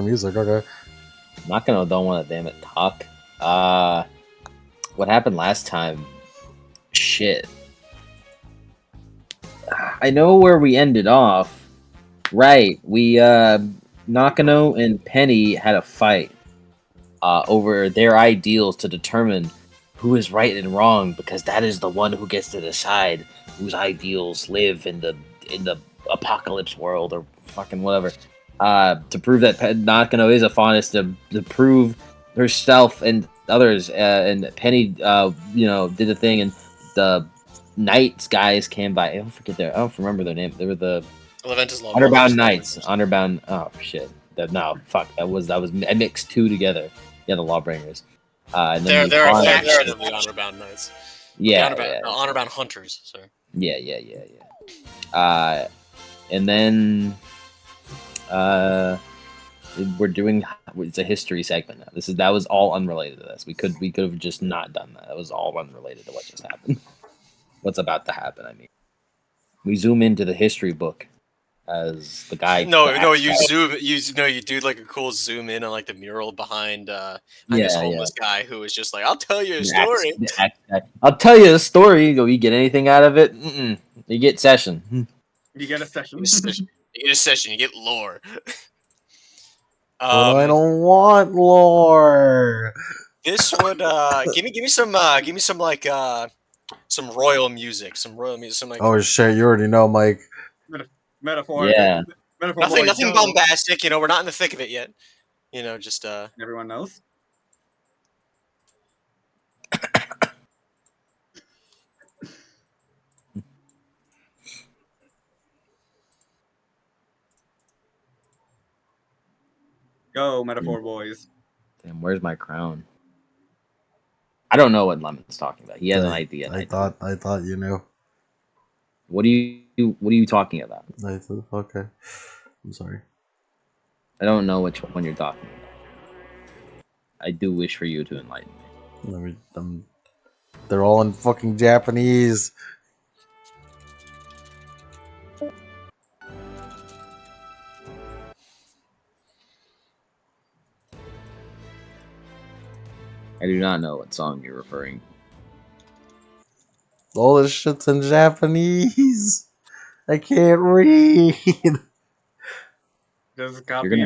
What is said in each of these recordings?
music. Okay. Nakano don't want to damn it talk. What happened last time? Shit. I know where we ended off. Right. We Nakano and Penny had a fight over their ideals to determine who is right and wrong, because that is the one who gets to decide whose ideals live in the apocalypse world or fucking whatever. To prove that Nakano is a faunus, to prove herself and others, and Penny, did the thing, and the Knights guys came by. I don't remember their name. They were the Honorbound Knights. Honorbound. Oh shit. No, fuck. That was I mixed two together. Yeah, the Lawbringers. And then they're a faction of the Honorbound Knights. Yeah, Honorbound Hunters. Sorry. Yeah. And then we're doing. It's a history segment now. That was all unrelated to this. We could have just not done that. That was all unrelated to what just happened. What's about to happen? I mean, we zoom into the history book as the guy. You do like a cool zoom in on like the mural behind this homeless guy who was just like, I'll tell you a story. I'll tell you a story. You get anything out of it? Mm-mm. You get session. You get a session. You get a session. You get lore. But I don't want lore. This would give me some like some royal music. Some like. Oh shit! You already know, Mike. Metaphor. Yeah. Metaphor. Nothing bombastic. We're not in the thick of it yet. Just Everyone knows. Go, Metaphor boys. Damn, where's my crown? I don't know what Lemon's talking about. He has an idea. I thought you knew. What are you talking about? Okay. I'm sorry. I don't know which one you're talking about. I do wish for you to enlighten me. They're all in fucking Japanese. I do not know what song you're referring to. All this shit's in Japanese. I can't read. Just copy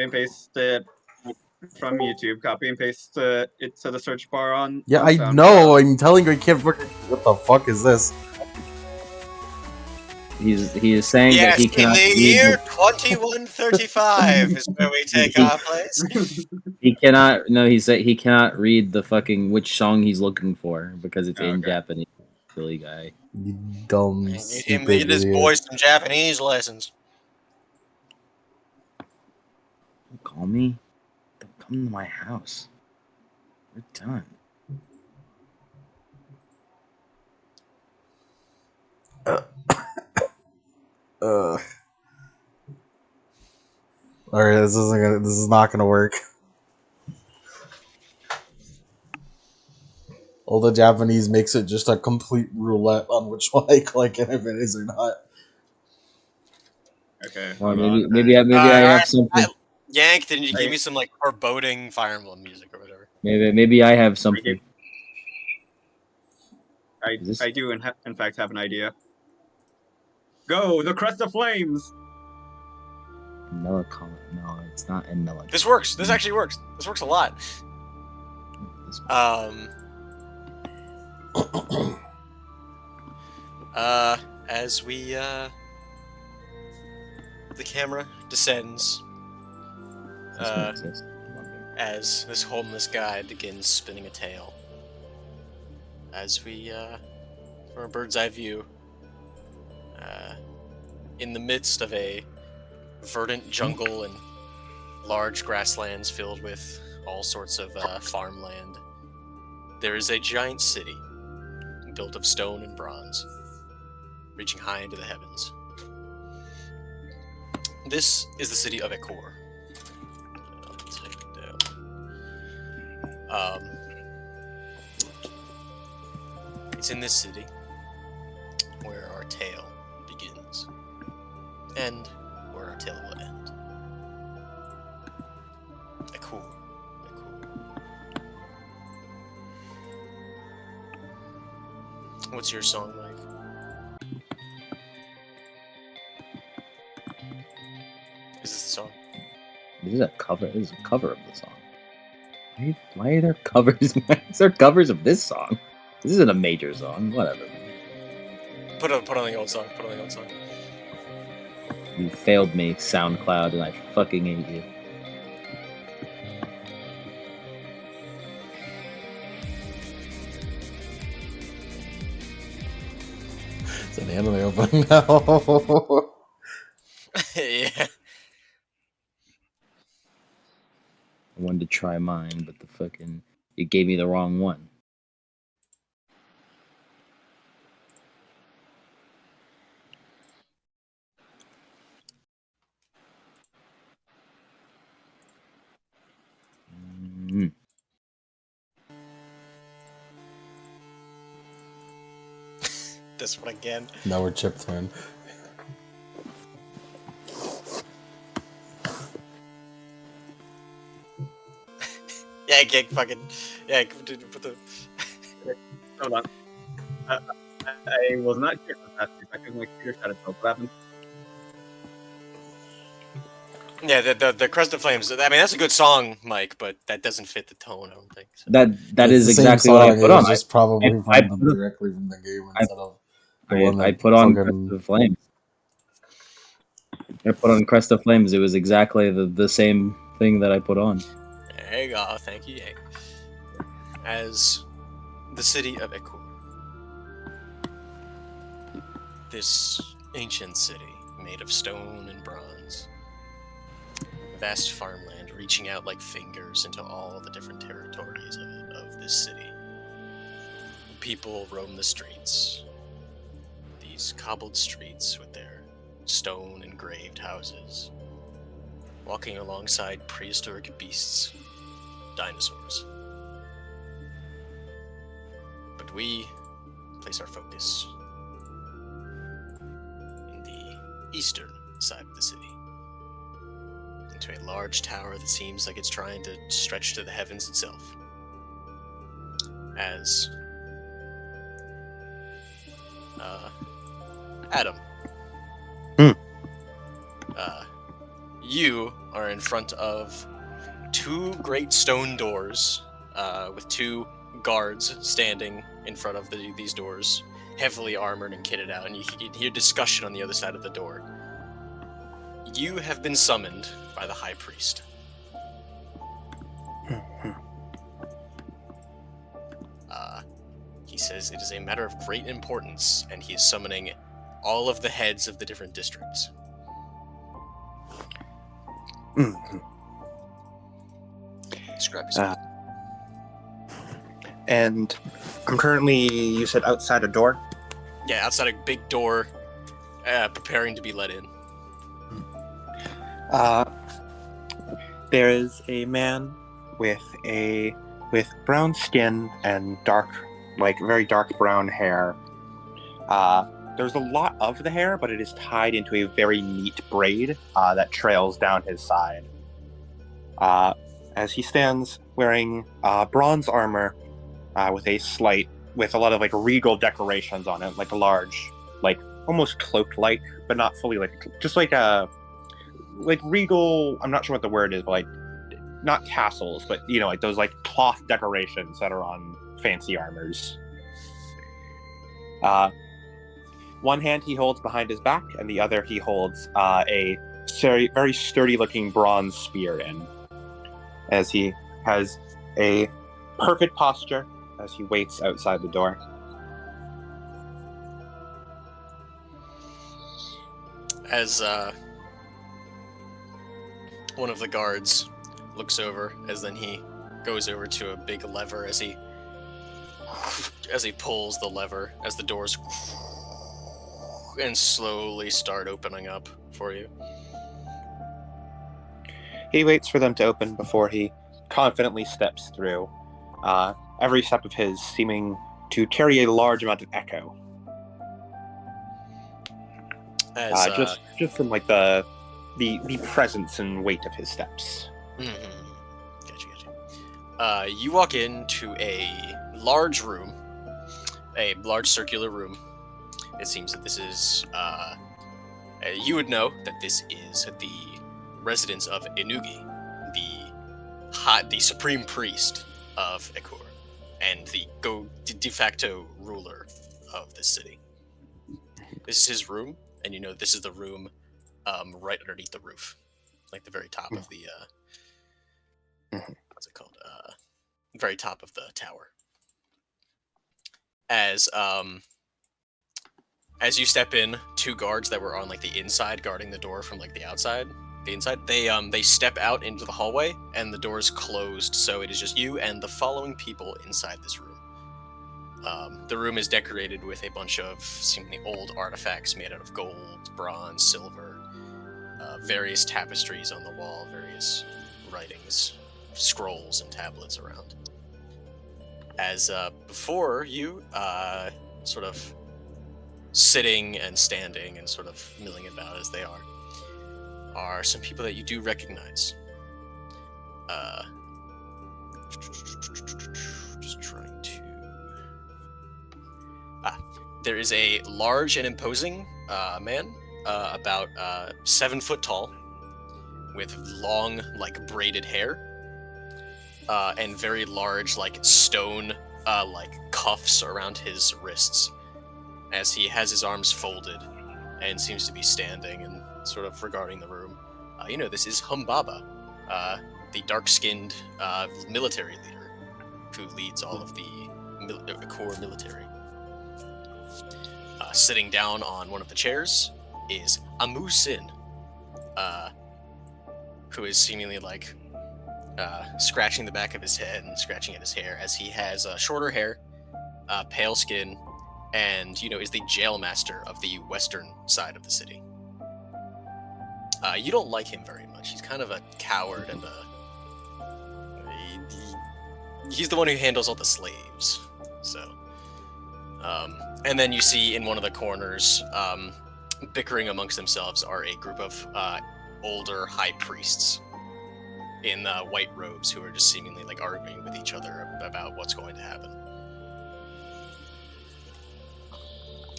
and paste it from YouTube. Copy and paste it to the search bar on. Yeah, on I SoundCloud. know. I'm telling you, I can't fucking. What the fuck is this? He is saying that he cannot. In the year 2135 is where we take our place. He cannot. No, he said he cannot read the fucking which song he's looking for because it's in Japanese. Silly guy. You dumb. Need him to get his boys some Japanese lessons. Don't call me. Don't come to my house. We're done. Alright, this is not gonna work. All the Japanese makes it just a complete roulette on which one I click and if it is or not. Okay. Well, maybe I have something. Yank, didn't you give me some like foreboding Fire Emblem music or whatever? Maybe I have something. I do in fact have an idea. Go, the Crest of Flames! No, it's not in Melancholy. This works. This actually works. This works a lot. As we the camera descends as this homeless guy begins spinning a tale. As we from a bird's eye view, in the midst of a verdant jungle and large grasslands filled with all sorts of farmland, there is a giant city built of stone and bronze, reaching high into the heavens. This is the city of Ekor. I'll take it down. It's in this city where our tale begins, and where our tale will end. What's your song like? Is this the song? This is a cover. This is a cover of the song. Why are there covers? Why is there covers of this song? This isn't a major song. Whatever. Put on the old song. Put on the old song. You failed me, SoundCloud, and I fucking hate you. It's an anime opening now. Yeah. I wanted to try mine, but it gave me the wrong one. This one again. Now we're chipped in. Yeah, get fucking. Yeah, dude, put the. Hold on. I was not here for that 2 seconds. My computer shut itself. What happened? Yeah, the Crest of Flames. I mean, that's a good song, Mike, but that doesn't fit the tone. I don't think. So. That It's is the same exactly what I song, put it on. was just probably I from put it- directly from the game instead of the one I that put on fucking- Crest of Flames. I put on Crest of Flames. It was exactly the same thing that I put on. There you go. Thank you. Yeah. As the city of Ekur, this ancient city made of stone and bronze, vast farmland reaching out like fingers into all the different territories of this city. People roam the streets, these cobbled streets with their stone engraved houses, walking alongside prehistoric beasts, dinosaurs. But we place our focus in the eastern side of the city, into a large tower that seems like it's trying to stretch to the heavens itself. As Adam, you are in front of 2 great stone doors, with 2 guards standing in front of these doors, heavily armored and kitted out, and you can hear discussion on the other side of the door. You have been summoned by the High Priest. He says it is a matter of great importance, and he is summoning all of the heads of the different districts. Describe yourself. And I'm currently, you said outside a door? Yeah, outside a big door, preparing to be let in. There is a man with brown skin and dark, like very dark brown hair. There's a lot of the hair, but it is tied into a very neat braid that trails down his side. As he stands wearing bronze armor with a lot of like regal decorations on it, like a large, like almost cloak-like, but not fully just like a regal. I'm not sure what the word is, but like not tassels, but like those like cloth decorations that are on fancy armors. One hand he holds behind his back, and the other he holds a very sturdy-looking bronze spear in, as he has a perfect posture as he waits outside the door. As one of the guards looks over, as then he goes over to a big lever as he pulls the lever, as the doors and slowly start opening up for you. He waits for them to open before he confidently steps through, every step of his seeming to carry a large amount of echo. As, just from like the presence and weight of his steps. Gotcha. You walk into a large room a large circular room. It seems that this is, you would know that this is the residence of Inugi, the supreme priest of Ekur, and the de facto ruler of this city. This is his room, and you know this is the room right underneath the roof, like the very top of the, what's it called? Very top of the tower. As you step in, two guards that were on like the inside guarding the door from like the outside, the inside, they step out into the hallway and the door is closed, so it is just you and the following people inside this room. The room is decorated with a bunch of seemingly old artifacts made out of gold, bronze, silver, various tapestries on the wall, various writings, scrolls, and tablets around. As before you, sort of sitting and standing and sort of milling about as they are some people that you do recognize. Just trying to... there is a large and imposing man, about 7 foot tall, with long, like, braided hair, and very large, like, stone, like, cuffs around his wrists, as he has his arms folded and seems to be standing and sort of regarding the room. You know, this is Humbaba, the dark-skinned military leader who leads all of the core military. Sitting down on one of the chairs is Amu Sin, who is seemingly like scratching the back of his head and scratching at his hair, as he has shorter hair, pale skin, and, you know, is the jailmaster of the western side of the city. You don't like him very much. He's kind of a coward and he's the one who handles all the slaves. So, and then you see in one of the corners, bickering amongst themselves, are a group of older high priests in white robes who are just seemingly like arguing with each other about what's going to happen.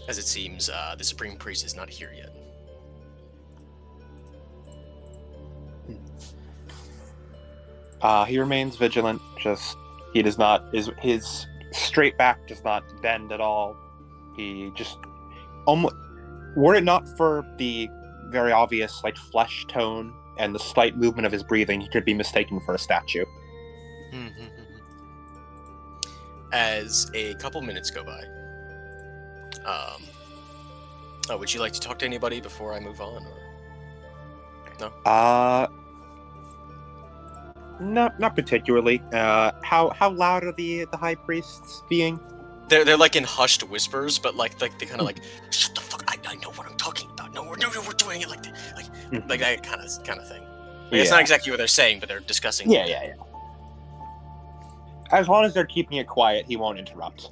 As it seems, the Supreme Priest is not here yet. He remains vigilant. Just he does not his straight back does not bend at all. He just almost, were it not for the very obvious like flesh tone and the slight movement of his breathing, he could be mistaken for a statue. As a couple minutes go by, would you like to talk to anybody before I move on, or no? Not particularly. How loud are the high priests being? They're like in hushed whispers, but like they kind of like, shut the fuck! I know what I'm talking about. No, we're doing it like that kind of thing. Like, it's not exactly what they're saying, but they're discussing. Yeah. As long as they're keeping it quiet, he won't interrupt.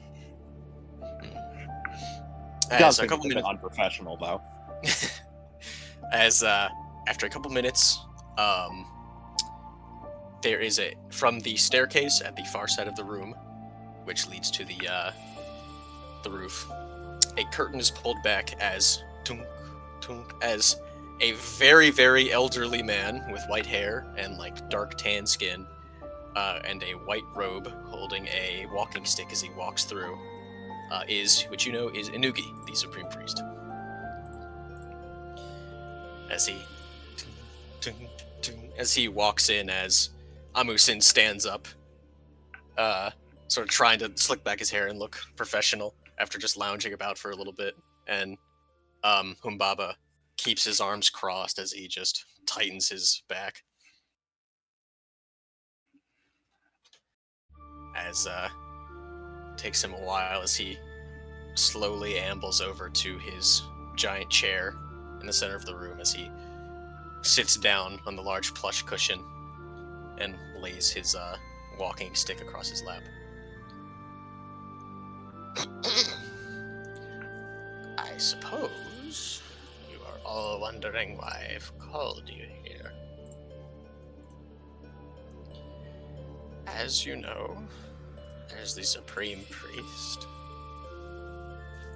As a couple minutes, unprofessional though. As after a couple minutes, there is from the staircase at the far side of the room, which leads to the roof, a curtain is pulled back as tunk, tunk, as a very, very elderly man with white hair and like dark tan skin, and a white robe holding a walking stick as he walks through, is Inugi, the Supreme Priest. As he walks in, as Amusin stands up, sort of trying to slick back his hair and look professional after just lounging about for a little bit, and Humbaba keeps his arms crossed as he just tightens his back. As takes him a while as he slowly ambles over to his giant chair in the center of the room, as he sits down on the large plush cushion and lays his walking stick across his lap. I suppose you are all wondering why I've called you here. As you know, as the Supreme Priest,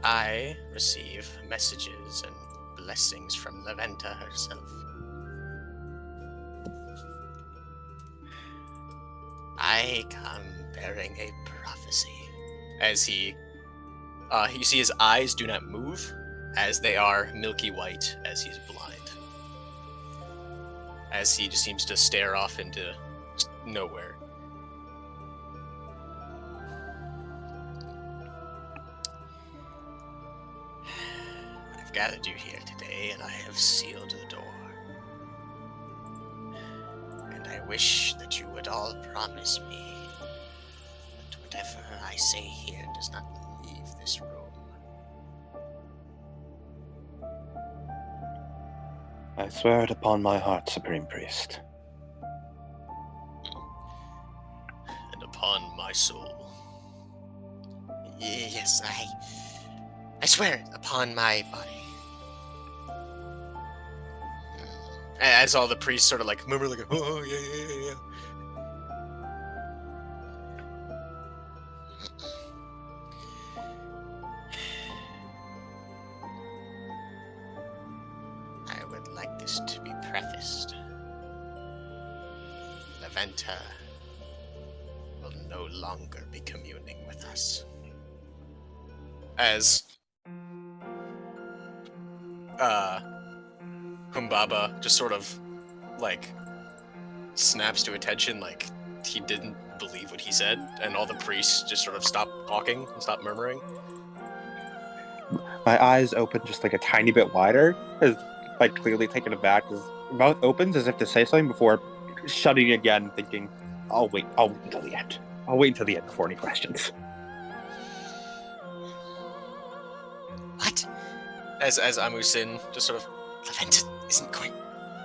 I receive messages and blessings from Laventa herself. I come bearing a prophecy. As you see his eyes do not move, as they are milky white, as he's blind. As he just seems to stare off into nowhere. I've gathered you here today, and I have sealed the door. And I wish that you would all promise me that whatever I say here does not leave this room. I swear it upon my heart, Supreme Priest. And upon my soul. Yes, I swear it upon my body. As all the priests sort of like murmur, like, oh, yeah. I would like this to be prefaced. Laventa will no longer be communing with us. As Humbaba just sort of like snaps to attention, like he didn't believe what he said, and all the priests just sort of stop talking and stop murmuring. My eyes open just like a tiny bit wider, as like clearly taken aback. His mouth opens as if to say something before shutting again, thinking, I'll wait until the end. I'll wait until the end before any questions. What? As Amusin just sort of, Laventa isn't going.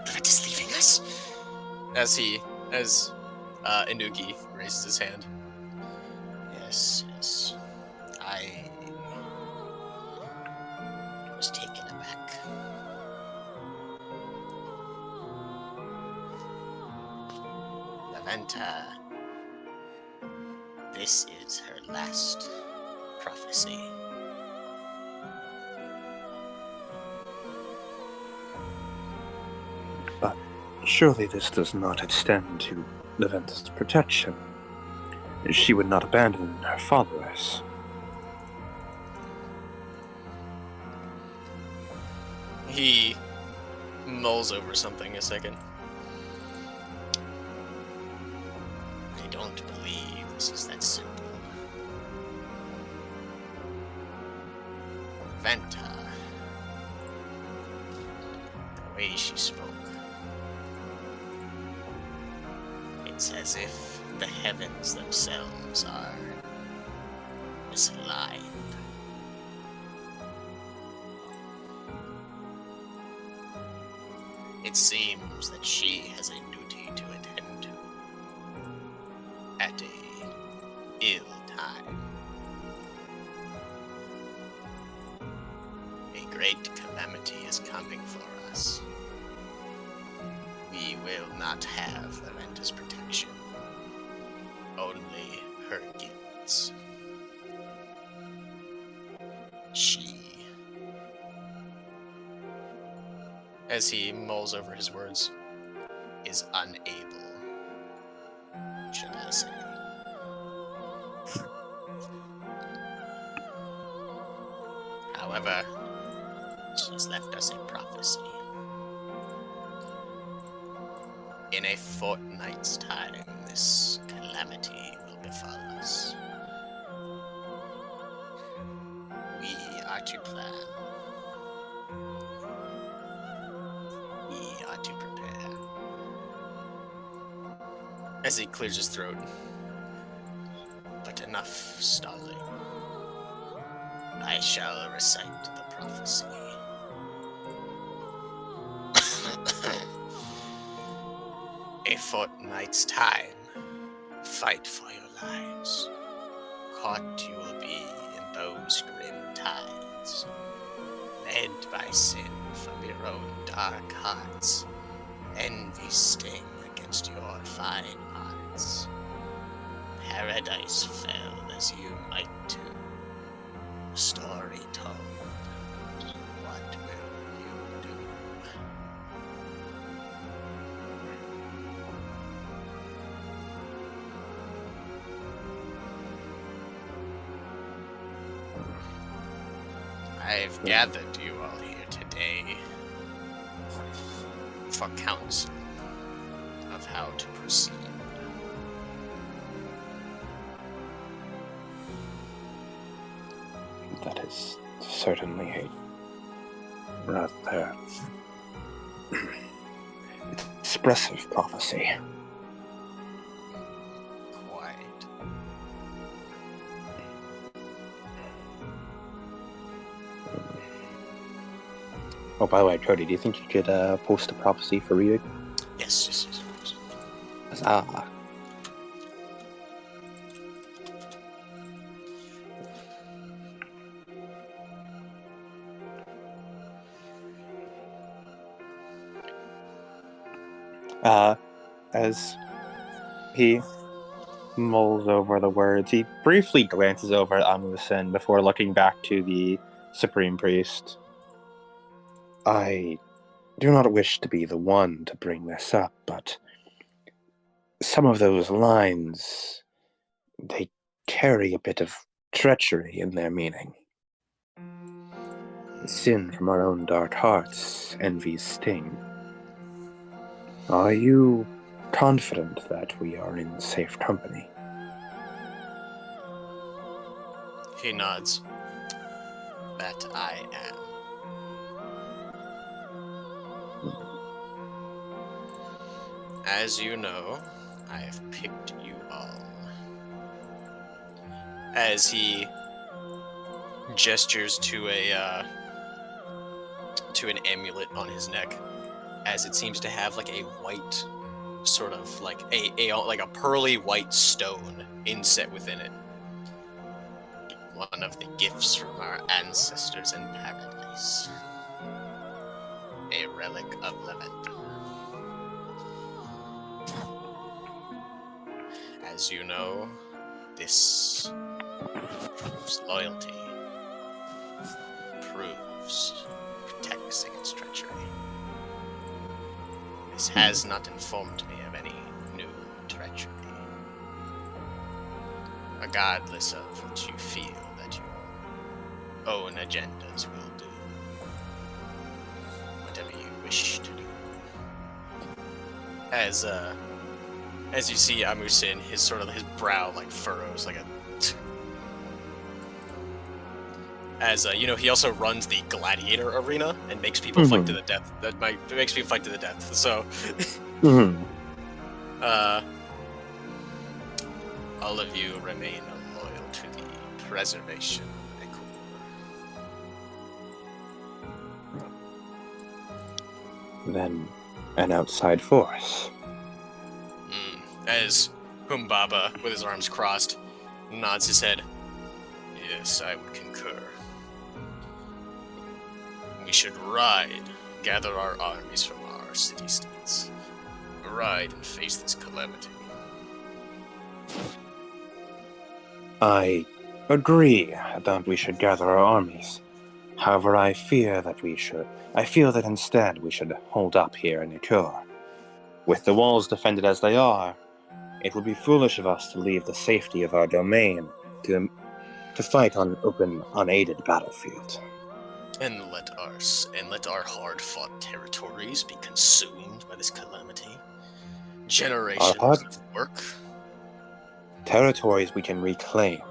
Laventa's leaving us. As Inuki raises his hand. Yes. I was taken aback. Laventa, this is her last prophecy. But surely this does not extend to Laventa's protection. She would not abandon her followers. He mulls over something a second. I don't believe this is that simple. Venta, the way she spoke, it's as if the heavens themselves are misaligned. It seems that she has a duty to attend to at a ill time. A great calamity is coming for us. We will not have Laventa's protection, only her guilds. She, as he mulls over his words, is unable, should I say. However, she's left us a prophecy. In a fortnight's time, this calamity will befall us. We are to plan. We are to prepare. As he clears his throat. But enough stalling. I shall recite the prophecy. A fortnight's time, fight for your lives. Caught you will be in those grim tides, led by sin from your own dark hearts, envy sting against your fine arts. Paradise fell as you might too, the story told I've gathered you all here today for counsel of how to proceed. That is certainly a rather expressive prophecy. Quite. Oh, by the way, Cody, do you think you could post a prophecy for reading? Yes, of course. Ah. As he mulls over the words, he briefly glances over at Amusin before looking back to the Supreme Priest. I do not wish to be the one to bring this up, but some of those lines, they carry a bit of treachery in their meaning. Sin from our own dark hearts, envy's sting. Are you confident that we are in safe company? He nods. That I am. As you know, I have picked you all. As he gestures to an amulet on his neck, as it seems to have like a white, sort of like a pearly white stone inset within it. One of the gifts from our ancestors in paradise. A relic of Lavender. As you know, this proves loyalty, protects against treachery. This has not informed me of any new treachery. Regardless of what you feel that your own agendas will do. Whatever you wish to do. As you see Amusin, his brow like furrows like a. As he also runs the gladiator arena and makes people fight to the death. Makes people fight to the death. So, all of you remain loyal to the preservation of the core. Then, an outside force. As Humbaba, with his arms crossed, nods his head. Yes, I would concur. We should gather our armies from our city-states. Ride and face this calamity. I agree that we should gather our armies. However, I feel that instead we should hold up here in Ikur. With the walls defended as they are, it would be foolish of us to leave the safety of our domain to fight on open, unaided battlefield. And let our hard-fought territories be consumed by this calamity. Generations of work. Territories we can reclaim.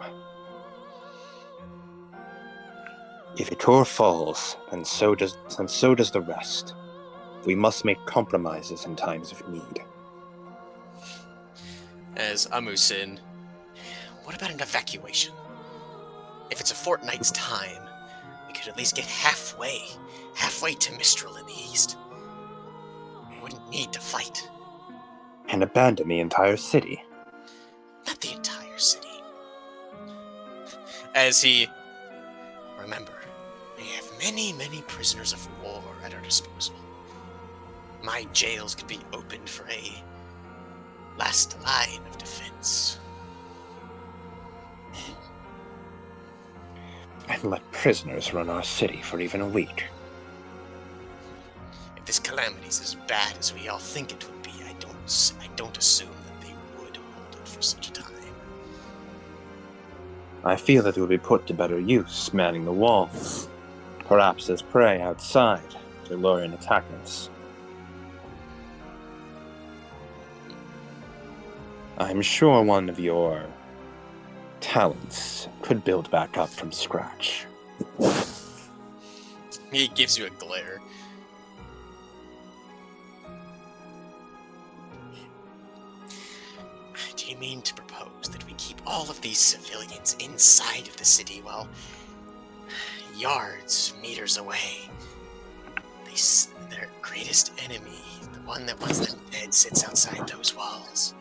If Ikur falls, then so does the rest. We must make compromises in times of need. As Amusin, what about an evacuation? If it's a fortnight's time, we could at least get halfway to Mistral in the east. We wouldn't need to fight. And abandon the entire city. Not the entire city. As remember, we have many, many prisoners of war at our disposal. My jails could be opened for a last line of defense. And let prisoners run our city for even a week. If this calamity's as bad as we all think it would be, I don't assume that they would hold it for such a time. I feel that it would be put to better use, manning the walls. Perhaps as prey outside to lure in attackers. I'm sure one of your talents could build back up from scratch. He gives you a glare. Do you mean to propose that we keep all of these civilians inside of the city while yards, meters away, their greatest enemy, the one that wants them dead, sits outside those walls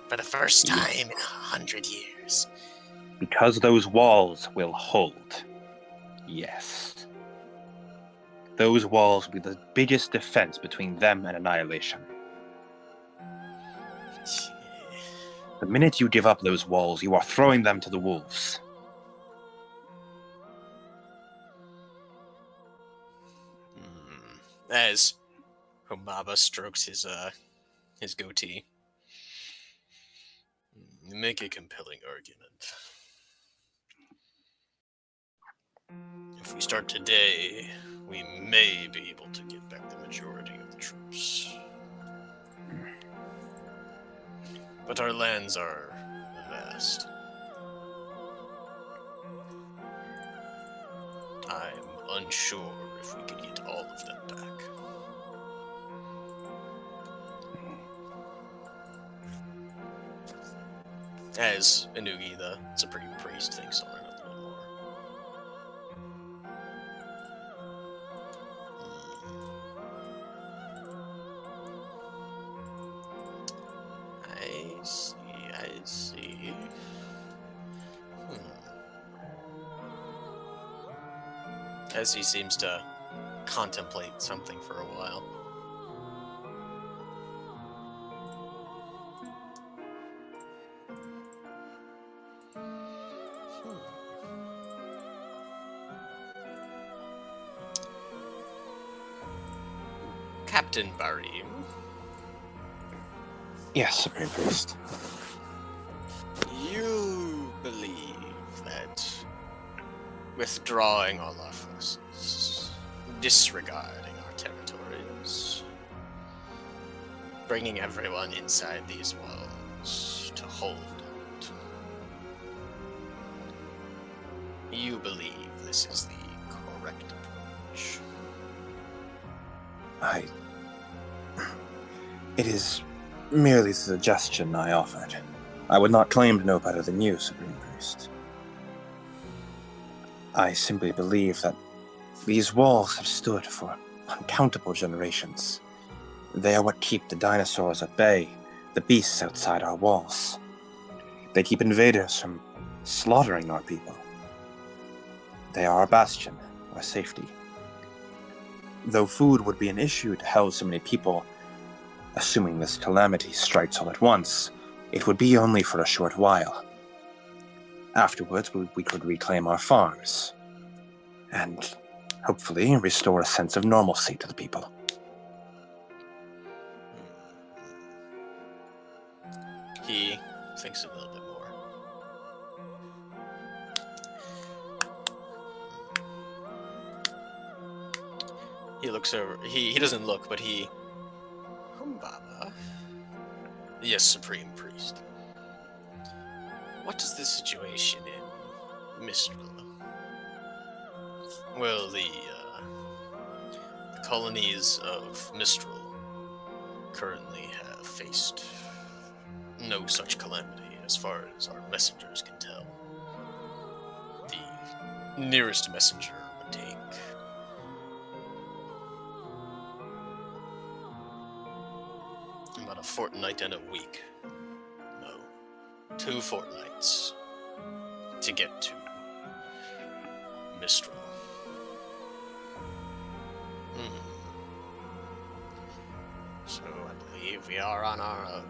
for the first time in 100 years? Because those walls will hold. Yes. Those walls will be the biggest defense between them and annihilation. The minute you give up those walls, you are throwing them to the wolves. As Humbaba strokes his goatee. You make a compelling argument. If we start today, we may be able to get back the majority of the troops. But our lands are vast. I'm unsure if we could get all of them back. As Inugi, the supreme priest, thinks on it a little more. I see. As he seems to contemplate something for a while. Captain Barim. Yes, Supreme Priest. You believe that withdrawing all our forces, disregarding our territories, bringing everyone inside these walls to hold out, you believe this is the correct approach? It is merely the suggestion I offered. I would not claim to know better than you, Supreme Priest. I simply believe that these walls have stood for uncountable generations. They are what keep the dinosaurs at bay, the beasts outside our walls. They keep invaders from slaughtering our people. They are our bastion, our safety. Though food would be an issue to house so many people, assuming this calamity strikes all at once, it would be only for a short while. Afterwards, we could reclaim our farms, and hopefully restore a sense of normalcy to the people. He thinks a little bit more. He looks over. He doesn't look, but he. Humbaba. Yes, Supreme Priest. What is the situation in Mistral? Well, the colonies of Mistral currently have faced no such calamity as far as our messengers can tell. The nearest messenger would take about a fortnight and a week. No, 2 fortnights to get to Mistral. So I believe we are on our own.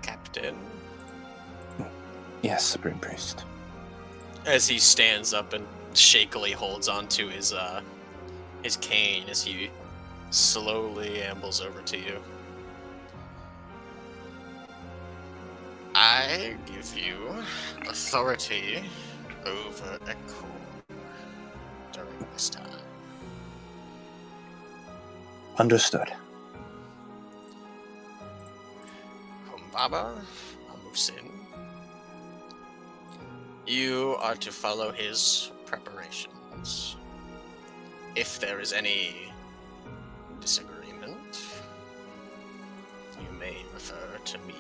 Captain. Yes, Supreme Priest. As he stands up and shakily holds onto his cane as he slowly ambles over to you. I give you authority over Echo during this time. Understood. Humbaba, Amusin, you are to follow his preparations. If there is any disagreement, you may refer to me.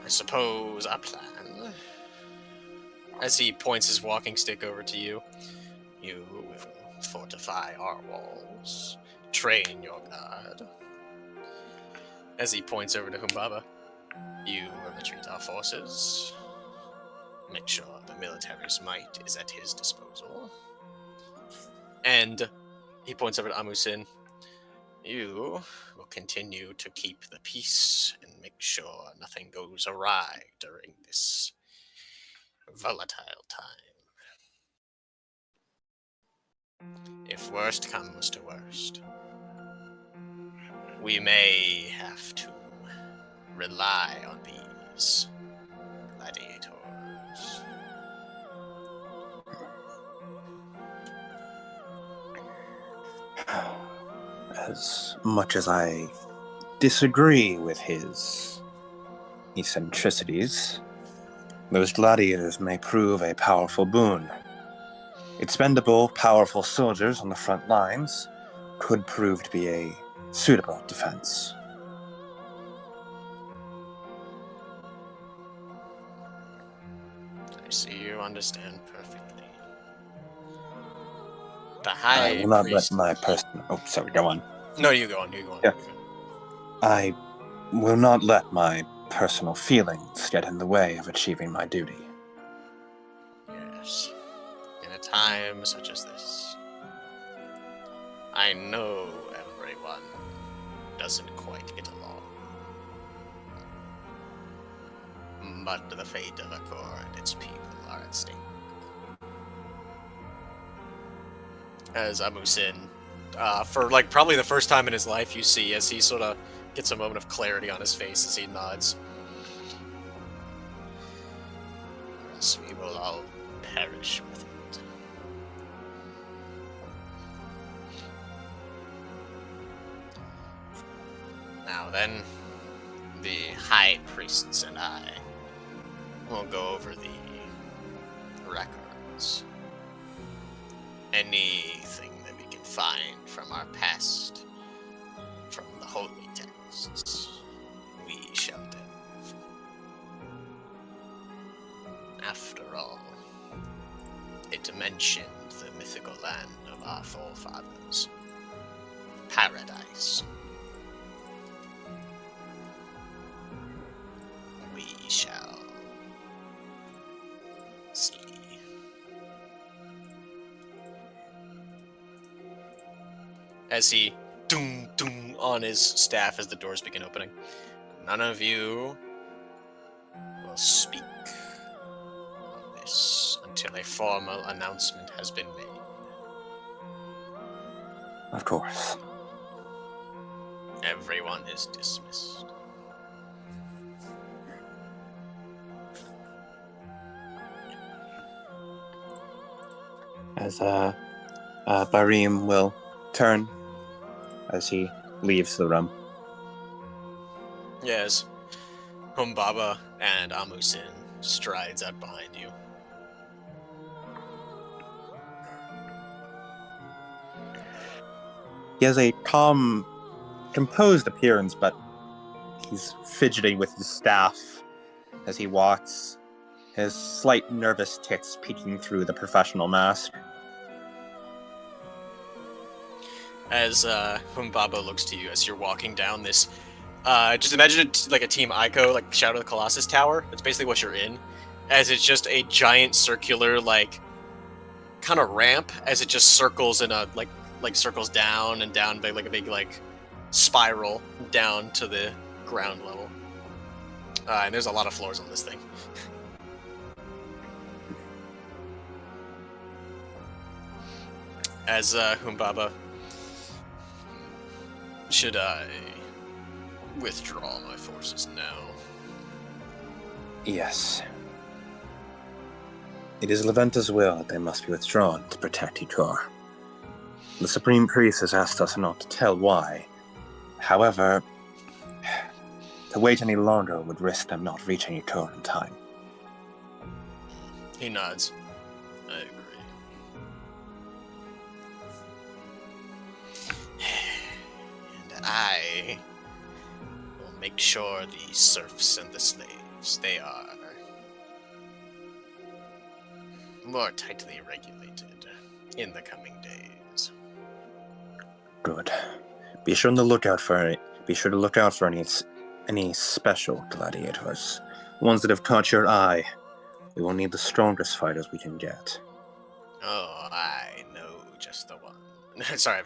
I suppose our plan, as he points his walking stick over to you, you will fortify our walls, train your guard. As he points over to Humbaba, you will retreat our forces, make sure the military's might is at his disposal. And he points over to Amusin, you will continue to keep the peace and make sure nothing goes awry during this volatile time. If worst comes to worst, we may have to rely on these gladiators. As much as I disagree with his eccentricities, those gladiators may prove a powerful boon. Expendable, powerful soldiers on the front lines could prove to be a suitable defense. I see you understand perfectly. The I High will not Priest... let my person... Oh, sorry, go on. No, you go on, you go on. Yeah. I will not let my personal feelings get in the way of achieving my duty. Yes. In a time such as this, I know everyone doesn't quite get along. But the fate of Akor and its people are at stake. As Amusin, for like probably the first time in his life, you see as he sort of gets a moment of clarity on his face as he nods. Or else we will all perish with it. Now then, the High Priests and I will go over the records. Anything that we can find from our past, from the holy texts, we shall delve. After all, it mentioned the mythical land of our forefathers, paradise. We shall see. As he doom doom on his staff as the doors begin opening. None of you will speak on this until a formal announcement has been made. Of course. Everyone is dismissed. As Barim will turn as he leaves the room. Yes. Humbaba and Amusin strides out behind you. He has a calm, composed appearance, but he's fidgeting with his staff as he walks, his slight nervous tits peeking through the professional mask. As Humbaba looks to you as you're walking down this, just imagine it like a Team Ico, like Shadow of the Colossus tower. That's basically what you're in, as it's just a giant circular, like, kind of ramp, as it just circles in a, like circles down and down, like a big, like, spiral down to the ground level. And there's a lot of floors on this thing. As Humbaba, should I withdraw my forces now. Yes. It is Leventa's will that they must be withdrawn to protect Itor. The Supreme Priest has asked us not to tell why. However, to wait any longer would risk them not reaching Itor in time. He nods. I agree. And I will make sure the serfs and the slaves, they are more tightly regulated in the coming days. Good. Be sure to look out for any special gladiators. Ones that have caught your eye. We will need the strongest fighters we can get. Oh, I know just the one. Sorry,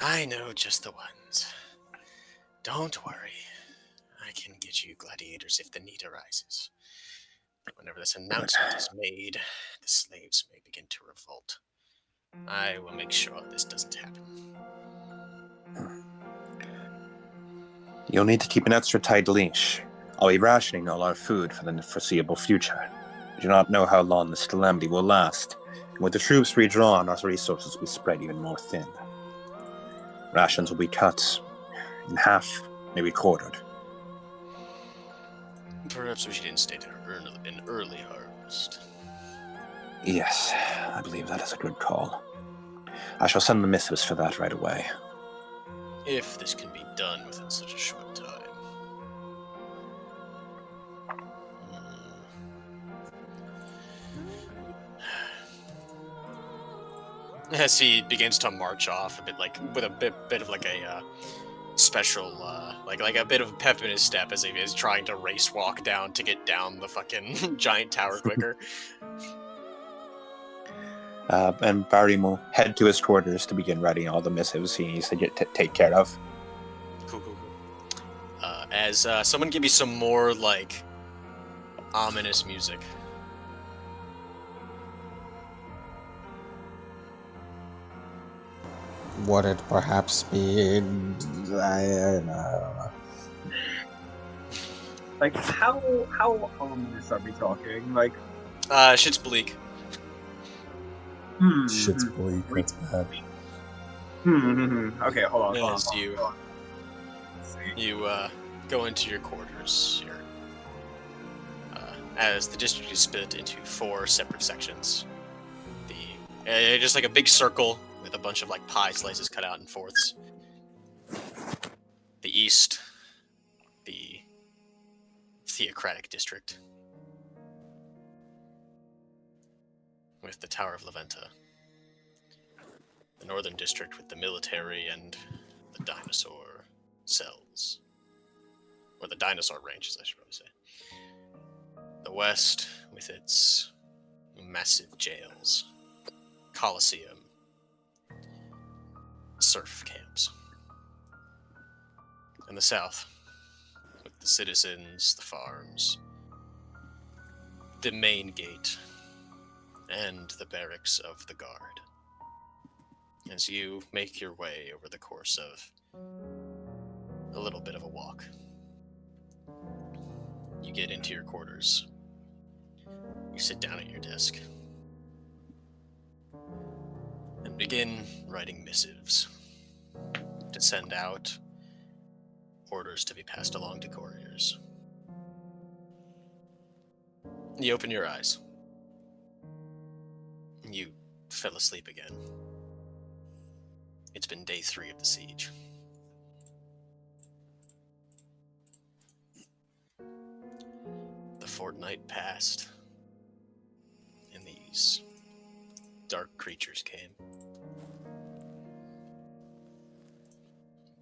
I know just the ones. Don't worry. I can get you gladiators if the need arises. Whenever this announcement is made, the slaves may begin to revolt. I will make sure this doesn't happen. You'll need to keep an extra tight leash. I'll be rationing all our food for the foreseeable future. We do not know how long this calamity will last, and with the troops redrawn, our resources will be spread even more thin. Rations will be cut in half, maybe quartered. Perhaps we should instead earn an early harvest. Yes, I believe that is a good call. I shall send the missives for that right away. If this can be done within such a short time. As he begins to march off a bit, like with a bit of like a special, like a bit of pep in his step as he is trying to race walk down to get down the fucking giant tower quicker. And Barry will head to his quarters to begin writing all the missives he needs to take care of. Cool. As someone give me some more like ominous music. Would it perhaps be? I don't know. Like, how ominous are we talking? Like, Shit's bleak. Shit's bleak. That's bad. Okay, hold on. As you go into your quarters here. As the district is split into 4 separate sections. Just like a big circle with a bunch of like pie slices cut out in fourths. The east, the theocratic district, with the Tower of Leventa. The northern district with the military and the dinosaur cells. Or the dinosaur ranges, I should probably say. The west with its massive jails, Colosseum, surf camps. And the south with the citizens, the farms, the main gate, and the barracks of the guard. As you make your way over the course of a little bit of a walk, you get into your quarters. You sit down at your desk and begin writing missives to send out orders to be passed along to couriers. You open your eyes. You fell asleep again. It's been day 3 of the siege. The fortnight passed, and these dark creatures came.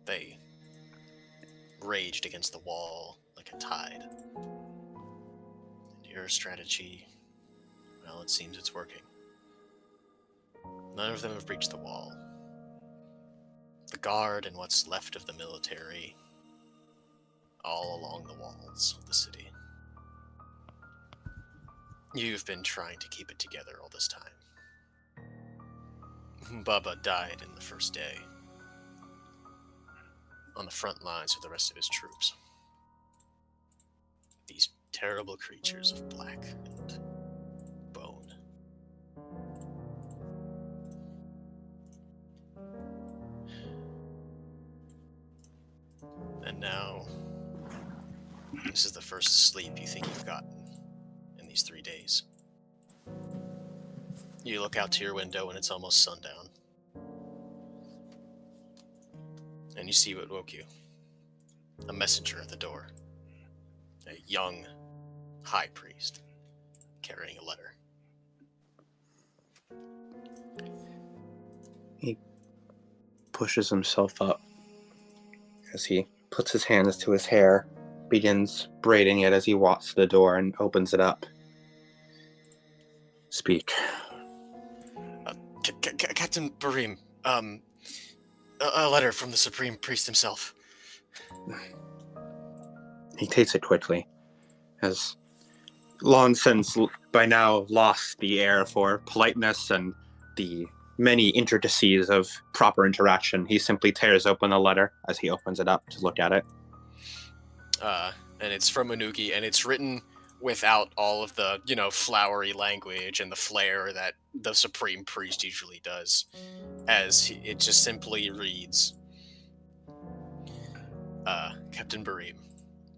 They raged against the wall like a tide. And your strategy, well, it seems it's working. None of them have breached the wall. The guard and what's left of the military, all along the walls of the city. You've been trying to keep it together all this time. Bubba died in the first day. on the front lines with the rest of his troops. These terrible creatures of black and bone. And now, this is the first sleep you think you've gotten in these 3 days. You look out to your window and it's almost sundown. And you see what woke you. A messenger at the door. A young high priest carrying a letter. He pushes himself up as he puts his hands to his hair, begins braiding it as he walks to the door and opens it up. Speak. Captain Barim, a letter from the Supreme Priest himself. He takes it quickly, has long since by now lost the air for politeness and the many intricacies of proper interaction. He simply tears open the letter as he opens it up to look at it. And it's from Manuki, and it's written without all of the, flowery language and the flair that the Supreme Priest usually does. It just simply reads, Captain Barim,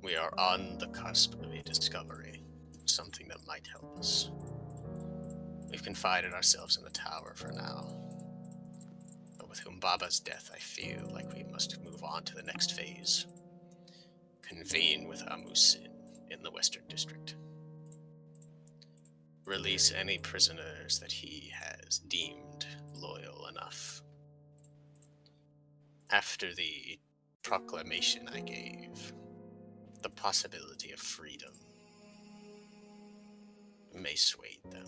we are on the cusp of a discovery, something that might help us. We've confided ourselves in the tower for now, but with Humbaba's death, I feel like we must move on to the next phase. Convene with Amusin in the Western District. Release any prisoners that he has deemed loyal enough. After the proclamation I gave, the possibility of freedom may sway them.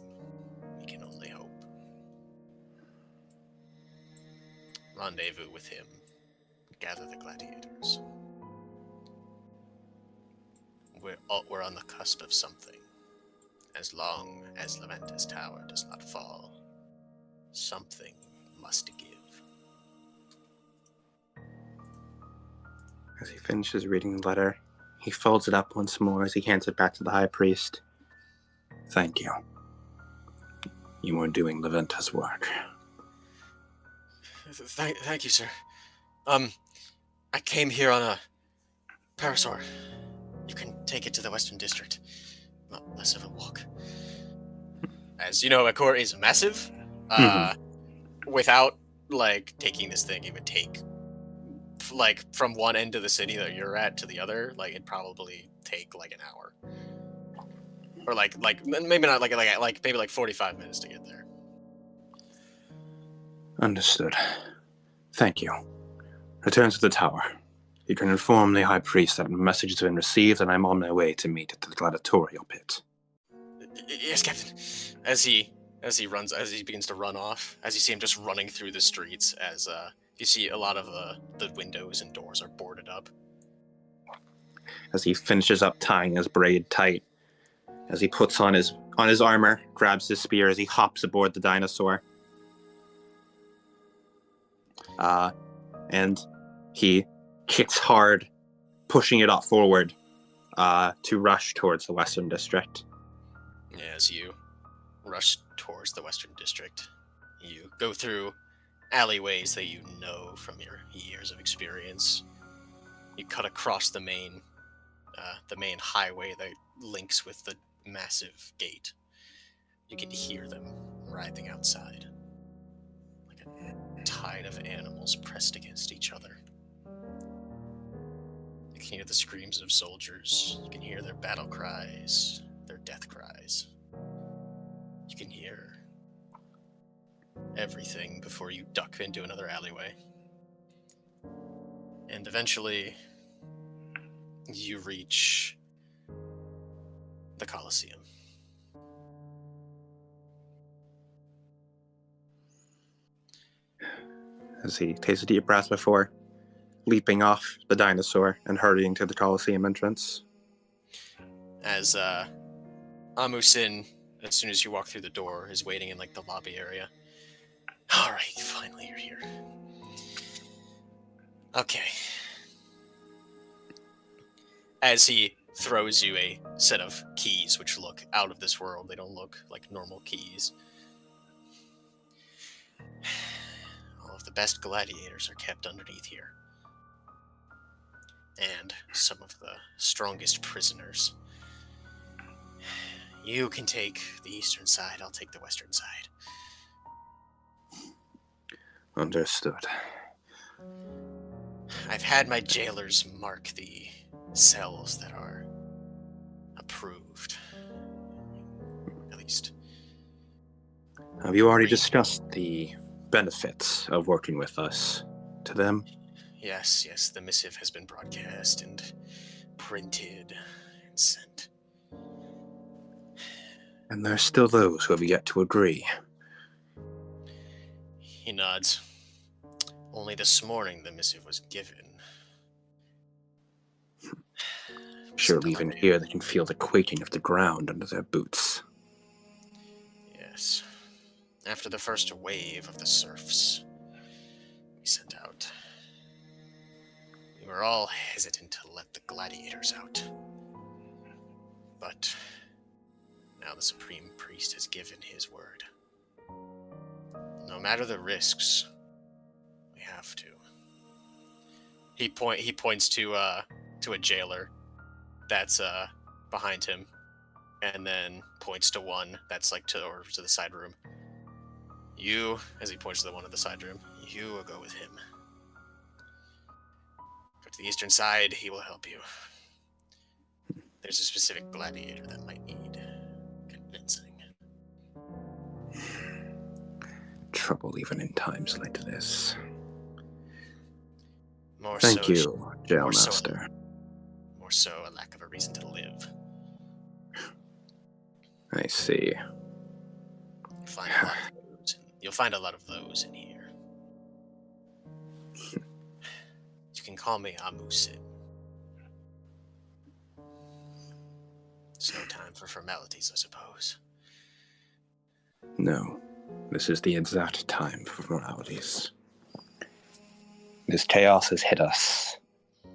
We can only hope. Rendezvous with him. Gather the gladiators. We're on the cusp of something. As long as Levanta's tower does not fall, something must give. As he finishes reading the letter, he folds it up once more as he hands it back to the high priest. Thank you. You were doing Levanta's work. Thank you, sir. I came here on a parasaur. You can take it to the Western District. Not less of a walk. As you know, Akor is massive. Without, taking this thing, it would take, from one end of the city that you're at to the other, it'd probably take, an hour. Or, maybe not, maybe 45 minutes to get there. Understood. Thank you. Return to the tower. You can inform the high priest that a message has been received and I'm on my way to meet at the gladiatorial pit. Yes, Captain. As he begins to run off, as you see him just running through the streets, as you see a lot of the windows and doors are boarded up. As he finishes up tying his braid tight, as he puts on his armor, grabs his spear as he hops aboard the dinosaur. And he kicks hard, pushing it up forward to rush towards the Western District. As you rush towards the Western District, you go through alleyways that you know from your years of experience. You cut across the main highway that links with the massive gate. You can hear them writhing outside, like a tide of animals pressed against each other. You can hear the screams of soldiers. You can hear their battle cries, their death cries. You can hear everything before you duck into another alleyway. And eventually, you reach the Colosseum. As he takes a deep breath before leaping off the dinosaur and hurrying to the Colosseum entrance. As Amusin, as soon as you walk through the door, is waiting in the lobby area. All right, finally you're here. Okay. as he throws you a set of keys which look out of this world. They don't look like normal keys. All of the best gladiators are kept underneath here. And some of the strongest prisoners. You can take the eastern side, I'll take the western side. Understood. I've had my jailers mark the cells that are approved. At least. Have you already discussed the benefits of working with us to them? Yes, the missive has been broadcast and printed and sent. And there's still those who have yet to agree. He nods. Only this morning the missive was given. Surely even here they can feel the quaking of the ground under their boots. Yes. After the first wave of the serfs we sent out, we were all hesitant to let the gladiators out. But now the Supreme Priest has given his word. No matter the risks, we have to. He points to a jailer that's behind him, and then points to one that's like to the side room. You, as he points to the one in the side room, you will go with him. Go to the eastern side, he will help you. There's a specific gladiator that might need convincing. Trouble even in times like this. Thank you, Jailmaster. More so a lack of a reason to live. I see. You'll find a lot of those in here. You can call me Amusin. It's no time for formalities, I suppose. No, this is the exact time for formalities. This chaos has hit us.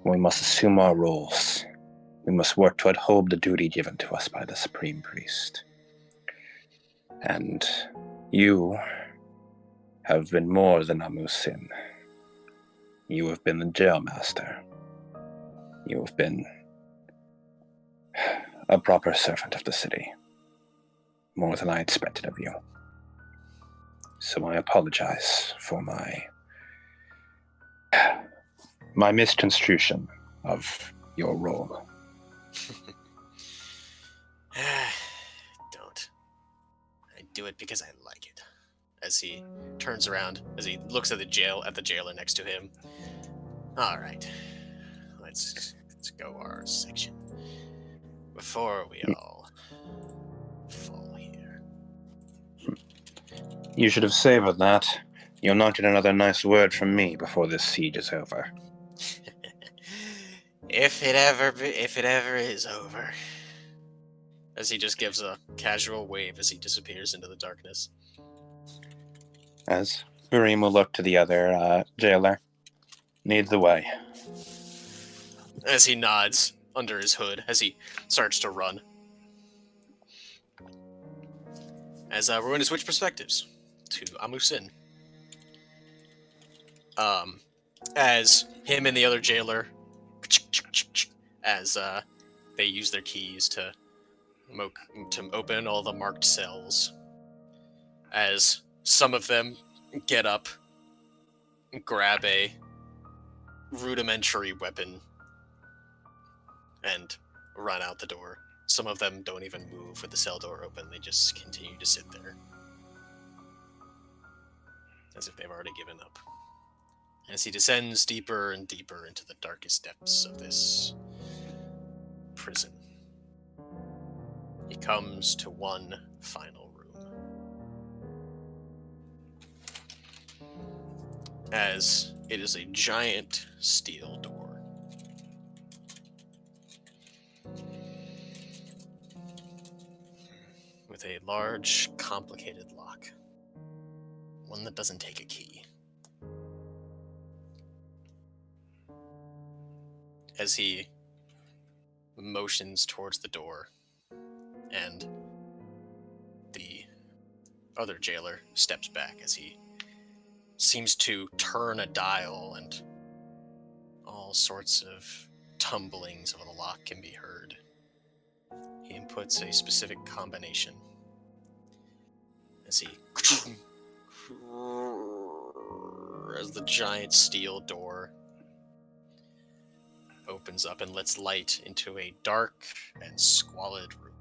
We must assume our roles. We must work to uphold the duty given to us by the Supreme Priest. And you have been more than Amusin. You have been the jailmaster. You have been a proper servant of the city. More than I expected of you. So I apologize for my misconstruction of your role. Don't. I do it because I like it. As he turns around, as he looks at the jailer next to him. All right, let's go our section before we all fall here. You should have savored that. You'll not get another nice word from me before this siege is over. If it ever is over. As he just gives a casual wave as he disappears into the darkness. As Barim will look to the other jailer. Lead the way. As he nods under his hood, as he starts to run. As we're going to switch perspectives to Amusin. As him and the other jailer, as they use their keys to open all the marked cells. As some of them get up, grab a rudimentary weapon, and run out the door. Some of them don't even move with the cell door open. They just continue to sit there. As if they've already given up. As he descends deeper and deeper into the darkest depths of this prison, he comes to one final room. As it is a giant steel door. With a large, complicated lock. One that doesn't take a key. As he motions towards the door, and the other jailer steps back as he seems to turn a dial, and all sorts of tumblings of the lock can be heard. He inputs a specific combination as the giant steel door opens up and lets light into a dark and squalid room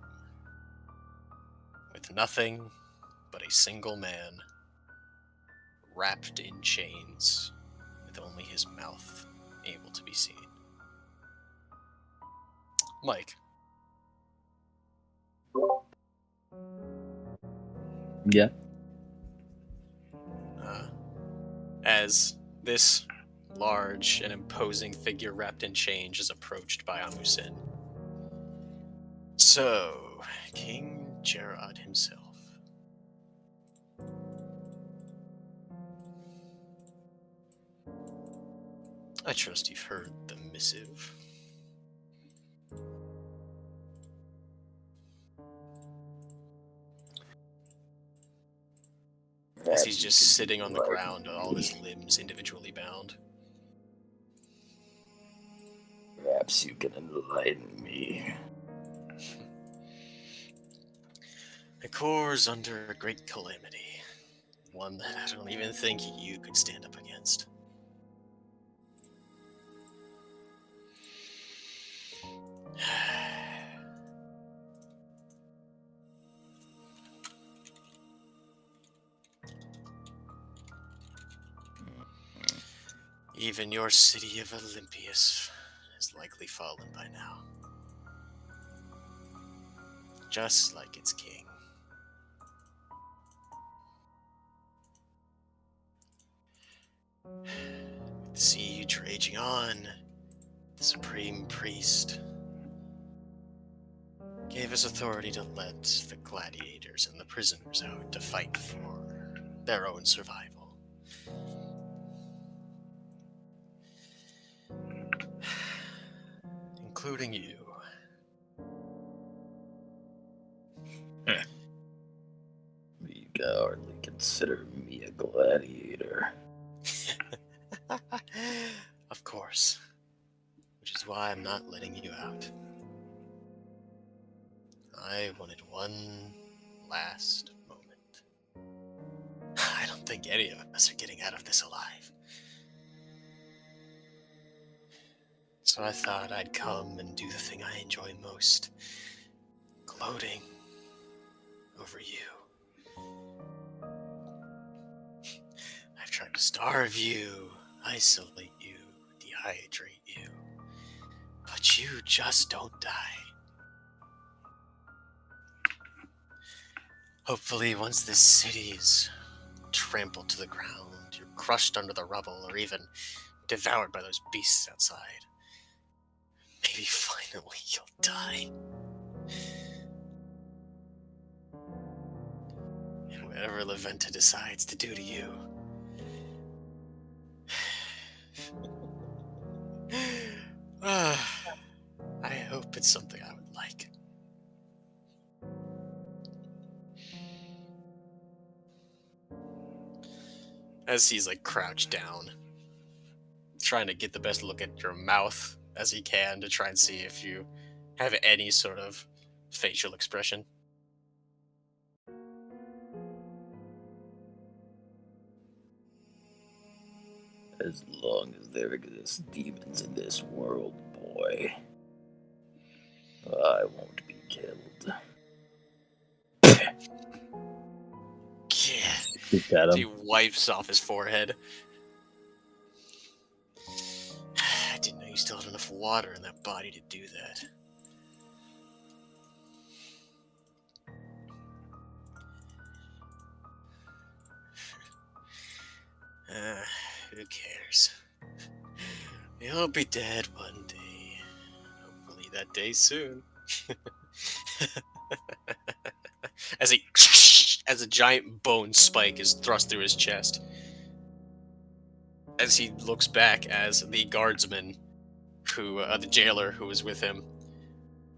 with nothing but a single man wrapped in chains with only his mouth able to be seen. Mike. Yeah. As this large and imposing figure wrapped in chains is approached by Amusin. So, King Gerard himself. I trust you've heard the missive. As he's just sitting on the ground with all his limbs individually bound. Perhaps you can enlighten me. The Corps under a great calamity. One that I don't even think you could stand up against. Even your city of Olympias has likely fallen by now. Just like its king. With the siege raging on, the supreme priest gave us authority to let the gladiators and the prisoners out to fight for their own survival. Including you. You can hardly consider me a gladiator. Of course. Which is why I'm not letting you out. I wanted one last moment. I don't think any of us are getting out of this alive. So I thought I'd come and do the thing I enjoy most. Gloating over you. I've tried to starve you, isolate you, dehydrate you. But you just don't die. Hopefully, once this city is trampled to the ground, you're crushed under the rubble, or even devoured by those beasts outside. Maybe finally you'll die. And whatever Leventa decides to do to you. I hope it's something I would like. As he's crouched down, trying to get the best look at your mouth as he can to try and see if you have any sort of facial expression. As long as there exist demons in this world, boy, I won't be killed. Yeah. At He him. wipes off his forehead. I didn't know you still had enough water in that body to do that. Who cares? You'll be dead one day. Hopefully that day soon. As a giant bone spike is thrust through his chest. As he looks back as the guardsman, the jailer who was with him,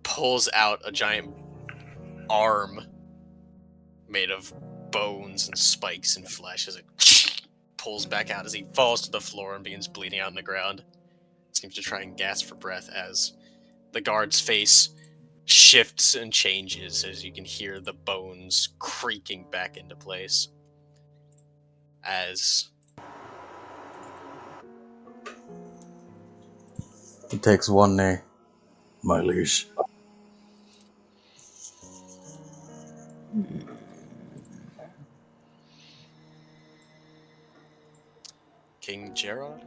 pulls out a giant arm made of bones and spikes and flesh as it pulls back out as he falls to the floor and begins bleeding out on the ground. Seems to try and gasp for breath as the guard's face shifts and changes as you can hear the bones creaking back into place. As It takes one knee, my liege. King Gerard,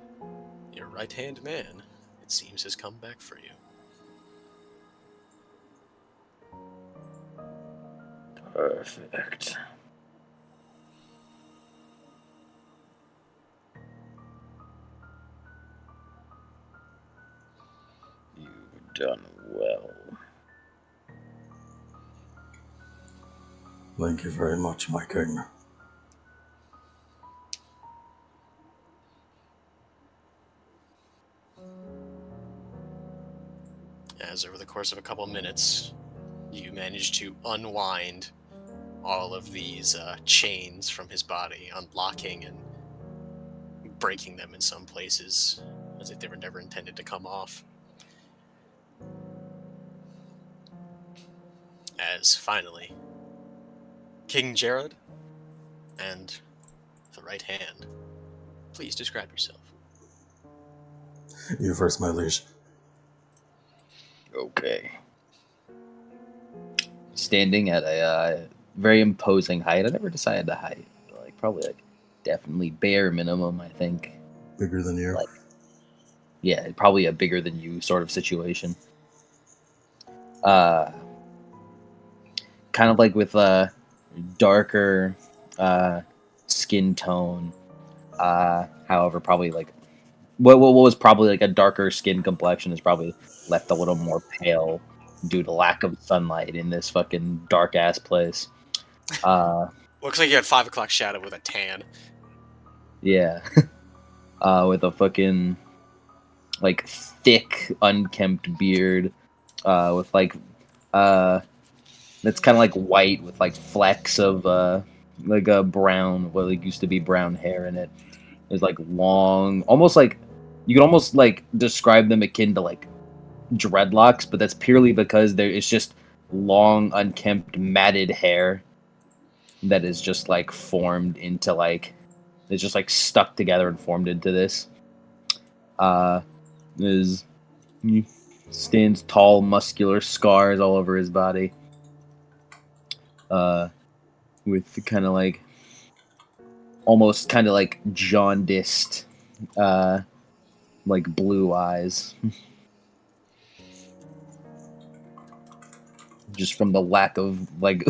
your right-hand man, it seems, has come back for you. Perfect. You've done well. Thank you very much, my king. As over the course of a couple minutes, you manage to unwind all of these chains from his body, unlocking and breaking them in some places, as if they were never intended to come off. As finally, King Gerard and the right hand, please describe yourself. You first, my liege. Okay. Standing at a very imposing height. I never decided the height. Like probably like definitely bare minimum, I think. Bigger than you. Like yeah, probably a bigger than you sort of situation. Kind of like with a darker skin tone. However, probably like what was probably like a darker skin complexion is probably left a little more pale due to lack of sunlight in this fucking dark ass place. Looks like you had 5 o'clock shadow with a tan. Yeah. With a fucking like thick unkempt beard with like that's kind of like white with like flecks of like a brown, what like used to be brown hair in it. There's like long, almost like you could almost like describe them akin to like dreadlocks, but that's purely because it's just long, unkempt, matted hair that is just like formed into like it's just like stuck together and formed into this. Is he stands tall, muscular, scars all over his body. With kind of like almost kind of like jaundiced like blue eyes. Just from the lack of like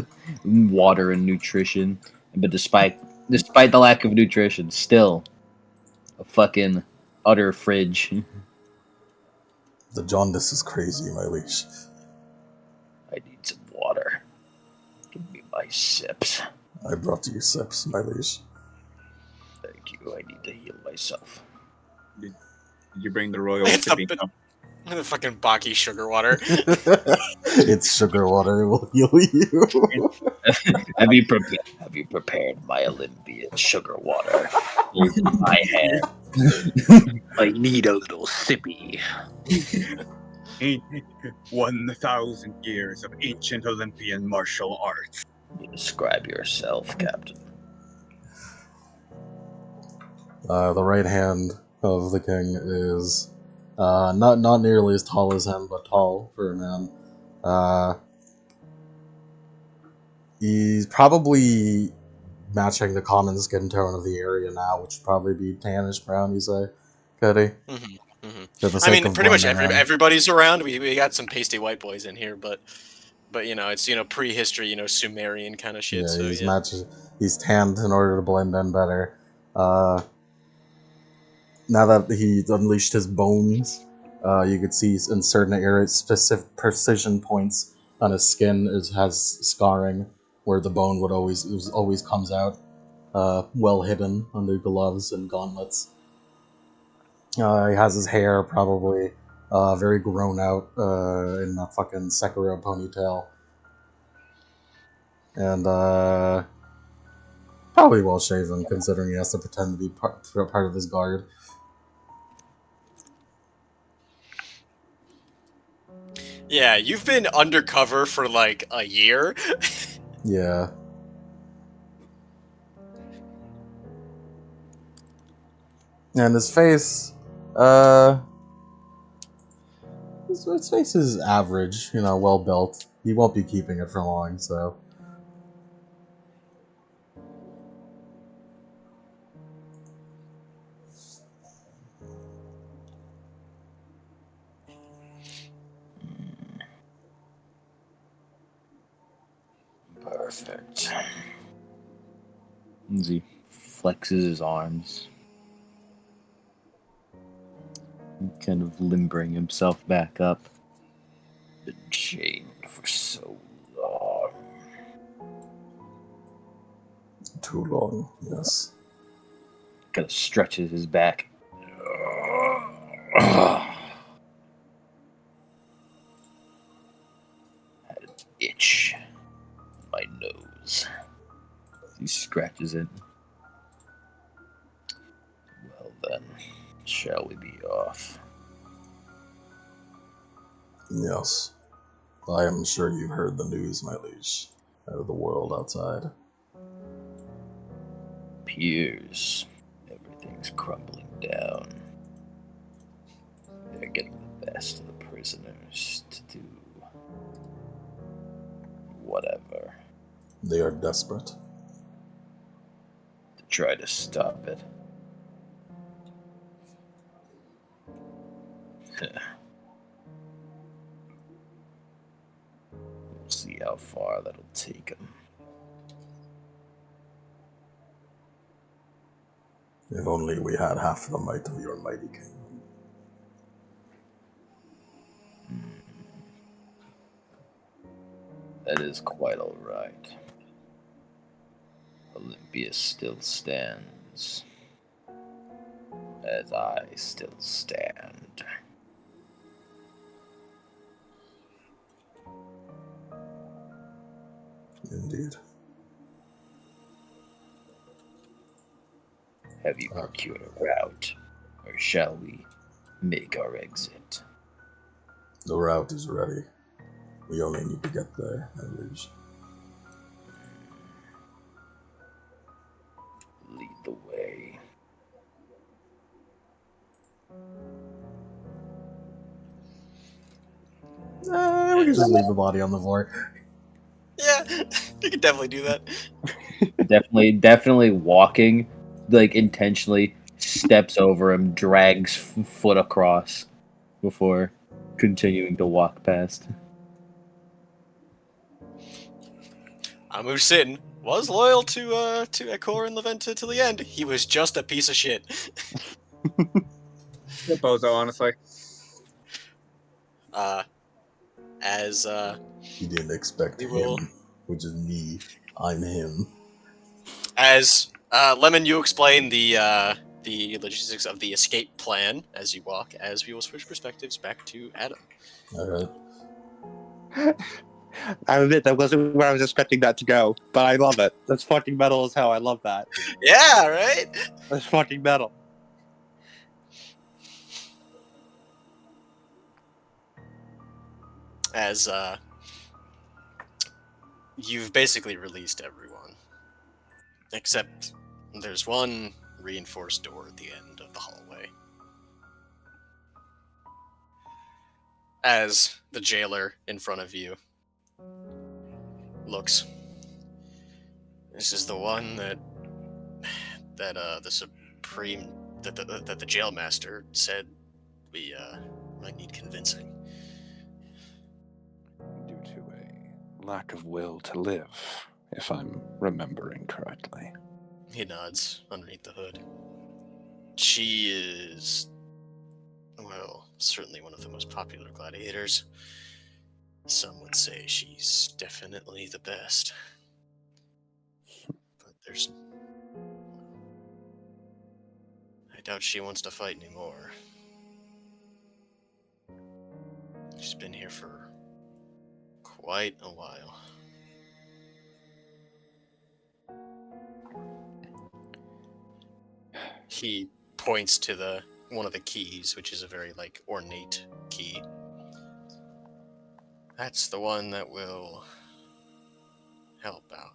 water and nutrition. But despite the lack of nutrition, still a fucking utter fridge. The jaundice is crazy, my liege. I need some water. Give me my sips. I brought you sips, my liege. Thank you. I need to heal myself. Did you bring the royal It's sipping a bit- cup? The fucking Baki sugar water. It's sugar water. It will heal you. Have you prepared my Olympian sugar water? Hold in my hand. I need a little sippy. 1,000 years of ancient Olympian martial arts. Describe yourself, Captain. The right hand of the king is not nearly as tall as him, but tall for a man. He's probably matching the common skin tone of the area now, which would probably be tannish brown, you say, Cody? For the I sake mean, of pretty much blending in. everybody's around. We got some pasty white boys in here, but you know, it's prehistory, Sumerian kind of shit. Yeah, So he's yeah. he's tanned in order to blend in better. Now that he's unleashed his bones, you could see in certain areas specific precision points on his skin has scarring where the bone always comes out, well hidden under gloves and gauntlets. He has his hair probably very grown out in a fucking Sekiro ponytail. And probably well shaven, considering he has to pretend to be part of his guard. Yeah, you've been undercover for like a year. Yeah. And his face, his face is average, well built. He won't be keeping it for long, so. Perfect. As he flexes his arms, kind of limbering himself back up. Been chained for so long. Too long, yes. Kind of stretches his back. Had an itch in my nose. He scratches it. Well then, shall we be off? Yes. I am sure you've heard the news, my liege, out of the world outside. Appears everything's crumbling down. They're getting the best of the prisoners to do whatever They are desperate. to try to stop it. We'll see how far that'll take them. If only we had half the might of your mighty kingdom. That is quite all right. Olympia still stands, as I still stand. Indeed. Have you procured a route, or shall we make our exit? The route is ready. We only need to get there, my liege. Lead the way. We can just leave the body on the floor. Yeah, you can definitely do that. Definitely walking, like intentionally steps over him, drags foot across before continuing to walk past. Amu Sin was loyal to Ekor and Leventa to the end. He was just a piece of shit. Good bozo, honestly. As He didn't expect we him, will, which is me. I'm him. as Lemon, you explain the logistics of the escape plan as you walk. As we will switch perspectives back to Adam. Alright. I admit that wasn't where I was expecting that to go, but I love it. That's fucking metal as hell. I love that. Yeah, right. That's fucking metal. As you've basically released everyone, except there's one reinforced door at the end of the hallway. As the jailer in front of you looks, this is the one that the supreme that the jail master said we might need convincing. Due to a lack of will to live, if I'm remembering correctly. He nods underneath the hood. She is, well, certainly one of the most popular gladiators. Some would say she's definitely the best. But I doubt she wants to fight anymore. She's been here for quite a while. He points to one of the keys, which is a very ornate key. That's the one that will help out.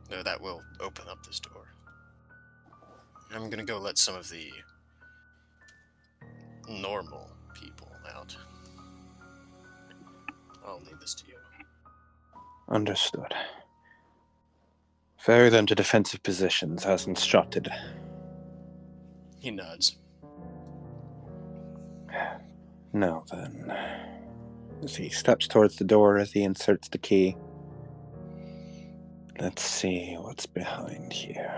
No, that will open up this door. I'm gonna go let some of the normal people out. I'll leave this to you. Understood. Ferry them to defensive positions as instructed. He nods. Now then, as he steps towards the door as he inserts the key, let's see what's behind here.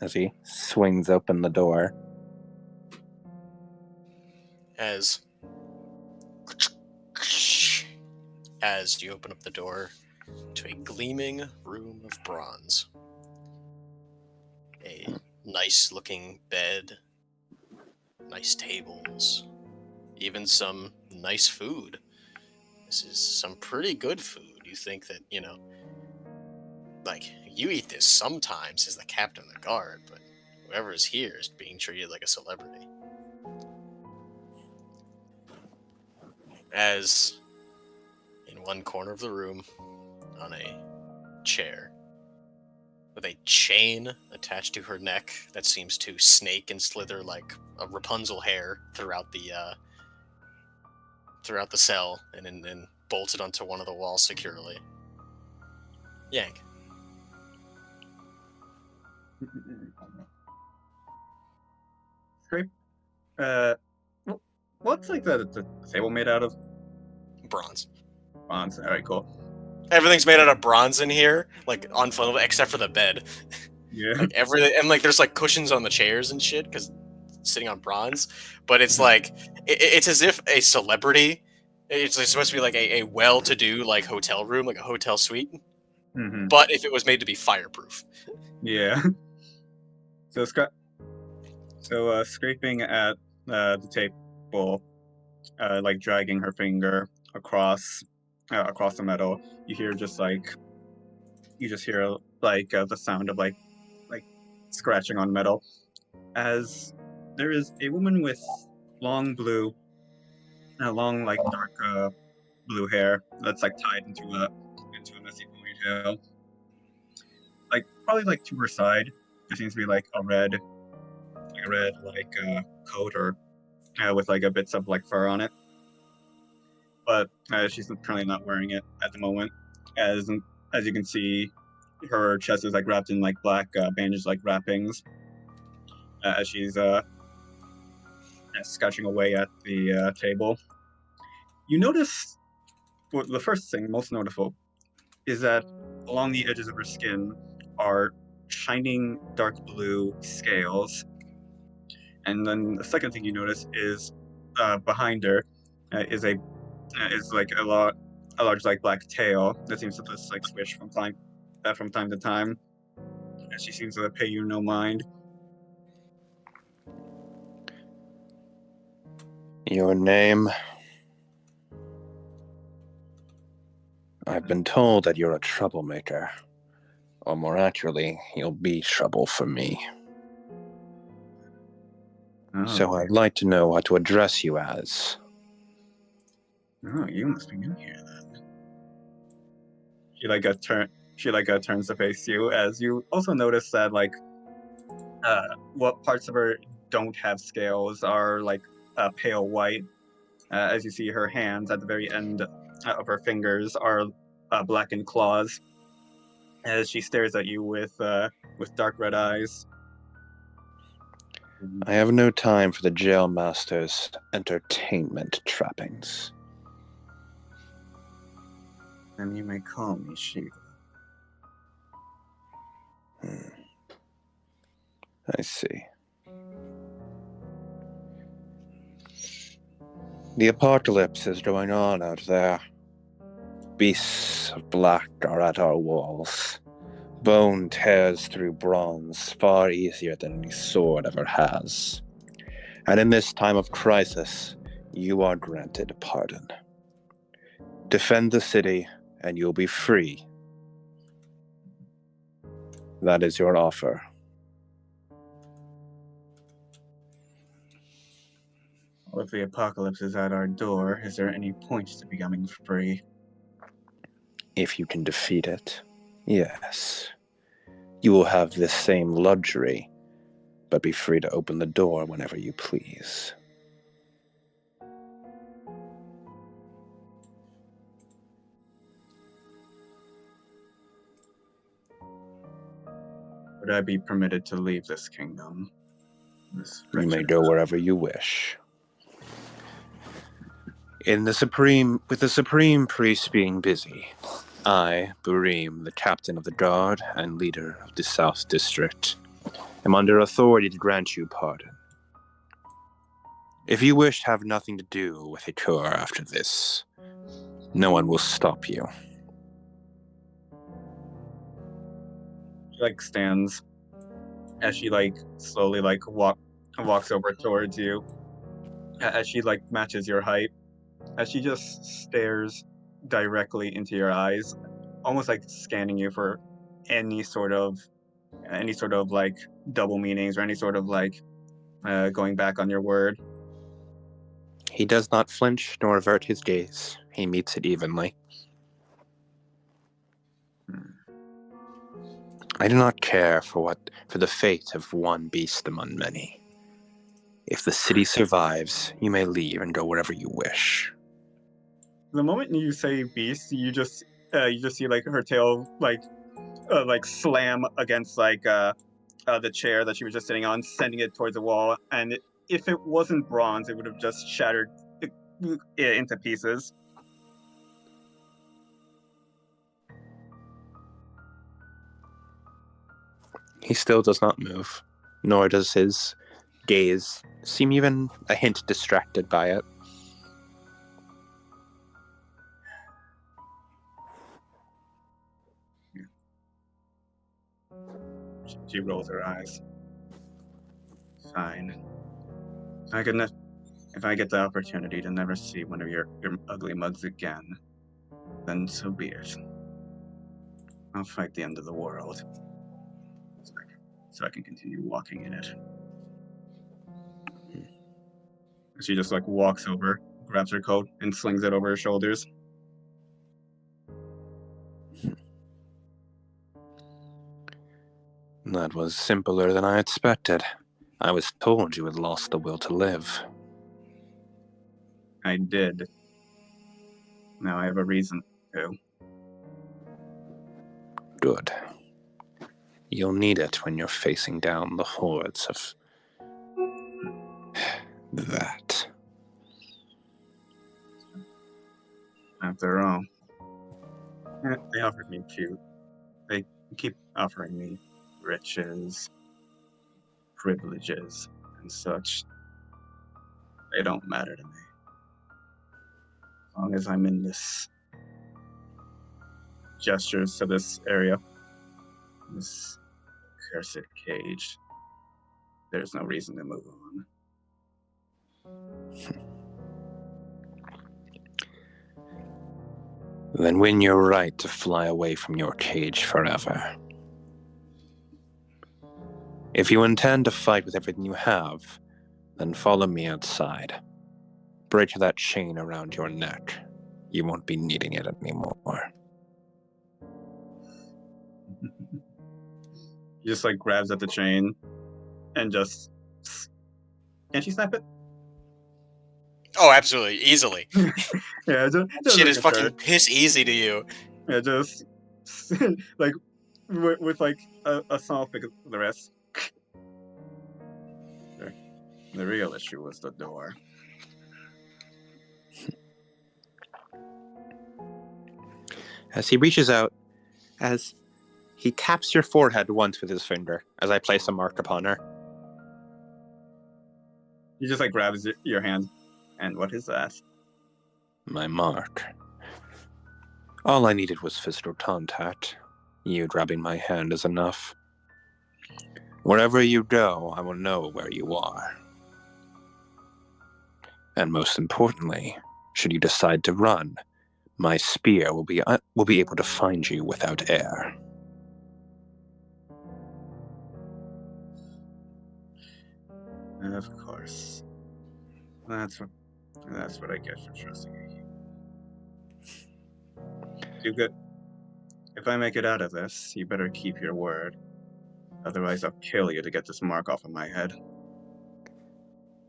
As he swings open the door. As you open up the door to a gleaming room of bronze. A nice looking bed, nice tables, even some nice food. This is some pretty good food. You think that, you eat this sometimes as the captain of the guard, but whoever's here is being treated like a celebrity. As in one corner of the room, on a chair, with a chain attached to her neck that seems to snake and slither like a Rapunzel hair throughout the cell, and then bolted onto one of the walls securely. Yank. Scrape. What's the table made out of? Bronze. Bronze. All right, cool. Everything's made out of bronze in here, unflammable, except for the bed. Yeah. Everything, and there's cushions on the chairs and shit because sitting on bronze. But it's it's as if a celebrity. It's supposed to be a well-to-do hotel room, like a hotel suite. Mm-hmm. But if it was made to be fireproof. Yeah. So scraping at the table, dragging her finger across the metal, you just hear the sound of scratching on metal, as there is a woman with long dark blue hair that's tied into a messy ponytail. Probably to her side, there seems to be a red coat or with a bits of fur on it. But she's currently not wearing it at the moment. As you can see, her chest is wrapped in black bandage wrappings. As she's scratching away at the table, you notice the first thing, most notable, is that along the edges of her skin are shining dark blue scales. And then the second thing you notice is behind her is a large black tail that seems to just swish from time to time. And she seems to pay you no mind. Your name? I've been told that you're a troublemaker. Or more accurately, you'll be trouble for me. Oh, So I'd like to know what to address you as. Oh, you must be new here then. She turns to face you, as you also notice that what parts of her don't have scales are pale white. As you see, her hands at the very end of her fingers are blackened claws. As she stares at you with dark red eyes. I have no time for the jailmaster's entertainment trappings. Then you may call me Shiva. I see. The apocalypse is going on out there. Beasts of black are at our walls. Bone tears through bronze far easier than any sword ever has. And in this time of crisis, You are granted pardon. Defend the city, and you'll be free. That is your offer. Well, if the apocalypse is at our door, is there any point to becoming free? If you can defeat it, yes. You will have this same luxury, but be free to open the door whenever you please. Would I be permitted to leave this kingdom? This You may wretched- go wherever you wish. With the Supreme Priest being busy, I, Burim, the captain of the guard and leader of the South District, am under authority to grant you pardon. If you wish to have nothing to do with Ikur after this, no one will stop you. She stands as she slowly walks over towards you. As she matches your height, as she just stares directly into your eyes, almost scanning you for any sort of double meanings or any sort of going back on your word. He does not flinch nor avert his gaze. He meets it evenly. I do not care for the fate of one beast among many. If the city survives, you may leave and go wherever you wish. The moment you say beast, you just see her tail slam against the chair that she was just sitting on, sending it towards the wall. And if it wasn't bronze, it would have just shattered into pieces. He still does not move, nor does his gaze seem even a hint distracted by it. She rolls her eyes. Fine. If I get the opportunity to never see one of your ugly mugs again, then so be it. I'll fight the end of the world, so I can continue walking in it. She just walks over, grabs her coat, and slings it over her shoulders. That was simpler than I expected. I was told you had lost the will to live. I did. Now I have a reason to. Good. You'll need it when you're facing down the hordes of that. After all, they offered me They keep offering me riches, privileges, and such. They don't matter to me. As long as I'm in this gestures to this area, this cursed cage, there's no reason to move on. Then win your right to fly away from your cage forever. If you intend to fight with everything you have, then follow me outside. Break that chain around your neck. You won't be needing it anymore. He just grabs at the chain and just. Can she snap it? Oh, absolutely, easily. Yeah, just Shit is a fucking shirt. piss easy to you. Yeah, just with a small pick of the rest. The real issue was the door. As he reaches out, as he taps your forehead once with his finger, as I place a mark upon her. He just grabs your hand. And what is that? My mark. All I needed was physical contact. You grabbing my hand is enough. Wherever you go, I will know where you are. And most importantly, should you decide to run, my spear will be able to find you without air. Of course. That's what I get for trusting you. Do good. If I make it out of this, you better keep your word. Otherwise, I'll kill you to get this mark off of my head.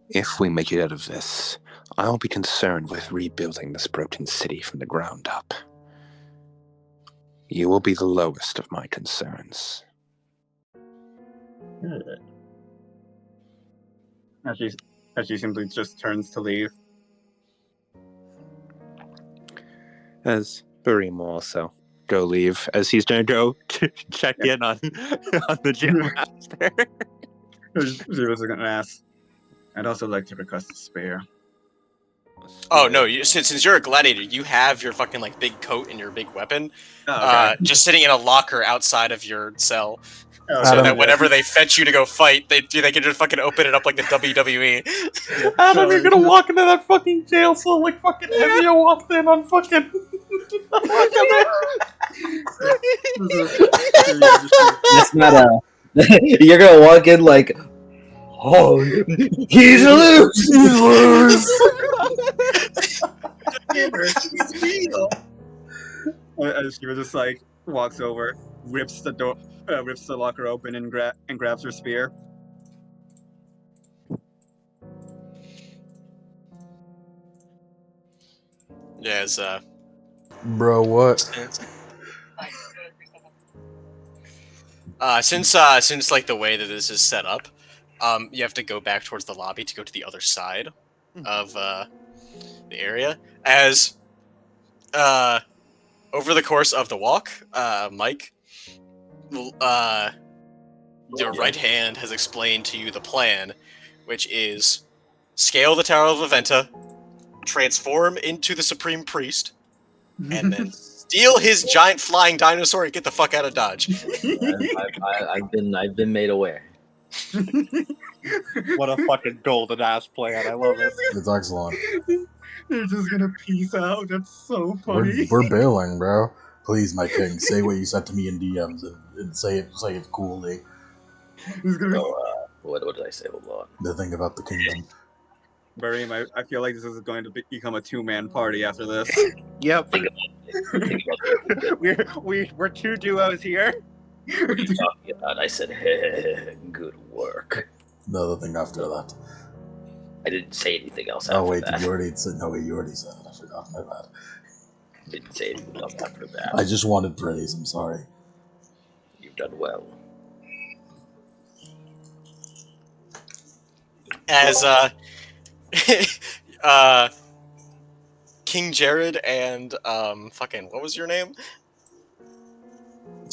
If we make it out of this, I'll be concerned with rebuilding this broken city from the ground up. You will be the lowest of my concerns. As she simply just turns to leave. As Barim will also go leave, as he's going to go check in on the gym master. She was going to ask. I'd also like to request a spear. Oh no! Since you're a gladiator, you have your fucking like big coat and your big weapon, just sitting in a locker outside of your cell, so that whenever they fetch you to go fight, they can just fucking open it up like the WWE. Adam, you're gonna walk into that fucking jail cell like fucking Evia walked in on fucking. That's not a. You're gonna walk in like, oh, he's loose. He's loose. As she was just like walks over, rips the door, rips the locker open, and grabs her spear. Yes. Bro, what? Since like the way that this is set up, you have to go back towards the lobby to go to the other side of the area. As over the course of the walk, Mike, your right hand has explained to you the plan, which is scale the Tower of Aventa, transform into the Supreme Priest, and then steal his giant flying dinosaur and get the fuck out of Dodge. I've been made aware. What a fucking golden ass plan! I love it. It's excellent. They're just gonna peace out. That's so funny. We're bailing, bro. Please, my king, say what you said to me in DMs and say it coolly. What did I say? Hold on. The thing about the kingdom. Barim, I feel like this is going to become a two-man party after this. Yep. Think about it. We're two duos here. What are you talking about? I said, hey, good work. The other thing after that. I didn't say anything else after Oh wait, that. you already said. No wait, you already said it. I forgot. My bad. Didn't say anything else after that. I just wanted praise. I'm sorry. You've done well. As King Jared and fucking what was your name?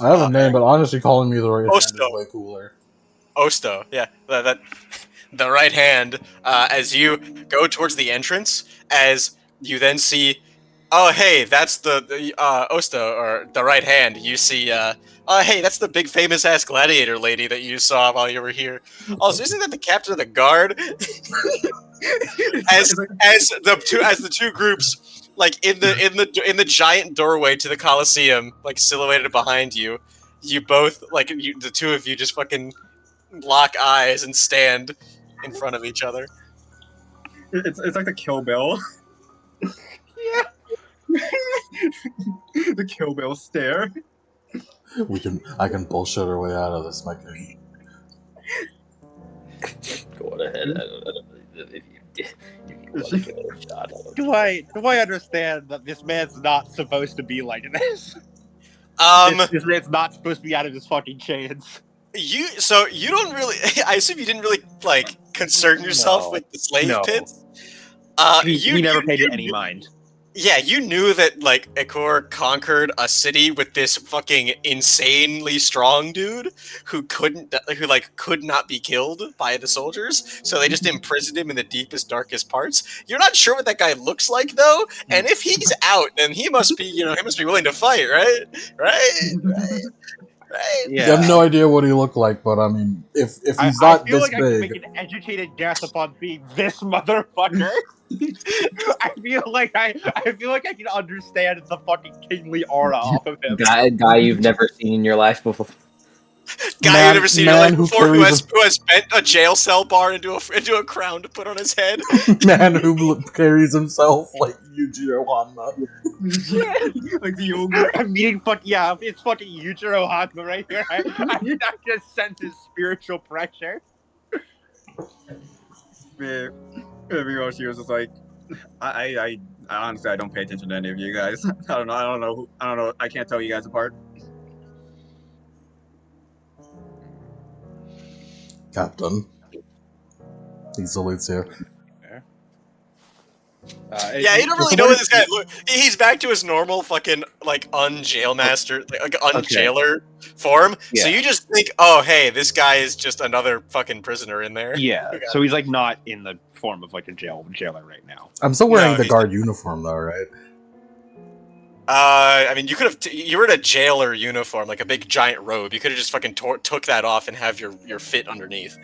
I have a name, but honestly, calling me the right hand is Osto. way cooler. Osto, yeah, that the right hand. As you go towards the entrance, as you then see, oh hey, that's the Osto, or the right hand. You see, oh hey, that's the big famous ass gladiator lady that you saw while you were here. Also, isn't that the captain of the guard? as the two groups, like in the giant doorway to the Colosseum, like silhouetted behind you, you both the two of you just fucking lock eyes and stand in front of each other. It's like the Kill Bill. Yeah. The Kill Bill stare. I can bullshit our way out of this, my king. Go on ahead. If you want to give it a shot. Do I understand that this man's not supposed to be like this? It's not supposed to be out of his fucking chains. You don't really. I assume you didn't really concern yourself with the slave pits. He never paid it any mind. Yeah, you knew that Akor conquered a city with this fucking insanely strong dude who could not be killed by the soldiers, so they just imprisoned him in the deepest, darkest parts. You're not sure what that guy looks like though, and if he's out, then he must be willing to fight, right? Right? right? I have no idea what he looked like, but I mean, if he's I not feel this like I can big, make an educated guess upon seeing this motherfucker. I feel like I can understand the fucking kingly aura off of him. Guy you've never seen in your life before. Guy you've never seen in your life who before, who carries has bent a jail cell bar into a crown to put on his head. man who carries himself like Yujiro Hanma. Like the ogre. I'm meeting it's fucking Yujiro Hanma right here. I just sense his spiritual pressure. Yeah, Miyoshi was just like, I honestly I don't pay attention to any of you guys. I don't know. I can't tell you guys apart. Captain. He salutes you. Yeah, you don't really know what this guy look. He's back to his normal fucking like unjailmaster, like unjailer form. Yeah. So you just think, oh hey, this guy is just another fucking prisoner in there. Yeah, so he's like not in the form of like a jailer right now. I'm still wearing No, the he's guard uniform though, right? I mean, you could have. You were in a jailer uniform, like a big giant robe. You could have just fucking took that off and have your fit underneath.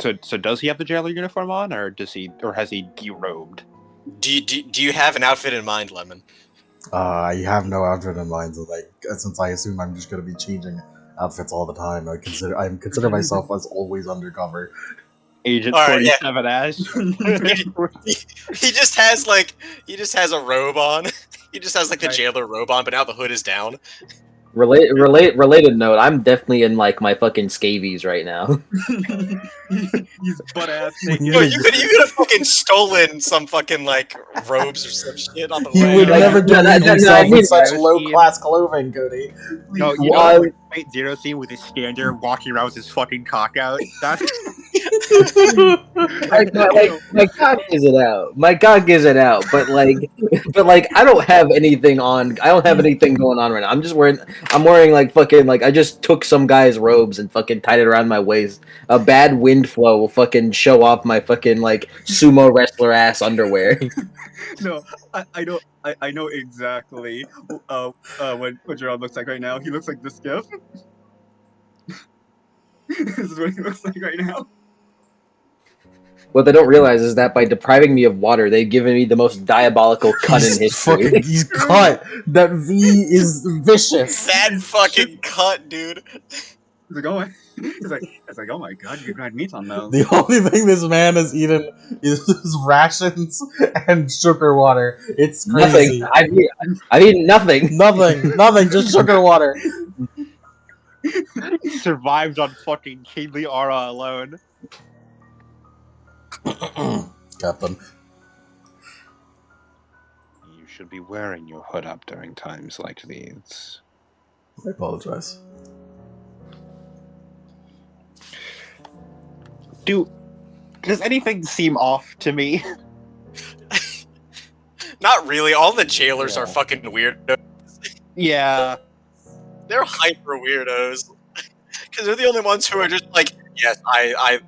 So does he have the jailer uniform on, or has he derobed? Do you have an outfit in mind, Lemon? I have no outfit in mind, so like, since I assume I'm just gonna be changing outfits all the time, I consider myself as always undercover. Agent All right, 47 as. He just has a robe on. He just has like the Okay. jailer robe on, but now the hood is down. Related note, I'm definitely in like my fucking scabies right now. He's butt ass naked. Yo, you could have fucking stolen some fucking like robes or some shit on the He way. would Like, never no, demean no, himself I mean, with such I've low-class clothing, Cody. No, you Well, know, like Fight Zero scene with his standard walking around with his fucking cock out. That's my cock gives it out. My cock gives it out. But like, I don't have anything on. I don't have anything going on right now. I'm wearing like fucking like I just took some guy's robes and fucking tied it around my waist. A bad wind flow will fucking show off my fucking like sumo wrestler ass underwear. No, I know exactly what Gerard looks like right now. He looks like this gif. This is what he looks like right now. What they don't realize is that by depriving me of water, they've given me the most diabolical cut in history. He's cut. That V is vicious. That fucking cut, dude. He's like, oh, it's like, oh my god, you grind meat on those. The only thing this man has eaten is rations and sugar water. It's crazy. Nothing. I've eaten nothing. Nothing, just sugar water. he survived on fucking Kingly Aura alone. Captain. You should be wearing your hood up during times like these. I apologize. Does anything seem off to me? Not really. All the jailers Yeah. are fucking weird. Yeah. They're hyper weirdos. Because they're the only ones who are just like, yes, I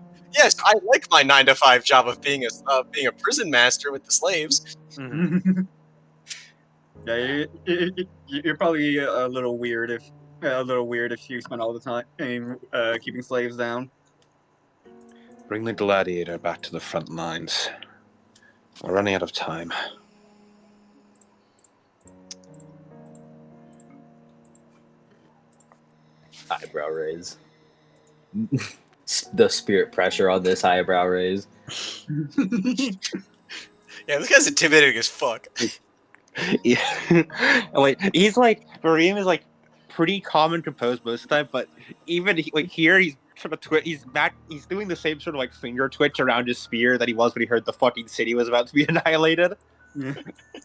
like my 9-to-5 job of being a prison master with the slaves. Yeah, you're probably a little weird if you spend all the time keeping slaves down. Bring the gladiator back to the front lines. We're running out of time. Eyebrow raise. The spirit pressure on this eyebrow raise. Yeah, this guy's intimidating as fuck. Yeah. Like he's like Barim is like pretty calm and composed most of the time, but even like here he's sort of he's doing the same sort of like finger twitch around his spear that he was when he heard the fucking city was about to be annihilated. Yeah.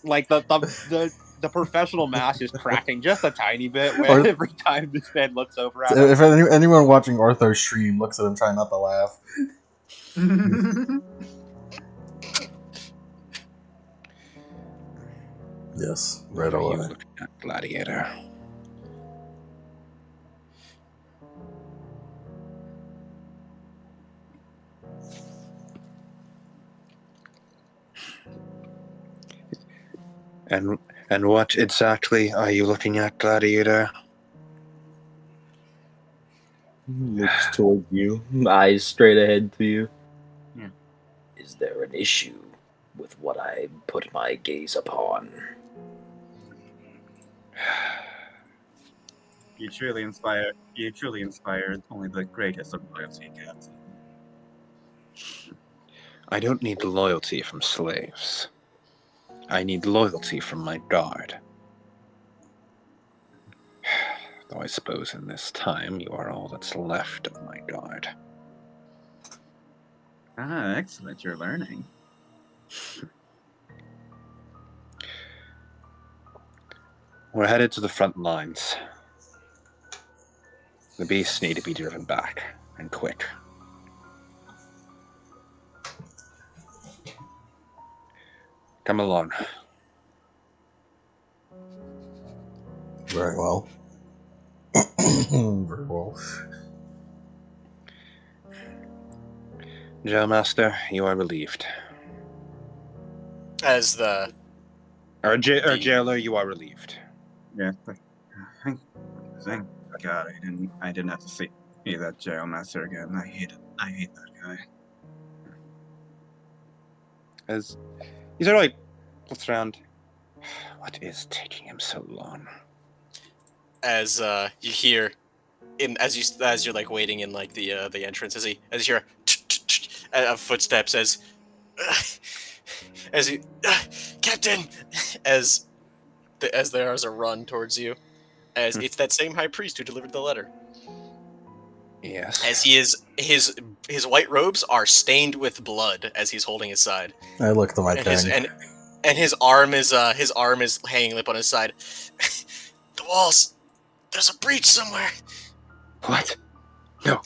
Like the professional mask is cracking just a tiny bit Or- every time this man looks over at him. If anyone watching Ortho's stream looks at him trying not to laugh. Yes, right What are you away. looking at, gladiator? And what exactly are you looking at, Gladiator? Looks toward you, eyes straight ahead to you. Yeah. Is there an issue with what I put my gaze upon? You truly inspired only the greatest of loyalty, Captain. I don't need loyalty from slaves. I need loyalty from my guard. Though I suppose in this time you are all that's left of my guard. Ah, excellent, you're learning. We're headed to the front lines. The beasts need to be driven back, and quick. Come along. Very well. Very well. Joe Master, you are relieved. As the Jailer, you are relieved. Yeah. Thank God, I didn't have to see that jail master again. I hate that guy. As he sort of like looks around. What is taking him so long? as you hear as you're like waiting in like the entrance, as you hear footsteps as you Captain, as there is a run towards you, as it's that same high priest who delivered the letter. Yes. As he is his white robes are stained with blood as he's holding his side. I look to my And king. his arm is hanging limp on his side. The walls. There's a breach somewhere. What? No.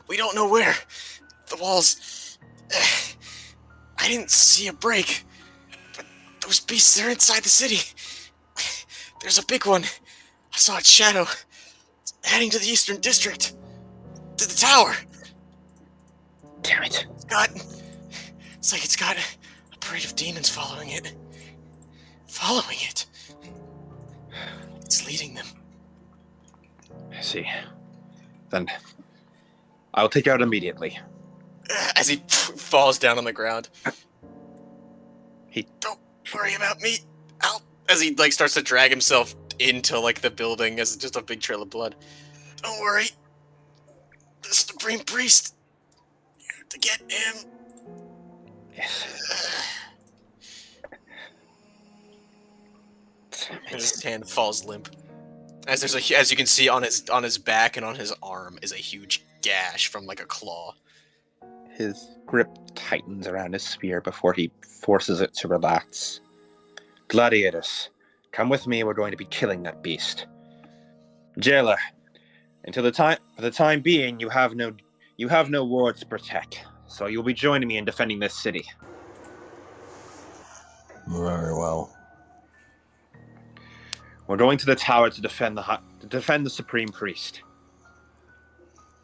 We don't know where. The walls. I didn't see a break. But those beasts, they're inside the city. There's a big one. I saw its shadow. It's heading to the Eastern District. To the tower. Damn it. It's like it's got a parade of demons following it. Following it. It's leading them. I see. Then I'll take you out immediately. As he falls down on the ground. Don't worry about me. As he like starts to drag himself into like the building as just a big trail of blood. Don't worry. The Supreme Priest. You have to get him. His hand falls limp. As you can see on his back and on his arm is a huge gash from like a claw. His grip tightens around his spear before he forces it to relax. Gladiators, come with me. We're going to be killing that beast. Jailer, for the time being, you have no wards to protect, so you'll be joining me in defending this city. Very well. We're going to the tower to defend the Supreme Priest.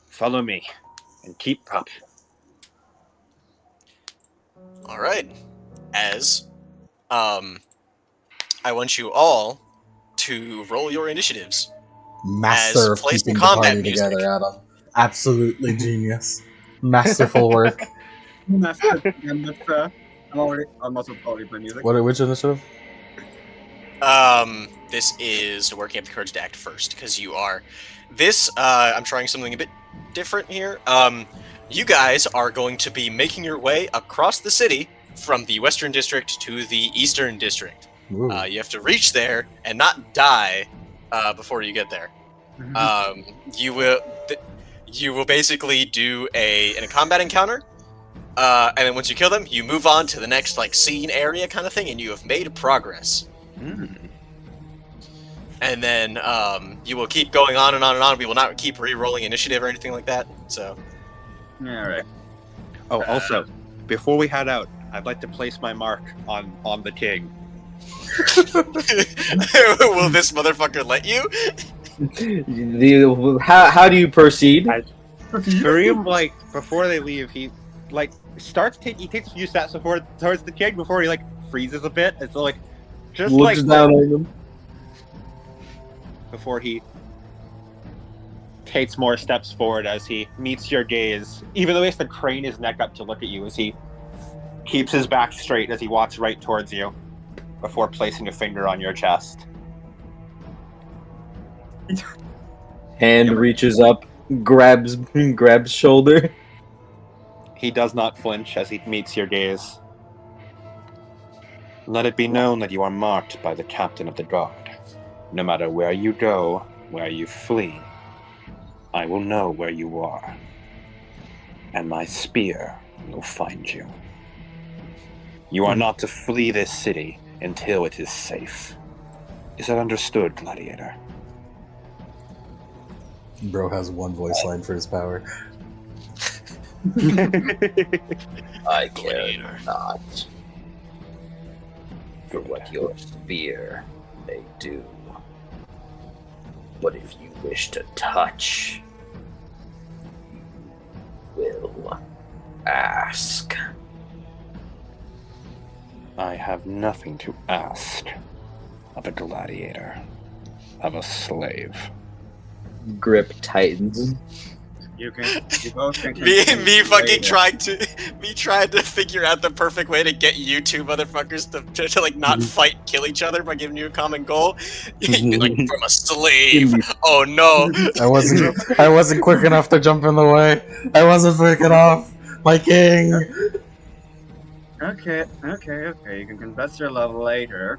Follow me, and keep up. All right. As I want you all to roll your initiatives. Master of place keeping the the combat party music. together, Adam. Absolutely genius. Masterful work. Master, and that's, I'm also already playing music. Which initiative? This is working up the courage to act first because you are. I'm trying something a bit different here. You guys are going to be making your way across the city from the Western District to the Eastern District. Ooh. You have to reach there and not die before you get there. You will basically do a combat encounter, and then once you kill them, you move on to the next like scene area kind of thing, and you have made progress. And then you will keep going on and on and on. We will not keep re-rolling initiative or anything like that. So. Yeah, all right. Oh, also, before we head out, I'd like to place my mark on the king. Will this motherfucker let you? How do you proceed? Kareem, like before they leave, he like he takes a few steps towards the king before he like freezes a bit. It's like just Looks like down on him. before he takes more steps forward as he meets your gaze, even though he has to crane his neck up to look at you as he keeps his back straight as he walks right towards you before placing a finger on your chest. Hand reaches up, grabs shoulder. He does not flinch as he meets your gaze. Let it be known that you are marked by the captain of the guard. No matter where you go, where you flee, I will know where you are, and my spear will find you. You are not to flee this city until it is safe. Is that understood, Gladiator? Bro has one voice line for his power. I care Gladiator. not for what your spear may do. But if you wish to touch, you will ask. I have nothing to ask of a gladiator, of a slave. Grip tightens. You both can Me continue fucking later. tried to figure out the perfect way to get you two motherfuckers to like not fight, kill each other by giving you a common goal. Like from a slave. Oh no. I wasn't quick enough to jump in the way. I wasn't quick enough. My king. Okay. You can confess your love later.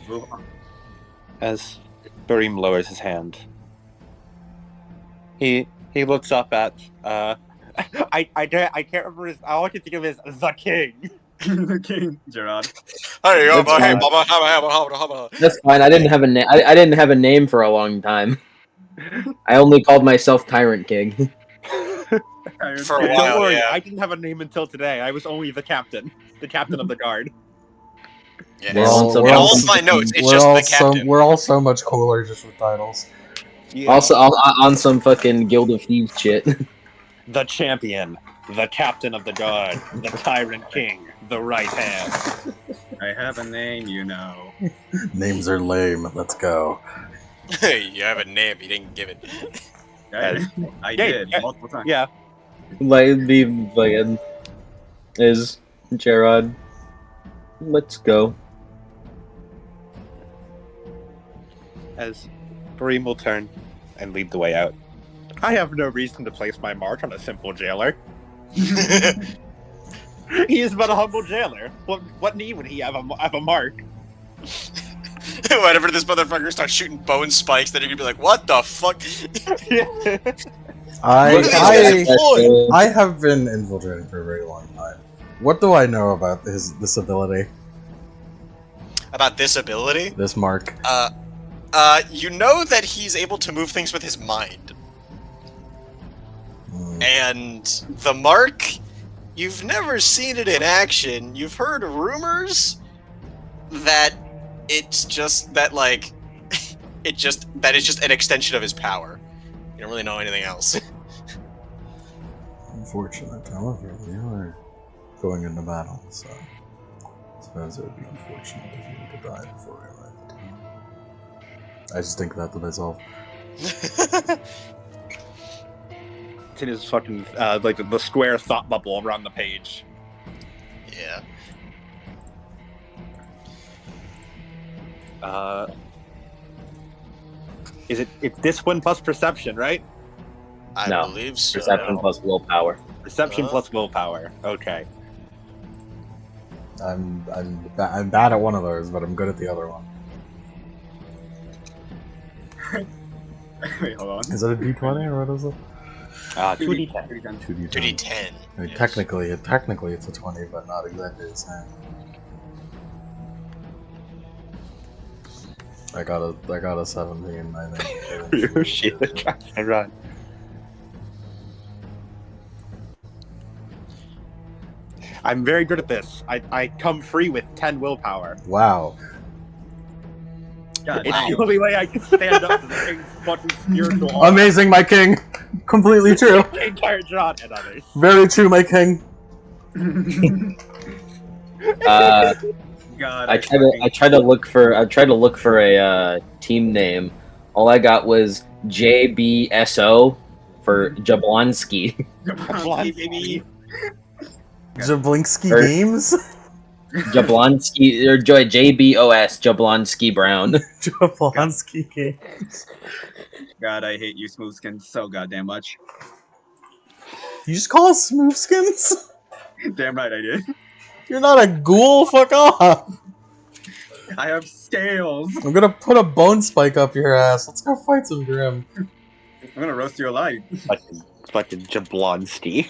Move on. As Barim lowers his hand, he looks up at I can't remember his. All I can think of is the king. The king, Gerard. Hey, That's hey, fine. Mama. That's fine. I didn't have a name. I didn't have a name for a long time. I only called myself Tyrant King. For a Don't while, worry, yeah. I didn't have a name until today. I was only the captain of the guard. Yeah, We're all- in we're all- all of my notes, it's we're just all the captain. we're all so much cooler just with titles. Yeah. Also, on some fucking Guild of Thieves shit. The champion, the captain of the guard, the tyrant king, the right hand. I have a name, you know. Names are lame. Let's go. Hey, you have a name, you didn't give it. I did multiple times. Yeah. Like the fucking is Gerard. Let's go. As Barim will turn and lead the way out. I have no reason to place my mark on a simple jailer. He is but a humble jailer. What need would he have a mark? Whenever this motherfucker starts shooting bone spikes, then you're gonna be like, what the fuck? I have been infiltrating for a very long time. What do I know about this ability? About this ability? This mark? You know that he's able to move things with his mind. And the mark, you've never seen it in action. You've heard rumors that it's just that, like, it's just an extension of his power. You don't really know anything else. Unfortunate, however, we are going into battle, so I suppose it would be unfortunate if you were to die before we arrived. I just think that to myself. It's in his fucking like the square thought bubble around the page. Yeah. It's discipline plus perception, right? I No. believe so. Perception plus willpower. Perception plus willpower. Okay. I'm bad at one of those, but I'm good at the other one. Wait, hold on. Is it a D20 or what is it? 2d10. 2D10. 2d10. I mean, yes. technically it's a 20, but not exactly the same. I got a 17, I think. Oh shit! I run. I'm very good at this. I come free with 10 willpower. Wow. God, It's Wow. the only way I can stand up to the king's fucking spiritual aura. Amazing, my king! Completely true. Entire John and others. Very true, my king. God, I tried to look for a team name. All I got was JBSO for Jablonski. Jablonski, baby. Jablinski Or- Games? Jablonski or JBOS Jablonski Brown. Jablonski Games. God, I hate you, Smoothskin, so goddamn much. You just call us Smoothskins? Damn right I did. You're not a ghoul, fuck off! I have scales. I'm gonna put a bone spike up your ass. Let's go fight some Grim. I'm gonna roast you alive. Fucking Jablonski.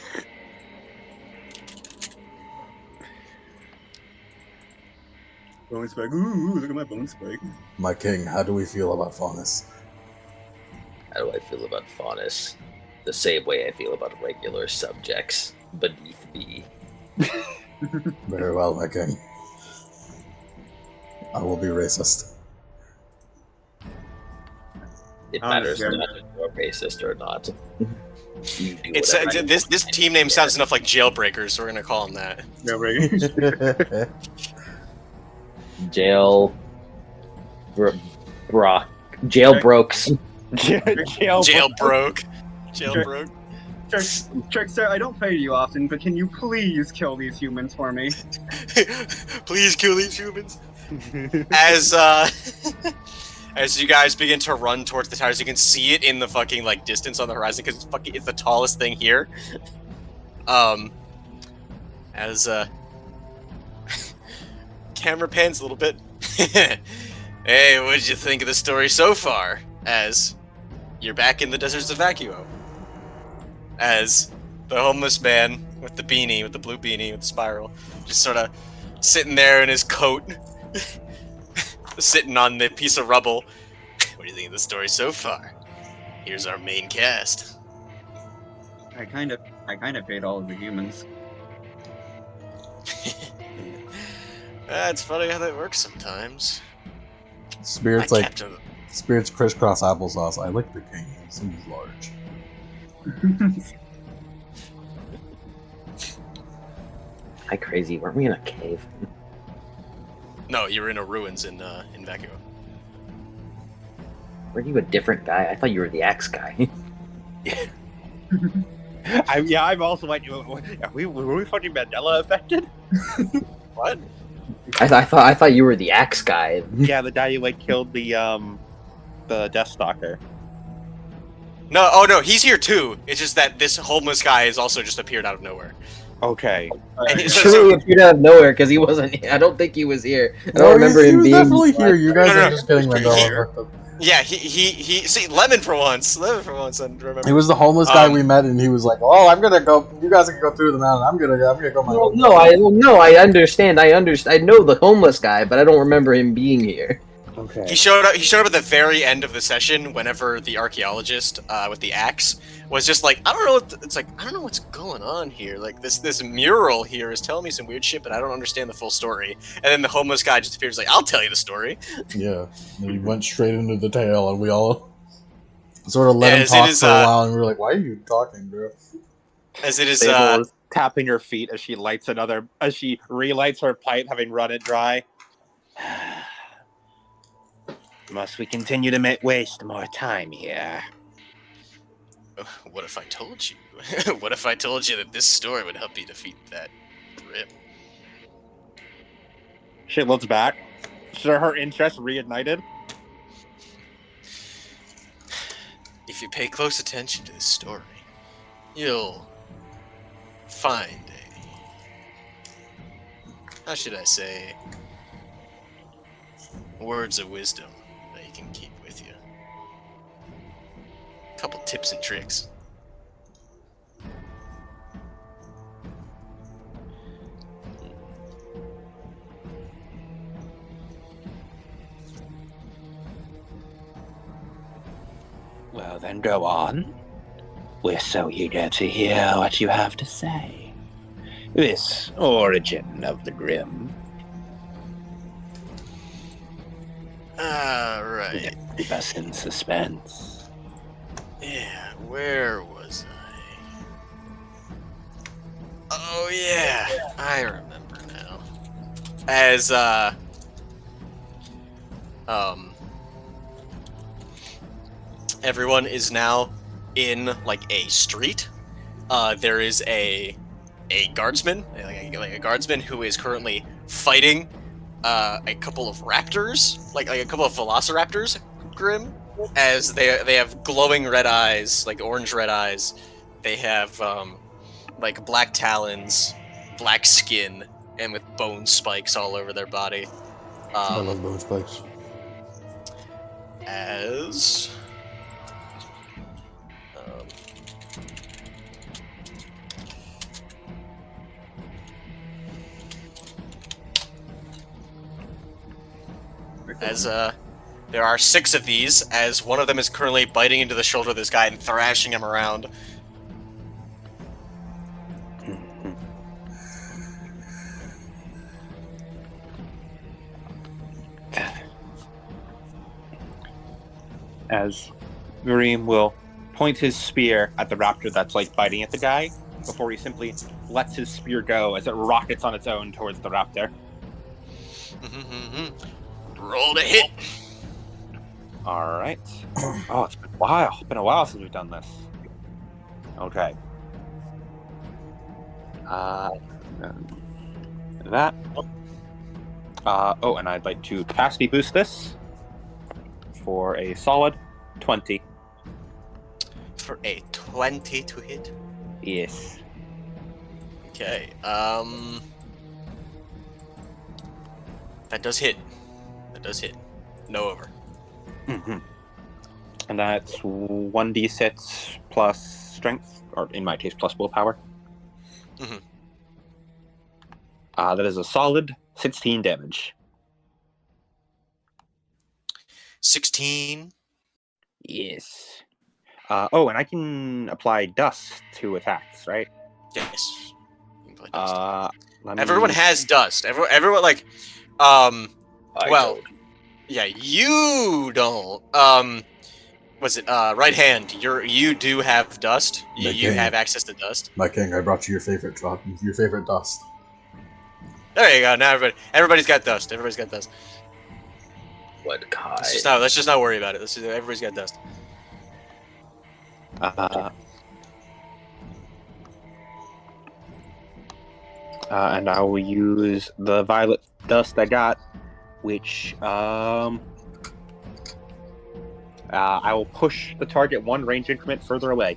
Bone spike. Ooh, look at my bone spike. My king, how do we feel about Faunus? How do I feel about Faunus? The same way I feel about regular subjects beneath me. Very well, my king. I will be racist. It Honestly, matters not if you're racist or not. You do It's whatever you this want. team name sounds enough like Jailbreakers, so we're gonna call them that. Yeah, right. Jailbrokes. Jailbroke. Trickster, I don't play you often, but can you please kill these humans for me? Please kill these humans. As you guys begin to run towards the towers, you can see it in the fucking like distance on the horizon because it's the tallest thing here. As camera pans a little bit. Hey, what did you think of the story so far? As you're back in the deserts of Vacuo. As the homeless man with the beanie, with the blue beanie, with the spiral, just sort of sitting there in his coat, sitting on the piece of rubble. What do you think of the story so far? Here's our main cast. I kind of hate all of the humans. It's funny how that works sometimes. Spirit's My like captain- Spirit's crisscross applesauce. I like the king. He seems large. Hi, crazy. Weren't we in a cave? No, you were in a ruins in Vacuo. Weren't you a different guy? I thought you were the axe guy. I'm also like, were we fucking Mandela affected? What? I thought you were the axe guy. Yeah, the guy who like killed the Deathstalker. No, oh no, he's here too. It's just that this homeless guy has also just appeared out of nowhere. Okay. And he's Truly appeared out of nowhere because he wasn't. I don't think he was here. I don't No, remember he him was being. definitely here. You guys No, are no, just getting He's Mandela here. effect. yeah, he see Lemon for once. I remember. He was the homeless guy we met, and he was like, "Oh, I'm gonna go. You guys can go through the mountain. I'm gonna go my own." I understand. I know the homeless guy, but I don't remember him being here. Okay. He showed up at the very end of the session whenever the archaeologist with the axe was just like, I don't know I don't know what's going on here. Like this mural here is telling me some weird shit, but I don't understand the full story. And then the homeless guy just appears like, I'll tell you the story. Yeah, and he went straight into the tale, and we all sort of let him As talk it is, for a while, and we were like, "Why are you talking, bro?" As it is Sable is tapping her feet as she relights her pipe, having run it dry. Must we continue to waste more time here? what if I told you? What if I told you that this story would help you defeat that rip? She looks back. So her interest reignited. If you pay close attention to this story, you'll find how should I say, words of wisdom that you can keep with you. A couple tips and tricks. Well, then go on. We're so eager to hear what you have to say. This origin of the Grim. Right. Keep us in suspense. Yeah, where was I? Oh yeah, I remember now. as everyone is now in like a street. There is a guardsman, like a guardsman who is currently fighting a couple of raptors, like a couple of velociraptors, Grim, as they have glowing red eyes, like orange red eyes. They have like black talons, black skin, and with bone spikes all over their body. I love bone spikes. As there are 6 of these, as one of them is currently biting into the shoulder of this guy and thrashing him around. As Vareem will point his spear at the raptor that's like biting at the guy before he simply lets his spear go as it rockets on its own towards the raptor. Roll to hit. All right. Oh, it's been a while. It's been a while since we've done this. Okay. That. And I'd like to capacity boost this for a solid 20. For a 20 to hit. Yes. Okay. That does hit. That does hit. No over. Mm-hmm. And that's 1d6 plus strength, or in my case, plus willpower. Mm-hmm. That is a solid 16 damage. 16. Yes. And I can apply dust to attacks, right? Yes. You can put dust. Let me... Everyone has dust. Everyone like, I well, don't. yeah, you don't. Was it right hand? You do have dust. You Okay. have access to dust. My king, I brought you your favorite dust. There you go. Now everybody's got dust. Everybody's got dust. What kind? Let's just not worry about it. Everybody's got dust. And I will use the violet dust I got, which I will push the target 1 range increment further away.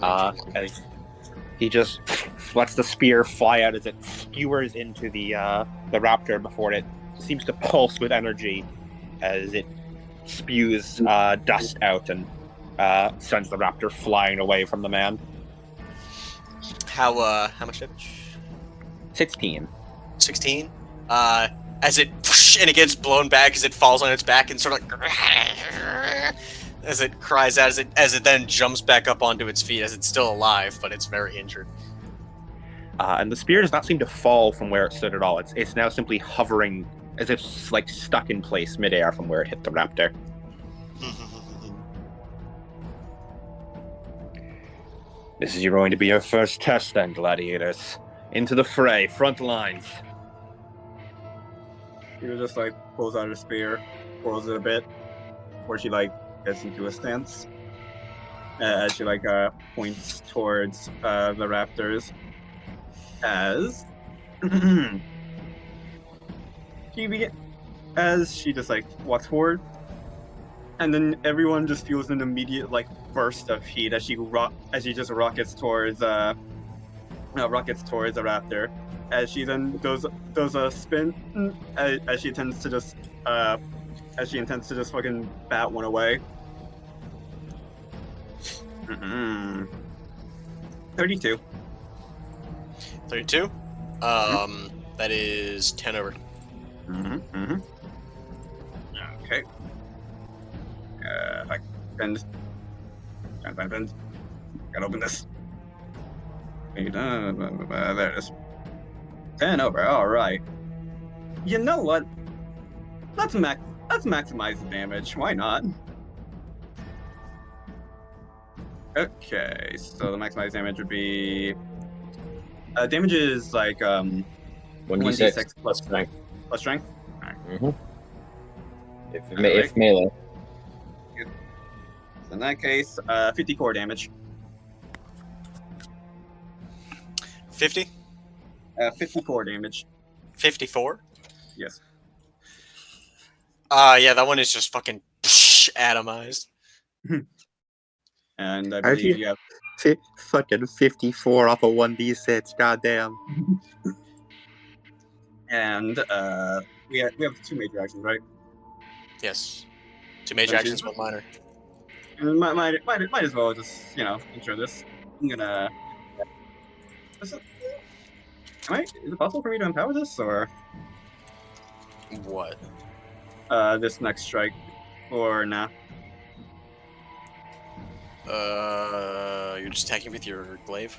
As he just lets the spear fly out as it skewers into the raptor before it seems to pulse with energy as it spews dust out and sends the raptor flying away from the man. How much damage? 16. 16. As it and it gets blown back as it falls on its back and sort of like as it cries out as it then jumps back up onto its feet as it's still alive, but it's very injured. And the spear does not seem to fall from where it stood at all. It's now simply hovering as if like stuck in place midair from where it hit the raptor. This is going to be your first test then, gladiators. Into the fray, front lines. She just like pulls out her spear, twirls it a bit, where she like gets into a stance. As she like points towards the raptors. As she just like walks forward, and then everyone just feels an immediate like burst of heat as she just rockets towards the raptor. As she then does a spin, as she intends to just fucking bat one away. 32. 32. That is 10 over. Okay. If I can bend. Gotta open this. There it is. 10 over. All right. You know what? Let's maximize the damage. Why not? Okay. So the maximized damage would be Damage is like 1d6 plus strength. plus strength. Mm-hmm. If Alright. melee. So in that case, 54 damage. 50? 54 damage. 54? Yes. Yeah, that one is just fucking atomized. And I How'd believe you- you have. Fucking 54 off of 1d6. Goddamn. And we have 2 major actions, right? Yes. 2 major Don't actions, you- 1 minor. And might as well just intro this. I'm gonna. Is it possible for me to empower this or What? this next strike, or nah? You're just attacking with your glaive?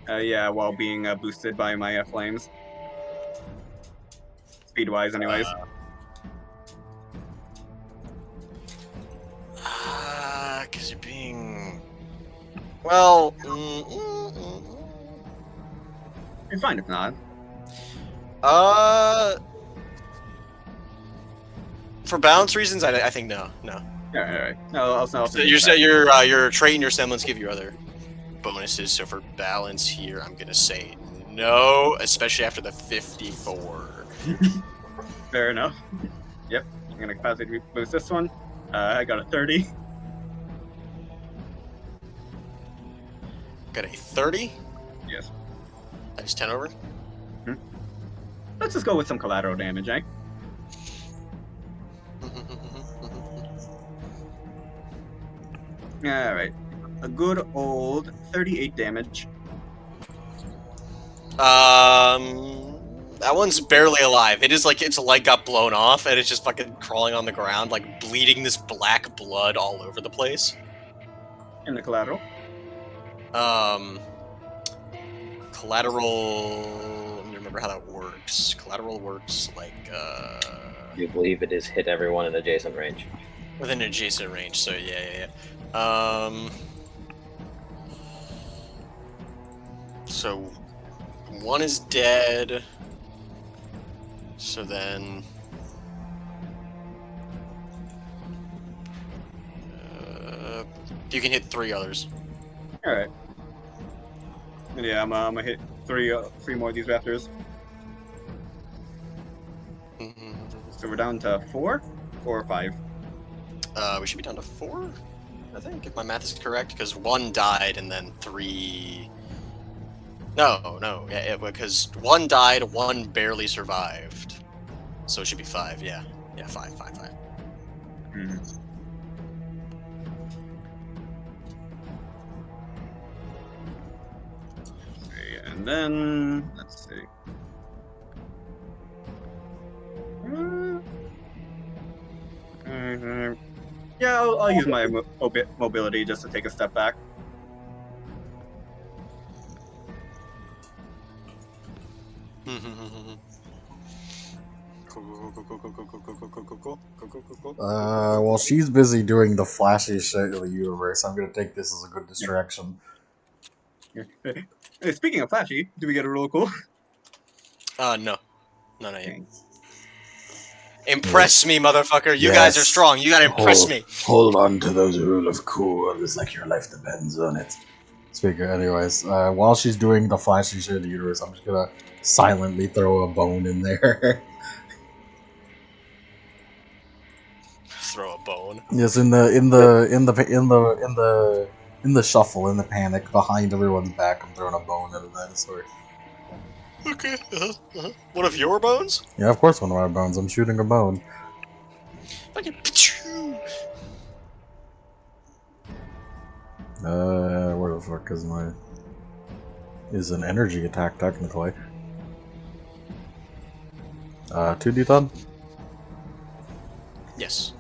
Yeah, while being boosted by my flames. Speed-wise, anyways. Because you're being. Well. It's fine if not. For balance reasons, I think no. Alright. No, So your trait and your semblance give you other bonuses. So for balance here, I'm gonna say no, especially after the 54. Fair enough. Yep. I'm gonna capacity boost this one. I got a 30. Got a 30. Yes. That is 10 over. Let's just go with some collateral damage, eh? Alright. A good old 38 damage. That one's barely alive. It is like its leg got blown off, and it's just fucking crawling on the ground, like bleeding this black blood all over the place. And the collateral. Collateral. Let me remember how that works. Collateral works like You believe it is hit everyone in adjacent range. within adjacent range. So yeah. So one is dead. So then. You can hit 3 others. Alright. Yeah, I'm gonna hit three more of these raptors. So we're down to 4 or 5. We should be down to 4, I think, if my math is correct, because 1 died and then 3. No, yeah, because 1 died, 1 barely survived, so it should be 5. Yeah, 5. Mm-hmm. And then let's see. Yeah, I'll use my mobility just to take a step back. While she's busy doing the flashy shit of the universe, I'm gonna take this as a good distraction. Hey, speaking of flashy, do we get a roll cool? No, not yet. Impress me, motherfucker! You guys are Yes. strong. You gotta impress me. Hold on to those rule of cool. It's like your life depends on it. Anyways, while she's doing the flashy shit of the universe, I'm just gonna silently throw a bone in there. Throw a bone. Yes, in the shuffle, in the panic, behind everyone's back, I'm throwing a bone at a dinosaur. Okay. One of your bones? Yeah, of course, one of my bones. I'm shooting a bone. Fucking. Where the fuck is my? Is an energy attack technically? 2d10. Yes.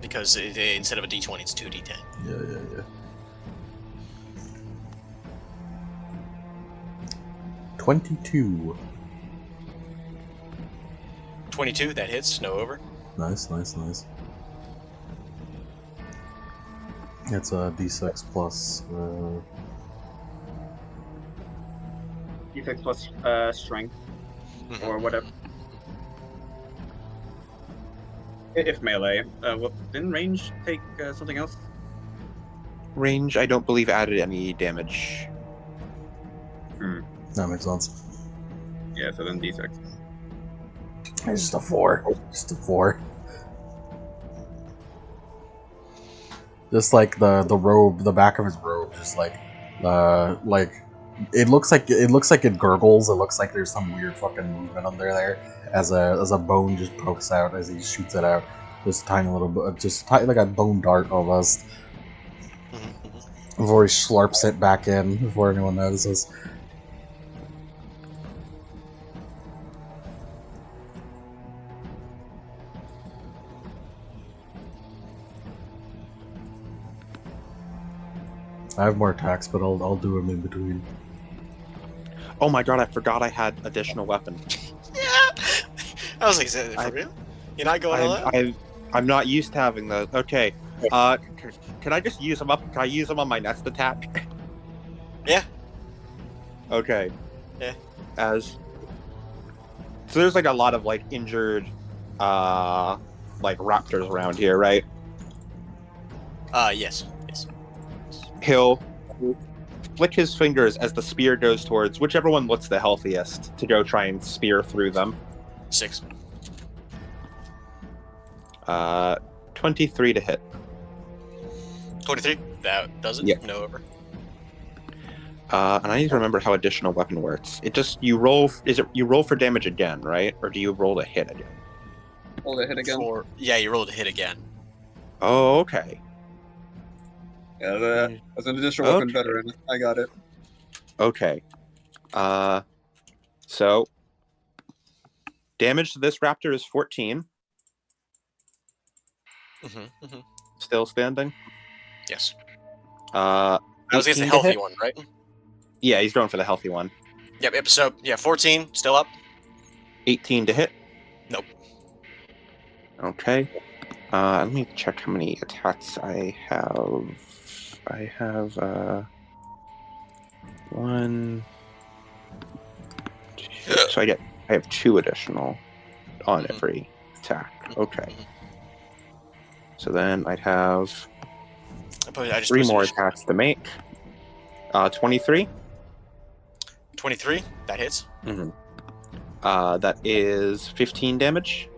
Because instead of a d20, it's 2d10. Yeah. 22. 22, that hits. No over. Nice. It's a d6 plus D6 plus strength or whatever. If melee. Didn't range take something else? Range, I don't believe added any damage. That makes sense. Yeah, so then D6. It's just a 4. Just a 4. Just like the robe, the back of his robe, just like it looks like it gurgles. It looks like there's some weird fucking movement under there as a bone just pokes out as he shoots it out. Just a tiny little bit, just like a bone dart almost. Before he slurps it back in before anyone notices. I have more attacks, but I'll do them in between. Oh my god, I forgot I had additional weapon. Yeah. I was like, is that for real? You're not going all out? I'm not used to having those. Okay. Can I just use them up? Can I use them on my next attack? Yeah. Okay. Yeah. So there's like a lot of like injured like raptors around here, right? Yes. He'll flick his fingers as the spear goes towards whichever one looks the healthiest to go try and spear through them. 6. 23 to hit. 23. That does it. Yeah. No over. And I need to remember how additional weapon works. It just you roll. You roll for damage again, right? Or do you roll to hit again? Roll to hit again. Yeah, you roll to hit again. Oh, okay. Yeah, that's an additional weapon veteran. I got it. Okay. So damage to this raptor is 14. Still standing. Yes. That was against the healthy one, right? Yeah, he's going for the healthy one. Yep. So yeah, 14 still up. 18 to hit. Nope. Okay. Let me check how many attacks I have. I have 1, 2. So I have 2 additional on every attack. Okay. So then I'd have 3 more attacks to make. 23. 23. That hits. That is 15 damage.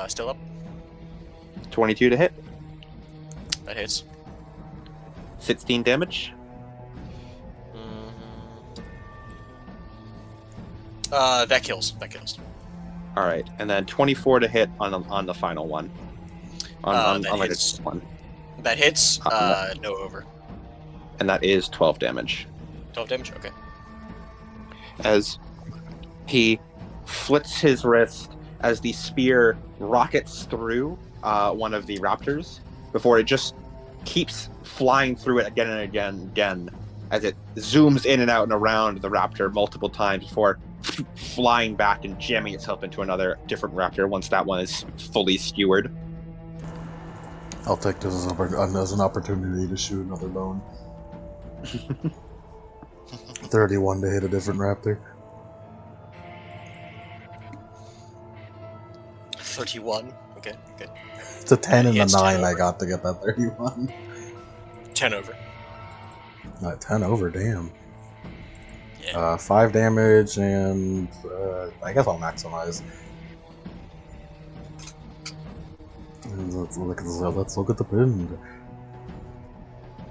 Still up. 22 to hit. That hits. 16 damage. That kills. All right, and then 24 to hit on the final one. On like a one. That hits. No over. And that is 12 damage. 12 damage. Okay. As he flits his wrist as the spear rockets through one of the raptors before it just keeps flying through it again and again as it zooms in and out and around the raptor multiple times before flying back and jamming itself into another different raptor once that one is fully skewered. I'll take this as an opportunity to shoot another bone. 31 to hit a different raptor. 31. Okay, good. It's a 10 and a 9 10 I got to get that 31. 10 over. 10 over, damn. Yeah. 5 damage, and I guess I'll maximize. And let's look at the pin.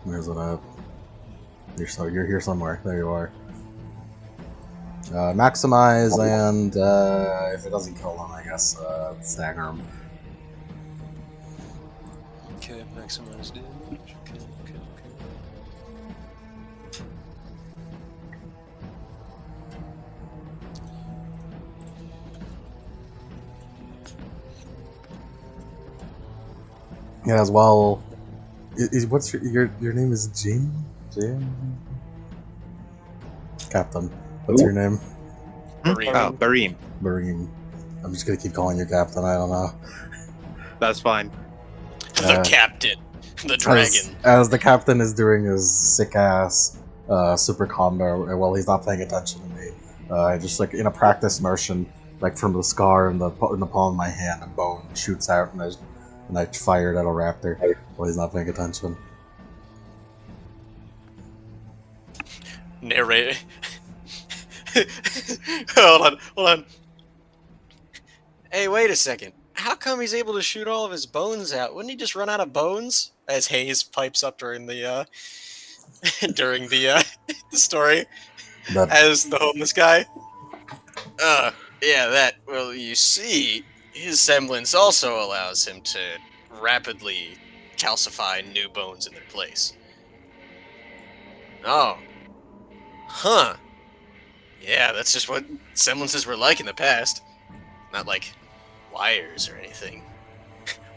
Where's it at? You're here somewhere. There you are. Maximize, and if it doesn't kill them, I guess stagger them. Okay, maximize damage. Okay. Yeah, as well. What's your name? Is Jim? Captain. What's your name? Bareem. Bareem. I'm just gonna keep calling you Captain. I don't know. That's fine. The captain. The dragon. As the captain is doing his sick ass super combo while he's not paying attention to me. I just like in a practice motion, like from the scar in the palm of my hand, a bone shoots out, and I fire it at a raptor while he's not paying attention. Narrate. Hold on. Hey, wait a second. How come he's able to shoot all of his bones out? Wouldn't he just run out of bones? As Hayes pipes up during the during the story That as the homeless guy. Yeah, that. Well, you see, his semblance also allows him to rapidly calcify new bones in their place. Oh. Huh. Yeah, that's just what semblances were like in the past. Not like wires or anything.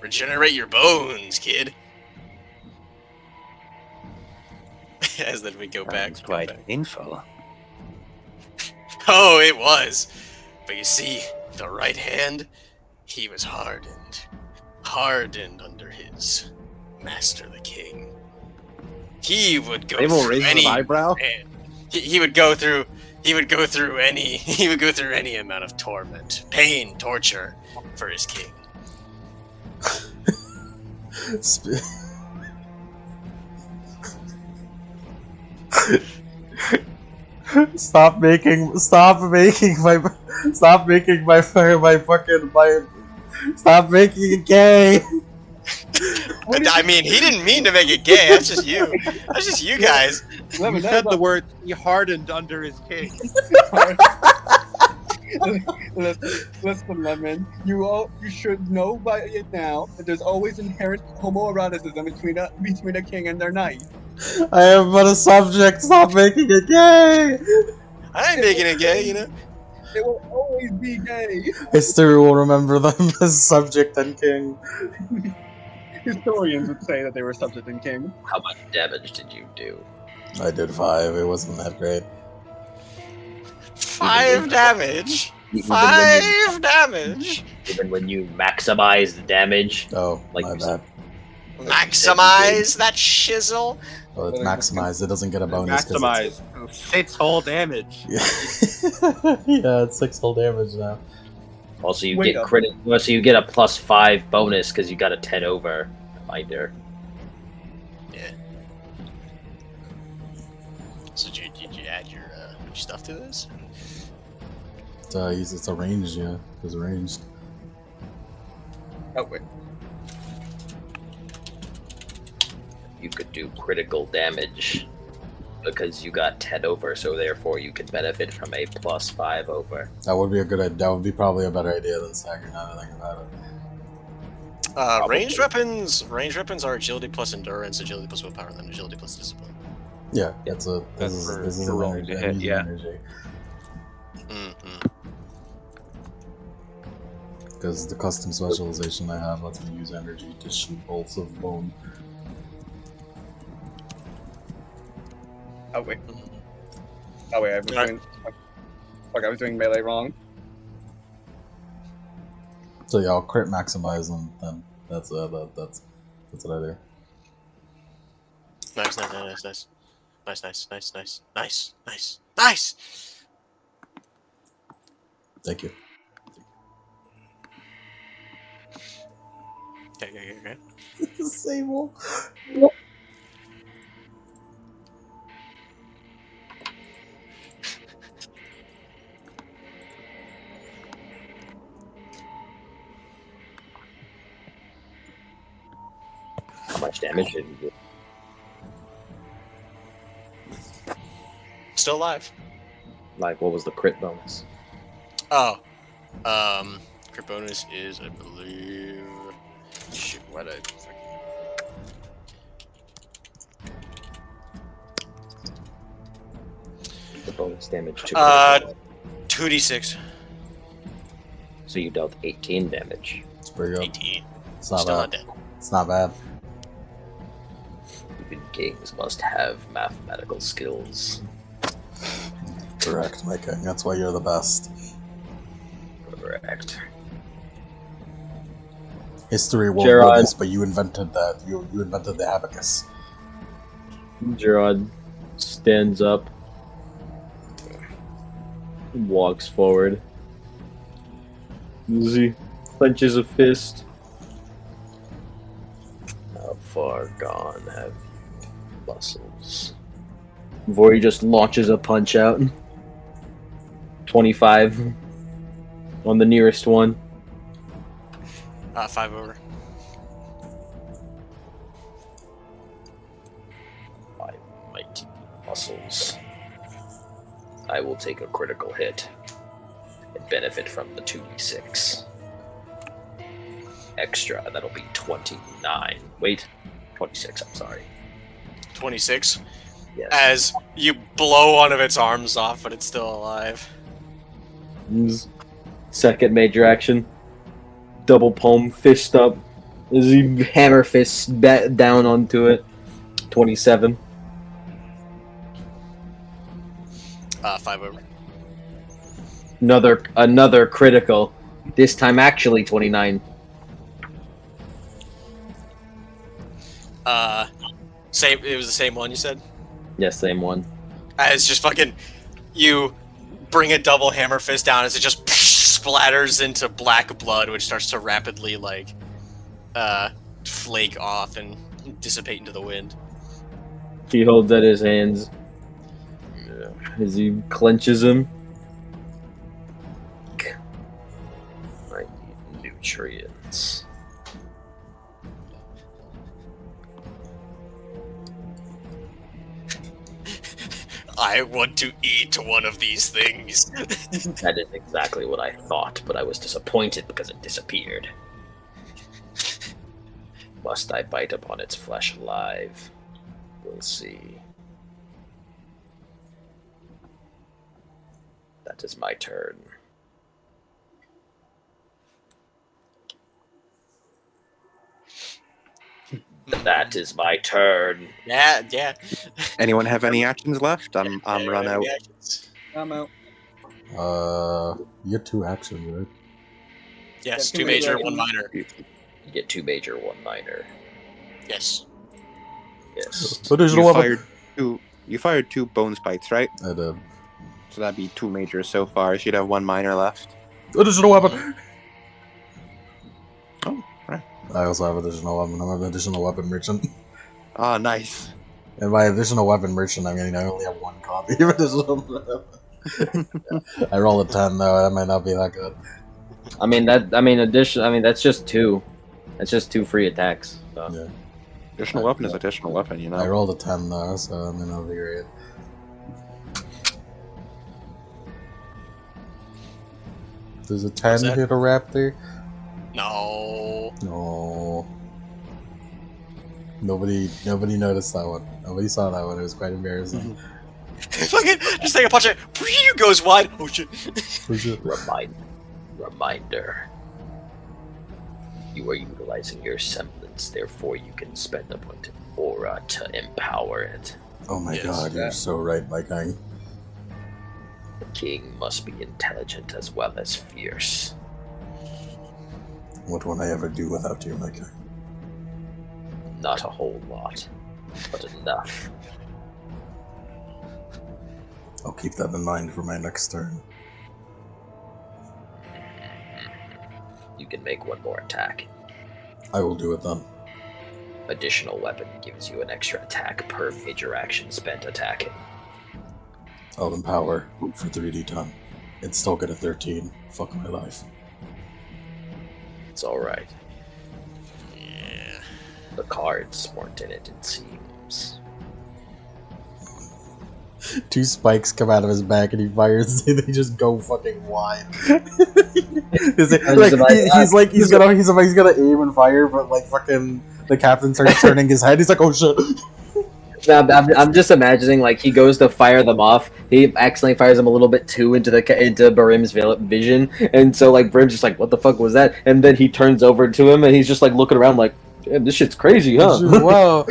Regenerate your bones, kid. As then we go back. Sounds quite painful. Oh, it was. But you see, the right hand, he was hardened under his master, the king. He would go Abel through raises any an eyebrow. man. He would go through any amount of torment, pain, torture for his king. Stop making my stop making it gay. I mean, he didn't mean to make it gay. That's just you. That's just you guys. You said the word he hardened under his king. Listen, Lemon. You should know by it now that there's always inherent homoeroticism between a king and their knight. I am but a subject. Stop making it gay. I ain't making it gay, you know. It will always be gay. History will remember them as subject and king. Historians would say that they were subject and king. How much damage did you do? I did 5. It wasn't that great. 5 damage. Even 5 damage. Even when you maximize the damage, Oh, Like my you bad. Maximize that shizzle. Oh, it's maximized. It doesn't get a bonus. 'cause Maximize 6 whole damage. Yeah, it's 6 full damage now. also you Wait get up. so you get a +5 bonus because you got a 10 over. Reminder. Yeah. So did you add your stuff to this? It's a range, yeah. It's ranged. Oh wait. You could do critical damage because you got 10 over, so therefore you can benefit from a +5 over. That would be a good idea. That would be probably a better idea than stagger now that I think about it. Ranged weapons are agility plus endurance, agility plus willpower, and then agility plus discipline. Yeah, this is an rolling energy. to I'm hit, using yeah. energy. Mm-hmm. Because the custom specialization I have lets me use energy to shoot bolts of bone. Oh wait. I was doing. Fuck, I was doing melee wrong. So yeah, I'll crit maximize them. Then that's what I do. Nice. Thank you. Okay. Sable. How much damage did you do? Still alive. Like, what was the crit bonus? Oh. Crit bonus is, I believe. Shoot, why did I fucking. The bonus damage to 2d6. So you dealt 18 damage. It's pretty good. 18. It's not Still bad. not dead. It's not bad. Even kings must have mathematical skills. Correct, my king. That's why you're the best. Correct. History won't Gerard. know this, but you invented that. You invented the abacus. Gerard, stands up, walks forward. He clenches a fist. How far gone have you, muscles? Before he just launches a punch out. 25 on the nearest one. 5 over. My mighty muscles. I will take a critical hit and benefit from the 2d6. Extra, that'll be 29. Wait, 26, I'm sorry. 26. Yes. As you blow one of its arms off, but it's still alive. Second major action. Double palm fist up. As he hammer fists down onto it. 27. 5 over. Another critical. This time actually 29. Same. It was the same one you said. Yes, same one. As just fucking, you bring a double hammer fist down as it just splatters into black blood, which starts to rapidly flake off and dissipate into the wind. He holds at his hands as he clenches them. I need nutrients. I want to eat one of these things. That is exactly what I thought, but I was disappointed because it disappeared. Must I bite upon its flesh alive? We'll see. That is my turn. That is my turn. Yeah. Anyone have any actions left? I'm run out. I'm out. You get 2 actions, right? Yes, Yeah, 2 major, 1 minor. You get 2 major, 1 minor. Yes. Yes. Additional weapon. You fired 2 bone spikes, right? I did. So that'd be 2 majors so far. You should have 1 minor left. Additional weapon. Oh, right. I also have additional weapon. I'm an additional weapon merchant. Ah, nice. And by additional weapon merchant, I mean I only have 1 copy of additional weapon. I roll a 10 though. That might not be that good. That's just 2. That's just 2 free attacks. So. Yeah. Additional weapon is additional weapon, you know. I rolled a 10 though, so I mean that'll be great. Does a 10 that? hit a raptor? No. No. Nobody noticed that one. Nobody saw that one. It was quite embarrassing. Fucking just take a punch at it. Goes wide. Oh shit. Reminder. You are utilizing your semblance, therefore you can spend a point of aura to empower it. Oh my Yes. god, you're so right, my king. The king must be intelligent as well as fierce. What would I ever do without you, my king? Not a whole lot, but enough. I'll keep that in mind for my next turn. You can make 1 more attack. I will do it then. Additional weapon gives you an extra attack per major action spent attacking. I'll empower for 3d10. It's still good at 13. Fuck my life. It's alright. Yeah. The cards weren't in it seems. 2 spikes come out of his back and he fires. They just go fucking wide. He's gonna aim and fire, but like fucking the captain starts turning his head. He's like, oh shit. I'm just imagining like he goes to fire them off. He accidentally fires them a little bit too into Barim's vision, and so like Barim's just like, what the fuck was that? And then he turns over to him and he's just like looking around like, damn, this shit's crazy, huh? Wow.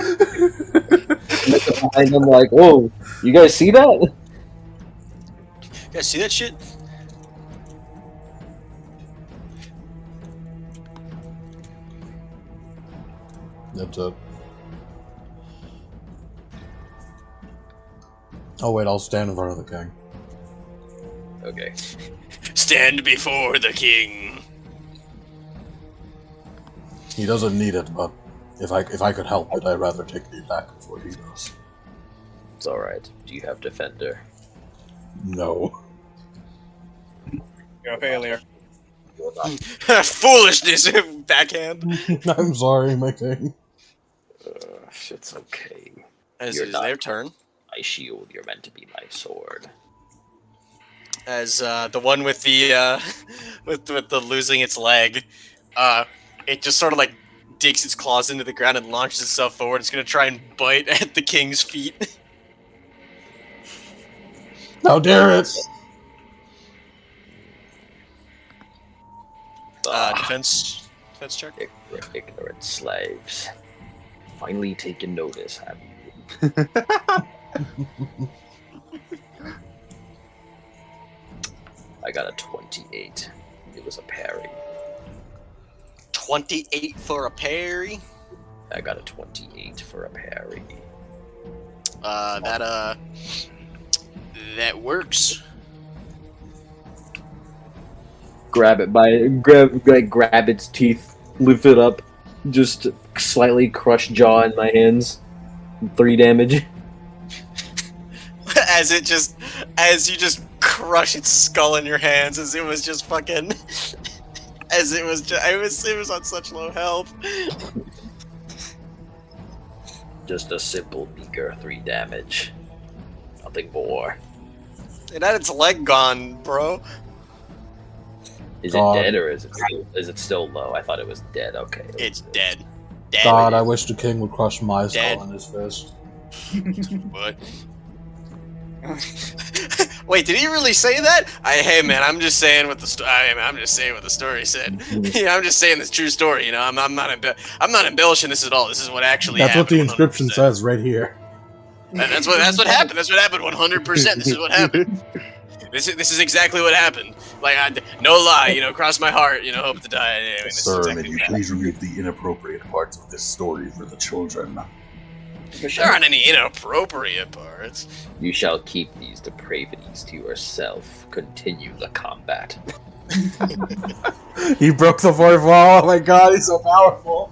Behind him like, whoa, you guys see that? You guys see that shit? That's it. Oh wait, I'll stand in front of the king. Okay. Stand before the king. He doesn't need it, but if I could help it, I'd rather take the attack before he does. It's alright. Do you have defender? No. You're a failure. You're not. Foolishness, backhand. I'm sorry, my king. It's okay. As You're it is not. their turn. My shield, you're meant to be my sword. As the one with the with the losing its leg, it just sort of like digs its claws into the ground and launches itself forward. It's gonna try and bite at the king's feet. How dare it! Defense check. Ignorant slaves. Finally taken notice, have you? I got a 28. It was a parry. 28 for a parry. I got a 28 for a parry. That works. Grab its teeth, lift it up, just slightly crush jaw in my hands. 3 damage. As you just crush its skull in your hands, as it was just fucking, it was on such low health. Just a simple, meager 3 damage. Nothing more. It had its leg gone, bro. Is God. it dead or is it still low? I thought it was dead. Okay. It's dead. Dead. God, I wish the king would crush my Dead. skull in his fist. What? Wait, did he really say that? Hey man, I'm just saying what the I'm just saying what the story said. Yeah, I'm just saying the true story. You know, I'm not embellishing this at all. This is what actually That's what happened. the inscription 100%. says right here. That's what happened. That's what happened. 100%. This is what happened. This is exactly what happened. Like, no lie, you know, cross my heart, you know, hope to die. Anyway, this is Sir, exactly may you what happened. please remove the inappropriate parts of this story for the children? There aren't any inappropriate parts. You shall keep these depravities to yourself. Continue the combat. He broke the fourth wall. Oh my god, he's so powerful.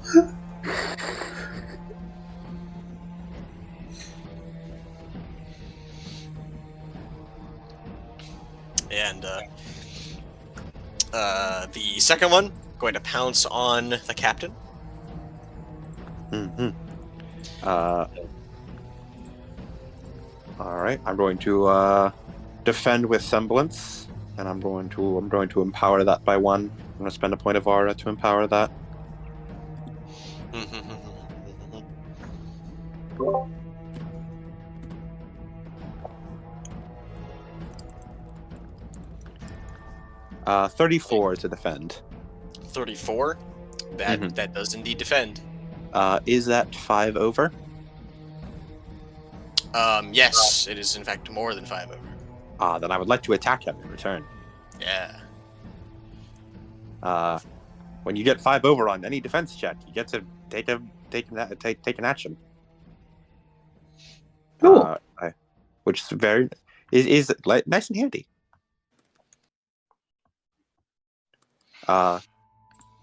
And the second one going to pounce on the captain. Mm-hmm. All right, I'm going to defend with semblance, and I'm going to empower that by 1. I'm going to spend a point of aura to empower that. 34 to defend. 34. That does indeed defend. Is that 5 over? Yes, it is in fact more than 5 over. Then I would like to attack him in return. Yeah. When you get 5 over on any defense check, you get to take an action. Cool. Which is very is like, nice and handy.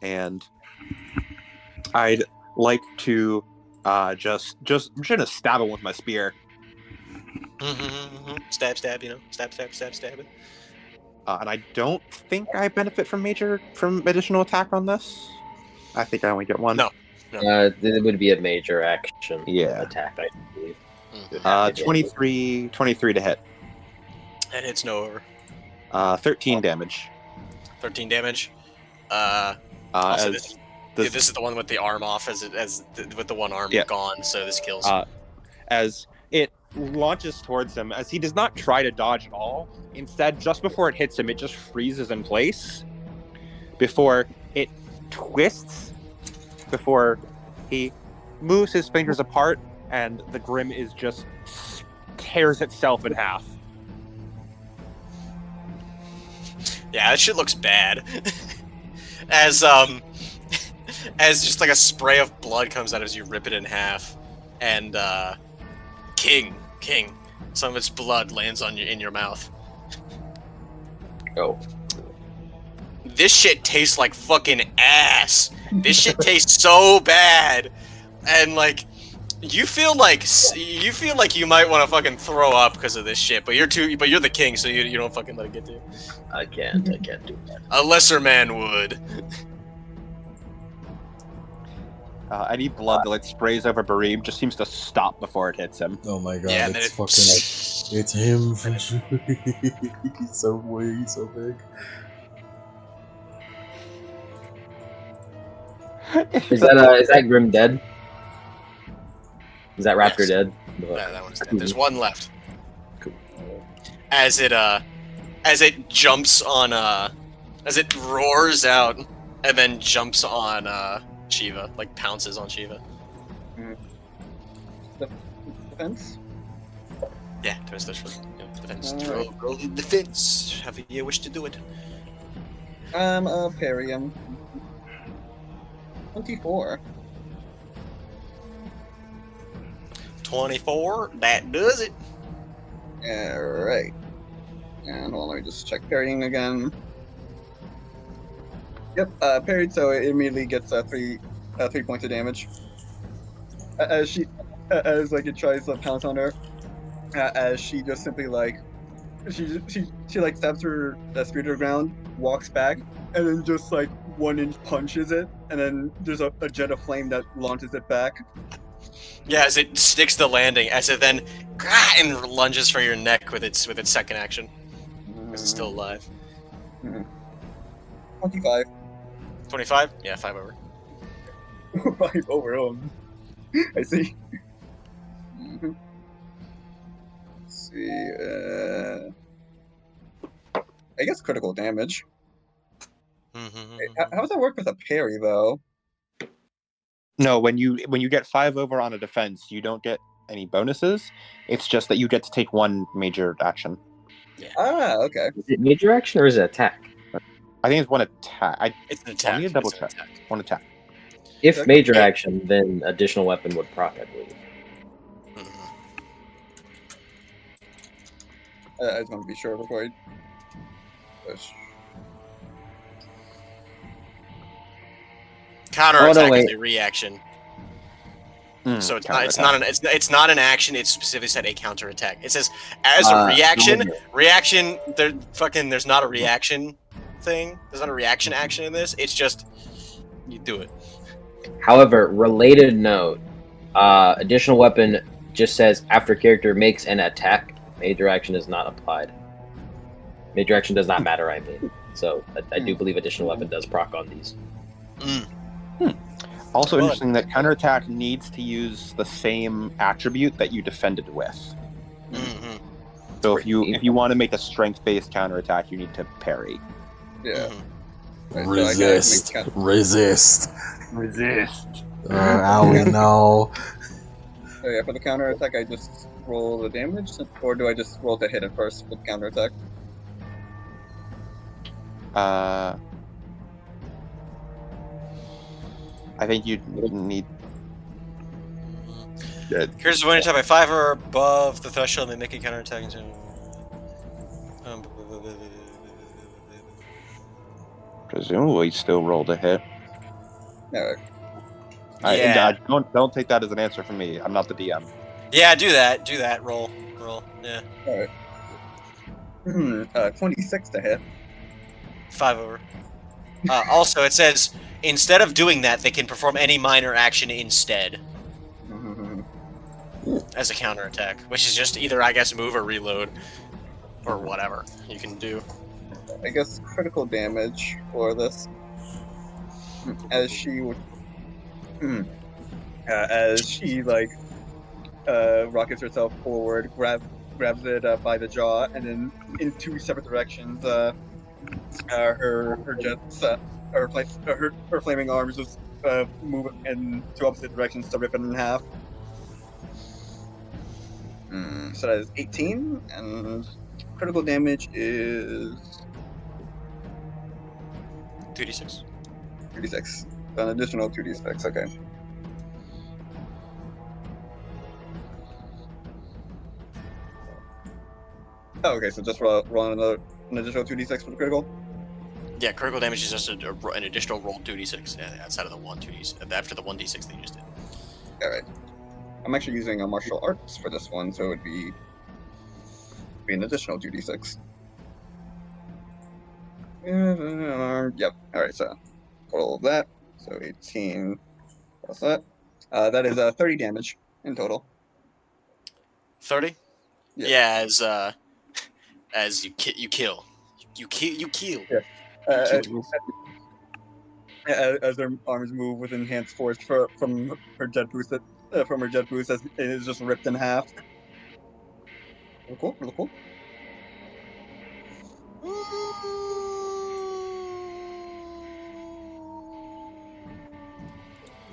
And I'd like to just I'm trying to stab him with my spear. Stab, you know, stab. And I don't think I benefit from additional attack on this. I think I only get 1. No. It would be a major action. Yeah. Attack, I believe. 23 to hit. And it's no over. 13 damage. 13 damage. Also, this is the one with the arm off, with the one arm gone. So this kills. As it launches towards him, as he does not try to dodge at all. Instead, just before it hits him, it just freezes in place. Before it twists, before he moves his fingers apart, and the grim is just tears itself in half. Yeah, that shit looks bad. as just like a spray of blood comes out as you rip it in half, and King, Some of its blood lands on in your mouth. Oh. This shit tastes like fucking ass. This shit tastes so bad, and like you feel like you might want to fucking throw up because of this shit. But you're the king, so you don't fucking let it get to you. I can't do that. A lesser man would. Any blood that sprays over Bareem just seems to stop before it hits him. Oh my god, Yeah, and then it's fucking. It's him for sure. He's so big. Is that Grim dead? Is that Raptor Yes. dead? Yeah, that one's dead. There's one left. Cool. As it jumps on as it roars out and then jumps on Shiva, like pounces on Shiva. Defense? Yeah, turns the defense. Alright. Roll the defense. However you wish to do it. Parry him. 24. 24. That does it. Alright. And hold on, let me just check parrying again. Yep, parried, so it immediately gets 3 points of damage. As it tries to pounce on her, as she just simply she stabs her spear to the ground, walks back, and then just 1-inch punches it, and then there's a jet of flame that launches it back. Yeah, as it sticks the landing, as it then and lunges for your neck with its second action. Because it's still alive. 25. 25? Yeah, 5 over. 5 over. I see. Let's see. I guess critical damage. How does that work with a parry, though? No, when you get 5 over on a defense, you don't get any bonuses. It's just that you get to take 1 major action. Ah, okay. Is it major action or is it attack? I think it's 1 attack. It's an attack. I need to double It's an check. attack. 1 attack. If major action, then additional weapon would proc, I believe. I just want to be sure before I push. Counterattack is wait. a reaction. Mm, So it's counterattack. not an action. It's specifically said a counterattack. It says as a reaction. okay. Reaction. There's not a reaction thing. There's not a reaction action in this. It's just you do it. However, related note, additional weapon just says after character makes an attack, major action is not applied. Major action does not matter, I mean. So I do believe additional weapon does proc on these. Also Well, interesting that counterattack needs to use the same attribute that you defended with. Mm-hmm. So if you want to make a strength-based counterattack, you need to parry. Yeah. Mm-hmm. Right, so I gotta Resist. Resist. Owie, no. So yeah, for the counterattack, I just roll the damage, or do I just roll to hit it first with counterattack? I think you need. Here's when you attack by 5 or above the threshold, they make a counterattack. Presumably, still roll to hit. No. Yeah. Don't take that as an answer from me. I'm not the DM. Yeah, do that. Do that. Roll. Yeah. Alright. 26 to hit. 5 over. Also, it says instead of doing that, they can perform any minor action instead as a counterattack, which is just either, I guess, move or reload or whatever you can do. I guess critical damage for this. As she would. As she rockets herself forward, grabs it by the jaw, and then in 2 separate directions, her jets, her flaming arms just move in 2 opposite directions to rip it in half. So that is 18, and critical damage is 2d6. 2d6. An additional 2d6, okay. Oh, okay, so just roll an additional 2d6 for the critical. Yeah, critical damage is just an additional roll 2d6 outside of the 2d6 after the 1d6 that you just did. All right. I'm actually using a martial arts for this one, so it would be an additional 2d6. Yep. All right, so total of that. So 18 plus that. That is 30 damage in total. 30. Yeah. Yeah, as you kill. You kill. Yeah. You Uh, kill. as their arms move with enhanced force from her jet boost, from her jet boost, as it is just ripped in half. Really cool. Really cool.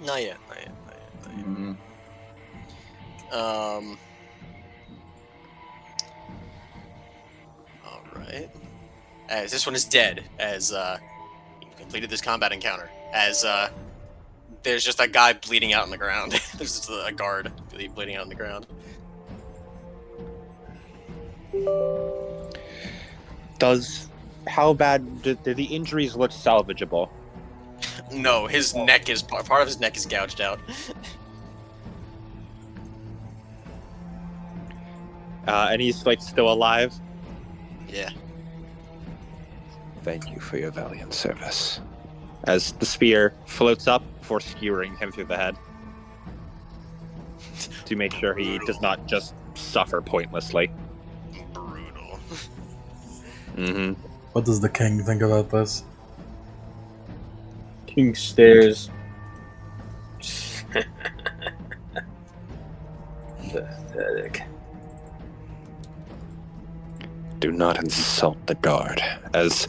Not yet. Not yet. Not yet. Not yet. Mhm. All right. As this one is dead, as you've completed this combat encounter, as there's just a guy bleeding out on the ground. There's just a guard bleeding out on the ground. How bad do the injuries look salvageable? No, his neck is part of his neck is gouged out. And he's like still alive. Yeah. Thank you for your valiant service. As the spear floats up before skewering him through the head, to make sure he does not just suffer pointlessly. Brutal. Mm-hmm. What does the king think about this? King stares. Pathetic. Do not insult the guard. As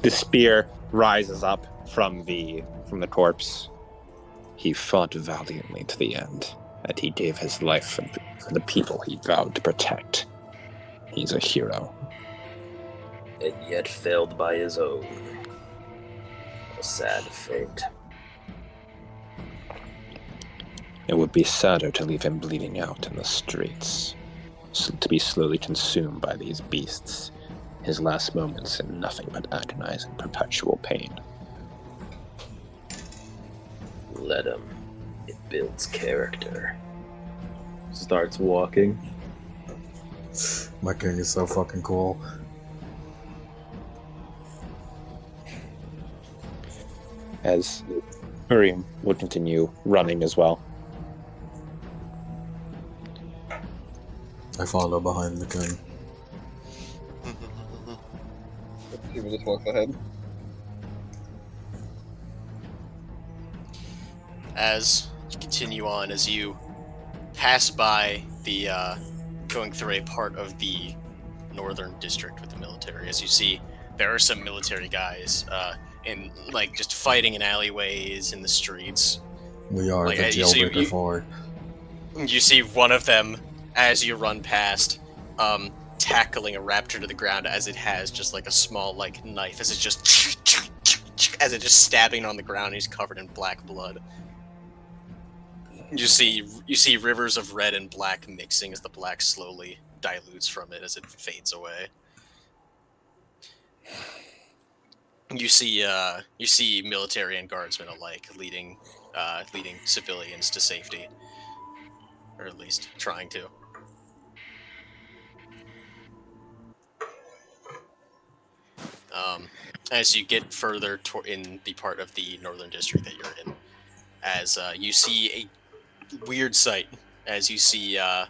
the spear rises up from the corpse, he fought valiantly to the end, and he gave his life for the people he vowed to protect. He's a hero. And yet failed by his own. A sad fate. It would be sadder to leave him bleeding out in the streets, to be slowly consumed by these beasts, his last moments in nothing but agonizing perpetual pain. Let him. It builds character. Starts walking. My king is so fucking cool. As Miriam would continue running as well. I follow behind the king. He just walks ahead. As you continue on, as you pass by the going through a part of the northern district with the military, as you see there are some military guys in like just fighting in alleyways in the streets. We are Like, the you see- jailbreaker 4. You see one of them as you run past, tackling a raptor to the ground as it has just like a small like knife, as it's just stabbing on the ground. And he's covered in black blood. You see rivers of red and black mixing as the black slowly dilutes from it as it fades away. You see military and guardsmen alike leading civilians to safety, or at least trying to. As you get further in the part of the northern district that you're in, as you see a weird sight, as you see a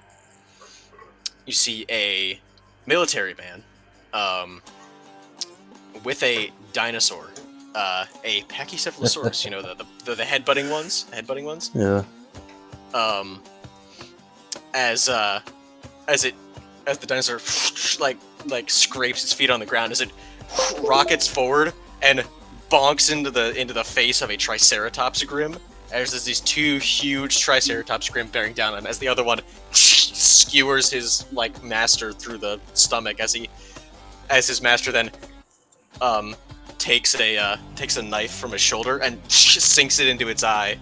military man with a dinosaur, a Pachycephalosaurus, you know, the headbutting ones, Yeah. As the dinosaur like scrapes its feet on the ground, as it rockets forward and bonks into the face of a Triceratops grim. As there's these two huge Triceratops grim bearing down on him, as the other one skewers his like master through the stomach, as his master then takes a knife from his shoulder and sinks it into its eye,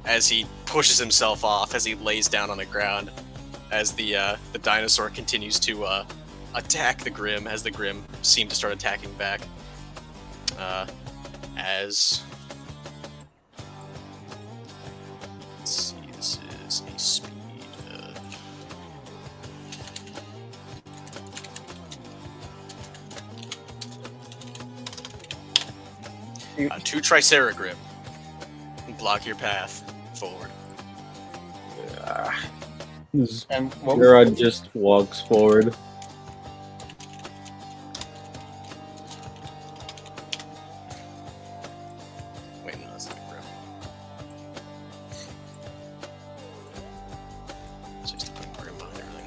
as he pushes himself off, as he lays down on the ground, as the dinosaur continues to attack the Grim as the Grim seem to start attacking back. As let's see, this is a speed of 2 Tricera Grim. Block your path forward. And what was Gerard just walks forward. Wait, no, that's not a Grim. It's just a quick Grim behind everything.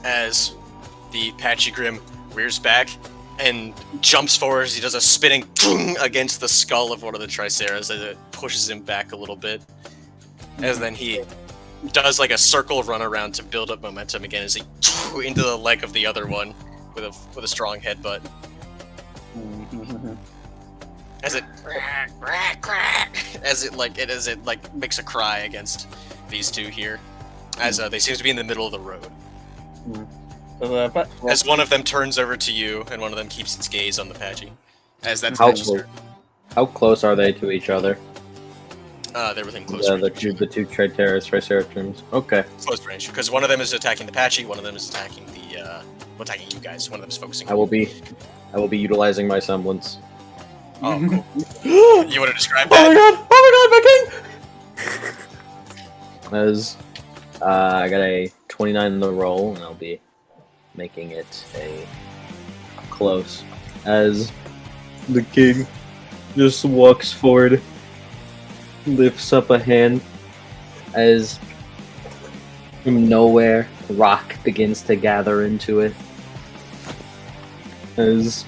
As the Patchy Grim rears back and jumps forward as he does a spinning against the skull of one of the Triceras as it pushes him back a little bit. As then he does like a circle run around to build up momentum again as he into the leg of the other one with a strong headbutt. As it makes a cry against these two here. As they seem to be in the middle of the road. but As one of them turns over to you, and one of them keeps its gaze on the Patchy. As that's How Patchy's close? turn. How close are they to each other? They're within close The range. two Triceratops. Okay. Close range, because one of them is attacking the Patchy, one of them is attacking attacking you guys. One of them is focusing. I will be utilizing my semblance. Oh, cool. Oh You want to describe my that? god! Oh my god, my king! As I got a 29 in the roll, and I'll be making it a close. As the king just walks forward, lifts up a hand, as from nowhere, rock begins to gather into it. As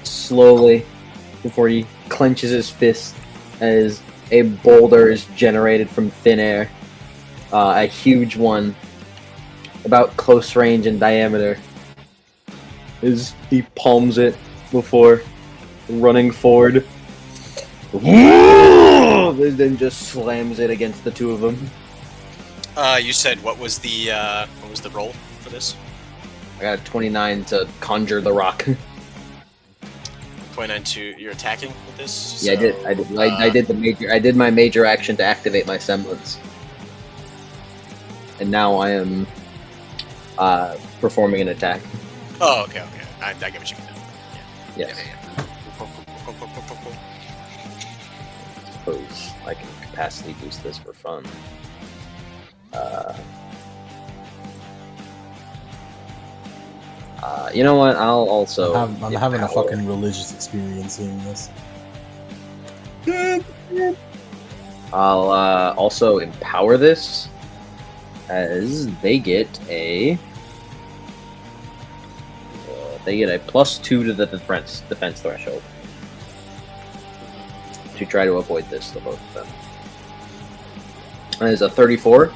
slowly, before he clenches his fist, as a boulder is generated from thin air. A huge one, about close range in diameter, as he palms it before running forward. Then just slams it against the two of them. You said what was the roll for this? I got a 29 to conjure the rock. 29 to you're attacking with this. Yeah, I did my major action to activate my semblance, and now I am performing an attack. Oh, okay. I get what you mean. Yes. Yeah. Suppose I can capacity boost this for fun. You know what? I'll also. I'm having a empower- fucking religious experience seeing this. I'll also empower this, as they get a +2 to the defense threshold to try to avoid this. The both of them. That is a 34.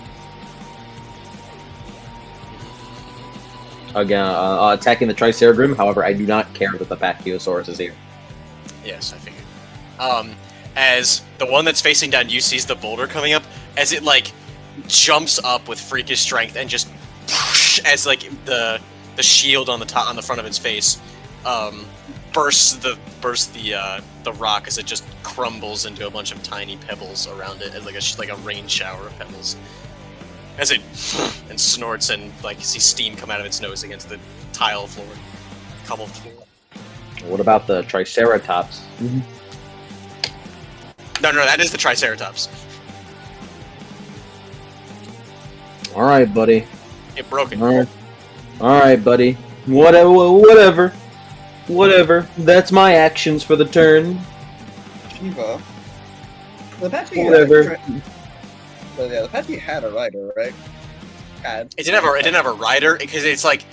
Again, attacking the Triceragrim. However, I do not care that the Pachyosaurus is here. Yes, I figured. As the one that's facing down you sees the boulder coming up, as it like jumps up with freakish strength and just as like the shield on the front of its face bursts the rock as it just crumbles into a bunch of tiny pebbles around it as like a rain shower of pebbles. As it and snorts and like you see steam come out of its nose against the tile floor, cobbled floor. What about the Triceratops? No, that is the Triceratops. All right, buddy. It broke it. All right, buddy. Whatever. That's my actions for the turn. Shiva. The Patchy Whatever. the Patchy had a rider, right? It didn't have a rider because it's about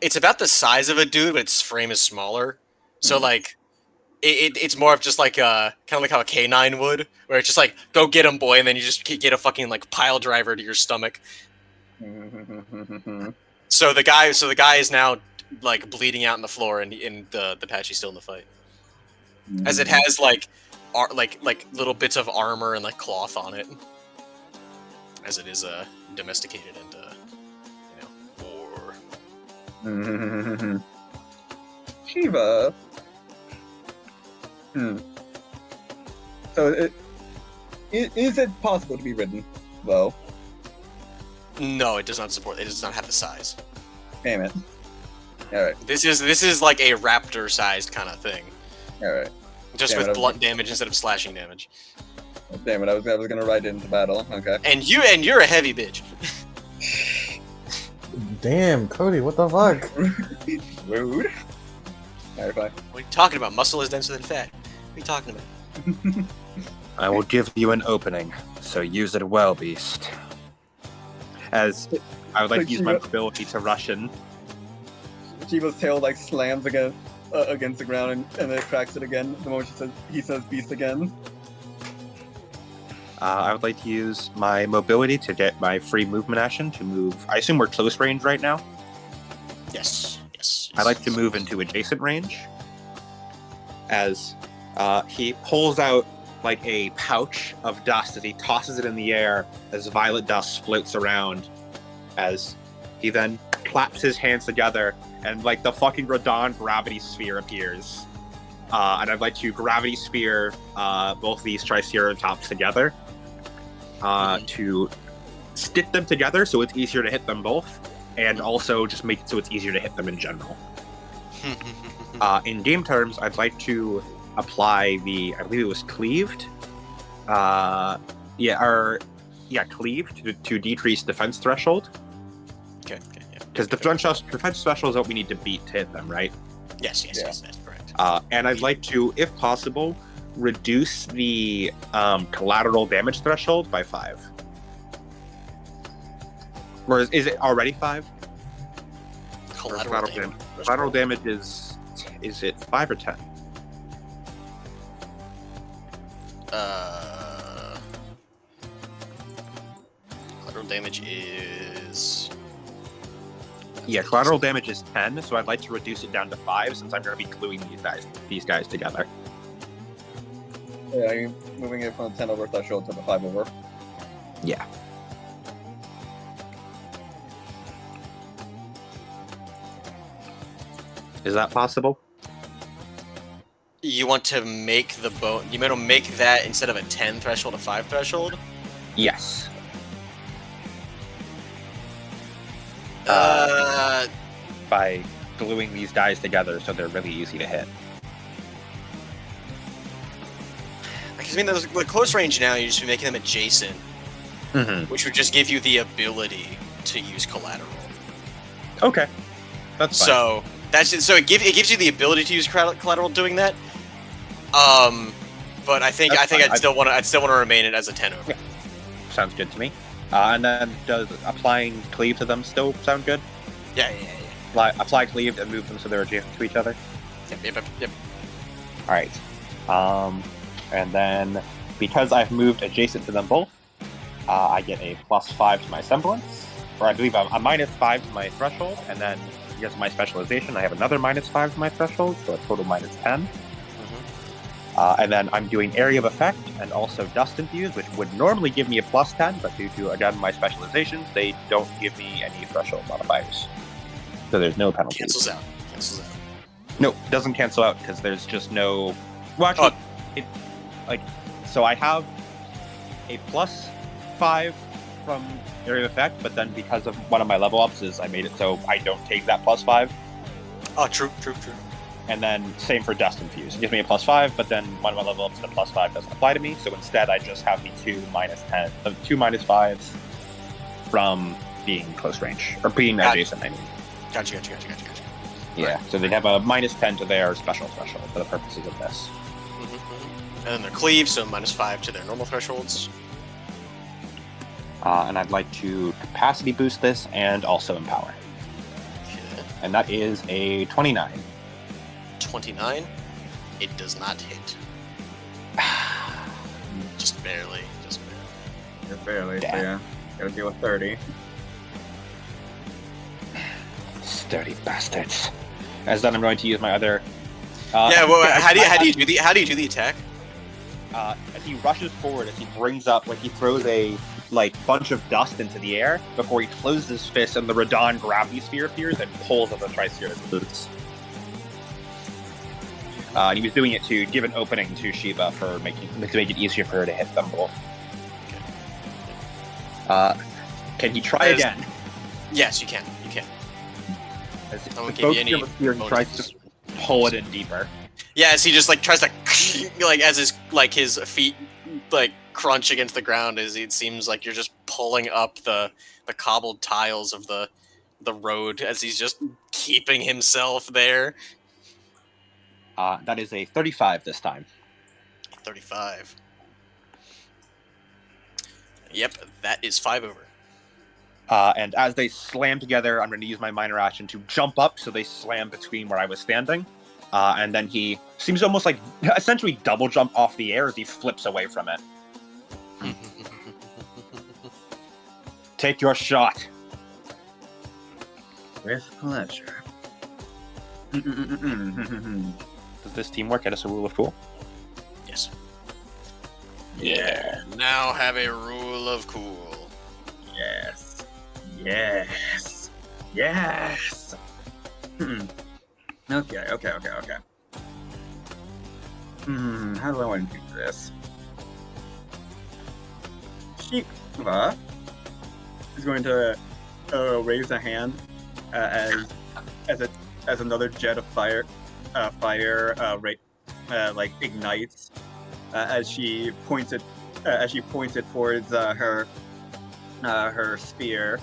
it's about the size of a dude, but its frame is smaller. So like it's more of just like kind of like how a canine would, where it's just like go get him, boy, and then you just get a fucking like pile driver to your stomach. So the guy is now like bleeding out on the floor, and the Apache's still in the fight, as it has like like little bits of armor and like cloth on it, as it is domesticated and war. Shiva. So, is it possible to be ridden, though? No, it does not support. It does not have the size. Damn it. Alright, This is like a raptor-sized kind of thing, alright. just Damn it, with I was- blunt damage instead of slashing damage. Damn it, I was gonna ride into battle. Okay. And you're a heavy bitch. Damn, Cody, what the fuck? Rude. Alright, fine. What are you talking about? Muscle is denser than fat. What are you talking about? I will give you an opening, so use it well, beast. As I would like to use my ability to rush in. Shiva's tail like slams against the ground and then it cracks it again. The moment he says beast again. I would like to use my mobility to get my free movement action to move. I assume we're close range right now. Yes. I like to move into adjacent range. As he pulls out like a pouch of dust as he tosses it in the air as violet dust floats around. As he then claps his hands together and like the fucking Radon gravity sphere appears. And I'd like to gravity sphere both these Triceratops together to stick them together so it's easier to hit them both, and also just make it so it's easier to hit them in general. In game terms, I'd like to apply I believe it was cleaved. Cleaved to decrease defense threshold. Okay. Yeah. Because defense threshold is what we need to beat to hit them, right? Yes. That's correct. And I'd like to, if possible, reduce the collateral damage threshold by 5. Or is it already 5? Collateral damage. Collateral damage is it 5 or 10? Collateral damage is. Yeah, collateral damage is 10, so I'd like to reduce it down to 5 since I'm going to be gluing these guys together. Yeah, I'm moving it from the 10 over threshold to the 5 over. Yeah. Is that possible? You want to make the bone. You want to make that instead of a 10 threshold, a 5 threshold. Yes. By gluing these guys together so they're really easy to hit. Because I mean, the close range now, you just be making them adjacent, which would just give you the ability to use collateral. Okay, that's fine. So that's it. So it gives you the ability to use collateral doing that. But I think I'd still want to remain it as a 10 over. Yeah. Sounds good to me. And then does applying cleave to them still sound good? Yeah. Apply cleave and move them so they're adjacent to each other. Yep. All right. And then because I've moved adjacent to them both, I get a +5 to my semblance, or I believe a -5 to my threshold, and then because of my specialization, I have another -5 to my threshold, so a total -10. And then I'm doing area of effect and also dust infused, which would normally give me a +10, but due to, again, my specializations, they don't give me any threshold modifiers. So there's no penalty. Cancels out. No, it doesn't cancel out because there's just no. Well, actually, so I have a +5 from area of effect, but then because of one of my level ups is I made it so I don't take that +5. Oh, true. And then same for dust infused. It gives me a +5, but then one of my level ups, the +5 doesn't apply to me. So instead, I just have the two -5s from being close range or being adjacent. I mean. Gotcha. Yeah. So they'd have a -10 to their special threshold for the purposes of this. And then they're cleave, so -5 to their normal thresholds. And I'd like to capacity boost this and also empower. Okay. And that is a 29. 29. It does not hit. Just barely. Just barely. Just barely. So Damn. yeah, gotta deal with 30. Sturdy bastards. As then, I'm going to use my other. Yeah. Well, how do you do the attack? As he rushes forward, as he brings up, like he throws a bunch of dust into the air before he closes his fist, and the Radon gravity sphere appears and pulls at the Triceratops boots. And he was doing it to give an opening to Sheba to make it easier for her to hit them both. Can he try again? Yes, you can. You can. As I won't the give you any sphere he tries to pull it in deeper. Yeah, as he just like tries to as his feet crunch against the ground, as it seems like you're just pulling up the cobbled tiles of the road as he's just keeping himself there. That is a 35 this time. 35. Yep, that is 5 over. And as they slam together, I'm going to use my minor action to jump up so they slam between where I was standing. And then he seems almost like essentially double jump off the air as he flips away from it. Take your shot. With pleasure. Does this teamwork get us a rule of cool? Yes. Yeah. Now have a rule of cool. Yes. Yes. Yes. Okay. How do I want to do this? Shiva is going to raise a hand as another jet of fire ignites as she points it towards her spear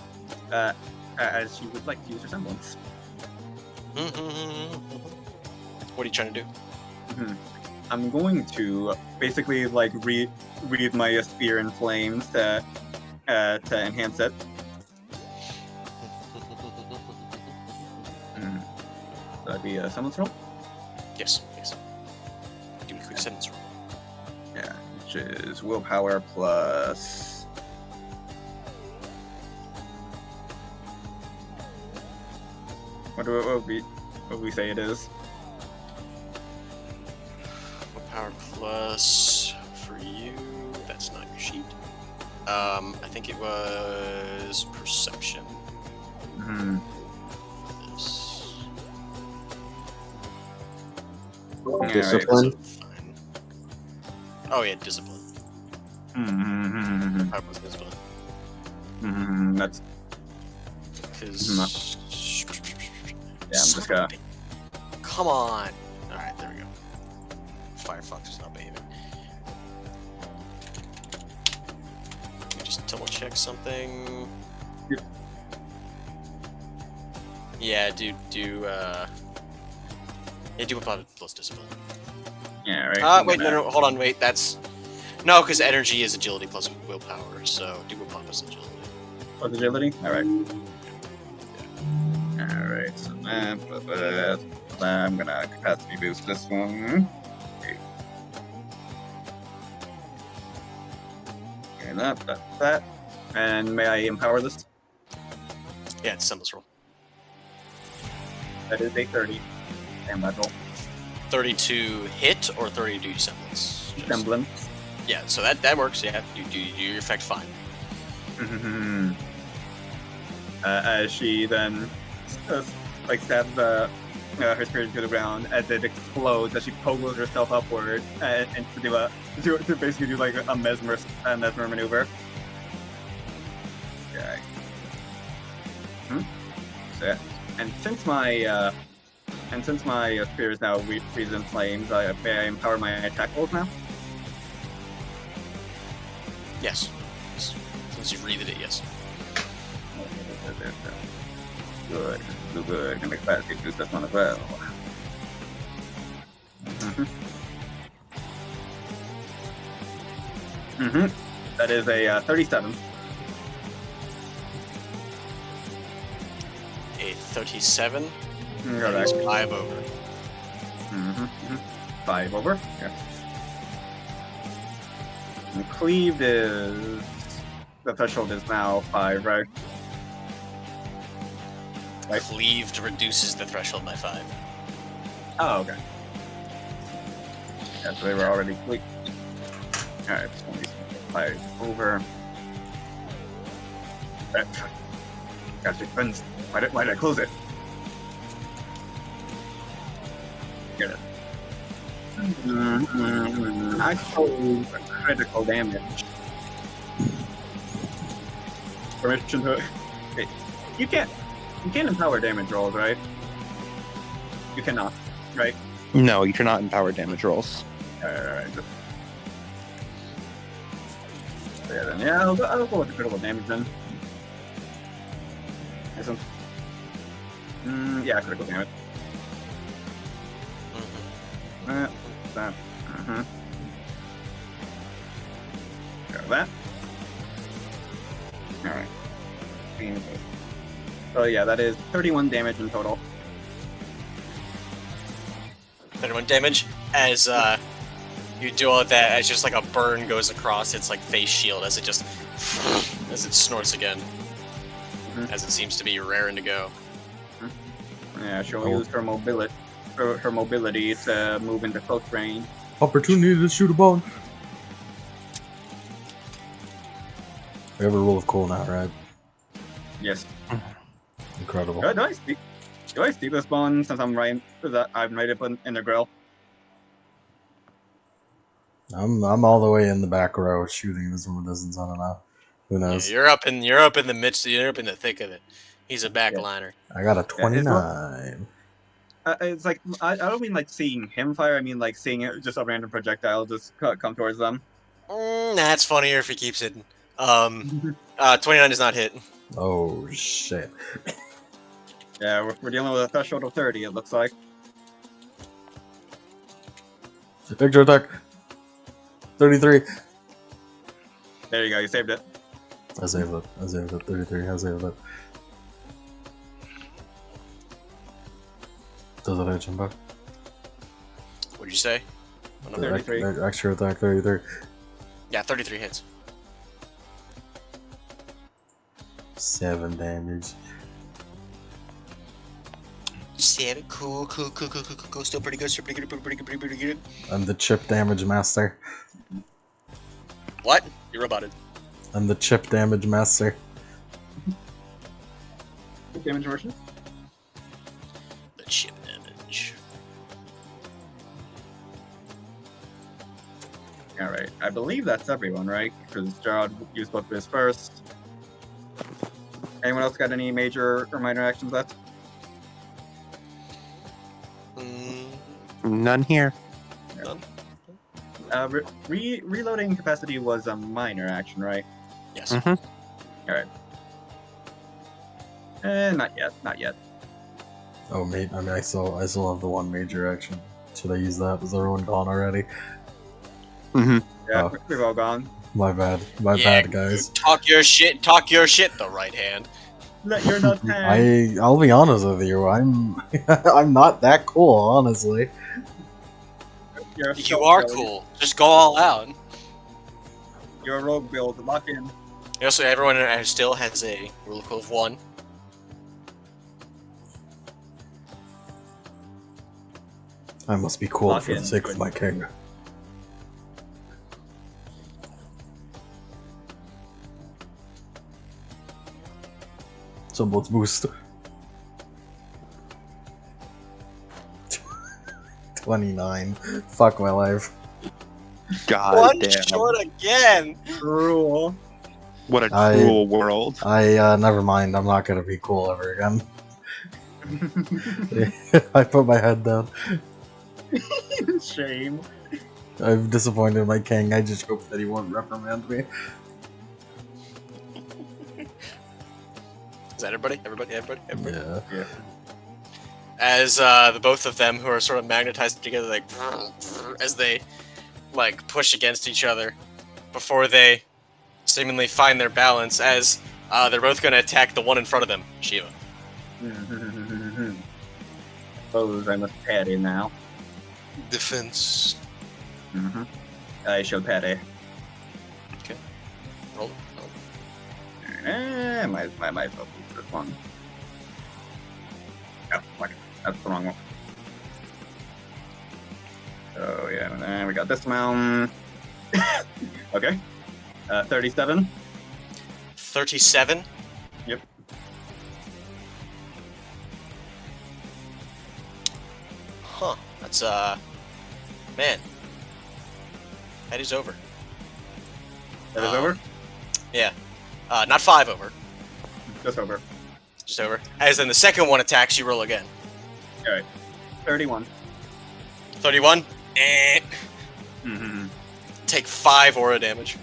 as she would like to use her semblance. What are you trying to do? I'm going to basically wreathe my spear in flames to enhance it. That'd be a semblance roll? Yes. Give me a quick sentence roll. Yeah, which is willpower plus. What would we say it is? Willpower plus for you. That's not your sheet. I think it was perception. This. Discipline. Fine. Oh yeah, discipline. Willpower plus discipline. That's. Because. Yeah, I'm just gonna. Come on. All right, there we go. Firefox is not behaving. Let me just double check something. Yep. Yeah, do willpower plus discipline. Yeah, right. Wait, no, hold on, wait, that's no, because energy is agility plus willpower, so do willpower plus agility. Plus agility. All right. So I'm gonna capacity boost this one. Okay, that. And may I empower this? Yeah, it's semblance roll. That is a 30. Damn that roll. 32 hit or 32 semblance? Just- Semblance. Yeah, so that works. Yeah, you do your effect fine. As she then stabs her spirit into the ground as it explodes, as she pogos herself upward and to basically do like a mesmer maneuver. Okay. So, yeah. And since my spear is now freezed in flames, may I empower my attack rolls now? Yes. Since you've breathed it, yes. Good. Gonna capacity boost this one as well. That is a 37. A 37. Correct. That is 5 over. 5 over. Yeah. And cleaved is the threshold is now 5, right? Right. Cleaved reduces the threshold by 5. Oh, okay. Yeah, so they were already cleaved. Alright, just want these 5 over. Gotcha, friends. Why did I close it? Get it. I suppose critical damage. Permission to. Hey, you can't empower damage rolls, right? You cannot, right? No, you cannot empower damage rolls. Alright. Yeah, then I'll go with the critical damage then. Isn't? Yeah, critical damage. That. Got that. Alright. So yeah, that is 31 damage in total. 31 damage as you do all of that, as just like a burn goes across its like face shield as it snorts again, as it seems to be raring to go. Yeah, she'll use her mobility to move into close range. Opportunity to shoot a bone. We have a rule of cool now, right? Yes. Incredible. Do I steep this bone since I'm right up in the grill? I'm all the way in the back row shooting this from a distance. I don't know. Who knows? Yeah, you're up in the midst. You're up in the thick of it. He's a backliner. I got a 29. It's like I don't mean like seeing him fire. I mean like seeing it, just a random projectile just come towards them. That's funnier if he keeps hitting. 29 does not hit. Oh shit. Yeah, we're dealing with a threshold of 30. It looks like. Victor attack. 33. There you go. You saved it. I saved it. 33. I saved it. Does it hit Jimbo? What'd you say? The 33. Extra attack 33. Yeah, 33 hits. 7 damage. 7. Cool. Still pretty good. I'm the chip damage master. What? You're roboted. I'm the chip damage master. Damage version. The chip damage. Alright, I believe that's everyone, right? Because Gerard used both of his first. Anyone else got any major or minor actions left? None here. Reloading capacity was a minor action, right? Yes. Alright. Not yet. Oh, mate. I mean, I still have the one major action. Should I use that? Is everyone gone already? Yeah, Oh. we've all gone. My bad. My bad, guys. Talk your shit, the right hand. You're not tank. I'll be honest with you. I'm I'm not that cool, honestly. You are cool. Just go all out. You're a rogue build. Lock in. Also, everyone still has a rule of 1. I must be cool Lock for the in. sake of my king. So let's boost. 29. Fuck my life. God One damn. short again. Cruel. What a cruel world. Never mind. I'm not gonna be cool ever again. I put my head down. Shame. I'm disappointed in my king. I just hope that he won't reprimand me. Is that everybody? Everybody? Yeah. As the both of them, who are sort of magnetized together, like as they like push against each other before they seemingly find their balance. As they're both going to attack the one in front of them, Shiva. Suppose I must parry now. Defense. Mm-hmm. I shall parry. Roll. My fault. This one. Oh, fuck. That's the wrong one. Oh yeah, and then we got this one. Okay. 37. 37. Yep. Huh. That's man. That is over. That is over. Yeah. Not 5 over. Just over. Just over. As then the second one attacks, you roll again. All right. 31. 31. Mm-hmm. Take 5 aura damage.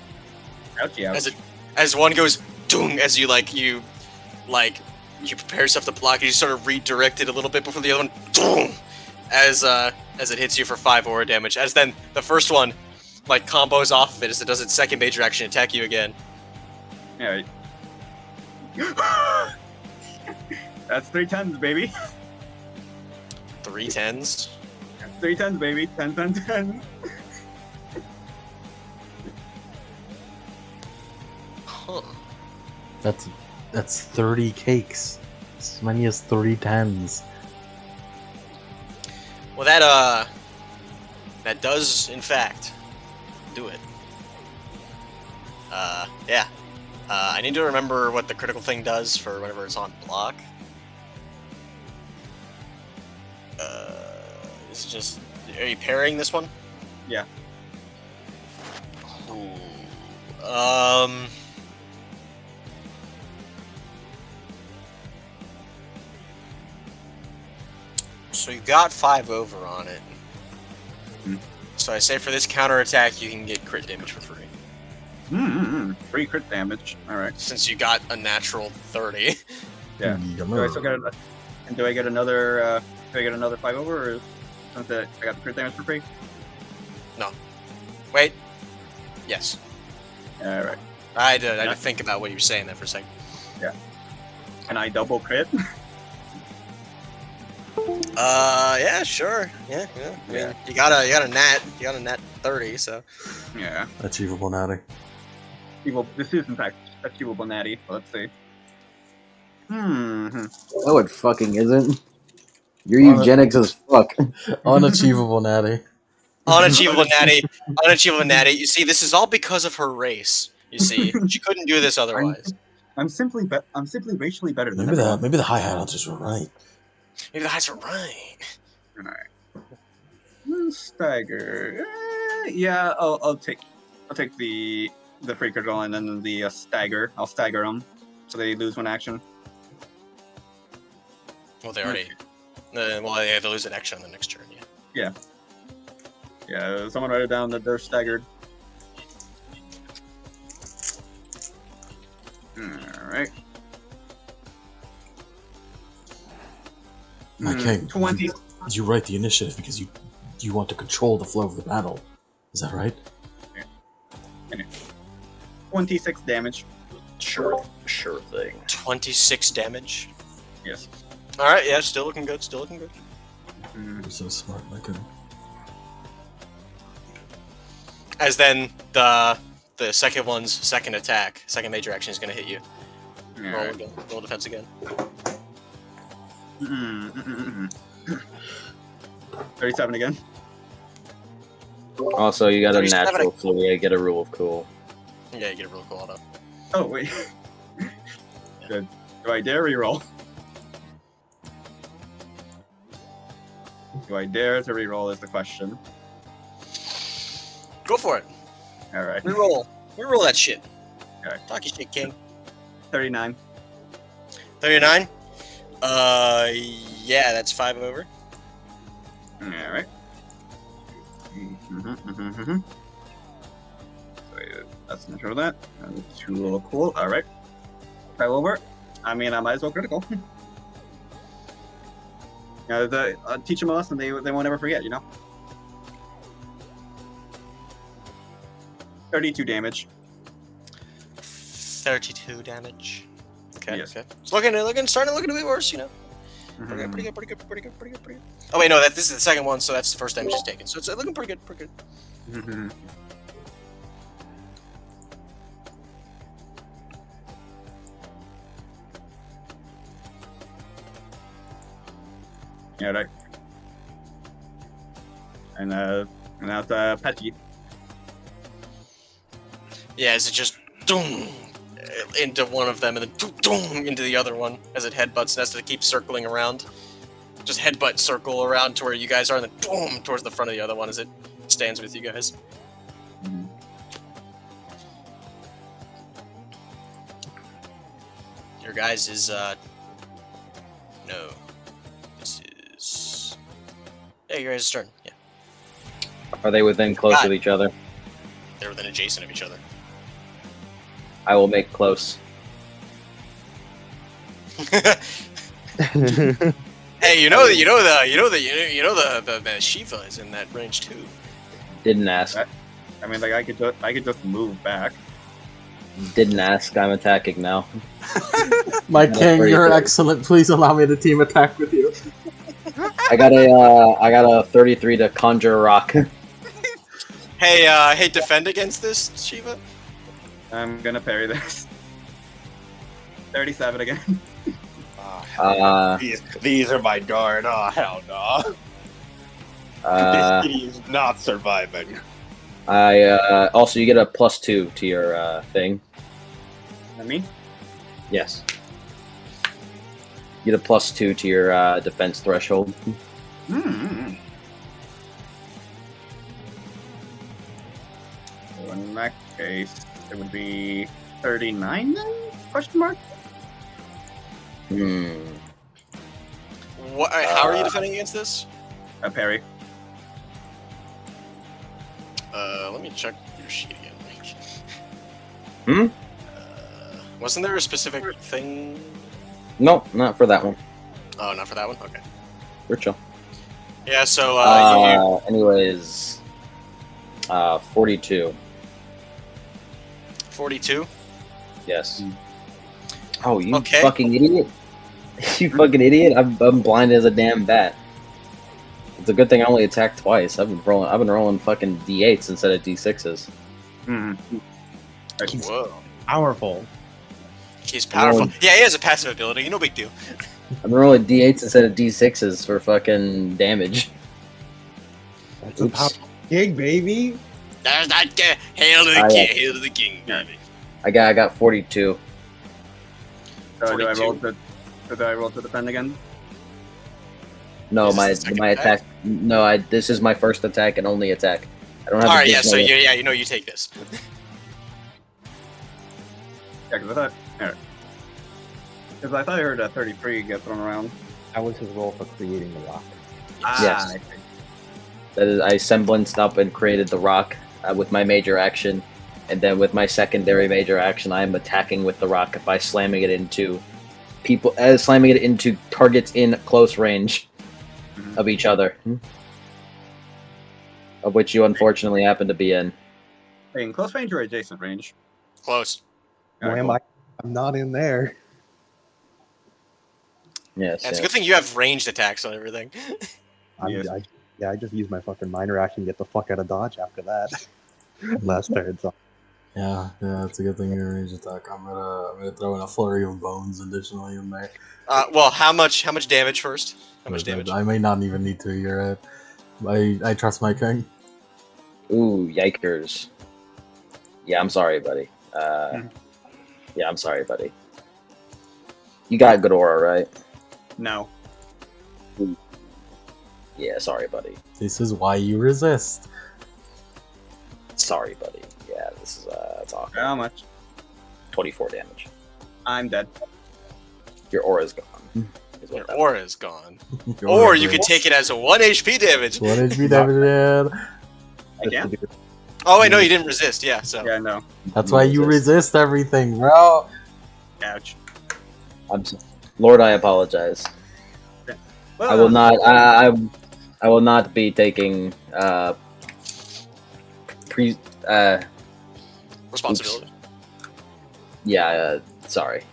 Ouchie, ouch. As one goes doom, as you prepare yourself to block, you sort of redirect it a little bit before the other one doom, as it hits you for 5 aura damage. As then the first one combos off of it as it does its second major action attack you again. All right. That's 3 10s, baby. 3 10s. 3 10s, baby. 10 10 10. Huh. That's 30 cakes. As many as 3 10s. Well, that does in fact do it. Yeah. I need to remember what the critical thing does for whenever it's on block. This is just. Are you parrying this one? Yeah. Ooh. So you got 5 over on it. Hmm. So I say for this counterattack, you can get crit damage for free. Free crit damage. All right. Since you got a natural 30. Yeah. Do I still get and do I get another? Do I get another 5 over, or since I got the crit damage for free? No. Wait. Yes. All right. I had to think about what you were saying there for a second. Yeah. Can I double crit? Yeah, sure. Yeah. I mean, you got a nat 30, so. Yeah. Achievable, natty. This is in fact achievable, natty. Let's see. No, it fucking isn't. You're Well, eugenics as fuck. Unachievable, natty. Unachievable natty. You see, this is all because of her race. You see, she couldn't do this otherwise. I'm simply racially better than everyone. Maybe the high hunters were right. Maybe the guys are right. Alright. Stagger. Yeah, I'll take the free critical and then the stagger. I'll stagger them so they lose 1 action. Well, they already. Well, they have to lose an action on the next turn. Yeah. Yeah. Someone write it down that they're staggered. Alright. Okay. 20. You write the initiative because you want to control the flow of the battle. Is that right? 26 damage. Sure thing. 26 damage. Yes. All right. Yeah. Still looking good. You're so smart, Lincoln. As then the second one's second major action is going to hit you. Roll again. Roll defense again. 37 again. Also, you got a 37. natural, so you get a rule of cool. Yeah, you get a real cool auto. Oh wait. Good. Do I dare reroll? Do I dare to reroll is the question. Go for it. All right. Reroll that shit. Okay. Talk your shit, King. 39. 39. Yeah, that's 5 over. All right. So that's not sure of that. 2 cool. All right. 5 over. I mean, I might as well critical. Teach them a lesson they won't ever forget, you know? 32 damage. 32 damage. Okay. Yes. Okay. It's starting to look a bit worse, you know. Pretty good. Oh wait, no, this is the second one, so that's the first damage she's taken. So it's looking pretty good. Mhm. Yeah, right. And now it's Petty. Yeah, as it just doom into one of them and then doom into the other one as it headbutts and has to keep circling around. Just headbutt circle around to where you guys are and then boom towards the front of the other one as it stands with you guys. Your guys is no. This is your guys' turn. Yeah. Are they within close God. with each other? They're within adjacent of each other. I will make close. Hey, you know the Shiva is in that range too. Didn't ask. I mean, like I could just move back. Didn't ask. I'm attacking now. My That's king, pretty you're good. excellent. Please allow me to team attack with you. I got a 33 to conjure a rock. Hey, defend against this Shiva. I'm gonna parry this. 37 again. These are my guard. Oh, hell no. This kitty is not surviving. I also you get a +2 to your thing. And me? Yes. You get a +2 to your defense threshold. Mm-hmm. So in that case, it would be 39 then? Question mark? What? How are you defending against this? A parry. Let me check your sheet again. Hmm? Wasn't there a specific thing? Nope, not for that one. Oh, not for that one. Okay. We're chill. Yeah. So Anyways, 42. 42. Yes. Oh, you Okay. fucking idiot! You fucking idiot! I'm blind as a damn bat. It's a good thing I only attacked twice. I've been rolling fucking d8s instead of d6s. Mm-hmm. Whoa. Powerful. He's powerful. Rolling- Yeah, he has a passive ability. No big deal. I've been rolling d8s instead of d6s for fucking damage. That's a powerful gig, baby. There's that guy. Hail to the Ah, king. yeah. Hail to the king, baby. I got 42. So do I 42. roll to defend again? No, Is this my the second my attack? attack. No, this is my first attack and only attack. I don't have. All right. Yeah. So additional- you take this. Yeah, because I thought I heard a 33 get thrown around. That was his role for creating the rock. Yes. That is, I semblanced up and created the rock with my major action, and then with my secondary major action, I am attacking with the rock by slamming it into slamming it into targets in close range of each other, of which you unfortunately happen to be in. Hey, in close range or adjacent range? Close. Why am I? I'm not in there. Yes. Yeah, it's a good thing you have ranged attacks on everything. Yes. I just used my fucking minor action to get the fuck out of dodge after that. Last turn, so Yeah, it's a good thing you're range attack. I'm gonna throw in a flurry of bones additionally in there. Well, how much damage first? How much But damage? I may not even need to. You're I trust my king. Ooh, yikers. Yeah, I'm sorry, buddy. Yeah, I'm sorry, buddy. You got good aura, right? No. Yeah, sorry, buddy. This is why you resist. Sorry, buddy. Yeah, this is it's awkward. How much? 24 damage. I'm dead. Your aura's gone. is what Your that- aura is gone. Your Or aura you could breaks. take it as a 1 HP damage. 1 HP damage. I can't? Oh wait, no, you didn't resist. Yeah, so Yeah, no. That's why you resist everything, bro. Ouch. Lord, I apologize. Well, I will not. I will not be taking responsibility. Yeah. Sorry.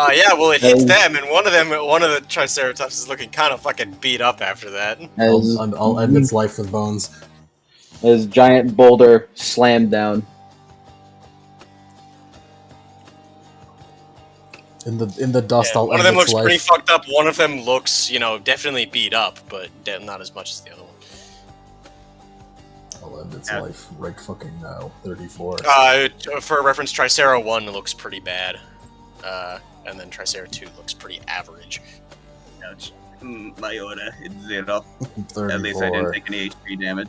Yeah, well, it hits As- them, and one of the Triceratops is looking kind of fucking beat up after that. I'll end its life with bones. As giant boulder slammed down. In the dust, Yeah, I'll one of end them its looks pretty life. fucked up. One of them looks, definitely beat up, but not as much as the other one. I'll end its life right fucking now. 34. For reference, Tricera 1 looks pretty bad. And then Tricera 2 looks pretty average. Ouch. My order, it's 0. 34. At least I didn't take any HP damage.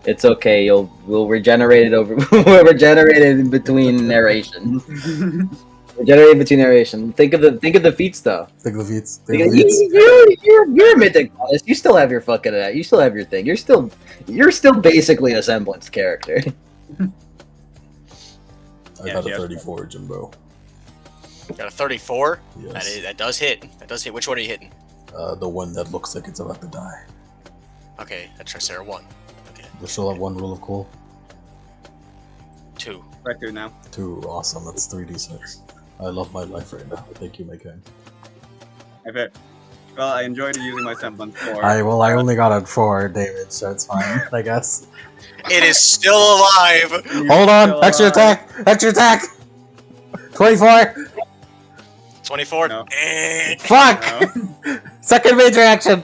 It's okay. We'll regenerate it over. We'll regenerate it in between narration. Regenerate in between narration. Think of the feats though. Think of the feats. You're a mythic goddess. You still have your fucking. You still have your thing. You're still basically a semblance character. I got a 34, Jimbo. Got a 34? Yes. That does hit. Which one are you hitting? The one that looks like it's about to die. Okay, that's Tricera 1. Okay. Does still have 1 rule of cool? 2. Right through now. 2, awesome. That's 3d6. I love my life right now. Thank you, my king. I bet. Well, I enjoyed using my semblance for. I only got a 4 damage, so it's fine, I guess. It is still alive! Hold on! Extra attack! Extra attack! 24! 24? No. Fuck! No. Second major action!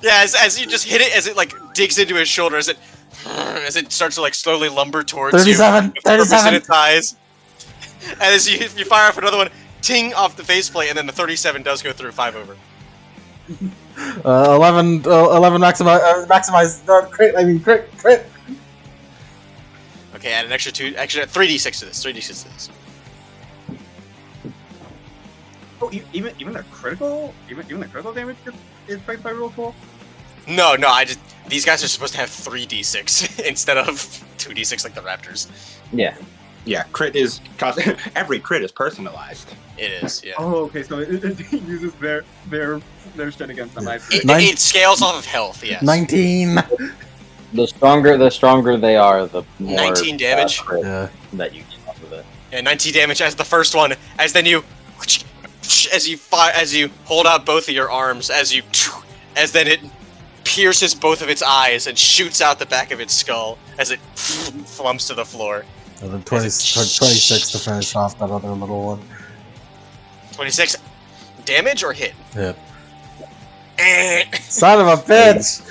Yeah, as you just hit it, as it like digs into his shoulder, as it starts to like slowly lumber towards 37, you. with purpose 37. in its eyes. And as you fire off another one, ting off the faceplate, and then the 37 does go through 5 over. 11 maximize, crit. Okay, add an extra 3d6 to this. 3d6 to this. Oh, even the critical, even the critical damage is break by rule pool. No, these guys are supposed to have 3d6 instead of 2d6 like the Raptors. Yeah. Yeah, every crit is personalized. It is, yeah. Oh, okay, so it uses their shit against them. I see. It scales off of health, yes. 19! The stronger they are, the more 19 damage. crit Yeah. that you get off of it. Yeah, 19 damage as the first one, as then you hold out both of your arms, as then it pierces both of its eyes and shoots out the back of its skull as it flumps to the floor. And then 26 to finish off that other little one. 26 damage or hit? Hit. Son of a bitch!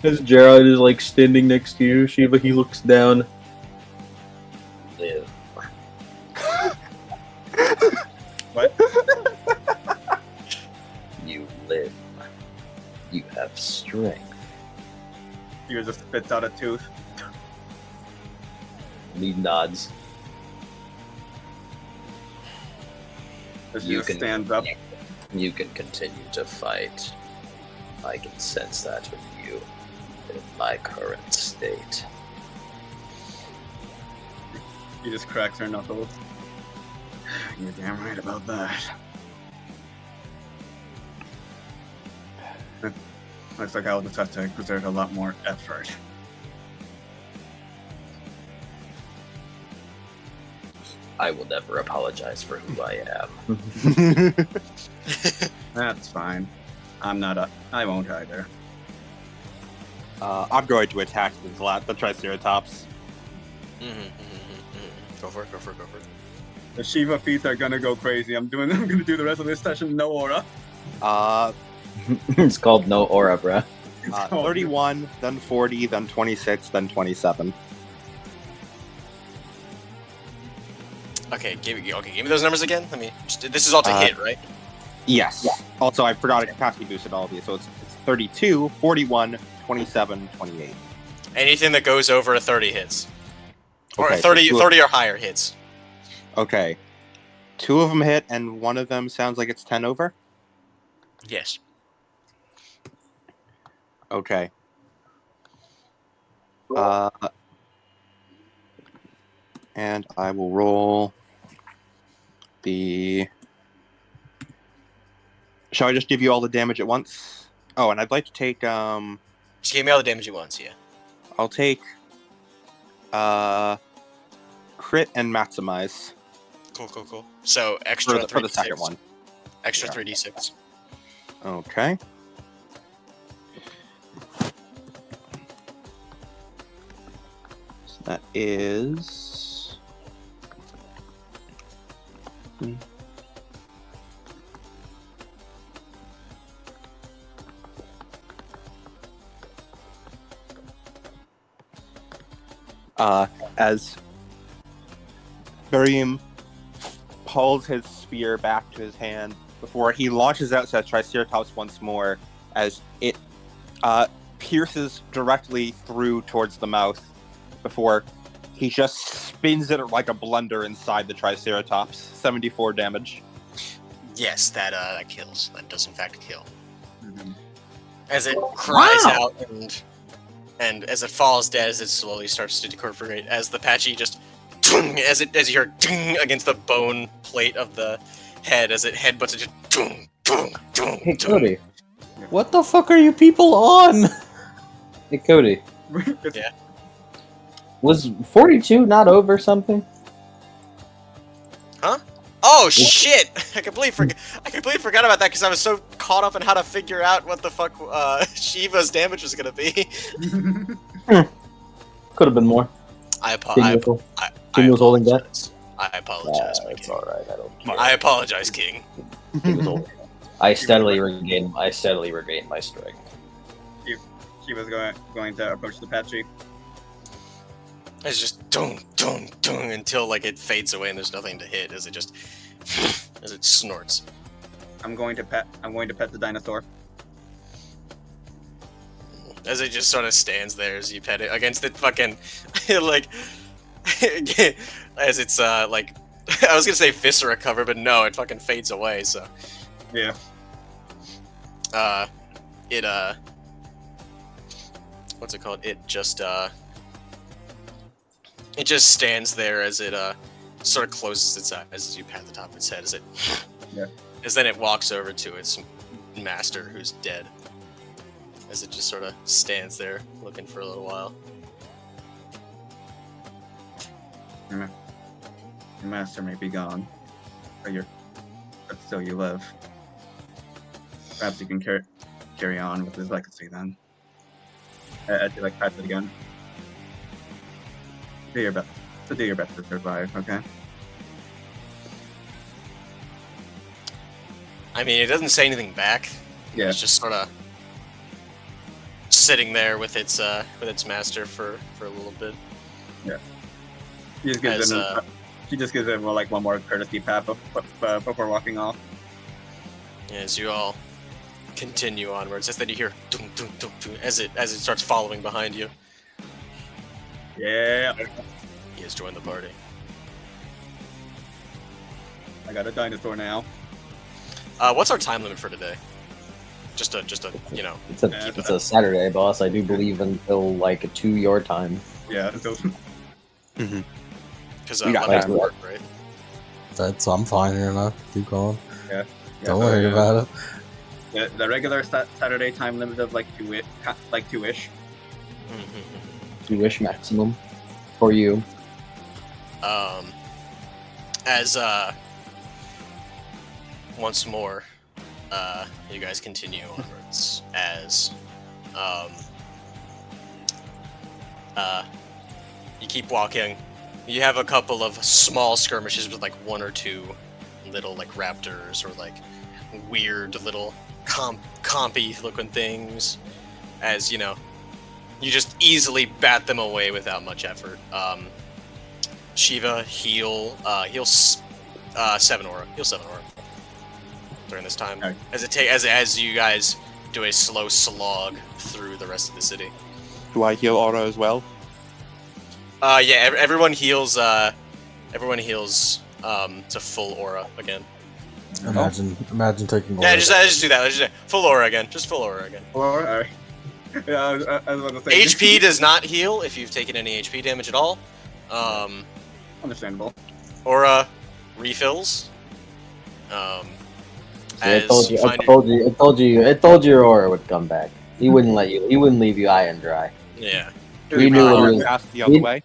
As Gerard is like standing next to you, Shiva, he looks down. Live. What? You live. You have strength. You just spits out a tooth. He nods. She just stands up. You can continue to fight. I can sense that with you in my current state. He just cracks her knuckles. You're damn right about that. Looks like I'll just have to exert a lot more effort. I will never apologize for who I am. That's fine. I won't either. I'm going to attack the Triceratops. Go for it. The Shiva feats are gonna go crazy. I'm gonna do the rest of this session no aura. It's called no aura, bruh. 31, then 40, then 26, then 27. Okay, give me those numbers again. This is all to hit, right? Yes. Yeah. Also, I forgot to capacity boosted all of these, so it's 32, 41, 27, 28. Anything that goes over a 30 hits. Or Okay, 30 so 30 or higher hits. Okay. 2 of them hit, and one of them sounds like it's 10 over? Yes. Okay. And I will roll the... Shall I just give you all the damage at once? Oh, and I'd like to take, Just give me all the damage at once, yeah. I'll take, crit and maximize. Cool. So extra for the second 3d6. one. Extra Yeah. 3d6. Okay. So that is. As Barim pulls his spear back to his hand before he launches out at Triceratops once more, as it pierces directly through towards the mouth before he just spins it like a blunder inside the Triceratops. 74 damage. Yes, that kills. That does in fact kill. Mhm. As it cries Wow. out and as it falls dead, as it slowly starts to decorporate, as the patchy just as you hear against the bone plate of the head, as it headbutts it just Hey Cody. What the fuck are you people on? Hey Cody. Yeah. Was 42 not over something? Huh? Oh shit! I completely forgot about that because I was so caught up in how to figure out what the fuck Shiva's damage was gonna be. Could have been more. I King was holding back. apologize. I apologize, my It's king. alright, I don't care. I apologize, King. King was holding back. I steadily regained my strength. She was going to approach the patchy. It's just dung until like it fades away and there's nothing to hit as it just as it snorts. I'm going to pet the dinosaur. As it just sort of stands there as you pet it against the fucking like as it's like I was gonna say viscera cover, but no, it fucking fades away, so Yeah. it what's it called? It just stands there as it sort of closes its eyes as you pat the top of its head as it Yeah. as then it walks over to its master who's dead. As it just sort of stands there looking for a little while. Your master may be gone, but still you live. Perhaps you can carry on with his legacy then. As you like pats it again. Do your best to survive, okay? I mean, it doesn't say anything back. Yeah. It's just sort of sitting there with its master for a little bit. She just gives him like one more courtesy pat before walking off. As you all continue onwards, as then you hear dum, dum, dum, dum, as it starts following behind you. Yeah. He has joined the party. I got a dinosaur now. What's our time limit for today? Just a you know. It's a Saturday, boss. I do believe until like 2 your time. Yeah. So, Because We got Monday's that. work, right? I'm fine here enough. Keep going. yeah, Don't so, worry yeah. about it. The regular Saturday time limit of like two-ish. 2-ish maximum for you. As once more, you guys continue onwards as you keep walking. You have a couple of small skirmishes with like one or two little like raptors or like weird little compy looking things, as you know, you just easily bat them away without much effort. Shiva heal 7 aura. Heal 7 aura during this time. Okay. As you guys do a slow slog through the rest of the city. Do I heal aura as well? Yeah, everyone heals. Everyone heals to full aura again. Imagine taking. Yeah, aura. just do that. Just do that. Full aura again. Just full aura again. Alright. Yeah, I was about to say. HP does not heal if you've taken any HP damage at all. Understandable. Aura refills. I told you your aura would come back. He wouldn't let you. He wouldn't leave you high and dry. Yeah. Do We we knew know it was- pass the other way?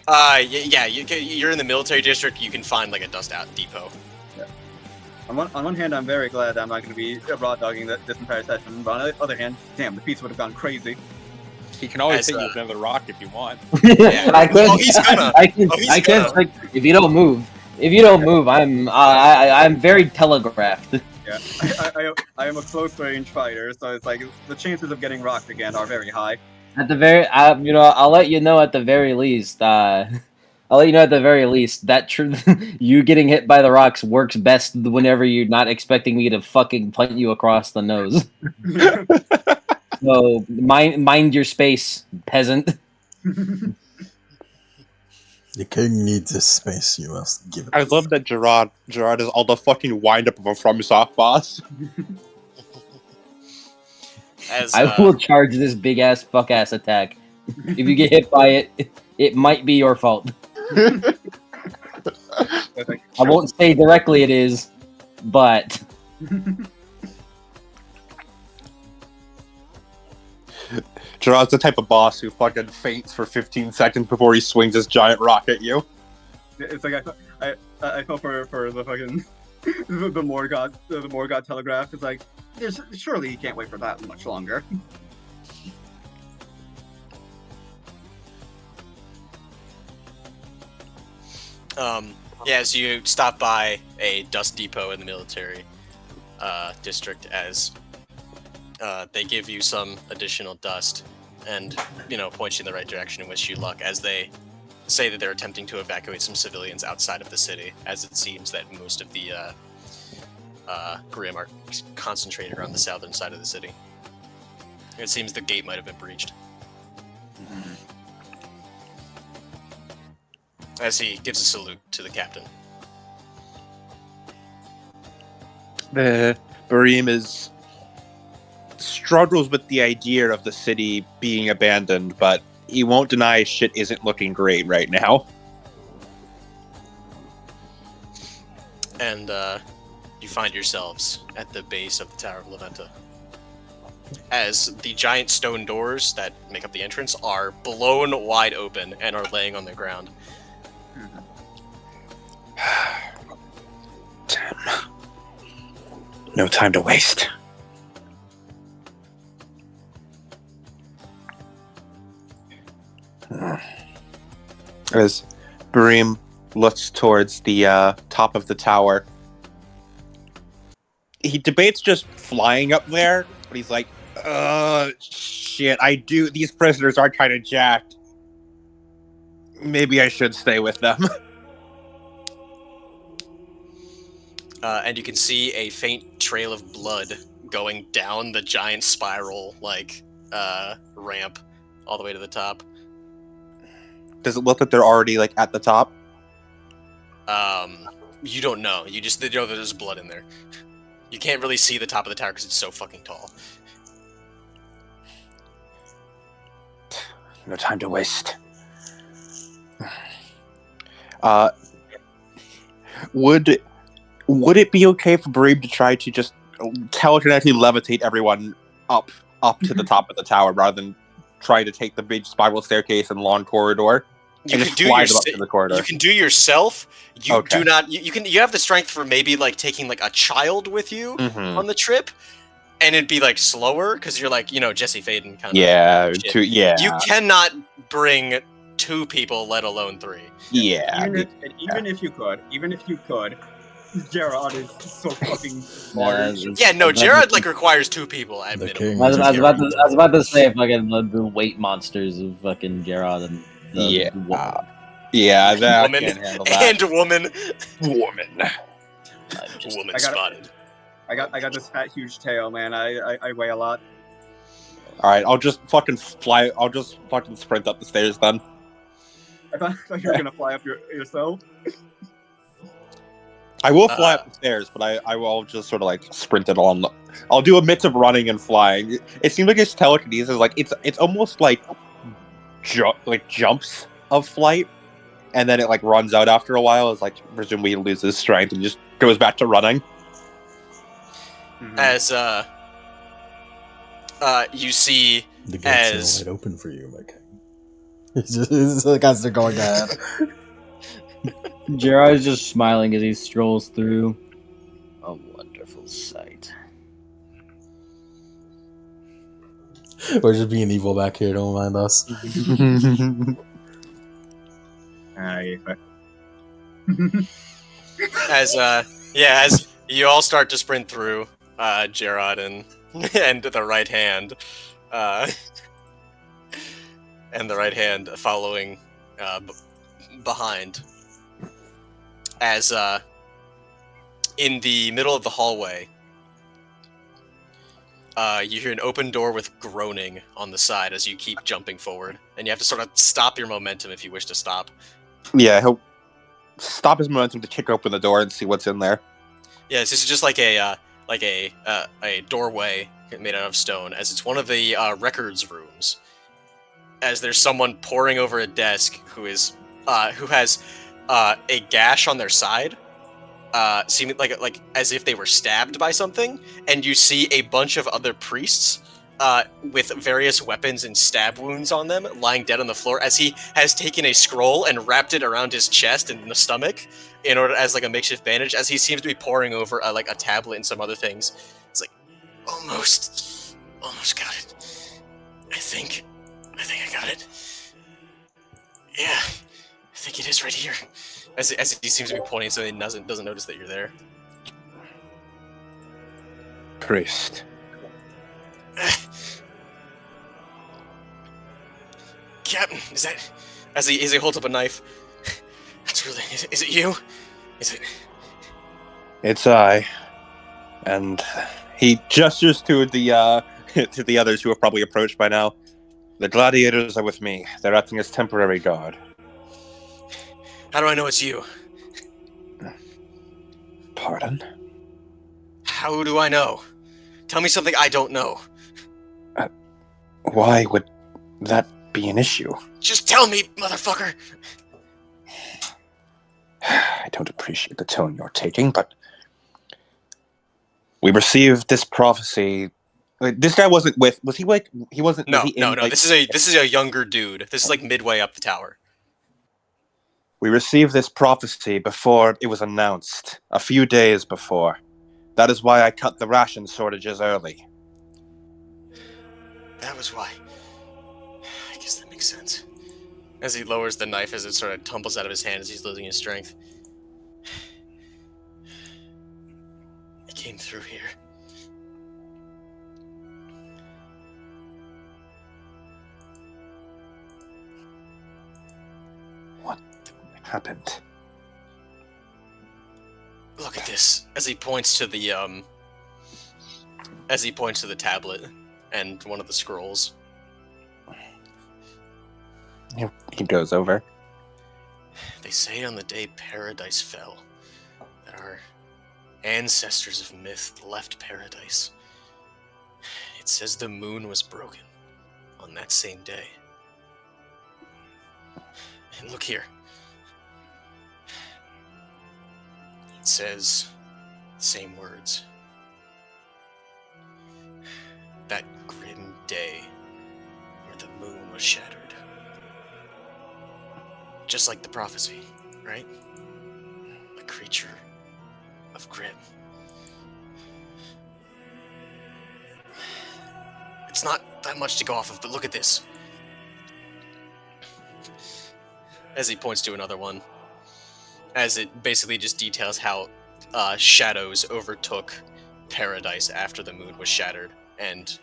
Yeah, you're in the military district. You can find like a dust out depot. On one hand, I'm very glad I'm not going to be raw dogging this entire session. But on the other hand, damn, the pizza would have gone crazy. He can always As, hit you with another rock if you want. Yeah. I could. Oh, he's gonna. I can. Oh, he's I can. gonna. Like, if you don't move, I'm very telegraphed. Yeah, I am a close range fighter, so it's like the chances of getting rocked again are very high. At the very, I'll let you know at the very least. I'll let you know at the very least that you getting hit by the rocks works best whenever you're not expecting me to fucking punt you across the nose. So mind your space, peasant. The king needs his space. You must give it. I love that Gerard is all the fucking wind up of a FromSoft boss. As I will charge this big ass fuck ass attack. If you get hit by it, it might be your fault. I won't say directly it is, but Gerard's the type of boss who fucking faints for 15 seconds before he swings his giant rock at you. It's like I felt for the fucking the Morgoth telegraph. It's like surely he can't wait for that much longer. Yeah, so you stop by a dust depot in the military district as they give you some additional dust and, point you in the right direction and wish you luck as they say that they're attempting to evacuate some civilians outside of the city, as it seems that most of the Grim are concentrated around the southern side of the city. It seems the gate might have been breached. As he gives a salute to the captain. The Barim struggles with the idea of the city being abandoned, but he won't deny shit isn't looking great right now. And you find yourselves at the base of the Tower of Leventa. As the giant stone doors that make up the entrance are blown wide open and are laying on the ground. Damn. No time to waste. As Barim looks towards the top of the tower, he debates just flying up there, but he's like, shit, these prisoners are kind of jacked. Maybe I should stay with them. And you can see a faint trail of blood going down the giant spiral, ramp all the way to the top. Does it look like they're already, at the top? You don't know. You just know that there's blood in there. You can't really see the top of the tower because it's so fucking tall. No time to waste. Would it be okay for Barim to try to just telekinetically levitate everyone up to the top of the tower rather than try to take the big spiral staircase and long corridor? You and can just do fly them up to the corridor. You can do yourself. You Okay. do not. You have the strength for maybe taking a child with you Mhm. on the trip, and it'd be slower because you're Jesse Faden kind of. Yeah, shit. yeah. You cannot bring 2 people, let alone 3. Yeah. Even if you could, Gerard is so fucking large. Yeah, no, Jared requires 2 people at The minimum. king. I was to about carry to, I was about to say fucking the weight monsters of fucking Gerard and Yeah. woman. Yeah, that Woman can't handle that. and woman. Woman. Woman I got- spotted. I got this fat huge tail, man. I weigh a lot. Alright, I'll just fucking sprint up the stairs then. I thought you were gonna fly up yourself. I will fly up the stairs, but I will just sort of sprint it on. I'll do a mix of running and flying. It seems like his telekinesis it's almost jumps of flight, and then it runs out after a while. As presumably he loses strength and just goes back to running. Mhm. As you see The gates as are wide open for you, my king. The guys are going ahead. Gerard is just smiling as he strolls through. A wonderful sight. We're just being evil back here. Don't mind us. As you all start to sprint through, Gerard and and the right hand, and the right hand following behind. As in the middle of the hallway, you hear an open door with groaning on the side as you keep jumping forward, and you have to sort of stop your momentum if you wish to stop. Yeah, he'll stop his momentum to kick open the door and see what's in there. Yes, this is just like a doorway made out of stone, as it's one of the records rooms. As there's someone poring over a desk who has a gash on their side, seeming like as if they were stabbed by something, and you see a bunch of other priests with various weapons and stab wounds on them lying dead on the floor, as he has taken a scroll and wrapped it around his chest and the stomach in order as like a makeshift bandage, as he seems to be poring over like a tablet and some other things. It's like almost got it. I think I got it. Yeah, I think it is right here. As he seems to be pointing, so he doesn't notice that you're there. Priest. Captain, is that? As he holds up a knife. That's really. Is it you? Is it? It's I. And he gestures to the to the others who have probably approached by now. The gladiators are with me. They're acting as temporary guard. How do I know it's you? Pardon? How do I know? Tell me something I don't know. Why would that be an issue? Just tell me, motherfucker! I don't appreciate the tone you're taking, but we received this prophecy. This guy wasn't with. Was he like? He wasn't. No, was he in, no. like, This is a younger dude. This is like midway up the tower. We received this prophecy before it was announced, a few days before. That is why I cut the ration shortages early. That was why. I guess that makes sense. As he lowers the knife as it sort of tumbles out of his hand as he's losing his strength. I came through here. What happened? Look at this. As he points to the tablet and one of the scrolls. He goes over. They say on the day paradise fell, that our ancestors of myth left paradise. It says the moon was broken on that same day. And look here. It says the same words. That grim day where the moon was shattered. Just like the prophecy, right? A creature of grim. It's not that much to go off of, but look at this. As he points to another one. As it basically just details how shadows overtook paradise after the moon was shattered. And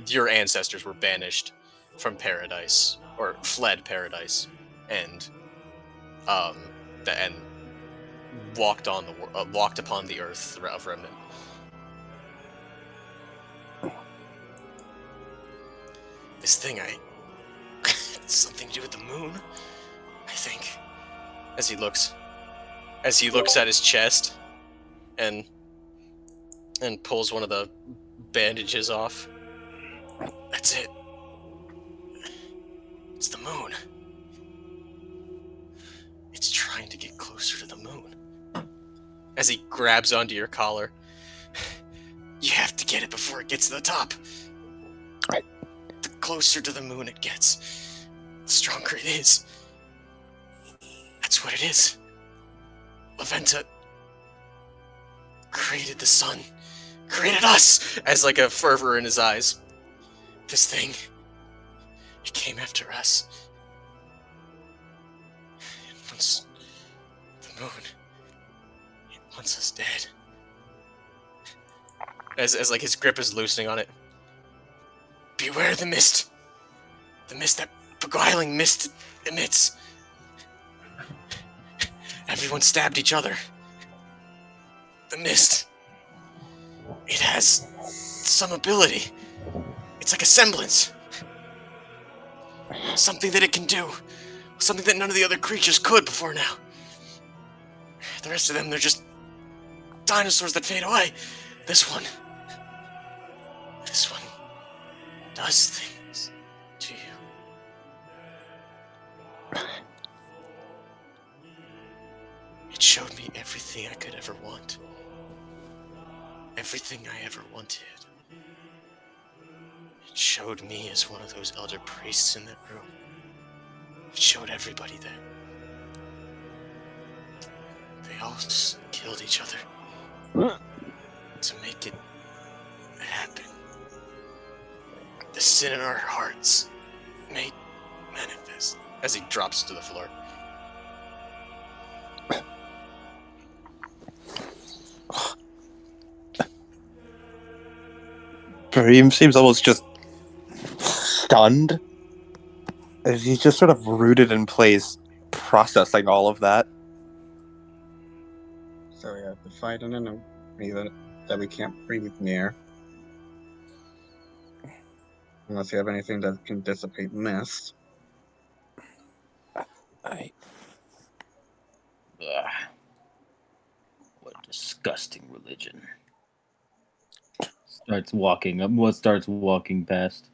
your ancestors were banished from paradise, or fled paradise. And walked upon the earth of Remnant. This thing, it's something to do with the moon, I think. As he looks at his chest, and pulls one of the bandages off. That's it. It's the moon. It's trying to get closer to the moon. As he grabs onto your collar. You have to get it before it gets to the top. Right. The closer to the moon it gets, the stronger it is. That's what it is. Laventa created the sun, created us, as like a fervor in his eyes. This thing, it came after us. It wants the moon. It wants us dead. As like his grip is loosening on it. Beware the mist. The mist, that beguiling mist emits. Everyone stabbed each other. The mist. It has some ability. It's like a semblance. Something that it can do. Something that none of the other creatures could before now. The rest of them, they're just dinosaurs that fade away. This one does things to you. It showed me everything I could ever want. Everything I ever wanted. It showed me as one of those elder priests in that room. It showed everybody that. They all just killed each other to make it happen. The sin in our hearts made manifest as he drops to the floor. Kareem seems almost just stunned. As he's just sort of rooted in place, processing all of that. So we have to fight an enemy that we can't breathe near. Unless you have anything that can dissipate mist. Ugh. What a disgusting religion. Starts walking past.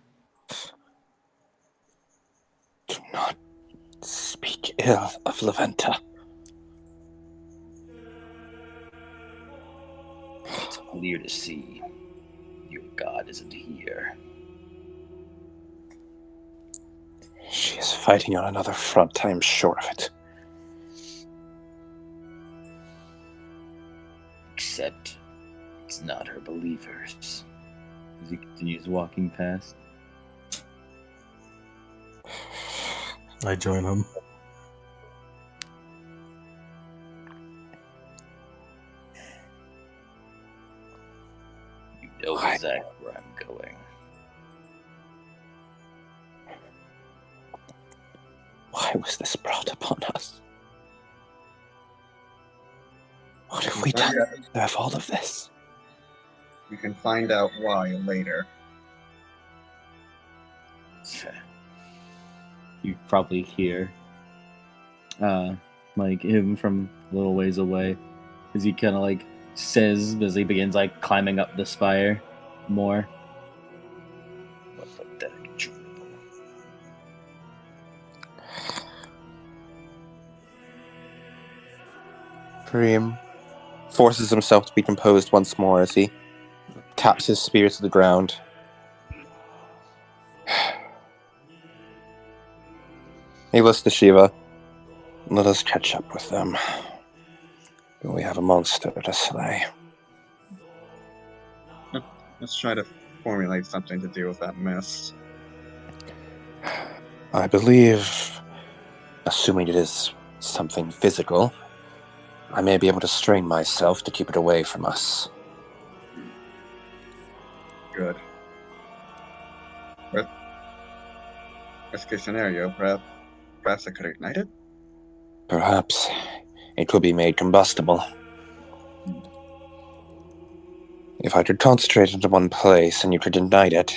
Do not speak ill of Laventa. It's clear to see your god isn't here. She is fighting on another front, I am sure of it. Except it's not her believers. As he continues walking past. I join him. You know exactly where I'm going. Why was this brought upon us? What have we done to deserve all of this? You can find out why later. You probably hear like him from a little ways away as he kind of like says as he begins like climbing up the spire more. What pathetic dribble. Kareem forces himself to be composed once more as he taps his spear to the ground. Needless to Shiva, let us catch up with them. We have a monster to slay. Let's try to formulate something to deal with that mist. I believe, assuming it is something physical, I may be able to strain myself to keep it away from us. Good. Worst case scenario, perhaps I could ignite it? Perhaps it could be made combustible. If I could concentrate into one place and you could ignite it,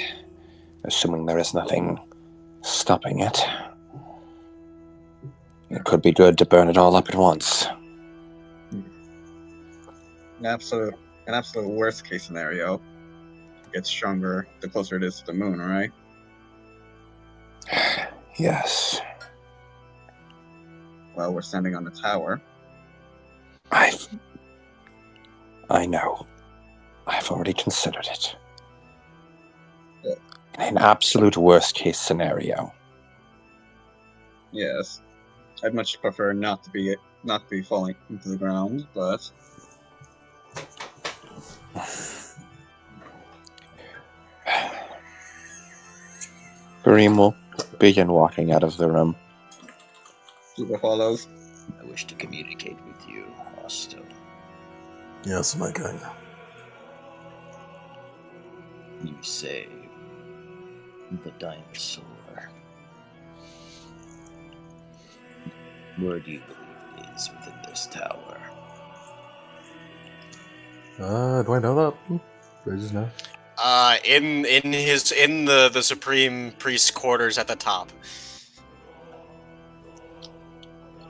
assuming there is nothing stopping it, it could be good to burn it all up at once. An absolute worst case scenario. It gets stronger the closer it is to the moon, right? Yes. Well, we're standing on the tower. I know. I've already considered it. In an absolute worst case scenario, Yes. I'd much prefer not to be falling into the ground, but Kareem will begin walking out of the room. Juba follows. I wish to communicate with you, Hosto. Yes, my king. You say the dinosaur. Where do you believe it is within this tower? Do I know that? Do I just know? In the Supreme Priest's quarters at the top.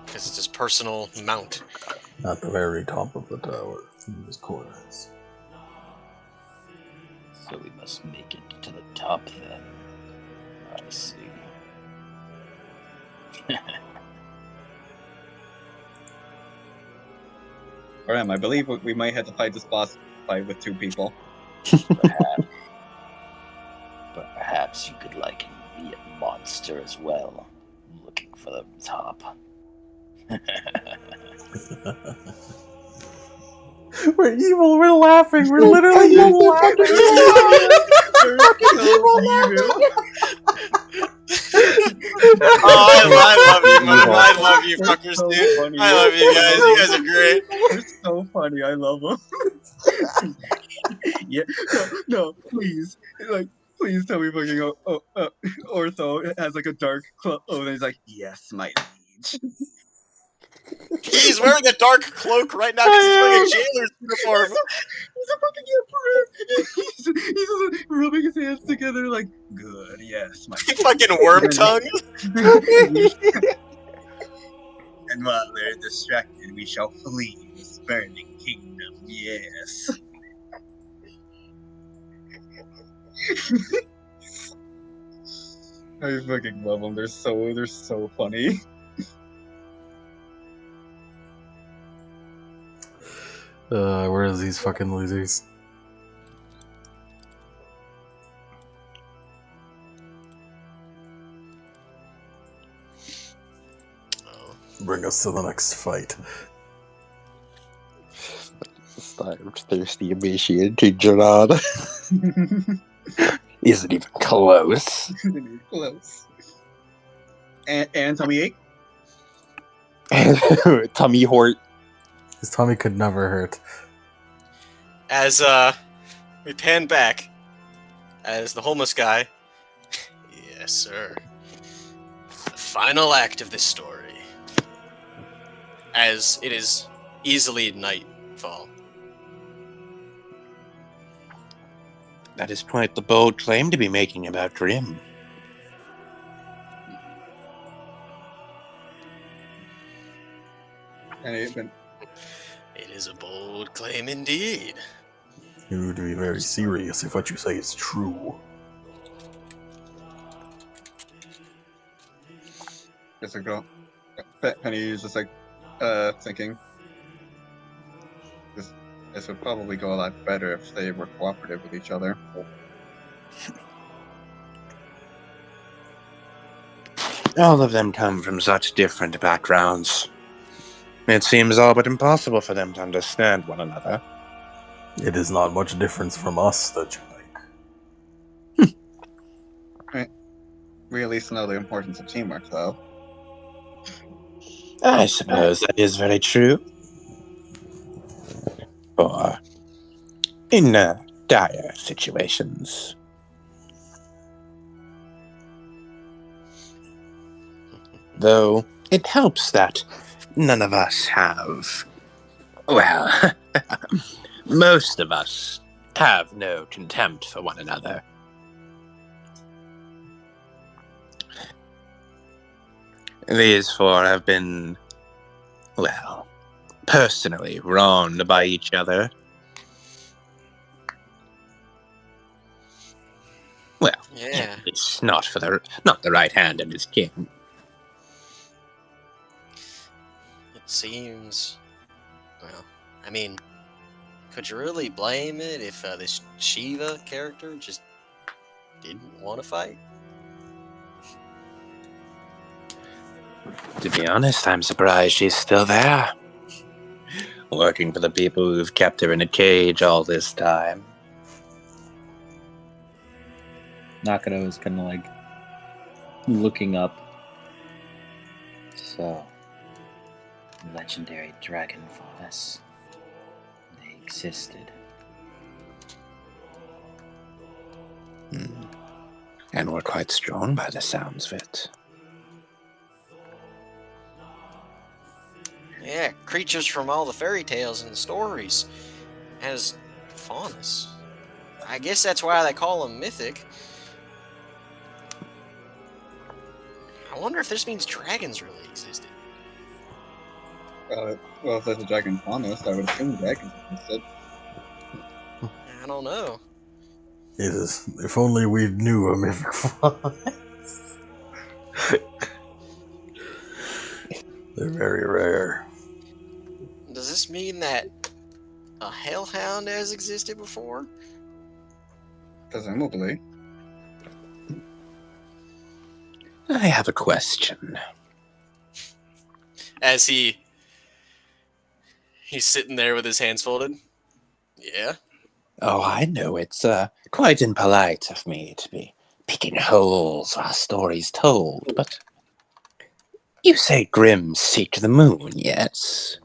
Because it's his personal mount. At the very top of the tower, in his quarters. So we must make it to the top then. I see. Graham, I believe we might have to fight this boss fight with 2 people. Perhaps you could liken me a monster as well, looking for the top. We're evil, we're laughing, we're literally evil laughing. We're so evil. I love you, They're fuckers, so dude. funny. I love you guys. You guys are great. They're so funny. I love them. Yeah. No, please. Like, please tell me fucking Ortho has like a dark cloak, and he's like, yes, my liege. He's wearing a dark cloak right now because he's wearing a jailer's uniform. He's a fucking emperor. He's just rubbing his hands together like, good, yes, my liege. Fucking worm tongue. And while they're distracted, we shall flee this burning kingdom, yes. I fucking love them. They're so funny. Where is these fucking losers? Bring us to the next fight. I'm thirsty, emaciated Gerard. Isn't even close. Close. And Tommy Tummy Hort. His tummy could never hurt. As we pan back, as the homeless guy. Yes, sir. The final act of this story. As it is easily nightfall. That is quite the bold claim to be making about Grim. and even It is a bold claim indeed. You would be very serious if what you say is true. just a girl. Penny is just like thinking. This would probably go a lot better if they were cooperative with each other. All of them come from such different backgrounds. It seems all but impossible for them to understand one another. It is not much difference from us that you like. We at least know the importance of teamwork, though. I suppose that is very true. For in dire situations. Though it helps that none of us have. Well, most of us have no contempt for one another. These 4 have been, well, personally wronged by each other. Well, Yeah. it's not the right hand of his king. It seems. Well, I mean, could you really blame it if this Shiva character just didn't want to fight? To be honest, I'm surprised she's still there. Working for the people who've kept her in a cage all this time. Nakano is kind of like looking up. So, legendary dragon faunus. They existed. And we're quite strong by the sounds of it. Yeah, creatures from all the fairy tales and the stories. Has faunus. I guess that's why they call them mythic. I wonder if this means dragons really existed. Well, if there's a dragon faunus, I would assume dragons existed. I don't know. If only we knew a mythic fauna. They're very rare. Does this mean that a hellhound has existed before? Presumably. I have a question. As he's sitting there with his hands folded. Yeah. Oh, I know it's quite impolite of me to be picking holes while stories told, but you say Grimm seek the moon, yes?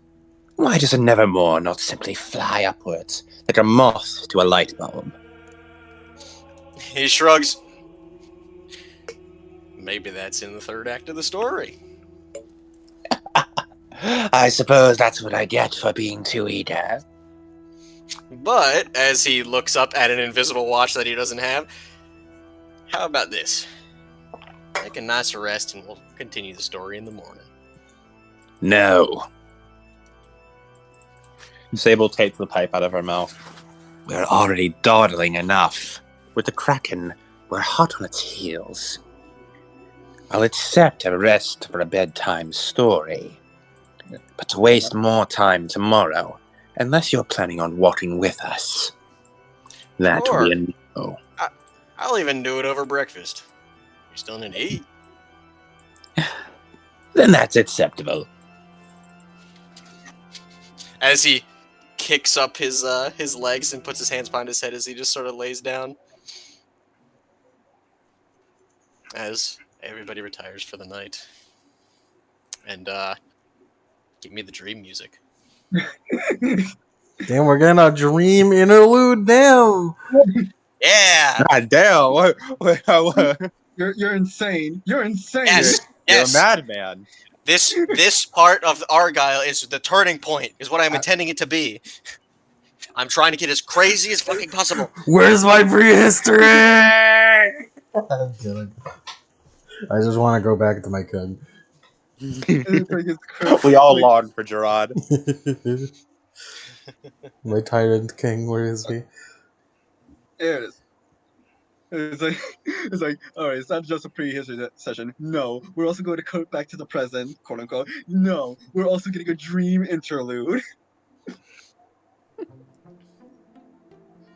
Why does a nevermore not simply fly upwards like a moth to a light bulb? He shrugs. Maybe that's in the third act of the story. I suppose that's what I get for being too eager. But as he looks up at an invisible watch that he doesn't have, how about this? Take a nice rest and we'll continue the story in the morning. No. Sable takes the pipe out of her mouth. We're already dawdling enough. With the Kraken, we're hot on its heels. I'll accept a rest for a bedtime story. But to waste more time tomorrow, unless you're planning on walking with us, that Sure. will be a no. I'll even do it over breakfast. You still need to eat. Then that's acceptable. As he kicks up his legs and puts his hands behind his head as he just sort of lays down. As everybody retires for the night. And give me the dream music. Damn, we're getting a dream interlude. Damn. Yeah! God damn! What? You're insane. You're insane. Yes! You're Yes! a madman. This part of Argyle is the turning point, is what I'm intending it to be. I'm trying to get as crazy as fucking possible. Where's my prehistory? I'm kidding. I just want to go back to my king. It's like it's We all like, long for Gerard. My tyrant king, where is he? There it is. It's like, all right, it's not just a prehistory session. No, we're also going to cut back to the present, quote unquote. No, we're also getting a dream interlude.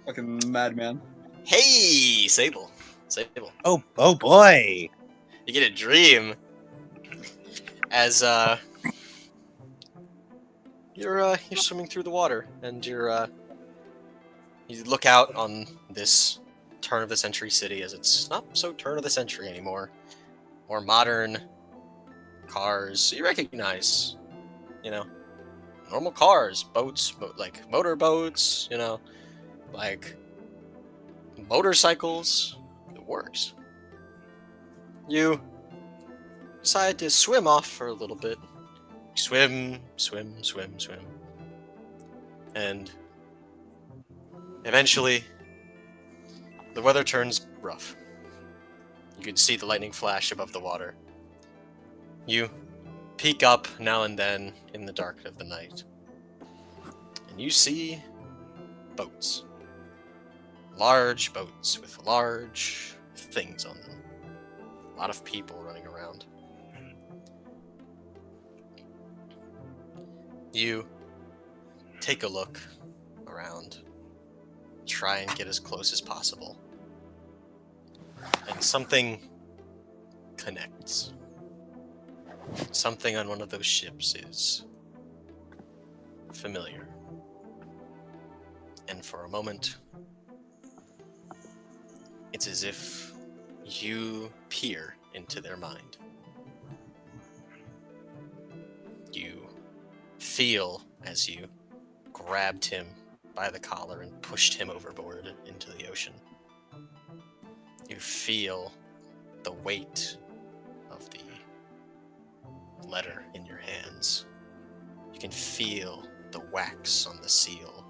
Fucking madman. Hey, Sable. Oh boy! You get a dream as you're swimming through the water and you look out on this turn of the century city as it's not so turn of the century anymore. More modern cars. You recognize, normal cars, boats, like motorboats, like motorcycles. It works. You decide to swim off for a little bit. Swim. And eventually, the weather turns rough. You can see the lightning flash above the water. You peek up now and then in the dark of the night. And you see boats. Large boats with large things on them. A lot of people running around. You take a look around. Try and get as close as possible. And something connects. Something on one of those ships is familiar. And for a moment, it's as if you peer into their mind. You feel as you grabbed him by the collar and pushed him overboard into the ocean. You feel the weight of the letter in your hands. You can feel the wax on the seal.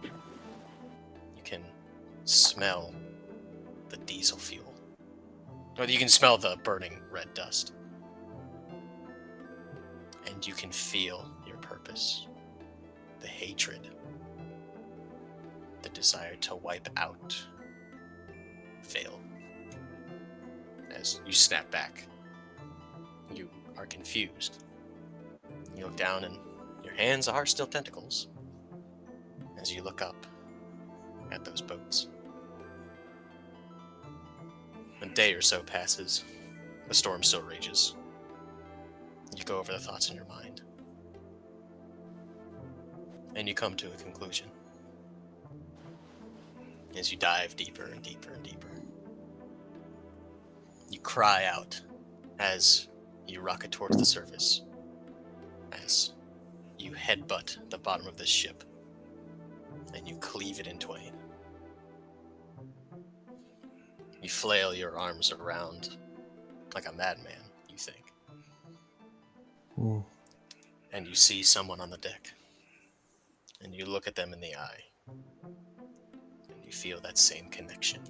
You can smell the diesel fuel. Or you can smell the burning red dust. And you can feel your purpose. The hatred. The desire to wipe out. Fail. As you snap back. You are confused. You look down and your hands are still tentacles. As you look up at those boats. A day or so passes. The storm still rages. You go over the thoughts in your mind. And you come to a conclusion. As you dive deeper and deeper and deeper. You cry out as you rocket towards the surface. As you headbutt the bottom of this ship. And you cleave it in twain. You flail your arms around like a madman, you think. And you see someone on the deck. And you look at them in the eye. And you feel that same connection.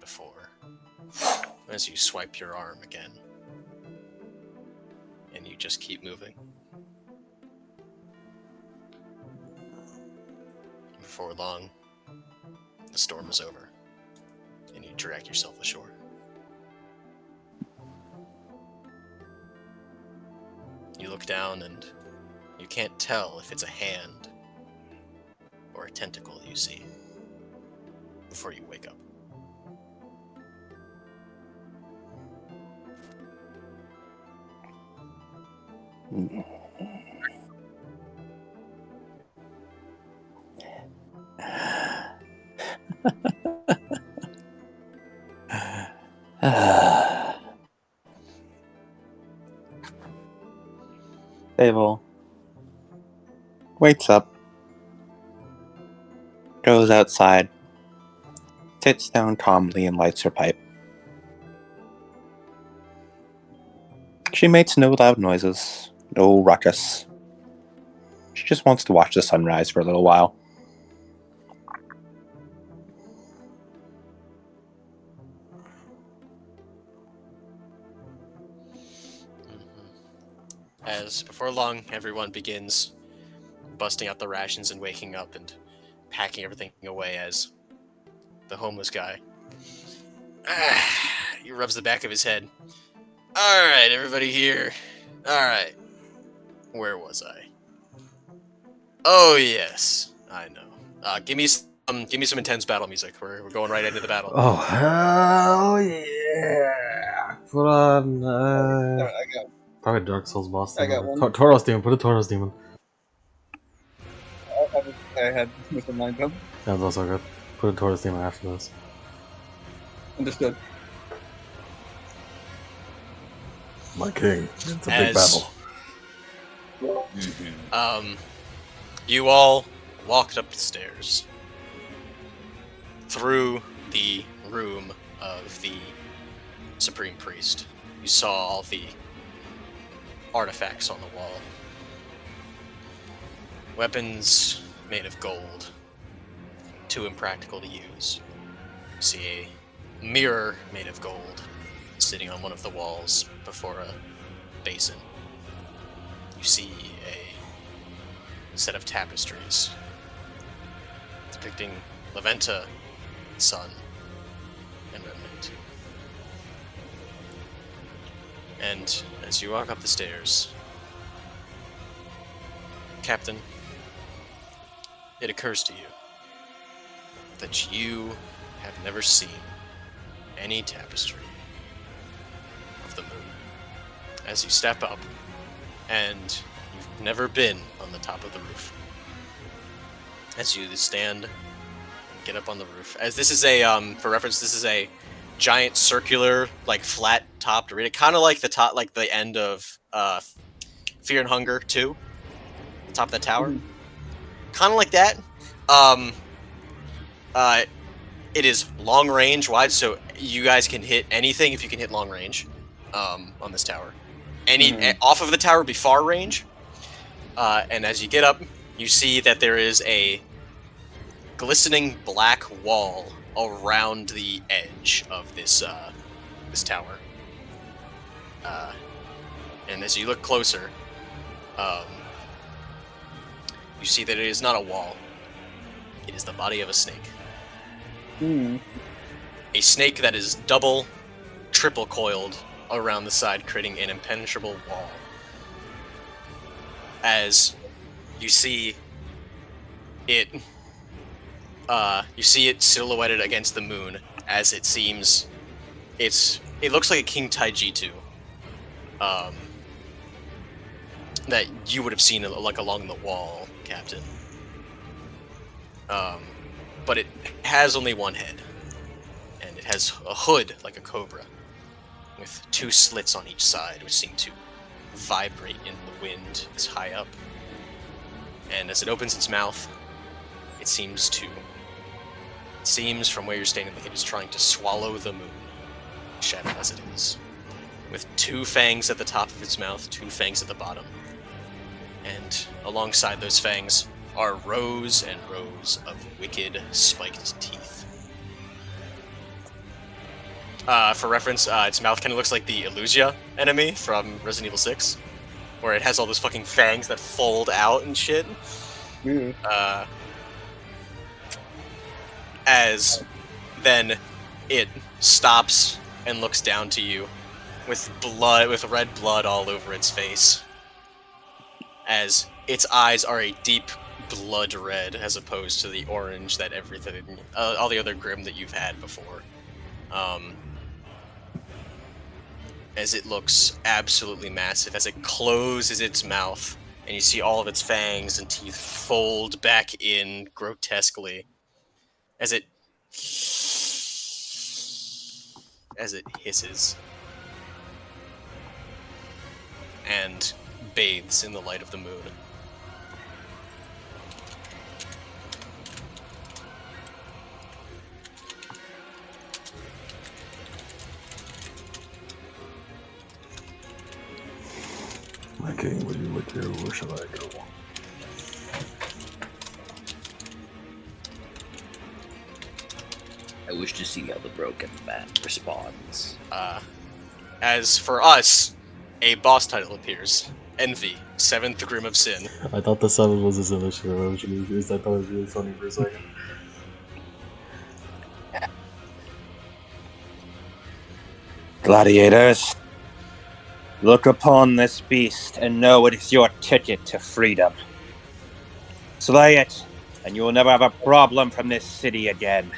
Before. As you swipe your arm again. And you just keep moving. Before long, the storm is over. And you drag yourself ashore. You look down and you can't tell if it's a hand or a tentacle you see before you wake up. Abel wakes up, goes outside, sits down calmly and lights her pipe. She makes no loud noises, no ruckus. She just wants to watch the sunrise for a little while. As before long, everyone begins busting out the rations and waking up and packing everything away as the homeless guy. He rubs the back of his head. Alright, everybody here. Alright. Where was I? Oh yes, I know. Give me some intense battle music. We're going right into the battle. Oh hell yeah! Put on I got probably Dark Souls boss. I got Theme. one. Tauros demon. Put a Tauros demon. I had Mr. Mind Jump. That's also good. Put a Tauros demon after this. Understood. My king. It's a big As- battle. You all walked up the stairs through the room of the Supreme Priest. You saw all the artifacts on the wall. Weapons made of gold, too impractical to use. You see a mirror made of gold sitting on one of the walls before a basin. You see a set of tapestries depicting Leventa, Sun, and Remnant. And as you walk up the stairs, Captain, it occurs to you that you have never seen any tapestry of the moon. as you step up, and you've never been on the top of the roof. As you stand and get up on the roof. As this is a, for reference, this is a giant circular, like flat-topped arena, kind of like the top, like the end of Fear and Hunger 2, the top of the tower, kind of like that. It is long range wide, so you guys can hit anything if you can hit long range on this tower. Off of the tower would be far range. And as you get up, you see that there is a glistening black wall around the edge of this this tower. And as you look closer, you see that it is not a wall. It is the body of a snake. A snake that is double, triple coiled around the side, creating an impenetrable wall. As you see it, silhouetted against the moon, as it seems, it looks like a King Taijitu, that you would have seen like along the wall, Captain. But it has only one head, and it has a hood like a cobra, with two slits on each side, which seem to vibrate in the wind this high up. And as it opens its mouth, it seems from where you're standing like it is trying to swallow the moon, shattered as it is, with two fangs at the top of its mouth, two fangs at the bottom. And alongside those fangs are rows and rows of wicked, spiked teeth. For reference, its mouth kind of looks like the Illusia enemy from Resident Evil 6, where it has all those fucking fangs that fold out and shit. As then it stops and looks down to you with red blood all over its face, as its eyes are a deep blood red as opposed to the orange that all the other Grim that you've had before. As it looks absolutely massive, as it closes its mouth, and you see all of its fangs and teeth fold back in grotesquely, as it hisses and bathes in the light of the moon. My king, will you look here? Where shall I go? I wish to see how the broken man responds. As for us, a boss title appears. Envy, 7th Grim of Sin. I thought the 7 was his initial. I thought it was really funny for a second. Gladiators, look upon this beast and know it is your ticket to freedom. Slay it, and you will never have a problem from this city again.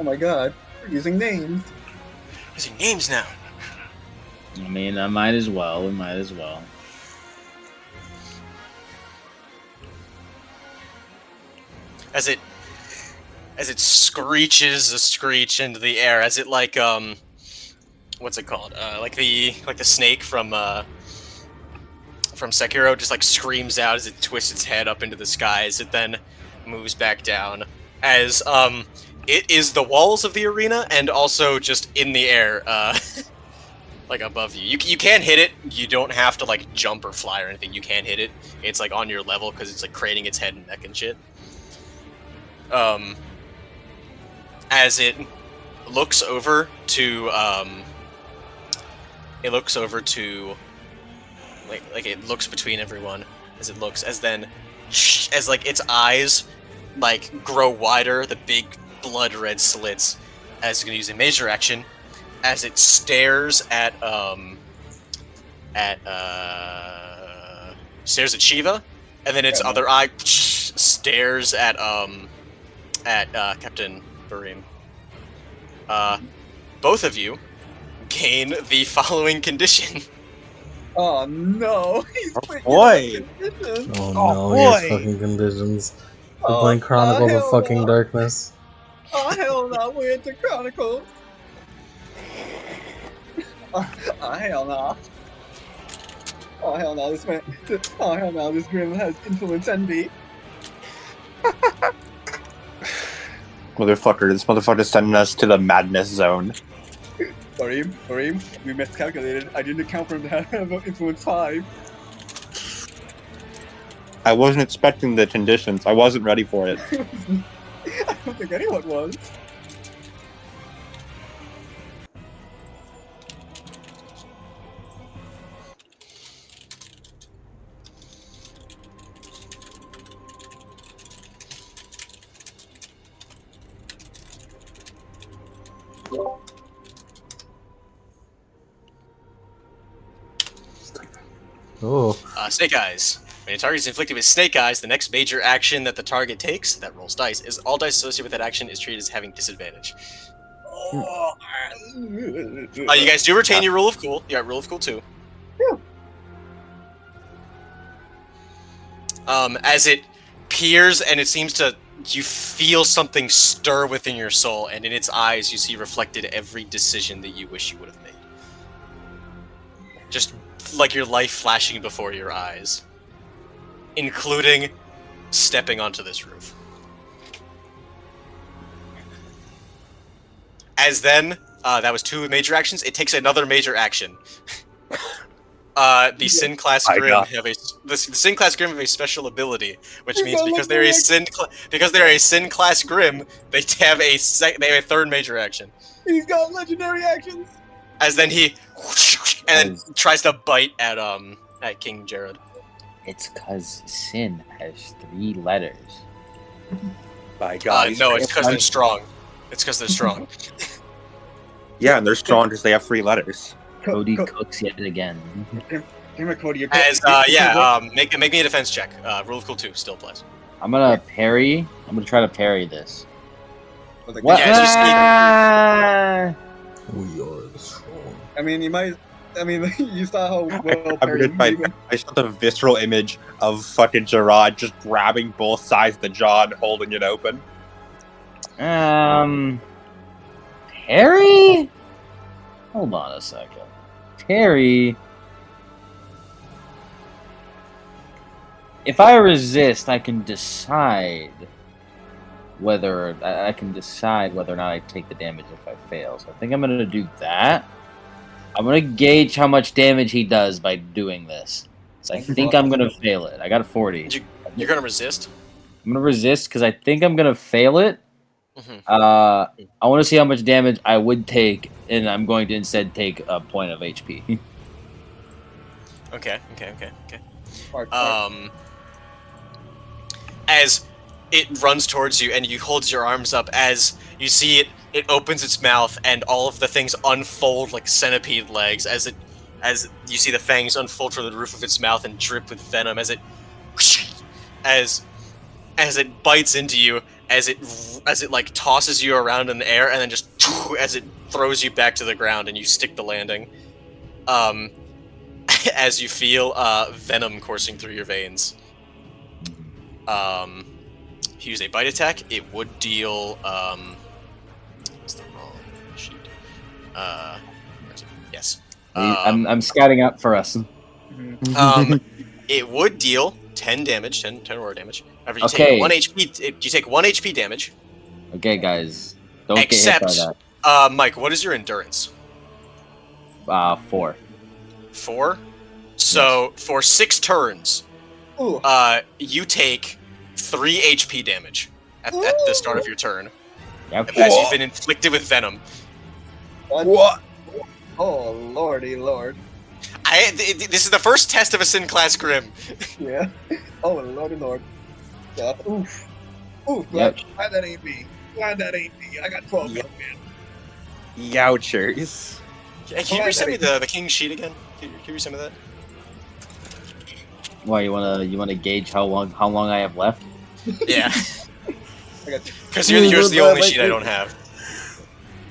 Oh my god, we're using names. Using names now. I mean, I might as well. We might as well. As it screeches a screech into the air, as it like what's it called? Like the snake from Sekiro just like screams out as it twists its head up into the sky, as it then moves back down. As it is the walls of the arena and also just in the air, like above you. You can hit it. You don't have to like jump or fly or anything. You can hit it. It's like on your level because it's like craning its head and neck and shit. As it looks over to it looks between everyone as it looks, as like its eyes like grow wider, the big blood red slits, as it's gonna use a major action as it stares at stares at Shiva, and then its other eye stares at Captain Barim. Both of you gain the following condition. Oh no! He's putting boy. conditions. Oh Oh, no, he has boy. fucking conditions. We're Oh, playing Chronicles of hell fucking no. Darkness. Oh hell no! We're into Chronicles. Oh hell no! Oh hell no! This man. Oh hell no! This Grim has influence envy. Motherfucker, this motherfucker's sending us to the madness zone. Barim, we miscalculated. I didn't account for him to have influence 5. I wasn't expecting the conditions. I wasn't ready for it. I don't think anyone was. Oh, Snake Eyes. When a target is inflicted with Snake Eyes, the next major action that the target takes, that rolls dice, is all dice associated with that action is treated as having disadvantage. You guys do retain your rule of cool. You got rule of cool too. As it peers and it seems to, you feel something stir within your soul, and in its eyes you see reflected every decision that you wish you would have made. Just like your life flashing before your eyes, including stepping onto this roof. As then, that was 2 major actions. It takes another major action. The Sin Class Grim have the Sin Class Grim have a special ability, which means because they're a Sin Class Grim, they have a 3rd major action. He's got legendary actions. As then he and then tries to bite at King Jared. It's cause sin has 3 letters. By God. No, it's because they're strong. It's because they're strong. Yeah, and they're strong because they have 3 letters. Cody cooks yet again. Damn it, Cody. Make me a defense check. Rule of cool 2 still applies. I'm gonna parry. I'm gonna try to parry this. What? What? Yeah, just Ah! we are strong. I mean, you might. I mean, you saw how well I shot the visceral image of fucking Gerard just grabbing both sides of the jaw and holding it open. Parry? Hold on a second. Parry. If I resist, I can decide whether or not I take the damage if I fail. So I think I'm gonna do that. I'm gonna gauge how much damage he does by doing this. So I think I'm gonna fail it. I got a 40. You're gonna resist? I'm gonna resist because I think I'm gonna fail it. Mm-hmm. I want to see how much damage I would take, and I'm going to instead take a point of HP. Okay. As it runs towards you and you hold your arms up, as you see it opens its mouth and all of the things unfold like centipede legs, as you see the fangs unfold from the roof of its mouth and drip with venom as it bites into you, as it like tosses you around in the air and then just as it throws you back to the ground and you stick the landing. As you feel venom coursing through your veins. If you use a bite attack, it would deal what's the wrong sheet? Where is it? Yes. I'm scouting up for us. It would deal 10 damage, 10 aura damage. However, you Okay. take 1 HP. You take 1 HP damage. Okay, guys, don't Except, get hit by Mike, what is your endurance? that. 4. 4. So for 6 turns, Ooh. you take 3 HP damage at the start of your turn, Yep. as you've been inflicted with venom. What? Oh, lordy lord. This is the first test of a Sin Class Grim. Yeah. Oh, lordy lord. Oof. Oof. Yep. Glad that ain't me. I got 12 Yep. man. Youchers. Can you resend me the king sheet again? Can you resend me that? Why you wanna gauge how long I have left? Yeah, I got because yours the only sheet I don't have.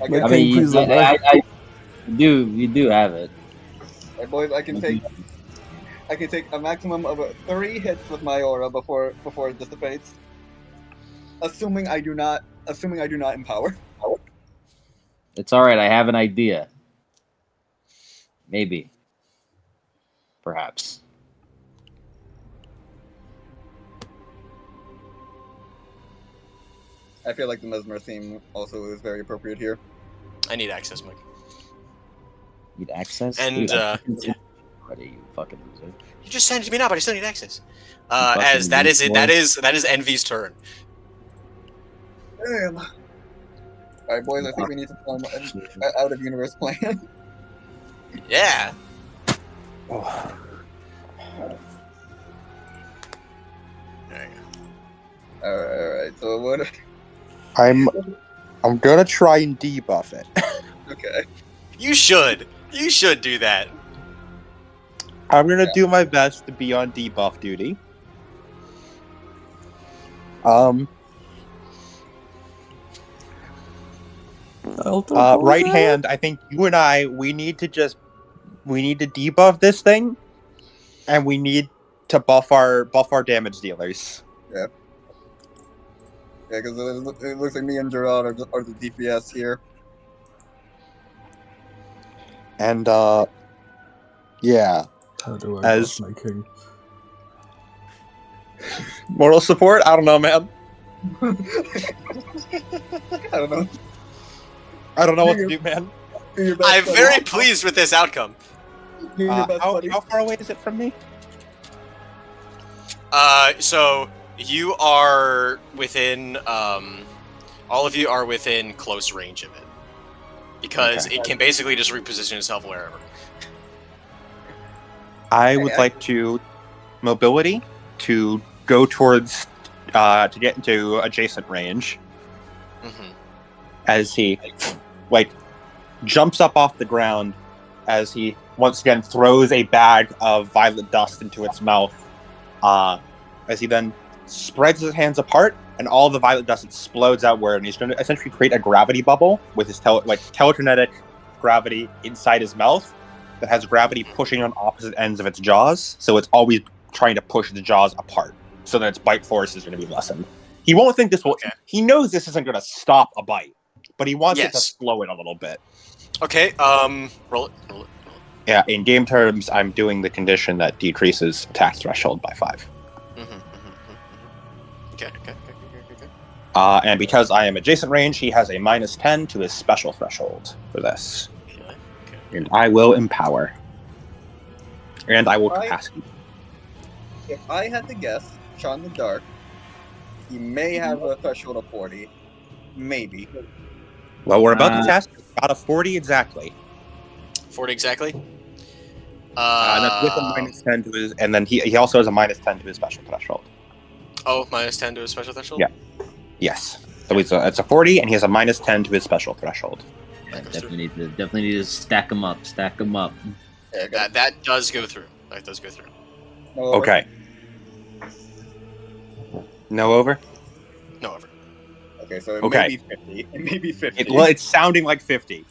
I My got I mean, king, please don't die. you do have it. Hey, boys, I can take a maximum of 3 hits with my aura before it dissipates. Assuming I do not empower. It's all right. I have an idea. Maybe, perhaps. I feel like the Mesmer theme also is very appropriate here. I need access, Mike. Need access? And, Dude, I fucking yeah. already, you fucking loser. You just sent it to me now, but I still need access. fucking As that is it. loser. That is Envy's turn. Damn. Alright, boys, I think we need to form an out-of-universe plan. Yeah. Oh. There you go. Alright, so what... I'm gonna try and debuff it. Okay. You should. You should do that. I'm gonna do my best to be on debuff duty. Right hand, I think you and I, we need to debuff this thing, and we need to buff our damage dealers. Yeah, because it looks like me and Gerard are the DPS here. And yeah, How do I As- buff my king? moral support. I don't know, man. I don't know. I don't know what to do, man. Do your best, I'm buddy. very pleased with this outcome. Do your best, buddy. How far away is it from me? So you are within. All of you are within close range of it, because Okay. it can basically just reposition itself wherever. I would like to mobility to go towards to get into adjacent range Mm-hmm. as he jumps up off the ground as he once again throws a bag of violet dust into its mouth. As he then spreads his hands apart and all the violet dust explodes outward, and he's going to essentially create a gravity bubble with his telekinetic gravity inside his mouth that has gravity pushing on opposite ends of its jaws, so it's always trying to push the jaws apart so that its bite force is going to be lessened. He won't think this will... Okay. He knows this isn't going to stop a bite, but he wants it to Yes. slow it a little bit. Okay. Roll it. Yeah, in game terms, I'm doing the condition that decreases attack threshold by 5. Okay. And because I am adjacent range, he has a -10 to his special threshold for this. Okay. And I will empower. And I will Right. capacity. If I had to guess, Sean the Dark, he may have a threshold of 40. Maybe. Well, we're about to test out of 40 exactly. 40 exactly. And that's with a -10 to his, and then he also has a -10 to his special threshold. Oh, -10 to his special threshold. Yeah. Yes. So it's a 40, and he has a -10 to his special threshold. That goes Definitely need to stack them up. Stack them up. Yeah, That does go through. That does go through. no over. Okay. No over? No over. Okay, so it Okay. may be 50. It may be 50. It's sounding like 50.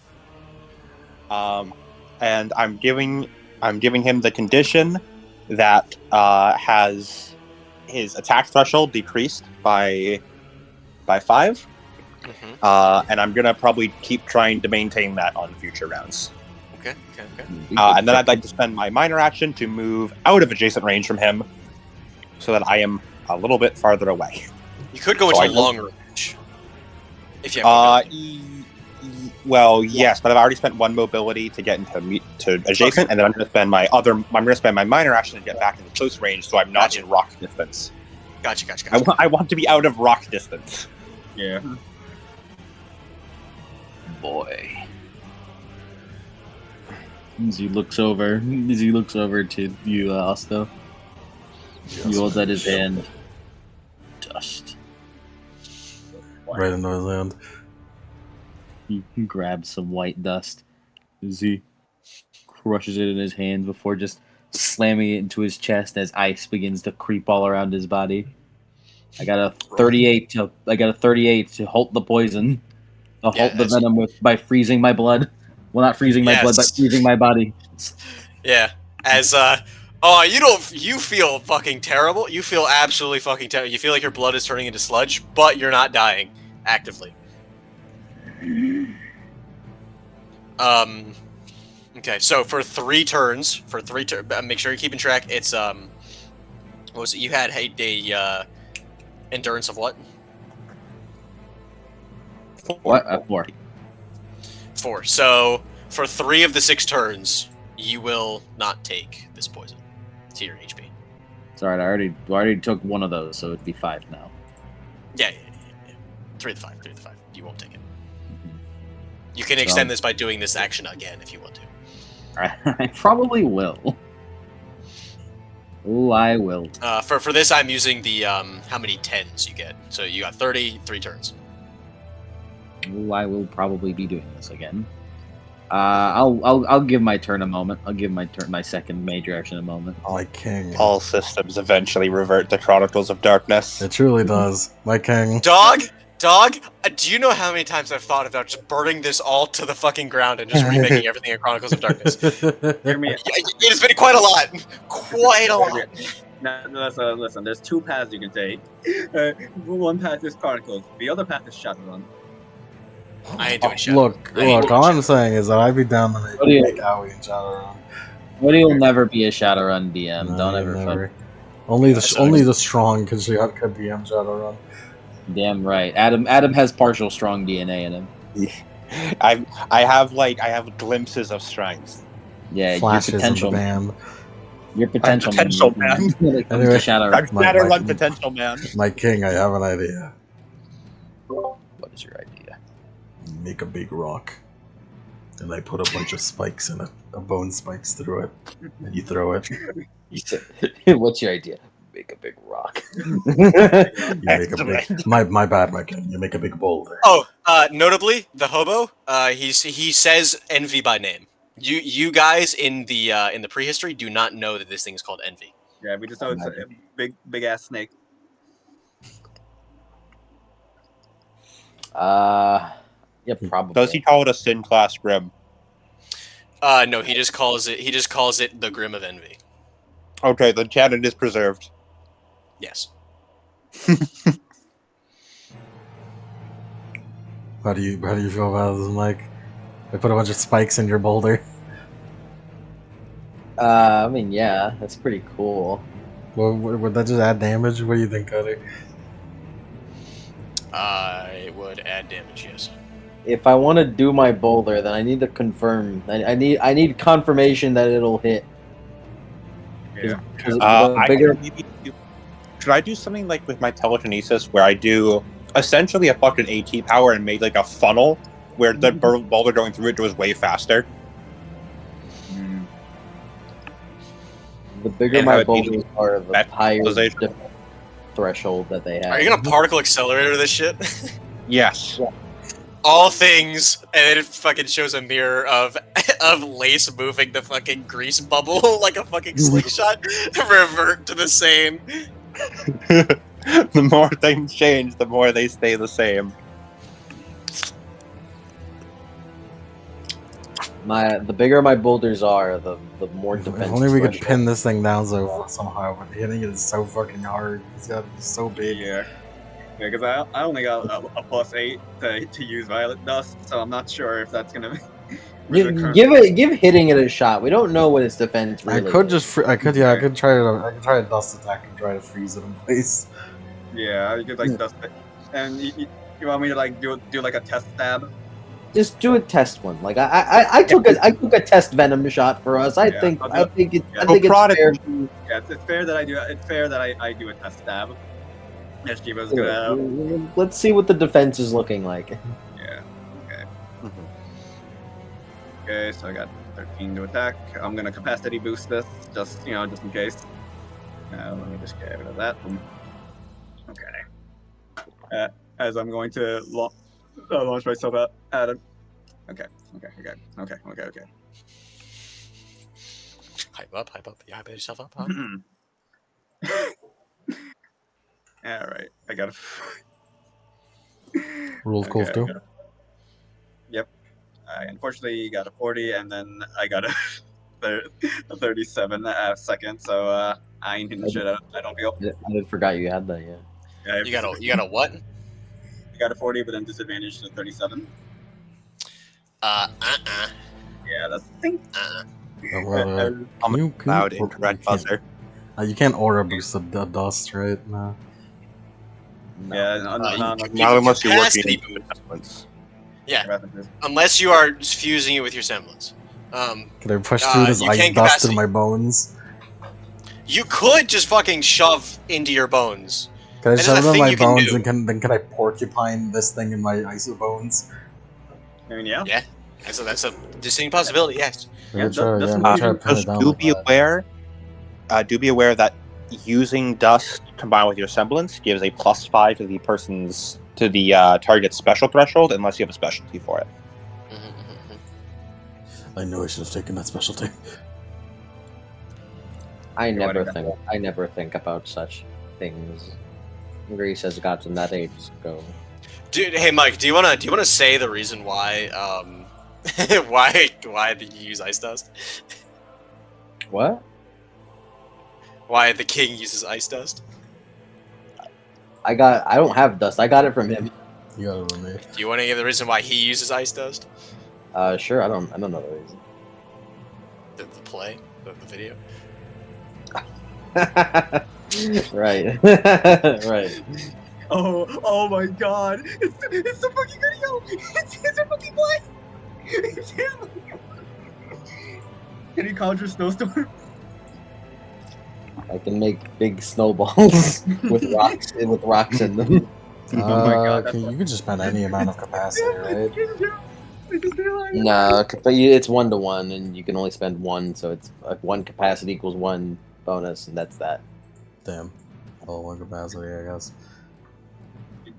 And I'm giving him the condition that has his attack threshold decreased by 5. Mm-hmm. And I'm gonna probably keep trying to maintain that on future rounds. Okay. And then I'd like to spend my minor action to move out of adjacent range from him, so that I am a little bit farther away. You could go So into I long range. If you have mobility. Well, yes, but I've already spent 1 mobility to get to adjacent, and then I'm going to spend my minor action to get back into close range, so I'm not Gotcha. in rock distance. Gotcha. I want to be out of rock distance. Yeah. Boy. As he looks over to you, Osto. You hold out his hand. Dust. Right into his hand. He grabs some white dust as he crushes it in his hand before just slamming it into his chest as ice begins to creep all around his body. I got a 38 to halt the poison. To halt the venom by freezing my blood. Well, not freezing my blood, but freezing my body. Yeah. As you feel fucking terrible. You feel absolutely fucking terrible. You feel like your blood is turning into sludge, but you're not dying actively. Okay, so for 3 turns, make sure you're keeping track. It's what was it? You had a endurance of what? What? 4. 4. So for 3 of the 6 turns, you will not take this poison to your HP. It's alright. I already took one of those, so it'd be 5 now. Yeah. 3 of the 5. 3 of the 5. You won't take it. You can extend this by doing this action again if you want to. I probably will. Ooh, I will. For this, I'm using the how many 10s you get. So you got 30, 3 turns. Ooh, I will probably be doing this again. I'll give my turn a moment. I'll give my second major action a moment. My king. All systems eventually revert to Chronicles of Darkness. It truly does. My king. Dog, do you know how many times I've thought about just burning this all to the fucking ground and just remaking everything in Chronicles of Darkness? Hear me. It has been quite a lot. Quite a lot. Now, listen, there's 2 paths you can take. One path is Chronicles. The other path is Shadowrun. I ain't doing shit. Look, all I'm saying is that I'd be down to make Owie and Shadowrun. Woody will never be a Shadowrun DM. No, Don't ever never. fuck. Only the strong could DM Shadowrun. Damn right. Adam has partial strong DNA in him. I have glimpses of strength. Yeah, Flashes your potential of the band. Your potential, potential man. When it comes Anyway, to Shadowrun. Shadowrun potential man. My king, I have an idea. What is your idea? Make a big rock, and I put a bunch of spikes in it, bone spikes through it, and you throw it. What's your idea? Make a big rock. You make a big. My bad, my king. You make a big boulder. Oh, notably, the hobo. He says envy by name. You guys in the prehistory do not know that this thing is called envy. Yeah, we just know it's a big ass snake. Yeah, probably. Does he call it a sin class grim? No, he just calls it the Grim of Envy. Okay, the canon is preserved. Yes. How do you feel about this, Mike? I put a bunch of spikes in your boulder. I mean, yeah, that's pretty cool. Well, would that just add damage? What do you think, Cutter? It would add damage, yes. If I want to do my boulder, then I need to confirm. I need confirmation that it'll hit. Yeah. Should I do something like with my telekinesis where I do essentially a fucking AT power and make like a funnel where the boulder going through it goes way faster? The bigger And my how it boulders are, the higher visualization. the threshold that they have. Are you gonna particle accelerator this shit? Yes. All things, and then it fucking shows a mirror of Lace moving the fucking grease bubble like a fucking slingshot to revert to the same. The more things change, the more they stay the same. The bigger my boulders are, the more defense. If only we could pin this thing down somehow, but hitting it is so fucking hard. It's got to be so big. Yeah, because I only got a +8 to use Violet Dust, so I'm not sure if that's gonna. Give hitting it a shot. We don't know what its defense really. I could try a dust attack and try to freeze it in place. Yeah, you could like dust it, and you want me to like do like a test stab? Just do a test one. Like I took a test venom shot for us. I think it's fair. Yeah, it's fair that I do. It's fair that I do a test stab. Shiva's gonna. Let's see what the defense is looking like. Yeah. Okay. Okay, so I got 13 to attack. I'm gonna capacity boost this, just in case. Let me just get rid of that. Okay. As I'm going to launch myself at him. Okay. Hype up. You hype yourself up, huh? All right, I got a. Rules calls too. Yep. I unfortunately got a 40, and then I got a 37 second. So I ain't hitting shit. I don't feel. I did forgot you had that. Yeah. Yeah, I have You got disadvantage. a what? I got a 40, but then disadvantage to 37. Yeah, that's the thing. Loud incorrect buzzer. You can't aura boost the dust, right? No. Yeah, Not unless you're working capacity in semblance. Yeah, unless you are fusing it with your semblance. Can I push through this you ice can't dust capacity. in my bones? You could just fucking shove into your bones. Can I That is shove a it in thing my you can bones do. and then can I porcupine this thing in my ice bones? I mean, yeah. Yeah, that's a distinct possibility. Yes. I'm Yeah, gonna try to pin it down do like be that. aware. Do be aware that using dust combined with your semblance gives a +5 to the person's target's special threshold, unless you have a specialty for it. I knew I should have taken that specialty. I never think about such things. Greece has gotten that age ago. Dude, hey Mike, do you wanna say the reason why why you use ice dust? What? Why the king uses ice dust? I don't have dust. I got it from him. You got it from me. Do you want to give the reason why he uses ice dust? Sure. I don't know the reason. The play, the video. Right. Right. Oh my god! It's a fucking video! It's a fucking play! It's him! Can he conjure snowstorm? I can make big snowballs with rocks in them. Oh my god! You can just spend any amount of capacity, right? I just realized. No, but it's 1-to-1, and you can only spend one, so it's one capacity equals one bonus, and that's that. Damn. Well, one capacity, I guess.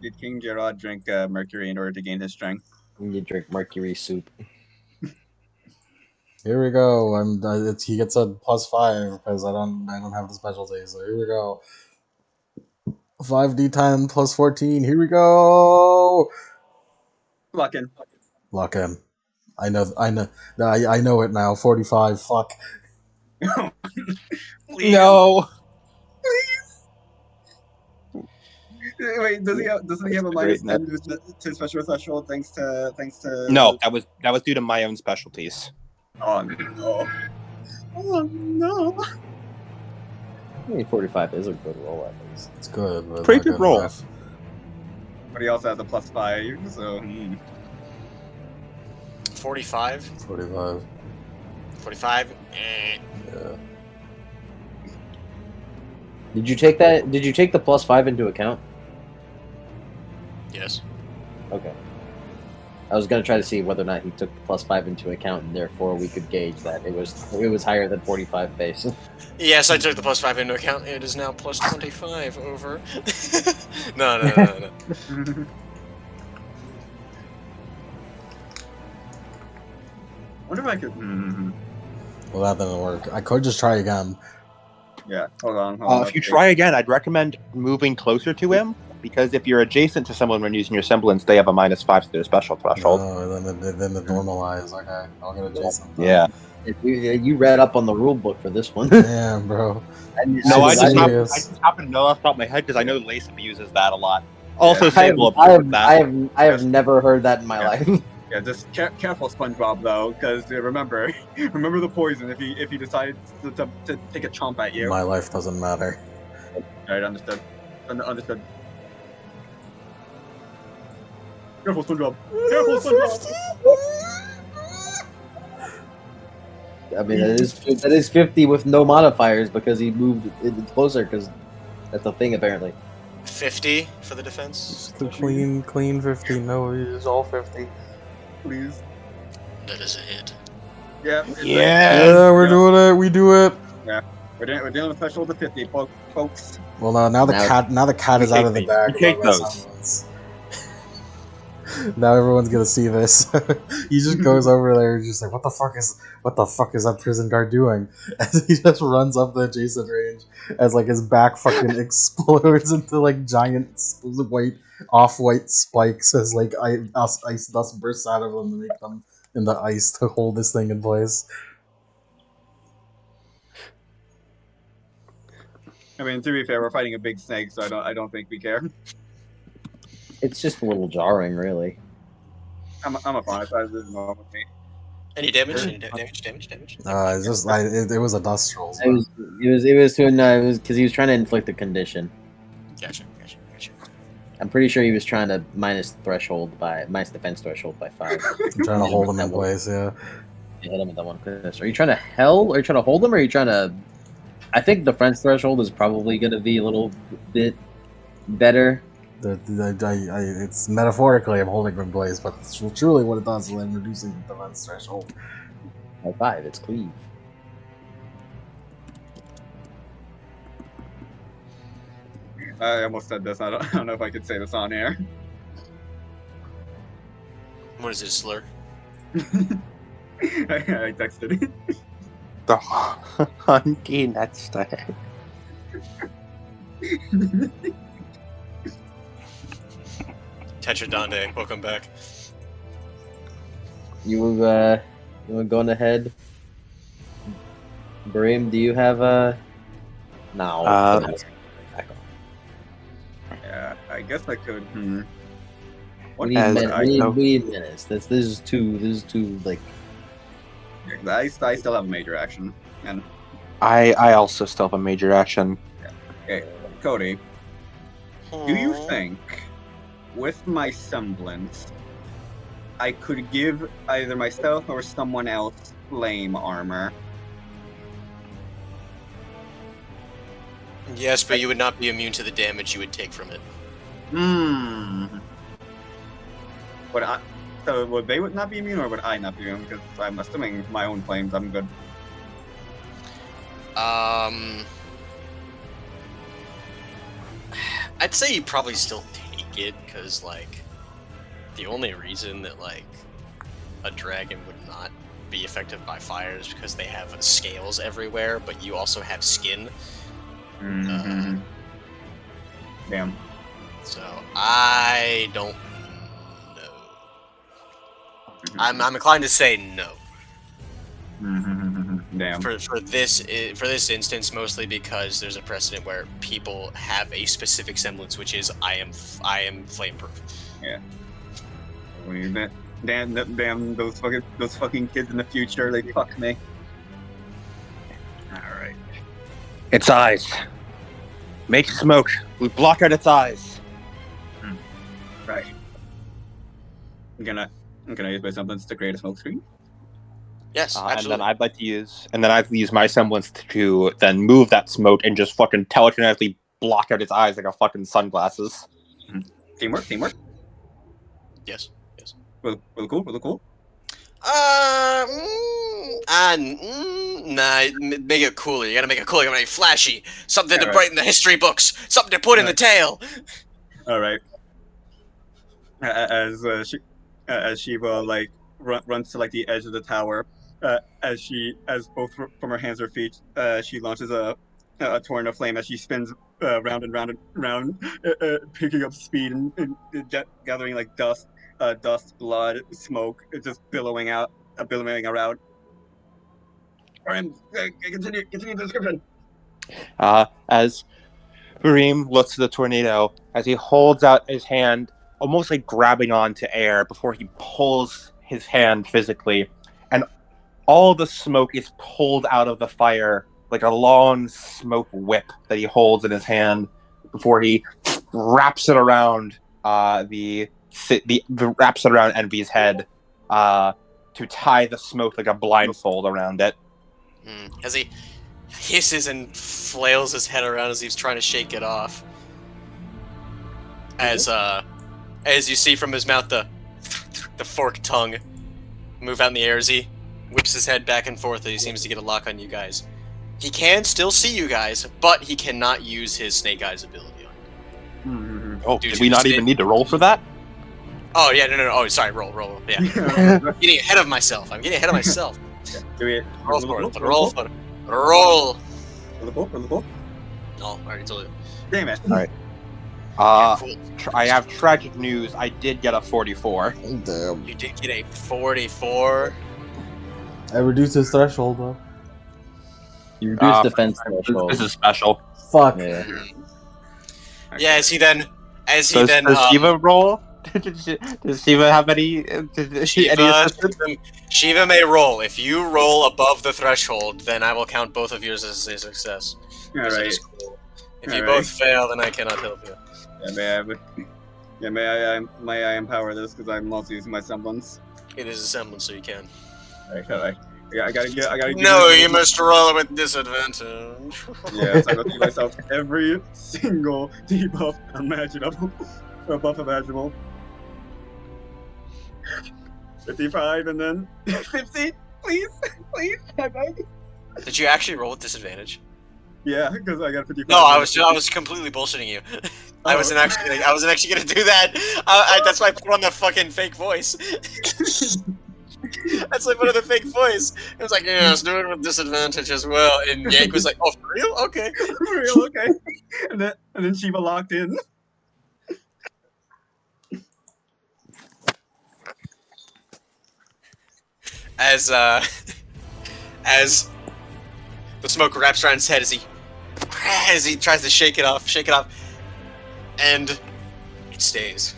Did King Gerard drink mercury in order to gain his strength? You drink mercury soup. Here we go. He gets a +5 because I don't have the specialty. So here we go. 5d10 plus 14. Here we go. Lock in. Lock in. I know it now. 45. Fuck. No. Wait, doesn't he have a -10 to special threshold thanks to No, that was due to my own specialties. Oh no. Oh no. I mean, 45 is a good roll at least. It's good. But Pretty not good roll. enough. But he also has a +5, so 45. 45. 45. Yeah. Did you take that? Did you take the +5 into account? Yes. Okay. I was gonna try to see whether or not he took the +5 into account, and therefore we could gauge that it was higher than 45 base. Yes, I took the +5 into account. It is now +25 over. No. wonder if I could. Well, that didn't work. I could just try again. Yeah, hold on. If you try again, I'd recommend moving closer to him, because if you're adjacent to someone when using your semblance, they have a -5 to their special threshold. Oh, then it normalize. Okay, I'll get adjacent. Yeah. You read up on the rule book for this one. Damn, bro. No, I just Serious. happen to know off the top of my head because I know Layson uses that a lot. Also, Yeah. Sable I observed that. have never heard that in my Yeah. life. Yeah, just careful, SpongeBob, though, because remember the poison if he decides to take a chomp at you. My life doesn't matter. Alright, understood. Understood. Careful, SpongeBob. Careful, SpongeBob. I mean, that is 50 with no modifiers because he moved it closer because that's a thing apparently. 50 for the defense. Clean 50. No, it's all 50. Please. That is a hit. Yeah. Yeah, we're doing it. We do it. We're dealing with threshold of 50, folks. Well, now the cat is out of the bag. We take without those. semblance. Now everyone's gonna see this. He just goes over there and just like, what the fuck is that prison guard doing? And he just runs up the adjacent range as like his back fucking explodes into like giant off-white spikes as like ice dust bursts out of them to make them in the ice to hold this thing in place. I mean, to be fair, we're fighting a big snake, so I don't think we care. It's just a little jarring, really. I'm a fine. This is normal with me. Any damage? Any damage? It's just it was a dust roll. It was because he was trying to inflict the condition. Gotcha. I'm pretty sure he was trying to minus defense threshold by 5. I'm trying to hold him in place. Yeah. You hit him with that one. Are you trying to Are you trying to hold him, or are you trying to? I think defense threshold is probably going to be a little bit better. It's metaphorically I'm holding him in place, but truly what it does is I'm reducing the defense threshold. By 5, it's cleave. I almost said this. I don't know if I could say this on air. What is it, a slur? I texted it. The hunky next day. Tetradonde, welcome back. You were going ahead. Brim, do you have a? No. Yeah, I guess I could. We What need minutes. This is too like. I still have a major action, and I also still have a major action. okay, Cody, do you think with my semblance I could give either myself or someone else flame armor? Yes, but you would not be immune to the damage you would take from it. So would they not be immune, or would I not be immune? Because I'm assuming my own flames, I'm good. I'd say you probably still take it, because, like, the only reason that, like, a dragon would not be affected by fire is because they have scales everywhere, but you also have skin. Damn. So, I don't know. I'm inclined to say no. Damn. For this instance, mostly because there's a precedent where people have a specific semblance, which is I am flameproof. Yeah. Damn those fucking kids in the future, they fuck me. Alright. Its eyes. Make smoke. We block out its eyes. Right. I'm gonna use my semblance to create a smoke screen. Yes, And absolutely. then I'd like to use my semblance to then move that smoke and just fucking telekinetically block out its eyes like a fucking sunglasses. Teamwork. Yes. Really cool. Nah, make it cooler. You gotta make it cooler. You gotta make it flashy. Something to Alright. brighten the history books. Something to put in the tale. All right. As Shiva like runs to like the edge of the tower, as both from her hands or feet, she launches a torrent of flame as she spins round and round, picking up speed and gathering like dust, blood, smoke, just billowing around. All right, continue the description. As Kareem looks to the tornado, as he holds out his hand, almost like grabbing onto air before he pulls his hand physically, and all the smoke is pulled out of the fire like a long smoke whip that he holds in his hand before he wraps it around wraps it around Envy's head to tie the smoke like a blindfold around it. As he hisses and flails his head around as he's trying to shake it off. As you see from his mouth the forked tongue move out in the air as he whips his head back and forth as he seems to get a lock on you guys. He can still see you guys, but he cannot use his snake eyes ability on you. Oh, did we not even need to roll for that? Oh yeah, no. Oh, sorry. Roll. Yeah. Yeah, I'm getting ahead of myself. do it. Roll for it. Roll Roll for it. Roll. the book. Roll the book. Oh, already told you. Damn it. Alright. Yeah, cool. I have tragic news. I did get a 44. Damn. You did get a 44. I reduced his threshold though. You reduce defense This threshold. is special. Fuck. Yeah. Yeah, as he then Does Shiva roll? Does Shiva have any assistance? Shiva may roll. If you roll above the threshold, then I will count both of yours as a success. Because it Alright. is cool. If you Alright. both fail, then I cannot help you. May I empower this because I'm also using my semblance. It is a semblance, so you can. Alright. I gotta give. No, you must roll with disadvantage. Yes, I gotta give myself every single debuff imaginable, or buff imaginable. 55 and then 50, please, I beg. Did you actually roll with disadvantage? Yeah, because I got 55. No, I was completely bullshitting you. I wasn't actually gonna do that. That's why I put on the fucking fake voice. That's why I put on the fake voice. It was like, yeah, let's do it with disadvantage as well. And Yank was like, oh, for real? Okay. For real, okay. And then Shiva locked in. As the smoke wraps around his head as he tries to shake it off, and it stays.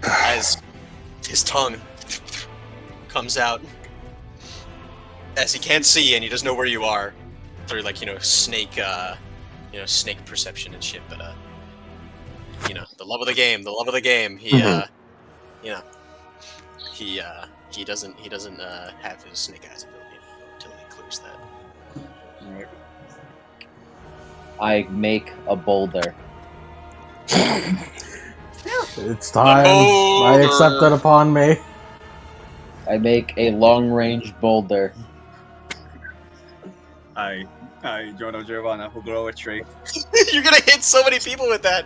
As his tongue comes out, as he can't see and he doesn't know where you are through snake perception and shit, but the love of the game, he doesn't have his snake eyes ability until he clears that. I make a boulder. It's time. I accept it upon me. I make a long-range boulder. I, Jono Giovanna, who grow a tree. You're gonna hit so many people with that.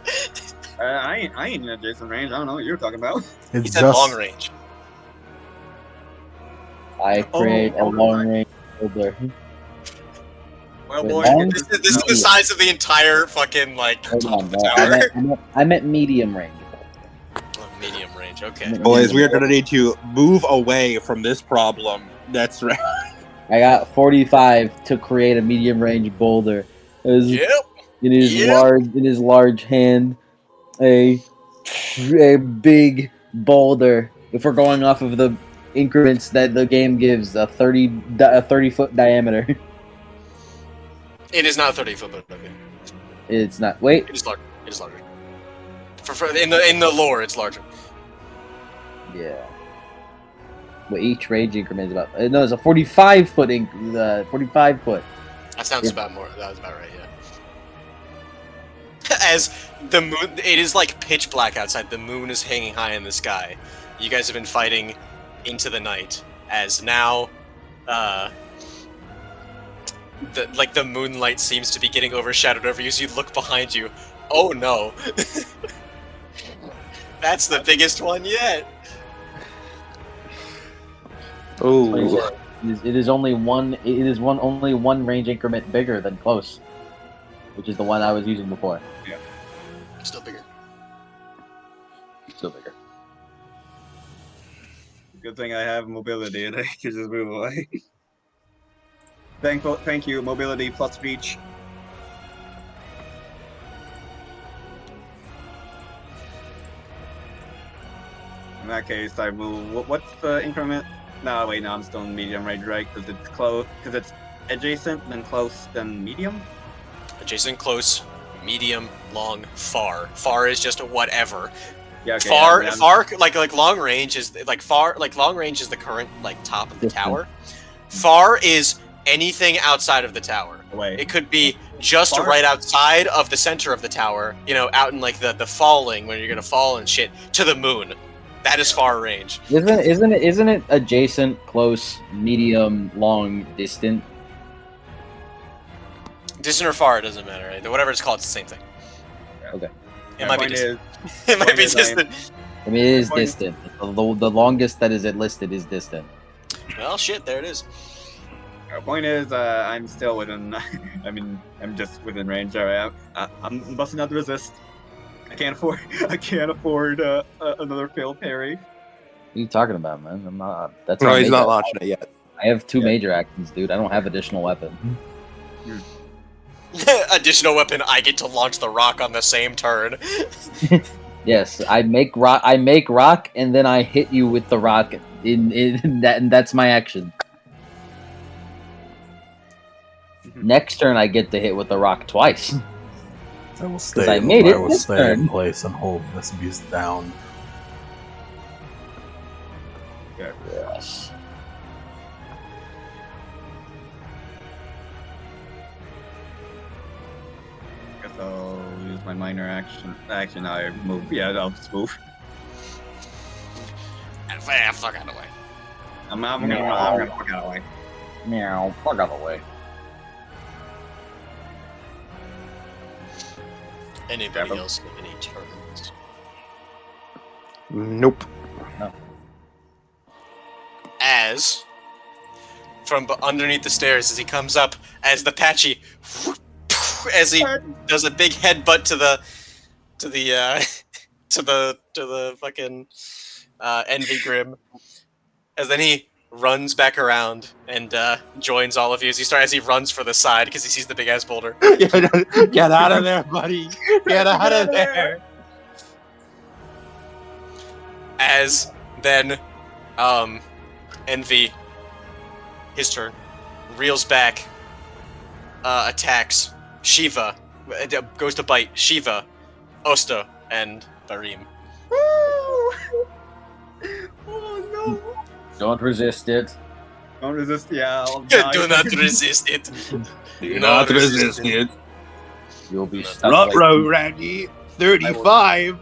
I ain't in adjacent range. I don't know what you're talking about. He It's said just long range. I create a long-range boulder. Well, Wait, boy, long? This is the size of the entire fucking Hold top on, of the no, tower. I meant medium range. Oh, medium range. Okay. Boys, we are going to need to move away from this problem. That's right. I got 45 to create a medium range boulder. Yep. In his Yep. large hand, a big boulder. If we're going off of the increments that the game gives, a 30 foot diameter. It is not 30 foot, but okay. It's not. Wait. It is larger. It is larger. For in the lore, it's larger. Yeah. Well, each range increment is about. No, it's a 45 foot. 45 foot. That sounds about more. That was about right. Yeah. As the moon, it is like pitch black outside. The moon is hanging high in the sky. You guys have been fighting into the night. As now, the moonlight seems to be getting overshadowed over you. So you look behind you. Oh no. That's the biggest one yet. Oh, It is only one. It is only one range increment bigger than close, which is the one I was using before. Yeah. Still bigger. Still bigger. Good thing I have mobility and I can just move away. Thank you, mobility plus speech. In that case, I move. What's the increment? No, wait, no, I'm still in medium range, right? Because it's close. Because it's adjacent, then close, then medium. Adjacent, close, medium, long, far. Far is just a whatever. Yeah. Okay, Far, yeah, far, like long range is long range is the current top of the tower. Far is anything outside of the tower. Away. It could be just Far? right outside of the center of the tower. Out in the falling when you're gonna fall and shit to the moon. That is far range. Isn't it adjacent, close, medium, long, distant? Distant or far, it doesn't matter. Right? Whatever it's called, it's the same thing. Okay. It might be Point is, distant. It might be point is I am- distant. I mean, it is Point- distant. The longest that is it listed is distant. Well, shit, there it is. point is, I'm still within. I mean, I'm just within range. I'm busting out the resist. I can't afford. I can't afford another failed parry. What are you talking about, man? I'm not. That's No, my he's major- not launching it yet. I have two Yeah. major actions, dude. I don't have additional weapon. Additional weapon, I get to launch the rock on the same turn. Yes, I make rock. And then I hit you with the rock. In that, and that's my action. Next turn, I get to hit with the rock twice. I will I stay. made it I will this stay turn. in place and hold this beast down. Yes. Guess I'll use my minor action. Action, I move. Yeah, I'll just move. And fuck out of the way. I'm gonna fuck out of the way. Meow. Fuck out of the way. Anybody else have any turns? Nope. As from underneath the stairs, as he comes up, as the Patchy, as he does a big headbutt to the to the fucking Envy Grim, as then he runs back around and joins all of you as he runs for the side because he sees the big ass boulder. Get out of there, buddy. Get out of there. As then Envy, his turn, reels back, attacks Shiva, goes to bite Shiva, Osta, and Barim. Oh no! Don't resist it. Don't resist. Yeah, I'll die. Do not resist it. Do not resist it. You'll be stuck. Ruh-roh, Randy. 35.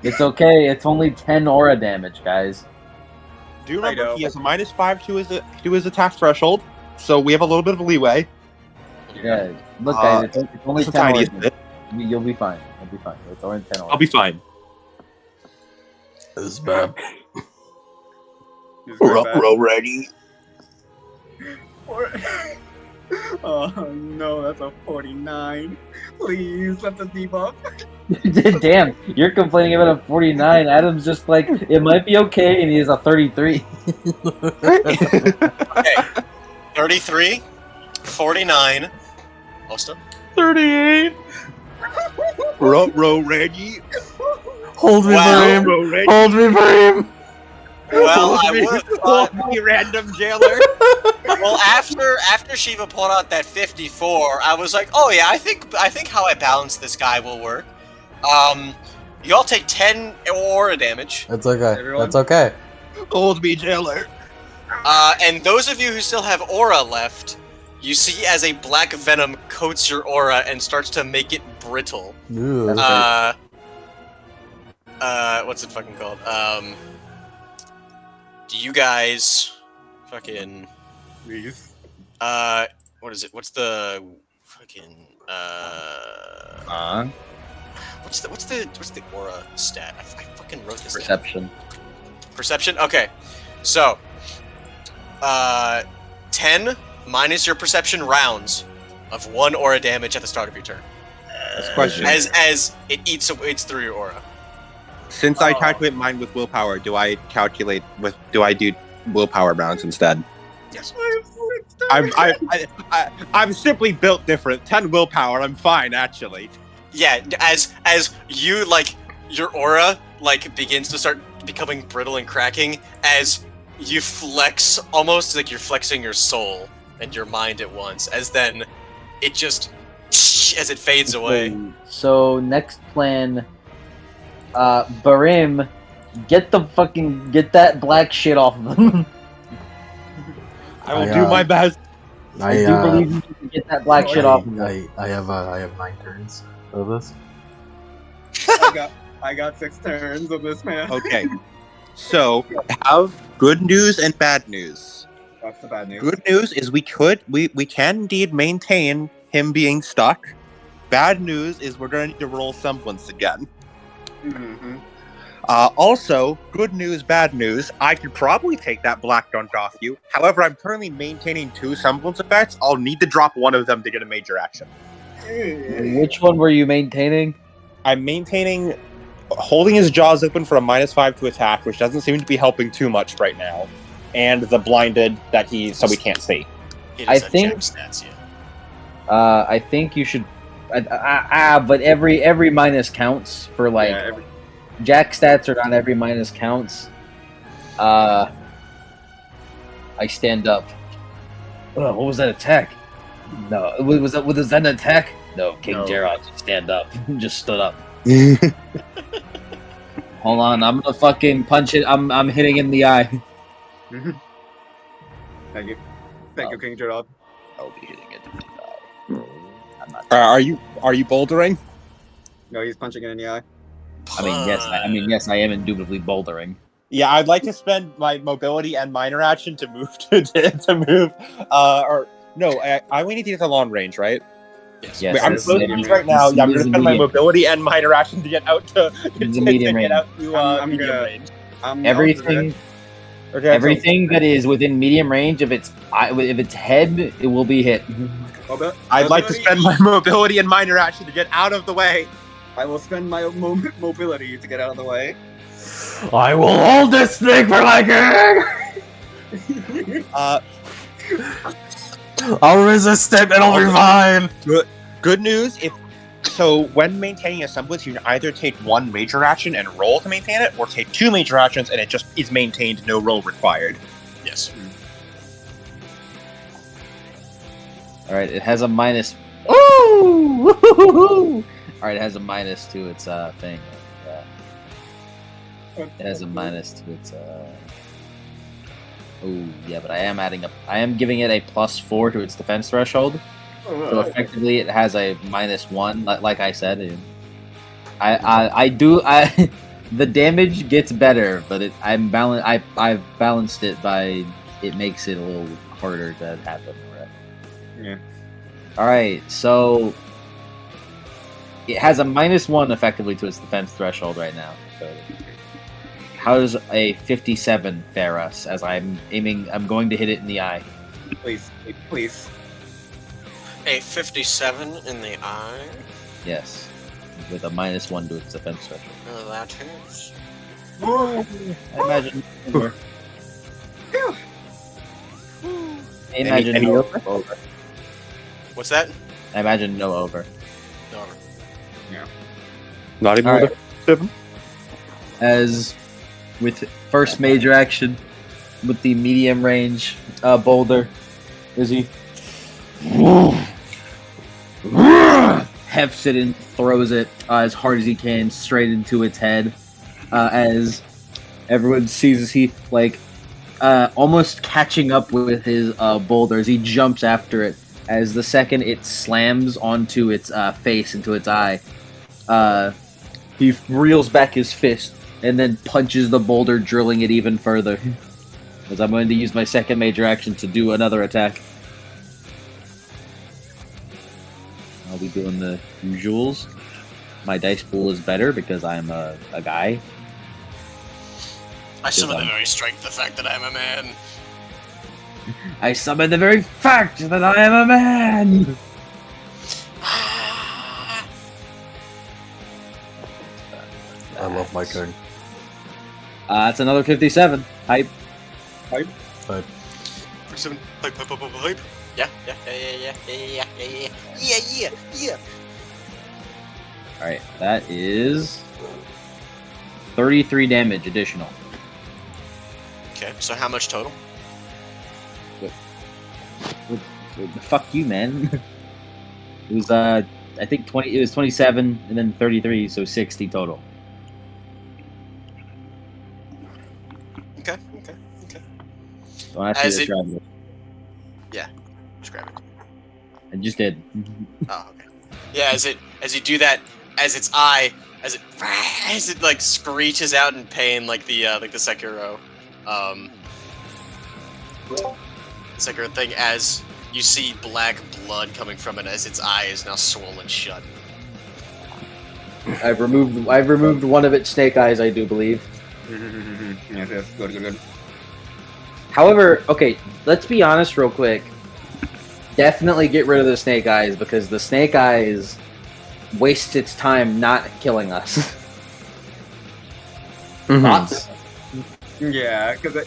It's okay. It's only 10 aura damage, guys. Do you I remember know. he has a -5 to his attack threshold, so we have a little bit of leeway. Yeah. Look, guys, it's only It's a 10 tiny aura bit. damage. You'll be fine. You'll be fine. It's only 10 aura. I'll be fine. This is bad. Just go back. Randy. Oh no, that's a 49. Please let the debuff. Damn, you're complaining about a 49. Adam's just like, it might be okay, and he has a 33. Okay, 33, 49, Osta. 38. Ruh-roh, Randy. Hold me Wow. for him. Ruh-roh, Randy. Hold me for him. Well, I would have thought. You random jailer. Well, after Shiva pulled out that 54, I was like, oh yeah, I think how I balance this guy will work. You all take 10 aura damage, It's okay. Everyone? That's okay. Hold me, jailer. and those of you who still have aura left, you see as a black venom coats your aura and starts to make it brittle. Ew. What's it fucking called? Do you guys fucking Please. what is it? What's the fucking what's the aura stat? I fucking wrote this down. Perception. Perception? Okay. So 10 minus your perception rounds of 1 aura damage at the start of your turn. That's a question. As it eats through your aura. Since I calculate mine with willpower, do I do willpower rounds instead? Yes. I'm simply built different. 10 willpower, I'm fine actually. Yeah, as you like your aura like begins to start becoming brittle and cracking as you flex, almost like you're flexing your soul and your mind at once, as then it just as it fades away. So next plan, Barim, get that black shit off of them. I will do my best. I do believe you can get that black shit off of them. I have 9 turns of this. I got 6 turns of this, man. Okay. So, I have good news and bad news. That's the bad news. Good news is we can indeed maintain him being stuck. Bad news is we're going to need to roll semblance again. Mm-hmm. Also, good news, bad news. I could probably take that black dunk off you. However, I'm currently maintaining 2 semblance effects. I'll need to drop one of them to get a major action. Which one were you maintaining? I'm maintaining holding his jaws open for a -5 to attack, which doesn't seem to be helping too much right now, and the blinded that so we can't see. He I does have think- jack stats, yeah. I think you should. But every minus counts for like Yeah, Jack stats are not every minus counts. I stand up. What was that attack? No, was that an attack? No, King No. Gerard, just stand up. Just stood up. Hold on, I'm gonna fucking punch it. I'm hitting in the eye. Thank you. Thank you, King Gerard. I'll be hitting it in the eye. I'm not. Are you bouldering? No, he's punching it in the eye. I mean, yes, I am indubitably bouldering. Yeah, I'd like to spend my mobility and minor action to move to move. Or no, I only need to get to long range, right? Yes. Yes, Wait, I'm this close is to a- these right now. this Yeah, I'm is gonna a spend my medium. mobility and minor action to get out to It's a medium get range. out to I'm medium gonna- range. Everything, Okay, everything that is within medium range, if it's head, it will be hit. I'd like to spend my mobility and minor action to get out of the way. I will spend my mobility to get out of the way. I will hold this thing for my king! I'll resist it, it'll be fine! Good news, when maintaining a semblance, you can either take 1 major action and roll to maintain it, or take 2 major actions and it just is maintained, no roll required. Yes. All right, it has a minus. Ooh! All right, it has a minus to its thing. It has a minus to its. Oh yeah, but I am giving it a +4 to its defense threshold. So effectively, it has a -1. Like I said, the damage gets better, but I've balanced it by it makes it a little harder to happen. Yeah. All right, so it has a -1 effectively to its defense threshold right now. So how does a 57 fare us? As I'm going to hit it in the eye. Please, please. A 57 in the eye. Yes, with a -1 to its defense threshold. Oh, that hurts. I imagine. I imagine Any no over? over. What's that? I imagine no over. No. Not even All with right. a 7. As with first major action, with the medium range boulder, Izzy hefts it and throws it as hard as he can straight into its head. As everyone sees as he almost catching up with his boulder as he jumps after it. As the second it slams onto its face, into its eye, he reels back his fist and then punches the boulder, drilling it even further. As I'm going to use my second major action to do another attack. I'll be doing the usuals. My dice pool is better because I'm a guy. I summon the I'm- very strength, the fact that I'm a man. I summon the very fact that I am a man! I love my king. That's another 57. Hype. 47. Hype. Yeah. Alright, that is 33 damage additional. Okay, so how much total? Fuck you, man. It was I think 20. It was 27 and then 33, so 60 total. Okay. Don't ask me As to it- describe it. Just grab it. I just did. Oh, okay. Yeah, as you do that, as its eye, as it like screeches out in pain, like the Sekiro, Sekiro thing, as you see black blood coming from it, as its eye is now swollen shut. I've removed one of its snake eyes, I do believe. Yes, good. However, okay, let's be honest real quick. Definitely get rid of the snake eyes because the snake eyes wastes its time not killing us. Thoughts? Yeah, because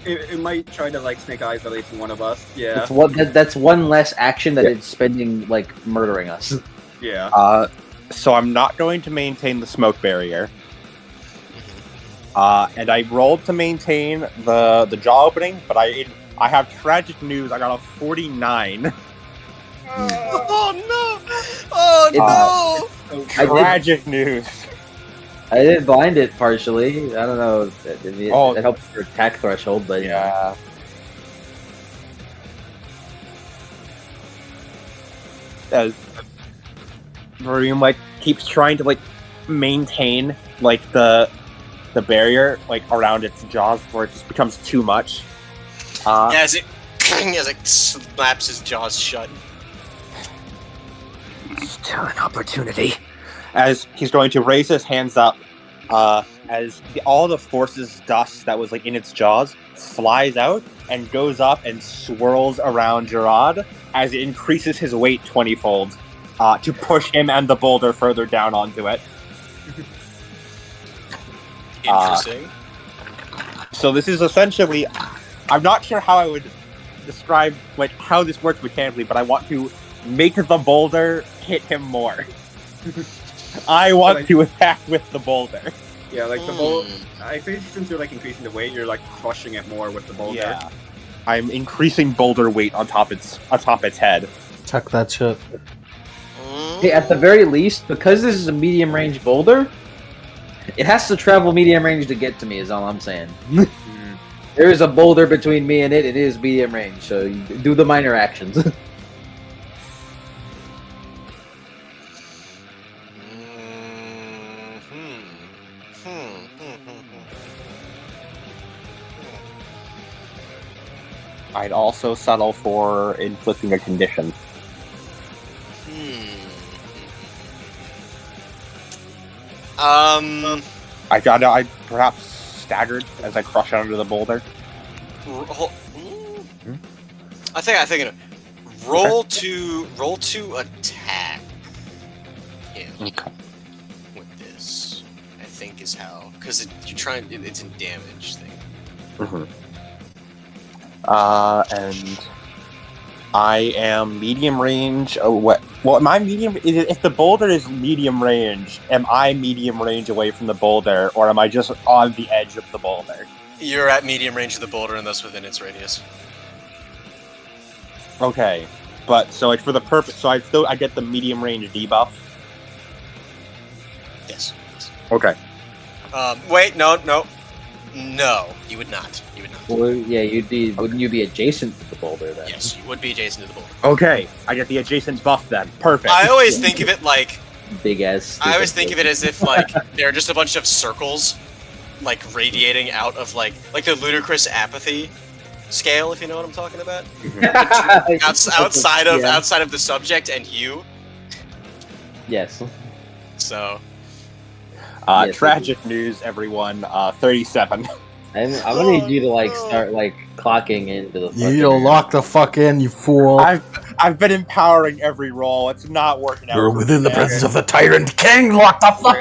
it might try to like snake eyes at least one of us. Yeah, That's one less action that it's spending like murdering us. yeah. So I'm not going to maintain the smoke barrier. And I rolled to maintain the jaw opening, but I have tragic news. I got a 49. Oh no! Oh no! Tragic news. I did blind it partially. I don't know. It helps your attack threshold, but Yeah. As Vareem like keeps trying to like maintain like the barrier like around its jaws before it just becomes too much. As it slaps his jaws shut. Still an opportunity. As he's going to raise his hands up, as all the forces dust that was like in its jaws flies out and goes up and swirls around Gerard as it increases his weight 20-fold to push him and the boulder further down onto it. Interesting. So this is essentially, I'm not sure how I would describe like how this works mechanically, but I want to make the boulder hit him more. I want to attack with the boulder. Yeah, like the boulder. I think since you're like increasing the weight, you're like crushing it more with the boulder. Yeah. I'm increasing boulder weight on top its head. Check that shit. Hey, at the very least, because this is a medium range boulder, it has to travel medium range to get to me. Is all I'm saying. There is a boulder between me and it. It is medium range, so you do the minor actions. I'd also settle for inflicting a condition. I perhaps staggered as I crush under the boulder. I think roll to attack him with this. I think is how, because you're trying. It's a damage thing. And I am medium range. Oh, what? Well, am I medium? If the boulder is medium range, am I medium range away from the boulder, or am I just on the edge of the boulder? You're at medium range of the boulder, and thus within its radius. Okay, but so like for the purpose, so I get the medium range debuff. Yes. Okay. Wait, no, you would not. Well, yeah, wouldn't you be adjacent to the boulder then? Yes, you would be adjacent to the boulder. Okay, I get the adjacent buff then. Perfect. I always think of it like big ass. I always think of it as if like they're just a bunch of circles, like radiating out of like the ludicrous apathy scale, if you know what I'm talking about. outside of the subject and you. Yes. So. Yes, Tragic news, everyone. 37. I'm gonna need you to like start like clocking into the. You'll lock the fuck in, you fool. I've been empowering every roll. It's not working out. You're within the presence of the Tyrant King. Lock the fuck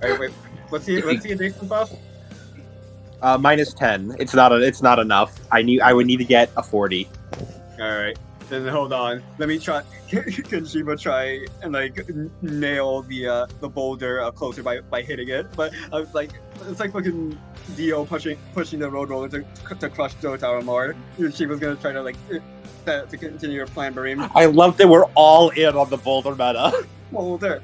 in. Wait. Let's see adjacent buff. -10. It's not enough. I would need to get a 40. All right. Then hold on. Let me try. Can Shiva try and like nail the boulder closer by hitting it? But it's like fucking Dio pushing the road roller to crush Joe Tower more. Shiva's gonna try to like to continue your plan, Bareem. I love that we're all in on the boulder meta. Boulder.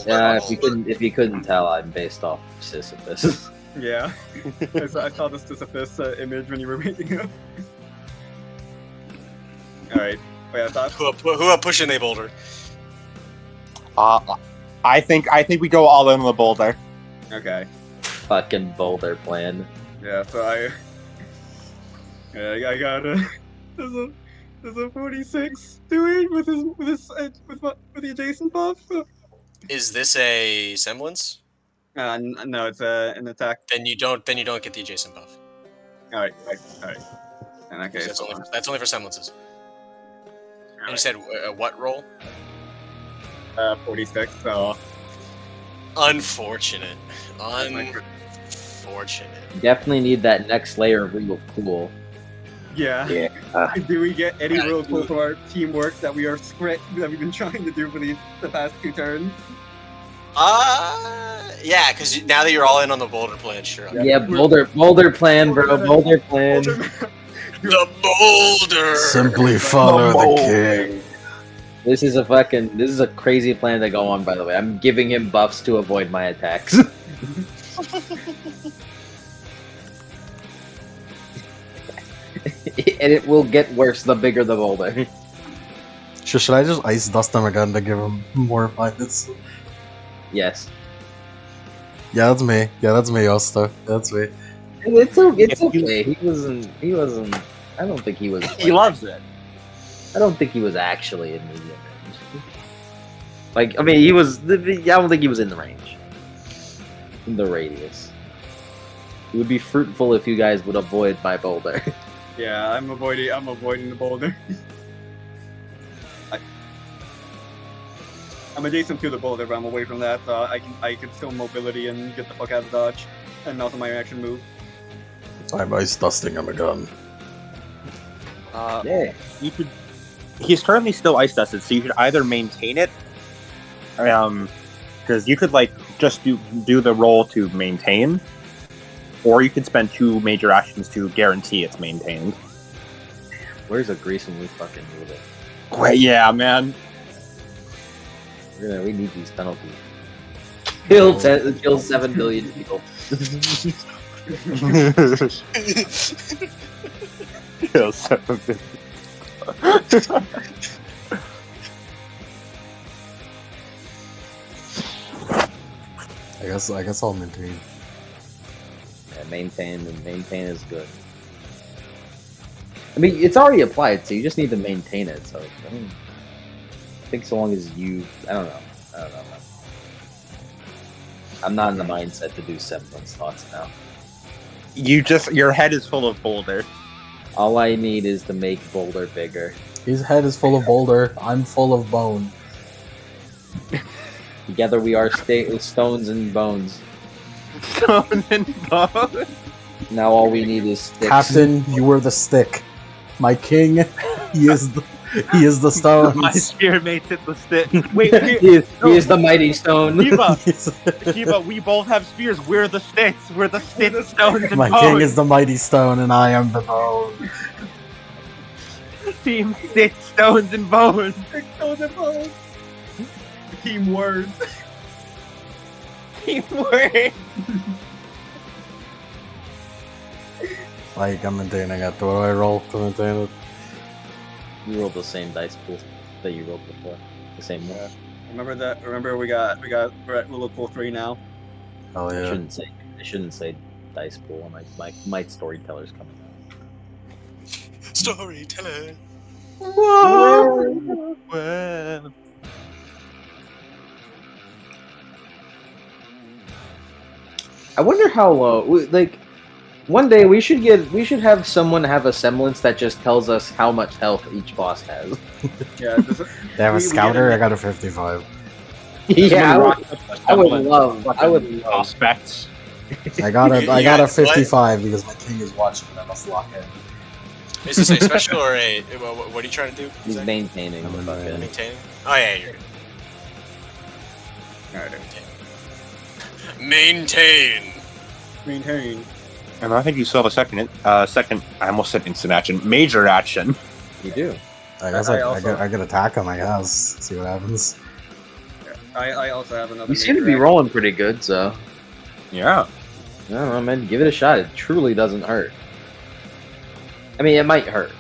Yeah, if you couldn't tell, I'm based off Sisyphus. Yeah, I saw the Sisyphus image when you were making it. All right. Wait, I thought. Who are pushing the boulder? I think we go all in on the boulder. Okay. Fucking boulder plan. Yeah. So I got Does a 46 do it with the adjacent buff? Is this a semblance? No, it's an attack. Then you don't get the adjacent buff. All right. In that 'Cause case, that's only for semblances. And you said what roll? 46. So Unfortunate. Unfortunate. Definitely need that next layer of real cool. yeah. Yeah. Do we get any Yeah, real cool from our teamwork that we've been trying to do for the past 2 turns? Yeah, because now that you're all in on the boulder plan, sure. Yeah, boulder plan, bro. Boulder plan. The boulder. Simply follow the king. This is a crazy plan to go on, by the way. I'm giving him buffs to avoid my attacks. And it will get worse the bigger the boulder. Should I just ice dust him again to give him more minus? Yes. Yeah, that's me. Yeah, that's me, Osta. That's me. It's okay. He wasn't. I don't think he was. He loves it. I don't think he was actually in medium range. Like, I mean, he was. I don't think he was in the range. In the radius. It would be fruitful if you guys would avoid my boulder. Yeah, I'm avoiding the boulder. I'm adjacent to the boulder, but I'm away from that. So I can still mobility and get the fuck out of dodge, and also my reaction move. I'm ice dusting him again. Yeah. You could. He's currently still ice dusted, so you could either maintain it, because you could like just do the roll to maintain, or you could spend 2 major actions to guarantee it's maintained. Where's a grease when we fucking need it? Wait, yeah, man. We need these penalties. Kill 7 billion people. Kill 7 billion. I guess I'll maintain. Yeah, maintain is good. I mean, it's already applied, so you just need to maintain it. So I think so long as you, I don't know. I'm not in the mindset to do semblance thoughts now. Your head is full of boulder. All I need is to make boulder bigger. His head is full of boulder. I'm full of bone. Together we are stones and bones. Stones and bones. Now all we need is sticks. Captain, you were the stick. My king, he is the stones. My spear makes it the stick. Wait, he is the mighty stone. Shiva, we both have spears. We're the sticks. We're the sticks, stones, and My bones. king is the mighty stone, and I am the bone. Team sticks, stones, and bones. Stones and bones. Team words. Teamwork. Like, I'm maintaining it. What do I roll to maintain it? You rolled the same dice pool that you rolled before. The same one. Remember we're at level 3 now. Oh I yeah. shouldn't say dice pool. My storyteller's coming out. Storyteller. Well. I wonder how low. Like, one day we should have someone have a semblance that just tells us how much health each boss has. Yeah. They have a scouter. I got a 55. Yeah, I would love. Prospects. I got Yeah, a 55 because my king is watching, and I must lock in. Is this a special or a? What are you trying to do? He's exactly? maintaining. I'm the fucking- Maintaining. Oh yeah, you're good. Alright. Maintain. Maintain. And I think you saw the second. I almost said instant action. Major action. You do. I guess I could attack him. I guess see what happens. I also have another. You seem to be major rolling pretty good, so Yeah. I don't know, man. Give it a shot. It truly doesn't hurt. I mean, it might hurt.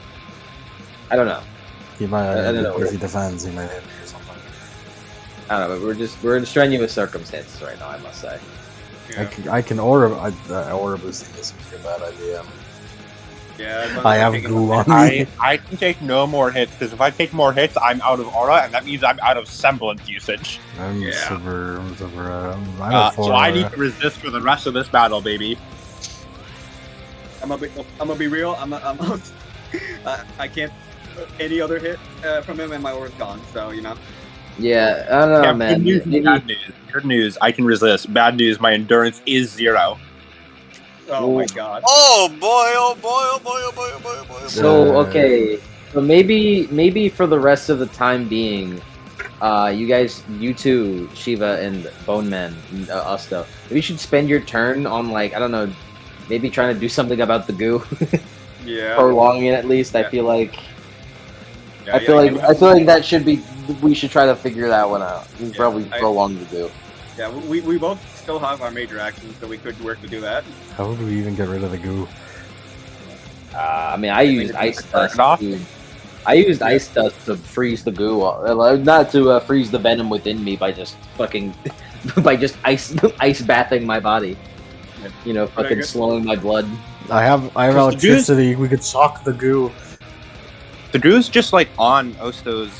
I don't know. He might. I don't know. If he defends, he might hit me or something. I don't know, but we're in strenuous circumstances right now. I must say. action. I can aura boost this would be a bad idea. Yeah, as long I as have taking goo one on hit. me. I can take no more hits because if I take more hits, I'm out of aura, and that means I'm out of semblance usage. I'm Yeah. super. I'm at 4 So I need aura. to resist for the rest of this battle, baby. I'm gonna be real. I can't any other hit from him, and my aura's gone. So you know. Yeah, I don't know, Yeah, man. good news and Maybe- bad news. Good news, I can resist. Bad news, my endurance is 0. Oh my god. Oh boy! Oh boy! Oh boy! Oh boy! Oh boy! Oh boy! Oh boy. So okay, so maybe for the rest of the time being, you two, Shiva and Bone Man, us though, maybe you should spend your turn on like I don't know, maybe trying to do something about the goo, Yeah. prolonging it at least. I Yeah. feel like Yeah, I feel yeah, like that should be. We should try to figure that one out. We probably I- prolong the goo. Yeah, we both still have our major actions, so we could work to do that. How would we even get rid of the goo? I mean, I used think ice it's burn dust. it off? I used ice dust to freeze the goo, not to freeze the venom within me by just fucking, by just ice bathing my body. You know, fucking guess- slowing my blood. I have Because the electricity. We could shock the goo. The goo's just like on Osto's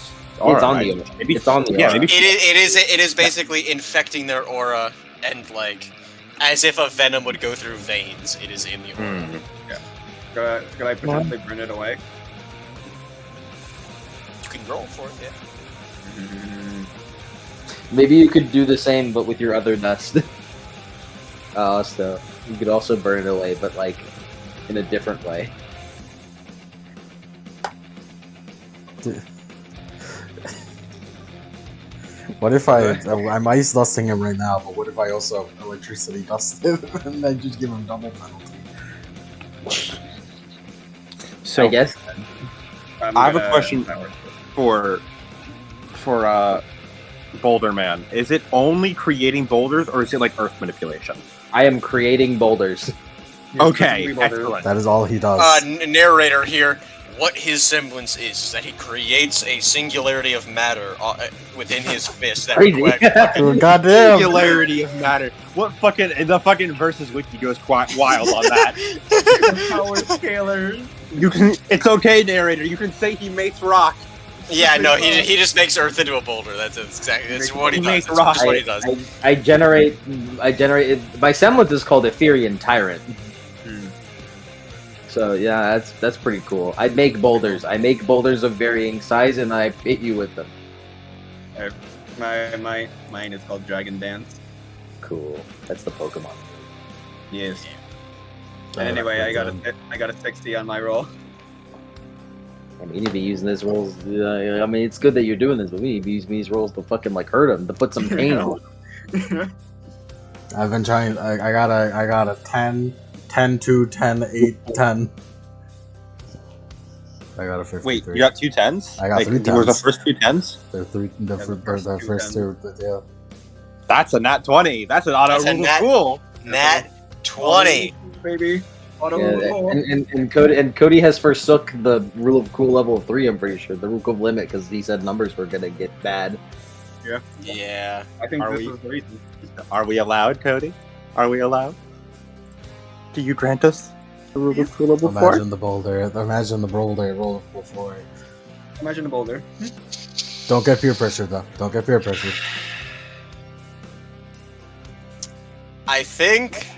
aura. It's on right? the aura. Maybe, It's on the yeah, aura. maybe It is basically infecting their aura and like as if a venom would go through veins. It is in the aura. Could I potentially burn it away? You can roll for it. Yeah. Maybe you could do the same, but with your other dust. So you could also burn it away, but like in a different way. What if I'm ice dusting him right now, but what if I also have electricity dusted and then just give him double penalty? so. I guess. I have a question for Boulder Man. Is it only creating boulders, or is it like earth manipulation? I am creating boulders. Okay, excellent. That is all he does. Narrator here. What his semblance is that he creates a singularity of matter within his fist that Crazy. Oh, goddamn! Singularity of matter. What fucking the fucking versus wiki goes quite wild on that. Power scalers. You can. It's okay, narrator. You can say he makes rock. Yeah, no, he just makes Earth into a boulder. That's exactly what he does. Make That's rock. just what he does. I generate. My semblance is called Ethereal Tyrant. So yeah, that's pretty cool. I make boulders. I make boulders of varying size, and I hit you with them. Mine is called Dragon Dance. Cool. That's the Pokemon. Yes. Anyway, I got a 60 on my roll. I mean, you need to be using these rolls. I mean, it's good that you're doing this, but we need to be using these rolls to fucking like hurt them, to put some pain on. I've been trying. I got a 10, 10, 2, 10, 8, 10. I got a 53. Wait, you got 2 10s? I got 3 Were the 10s. first 2 10s? The first two, yeah. That's a nat 20. That's an auto That's a rule nat- cool. Nat 20. Baby. Auto Yeah, roll. and Cody has forsook the rule of cool level of 3. I'm pretty sure the rule of cool limit because he said numbers were gonna get bad. Yeah. I think Are this we- is the reason. Are we allowed, Cody? Are we allowed? Do you grant us the rule of cool level 4? Imagine the boulder. Imagine the boulder roll before. Imagine a boulder. Don't get peer pressure though. Don't get peer pressure. I think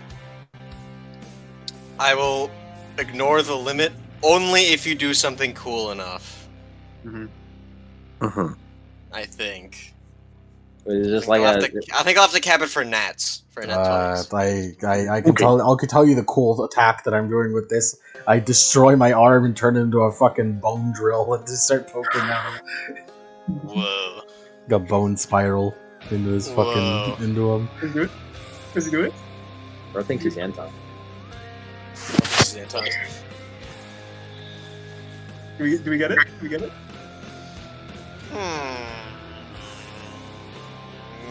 I will ignore the limit only if you do something cool enough. Mm-hmm. I think. It's just like I think I'll have to cap it for nats. For nat 20s. I can tell you the cool attack that I'm doing with this. I destroy my arm and turn it into a fucking bone drill and just start poking at him. Whoa. A bone spiral into his Whoa. fucking into him. Is it good? Is it good? Bro thinks he's Anton. This is Anton. Do we get it? Do we get it?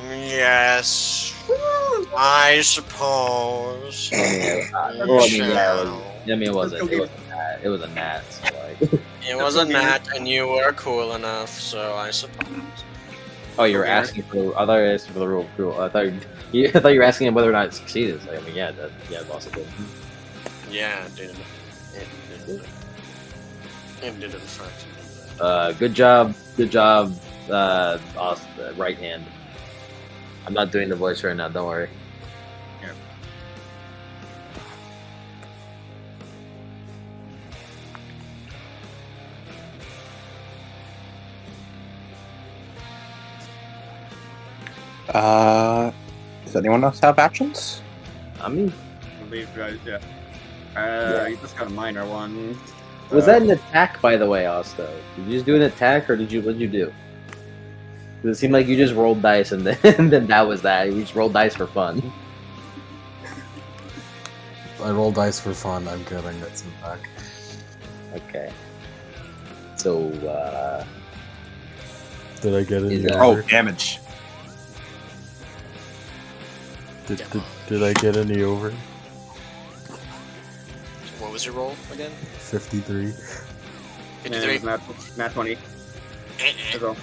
Yes. I suppose. Well, I mean, yeah, it was a gnat. So like, It was a gnat, and you were cool enough, so I suppose. oh, you were asking for. I thought you were asking for the rule of cool. I thought you were asking him whether or not it succeeded. I mean, yeah, possibly. Yeah, dude. And did it in front. Good job. Good job. Right hand. I'm not doing the voice right now. Don't worry. Does anyone else have actions? I mean, I believe, yeah. You just got a minor one. was that an attack, by the way, Osto? Did you just do an attack, or what did you do? 'Cause it seemed like you just rolled dice, and then, and then that was that. You just rolled dice for fun. I roll dice for fun. I'm kidding. That's an attack. Okay. So, Did I get any Is that- Oh, over? damage. Did I get any over? What was your roll again? 53. 53. Nat 20. As well.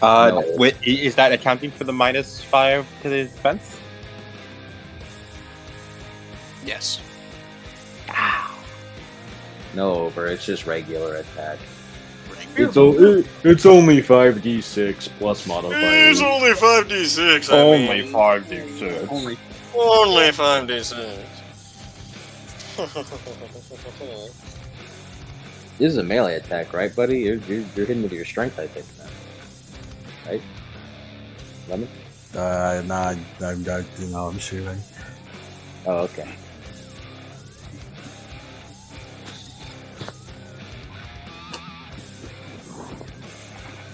No. Wait, is that accounting for the -5 to the defense? Yes. no over. It's just regular attack. It's It's only 5d6 plus modifier. only 5d6. Only 5d6. Only 5d6. This is a melee attack, right, buddy? You're hitting with your strength, I think. Now. Right? Lemon? Nah, I'm shooting. Oh, okay.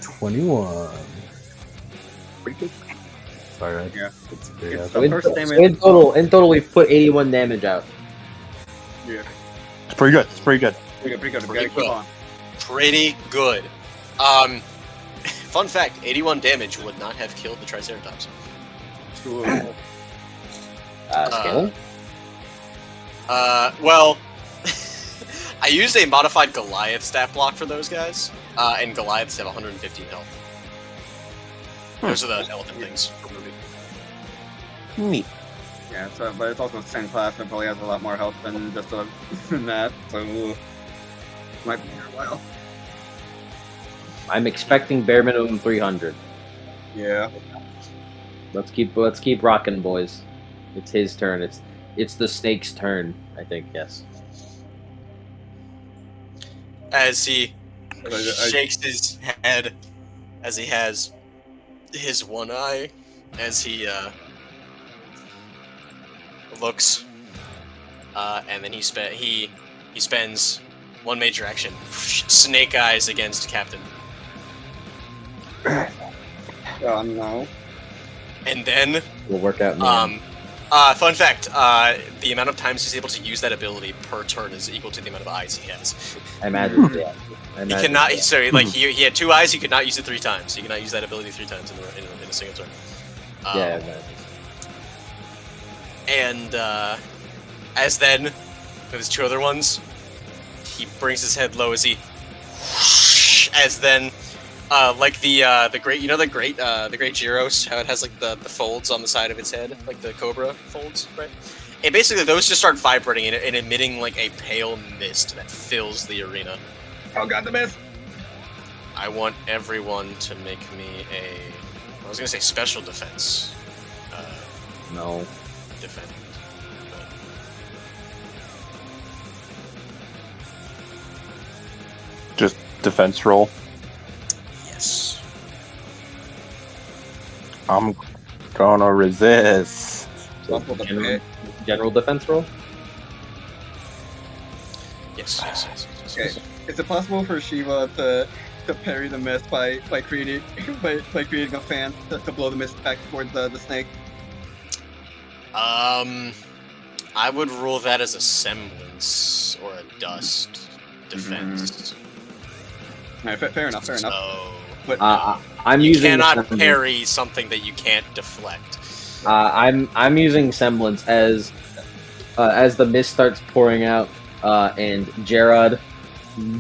$21. Pretty good. Alright. Yeah. It's a big It's ass. the first damage. In total, we've put 81 damage out. Yeah. It's pretty good. It's pretty good. Pretty good. Pretty Gotta keep good. on. Pretty good. Fun fact: 81 damage would not have killed the Triceratops. Cool. Skill? Well, I used a modified Goliath stat block for those guys, and Goliaths have 115 health. Those are the elephant things for movie. Neat. Yeah, so, but it's also 10 class and probably has a lot more health than just than that, so might be here a while. I'm expecting bare minimum 300. Yeah. Let's keep rocking, boys. It's his turn. It's the snake's turn, I think. Yes. As he I- shakes his head, as he has his one eye, as he looks, and then he spends one major action, snake eyes against Captain, Oh no. and then We'll work out. fun fact, the amount of times he's able to use that ability per turn is equal to the amount of eyes he has. I imagine. Yeah. I He imagine, cannot. yeah. Sorry, like he had 2 eyes. He could not use it 3 times. He cannot use that ability 3 times in a single turn. Yeah. I imagine. And as then, with his 2 other ones, he brings his head low as he, as then, like the great, the great Gyros, how it has like the folds on the side of its head, like the cobra folds, right? And basically, those just start vibrating and emitting like a pale mist that fills the arena. Oh god, the miss! I want everyone to make me I was gonna say special defense. No. Defend. Just defense roll. Yes. I'm gonna resist. So Possible to general, hit. general defense roll. Yes. Okay. Is it possible for Shiva to parry the mist by creating by creating a fan to blow the mist back towards the snake? I would rule that as a semblance or a dust defense. Alright, fair enough. So But I'm you using cannot semblance. parry something that you can't deflect. I'm using semblance as the mist starts pouring out, and Gerard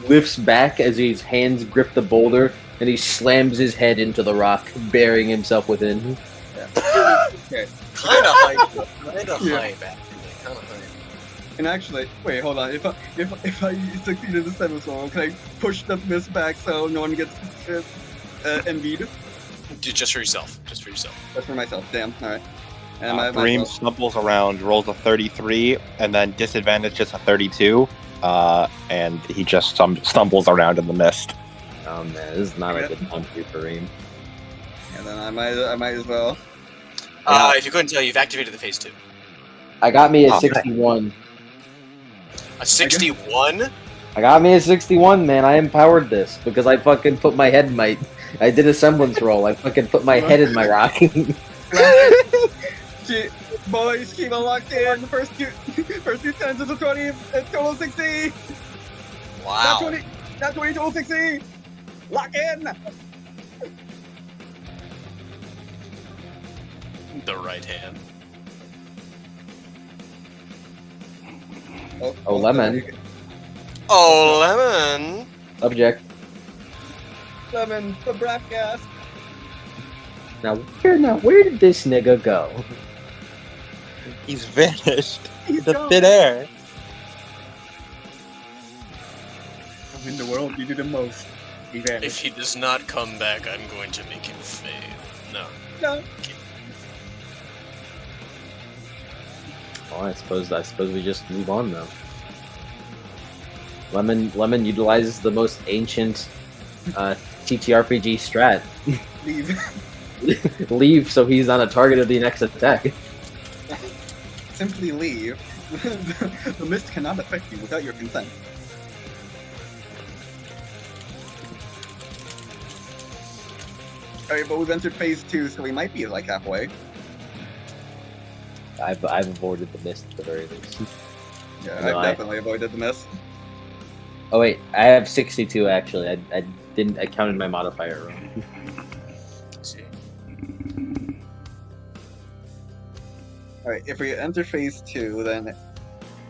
lifts back as his hands grip the boulder, and he slams his head into the rock, burying himself within. okay. Kind of hype. Kind of Yeah. hype, actually. Kind of hype. And actually, wait, hold on. If I succeed in the seventh roll, can I push the mist back so no one gets envied? Just for yourself. Just for yourself. That's for myself. Damn. All right. And Bream stumbles around, rolls a 33, and then disadvantage just a 32, and he just stumbles around in the mist. Oh man, this is not a good time for you, Kareem. And then I might as well. If you couldn't tell, you've activated the phase 2. I got me at Oh, 61. A 61? I got me at 61, man. I empowered this because I fucking put my head in my. I did a semblance roll. I fucking put my head in my rock. Boys, keep it locked in. First two tens is a 20. It's total 60. Wow. Not 20, total 60. Lock in. The right hand. Oh, lemon. Oh, lemon! Object. Lemon, the breath gas. Now where did this nigga go? He's vanished. He's The gone. thin air. In the world, you do the most. He vanished. If he does not come back, I'm going to make him fade. No. No. Well, I suppose we just move on now. Lemon utilizes the most ancient TTRPG strat. Leave. Leave so he's on a target of the next attack. Simply leave. The mist cannot affect you without your consent. Alright, but we've entered phase 2, so we might be like halfway. I've avoided the mist at the very least. Yeah, No, I've definitely avoided the mist. Oh wait, I have 62 actually. I counted my modifier wrong. Let's see. Alright, if we enter phase 2, then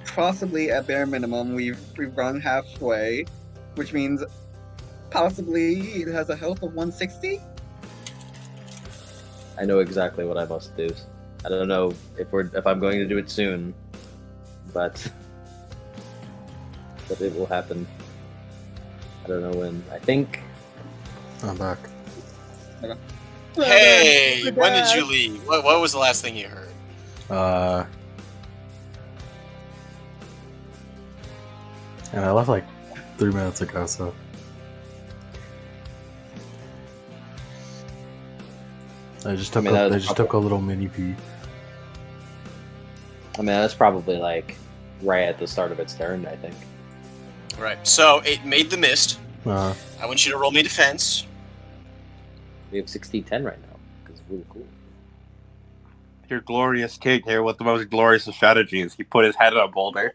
possibly at bare minimum we've run halfway, which means possibly it has a health of 160? I know exactly what I must do. I don't know if I'm going to do it soon, but it will happen. I don't know when. I think I'm back. Hey! When did you leave? What was the last thing you heard? And I left like 3 minutes ago, so. I just took took a little mini pee. I mean that's probably like right at the start of its turn, I think. Right, so it made the mist. Uh, I want you to roll me defense. We have 60-10 right now, because it's really cool. Your glorious king here with the most glorious of strategies. He put his head on a boulder.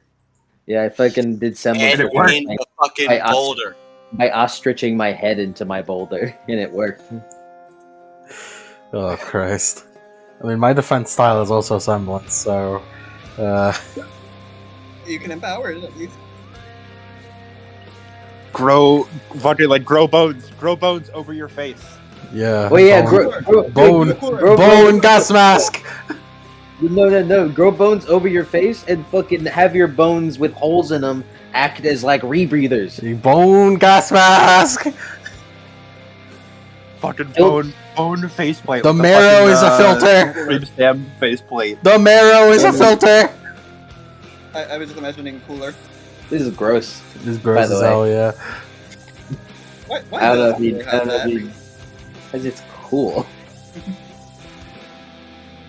Yeah, I fucking did semblance And it worked. in the fucking I- boulder. by ostriching my head into my boulder, and it worked. oh Christ! I mean, my defense style is also semblance, so. You can empower it at least. Grow bones over your face. Yeah. Oh yeah, bone grow gas mask. No, grow bones over your face and fucking have your bones with holes in them act as like rebreathers. Bone gas mask. Fucking Nope. bone faceplate. The with marrow fucking, is a filter. Rib faceplate. The marrow is a filter. I was just imagining cooler. This is gross. This By gross the as way. hell, yeah. Why I don't know does if he, cooler I have don't know if that? he, because it's cool.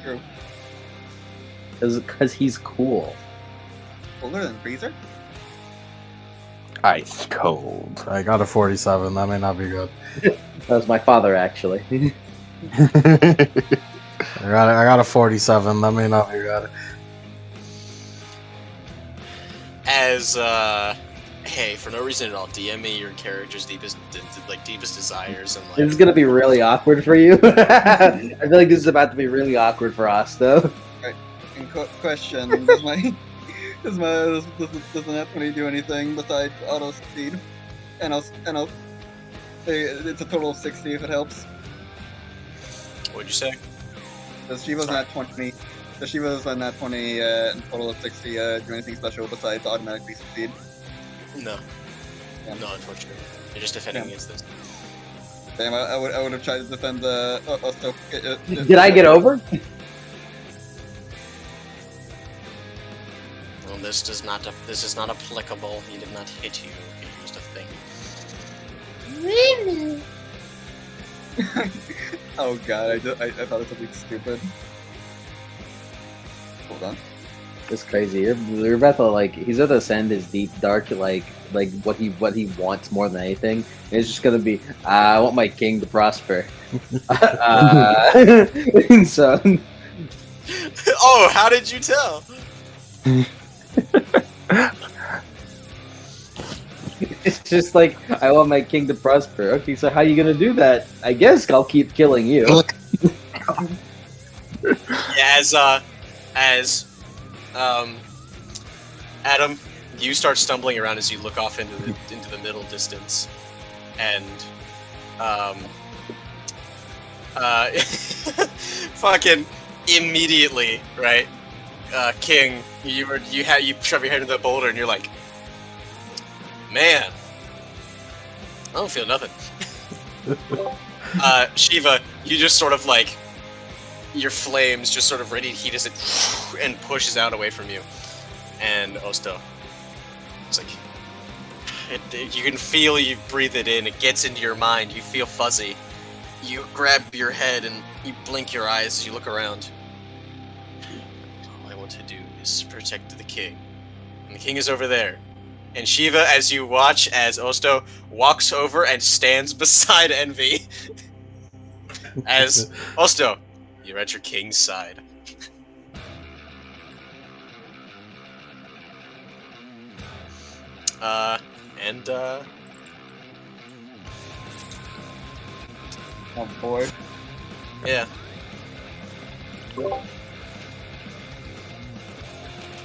True. Because he's cool. Cooler than freezer? Ice cold. I got a 47. That may not be good. That was my father, actually. I got a 47. That may not be good. As hey, for no reason at all, DM me your character's deepest desires and This is like. gonna be really awkward for you. I feel like this is about to be really awkward for us, though. And question, does Anthony do anything besides auto speed? And I'll it's a total of 60 if it helps. What'd you say? Because Shiva's not 20. Shiva's on that 20 and total of 60. Do anything special besides automatically succeed? No. Yeah. No, unfortunately. You're just defending Yeah. against this. Damn, I would have tried to defend the. Did I get over? Well, this is not applicable. He did not hit you. He used a thing. Oh god, I thought it was something stupid. Hold on. It's crazy. You're about to he's about to send his deep dark what he wants more than anything. And it's just gonna be I want my king to prosper. So Oh, how did you tell? it's just like I want my king to prosper. Okay, so how are you gonna do that? I guess I'll keep killing you. Yeah, as Adam, you start stumbling around as you look off into the middle distance, and fucking immediately, right? King, you shove your head into the boulder and you're like, man, I don't feel nothing. Shiva, you just sort of your flames just sort of radiate heat as it and pushes out away from you. And Osto, it's like, you can feel you breathe it in, it gets into your mind, you feel fuzzy. You grab your head and you blink your eyes as you look around. All I want to do is protect the king. And the king is over there. And Shiva, as you watch as Osto walks over and stands beside Envy. As Osto, you're at your king's side. Oh boy. Yeah.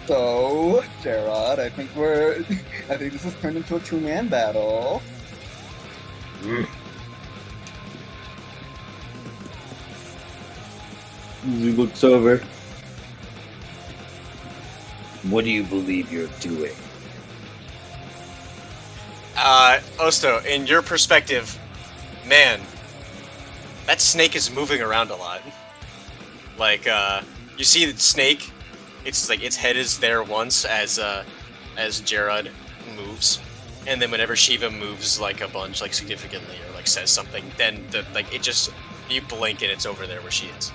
So, Gerard, I think this has turned into a two-man battle. He looks over. What do you believe you're doing? Osto, in your perspective, man, that snake is moving around a lot. You see the snake, it's its head is there once as Gerard moves, and then whenever Shiva moves a bunch, significantly or says something, then you blink and it's over there where she is.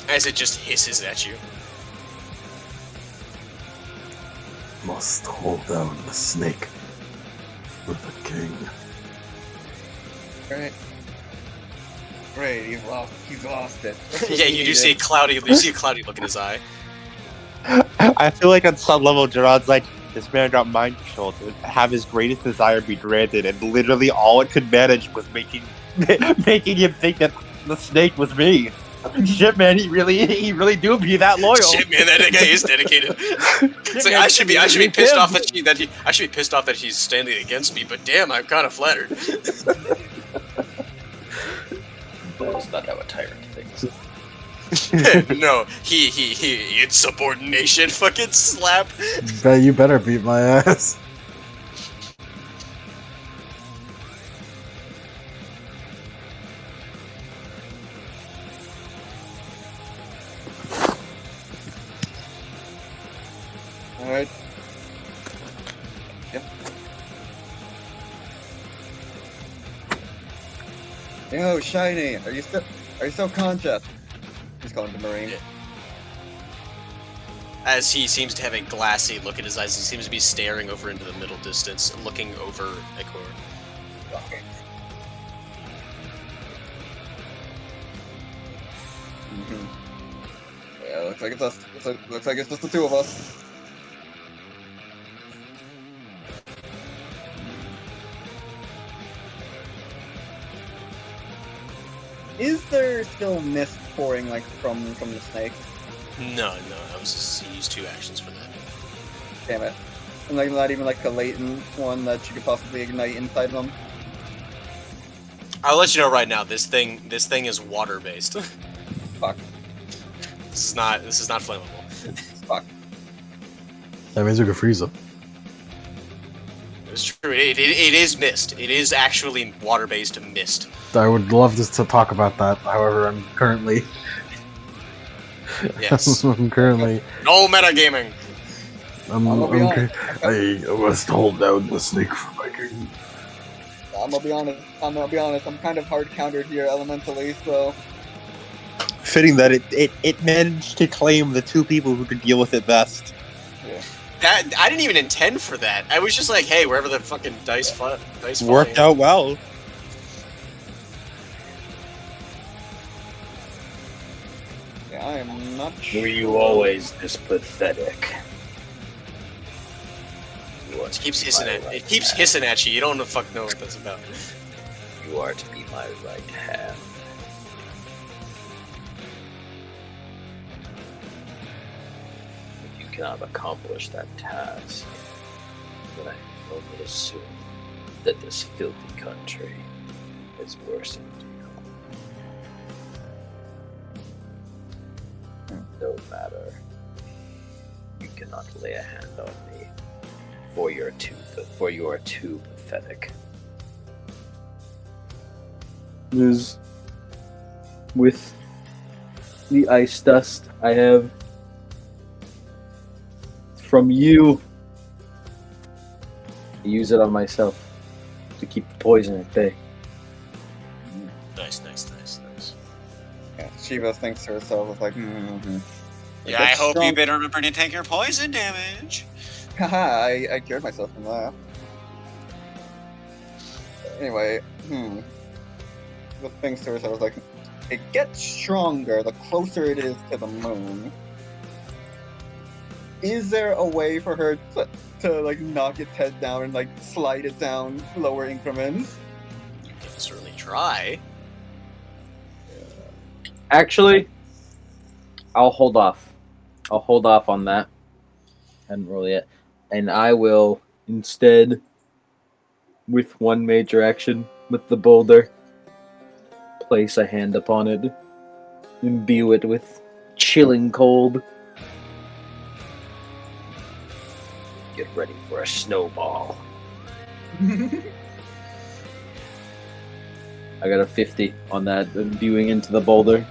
As it just hisses at you. Must hold down the snake with the king. Right, he's lost it. Yeah, you see a cloudy look in his eye. I feel like on some level, Gerard's like, this man got mind controlled to have his greatest desire be granted, and literally all it could manage was making him think that the snake was me. Shit, man, he really do be that loyal. Shit, man, that guy is dedicated. It's I should be pissed off I should be pissed off that he's standing against me, but damn, I'm kind of flattered. That's not how a tyrant thinks. No, he insubordination, fucking slap. You better beat my ass. Alright. Yep. Yo, Shiny, are you still conscious? He's calling the Marine. Yeah. As he seems to have a glassy look in his eyes, he seems to be staring over into the middle distance, looking over Ekor. Okay. Yeah, looks like it's us. Looks like it's just the two of us. Is there still mist pouring from the snake? No, I was just he used 2 actions for that. Damn it. And not even a latent one that you could possibly ignite inside of them. I'll let you know right now. This thing is water based. Fuck. is not flammable. Fuck. That means we can freeze them. It's true. It is mist. It is actually water-based mist. I would love to talk about that. However, I'm currently Yes. I'm currently No metagaming. I must hold down the snake for my king. I'm gonna be honest. I'm kind of hard countered here elementally, so Fitting that it managed to claim the two people who could deal with it best. That I didn't even intend for that. I was just like, hey, wherever the fucking dice Worked out well. yeah, I am not sure. Were you always this pathetic? It keeps hissing at you. You don't fuck know what that's about. You are to be my right hand. If you cannot accomplish that task, then I can only assume that this filthy country is worse than you. No matter. You cannot lay a hand on me, for you are too pathetic. Is with the ice dust I have from you. I use it on myself to keep the poison at bay. Nice. Yeah, Shiva thinks to herself, like, Yeah, I hope you better remember to take your poison damage. Haha, I cured myself from that. Anyway, The thing to herself, like, it gets stronger the closer it is to the moon. Is there a way for her to like knock its head down and like slide it down lower increments? You can certainly try. Actually, I'll hold off. I'll hold off on that. I hadn't rolled yet. And I will instead, with one major action, with the boulder, place a hand upon it, imbue it with chilling cold. Get ready for a snowball. I got a 50 on that, imbuing into the boulder.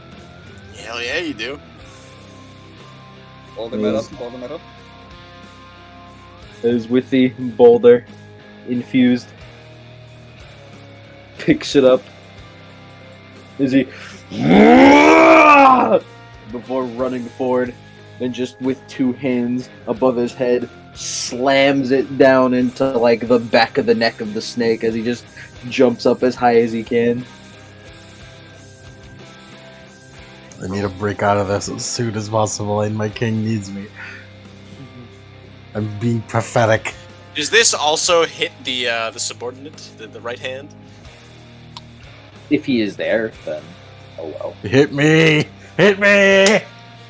Hell yeah, you do. Hold them up, hold them up. It is with the boulder infused. Picks it up. Is he before running forward, and just with two hands above his head, slams it down into like the back of the neck of the snake as he just jumps up as high as he can. I need to break out of this as soon as possible, and my king needs me. I'm being pathetic. Does this also hit the subordinate, the right hand? If he is there, then oh well. Hit me! Hit me!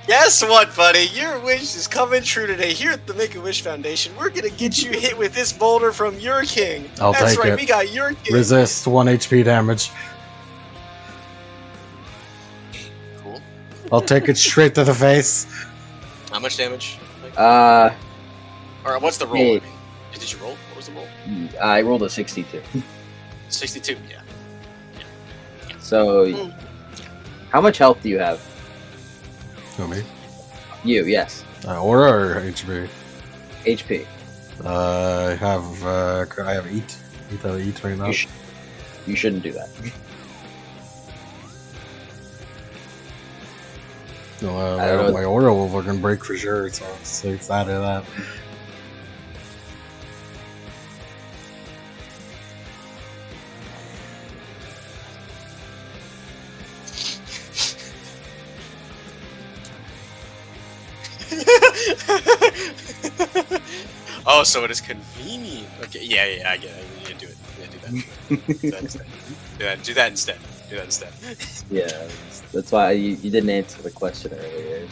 Guess what, buddy? Your wish is coming true today. Here at the Make-A-Wish Foundation, we're gonna get you hit with this boulder from your king. I'll That's take right, it. we got your king. Resist 1 HP damage. Cool. I'll take it straight to the face. How much damage? Or what's the roll? Hey. I mean? Did you roll? What was the roll? I rolled a 62. 62. Yeah. So, how much health do you have? Who, me? You, yes. Aura or HP? HP. I have 8. Eat right now. You shouldn't do that. No, I don't know. my aura will fucking break for sure, so it's out of that. Oh, so it is convenient. Okay, yeah, I get it. Yeah, do it. Yeah, do that instead. Do that instead. Yeah, that's why you didn't answer the question earlier.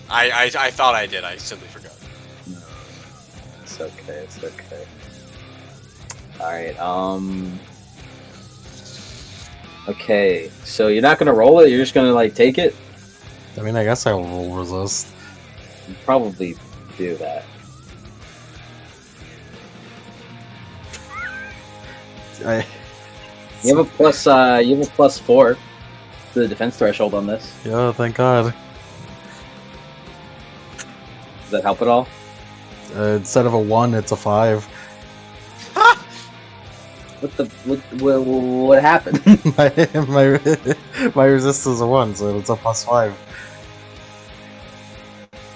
I thought I did. I simply forgot. No, it's okay. It's okay. All right. Okay, so you're not gonna roll it. You're just gonna like take it. I mean, I guess I will resist. You probably do that. You have a plus. You have a +4 to the defense threshold on this. Yeah, thank God. Does that help at all? Instead of a 1, it's a 5. What happened? my resist is a 1, so it's a +5.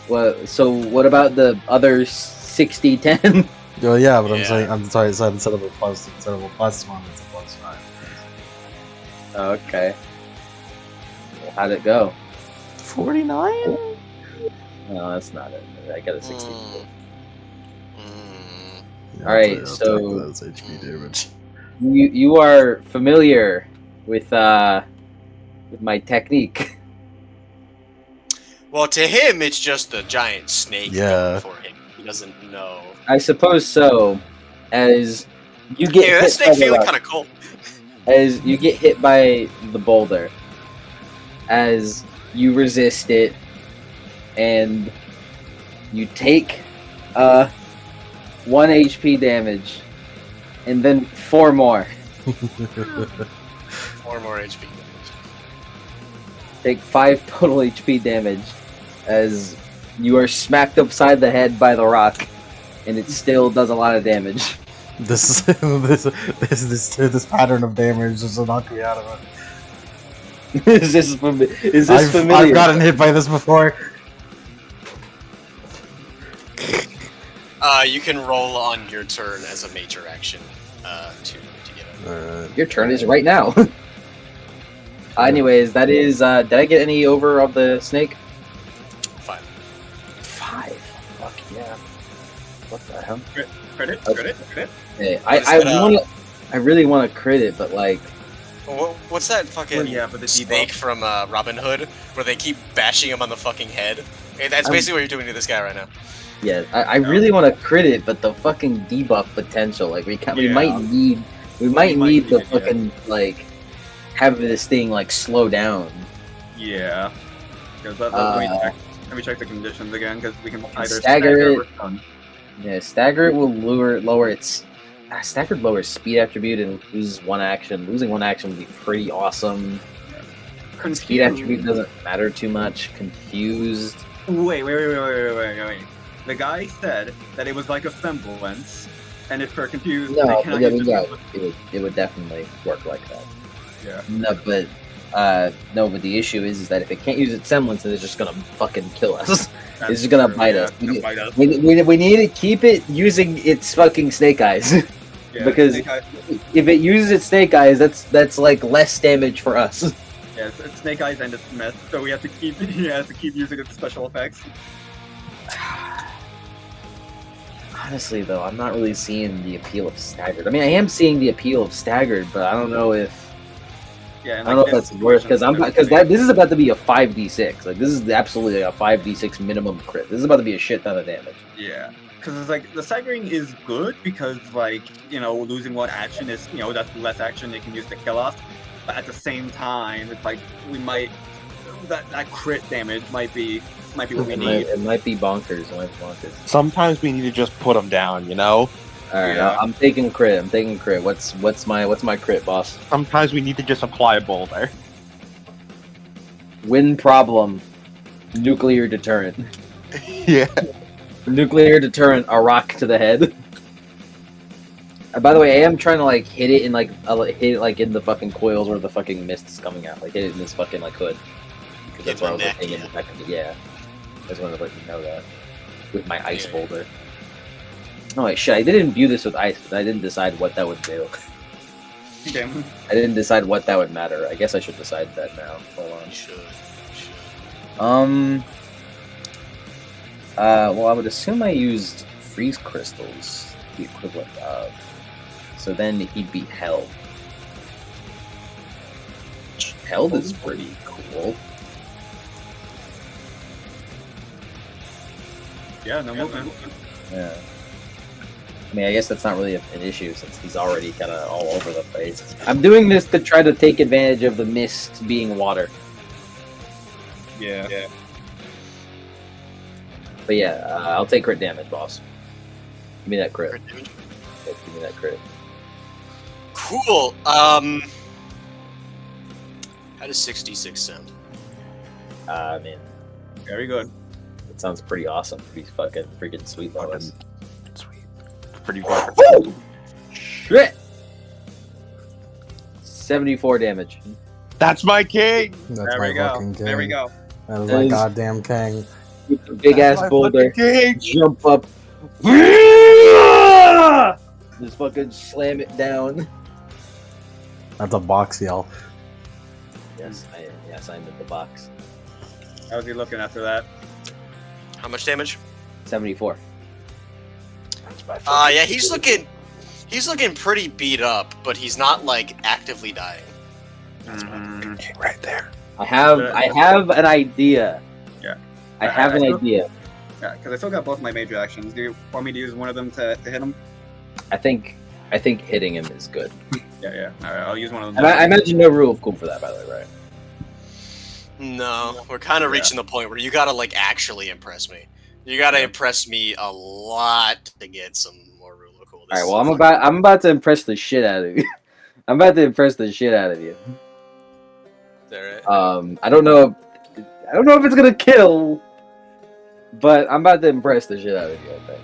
Well, so what about the other 60-10? Well, yeah, but Yeah. I'm sorry. I said instead of a +1, it's a +5. Okay. Well, how'd it go? 49. No, that's not it. I got a 60. Yeah, Alright, that's so- that's HP damage. You are familiar with my technique. Well, to him, it's just a giant snake Yeah. going for him. He doesn't know. I suppose so. As you get Hey, that hit snake by the feeling rock, kind of cool. as you get hit by the boulder, as you resist it, and you take 1 HP damage, and then 4 more. 4 more HP damage. Take 5 total HP damage as you are smacked upside the head by the rock, and it still does a lot of damage. This pattern of damage just knocked me out of it. Is this familiar? I've gotten hit by this before. You can roll on your turn as a major action to get it. Your turn is right now. Anyways, that is. Did I get any over of the snake? 5. 5. Fuck yeah. What the hell? Credit. Hey, What is I that, want to. I really want to crit it, but like, What's that fucking Yeah, but the snake debuff. from Robin Hood, where they keep bashing him on the fucking head? Hey, that's I'm- basically what you're doing to this guy right now. yeah, I really want to crit it, but the fucking debuff potential, like we Yeah. might need the might need it, yeah. fucking like have this thing like slow down. Yeah. Because let me check the conditions again, because we can either Stagger it. or stun. Yeah, stagger it will lower its staggered lowers speed attribute and loses 1 action. Losing 1 action would be pretty awesome. Speed attribute doesn't matter too much. Confused. Wait. The guy said that it was like a semblance, and if we're confused, No, they cannot use it would definitely work like that. Yeah. No, but the issue is that if it can't use its semblance, then it's just gonna fucking kill us. That's It's just gonna true, bite yeah, us. it's gonna bite us. We need to keep it using its fucking snake eyes. Yeah, because- Snake Eyes, If it uses its snake eyes, that's like less damage for us. yeah, it's Snake Eyes and it's mess, so we have to keep using its special effects. Honestly, though, I'm not really seeing the appeal of staggered. I mean, I am seeing the appeal of staggered, but I don't know if Yeah, and I don't know if that's worth because this is about to be a 5d6. Like this is absolutely a 5d6 minimum crit. This is about to be a shit ton of damage. Yeah, because it's like the staggering is good because like losing 1 action is that's less action they can use to kill us, but at the same time it's like we might that crit damage might be what we need. It might be bonkers. Sometimes we need to just put them down, All right, Yeah. I'm taking crit. What's my crit, boss? Sometimes we need to just apply a boulder. Win problem. Nuclear deterrent. Yeah. Nuclear deterrent. A rock to the head. By the way, I am trying to like hit it in like in the fucking coils where the fucking mist's coming out. Like hit it in this fucking like hood. Because that's In what I the was neck, looking in yeah. the back of the I just wanted to let you know that with my ice Yeah. boulder. Oh wait, shit! I did imbue this with ice, but I didn't decide what that would do. Okay. I didn't decide what that would matter. I guess I should decide that now. Hold on. You should. Well, I would assume I used freeze crystals, the equivalent of. So then he'd be held. Held is pretty cool. Yeah, no movement. Yeah. I mean, I guess that's not really an issue since he's already kind of all over the place. I'm doing this to try to take advantage of the mist being water. Yeah. But yeah, I'll take crit damage, boss. Give me that crit. Crit damage. Yeah, give me that crit. Cool. How does 66 sound? Man, Very good. that sounds pretty awesome. Pretty fucking freaking sweet, Lois. Sweet. Pretty fucking. Shit! 74 damage. That's my king. That's There my we go. fucking king. There we go. That is That my is- goddamn king. With the big That's ass my boulder, fucking king. jump up, just fucking slam it down. That's a box yell. Yes, I'm in the box. How's he looking after that? How much damage? 74. Yeah, he's looking pretty beat up, but he's not like actively dying. That's my fucking king right there. I have an idea. Yeah. I have an I- idea. Yeah, because I still got both my major actions. Do you want me to use one of them to hit him? I think hitting him is good. Yeah. All right, I'll use one of them. And I imagine no rule of cool for that, by the way, right? No, we're kind of reaching the point where you gotta like actually impress me. You gotta impress me a lot to get some more rule of cool. All right. Well, I'm about to impress the shit out of you. I'm about to impress the shit out of you. Alright. I don't know if it's gonna kill, but I'm about to impress the shit out of you. I think.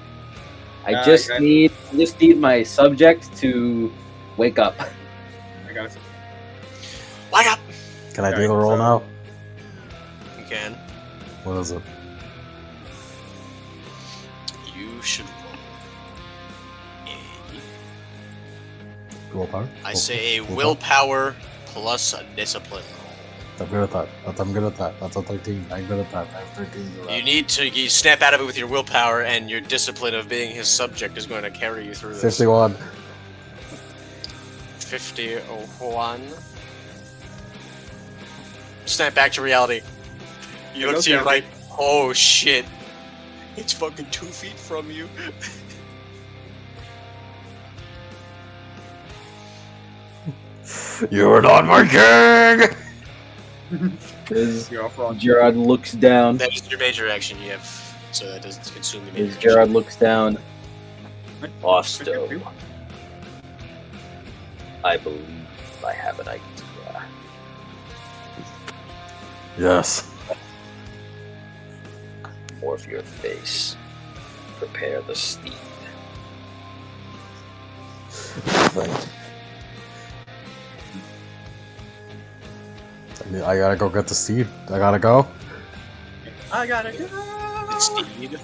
I just need my subject to wake up. I got it. Wake up! Can I do Alright, the roll so- now? You can. What is it? You should roll Willpower? I say a willpower plus a discipline roll. I'm good at that. I'm good at that. That's a 13. I'm good at that. I have 13 to You that. need to snap out of it with your willpower, and your discipline of being his subject is going to carry you through this. 51. 51. Snap back to reality. You look to your right. Oh shit. It's fucking 2 feet from you. You're not my king! As You're off wrong. Gerard looks down. That is your major action you have, so that doesn't consume the major As action. Gerard looks down. Osto, I believe I have an idea. Yes. Morph your face. Prepare the steed. I gotta go get the seed. I gotta go. I gotta go. Steed.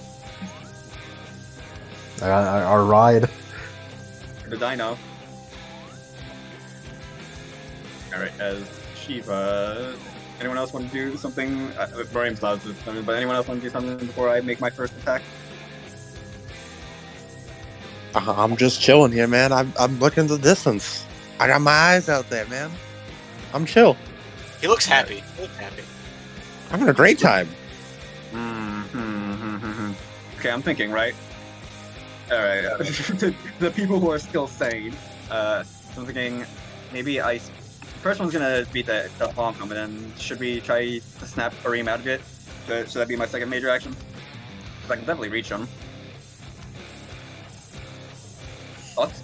I got our ride. The dino. Alright, as Shiva. Anyone else want to do something? Brian's loud, but anyone else want to do something before I make my first attack? I'm just chilling here, man. I'm looking at the distance. I got my eyes out there, man. I'm chill. He looks happy. He looks happy. I'm having a great time. Okay, I'm thinking, right? Alright, the people who are still sane. I'm thinking maybe first one's gonna beat the bonk him, and then should we try to snap Areem out of it? Should that be my second major action? 'Cause I can definitely reach him. Thoughts?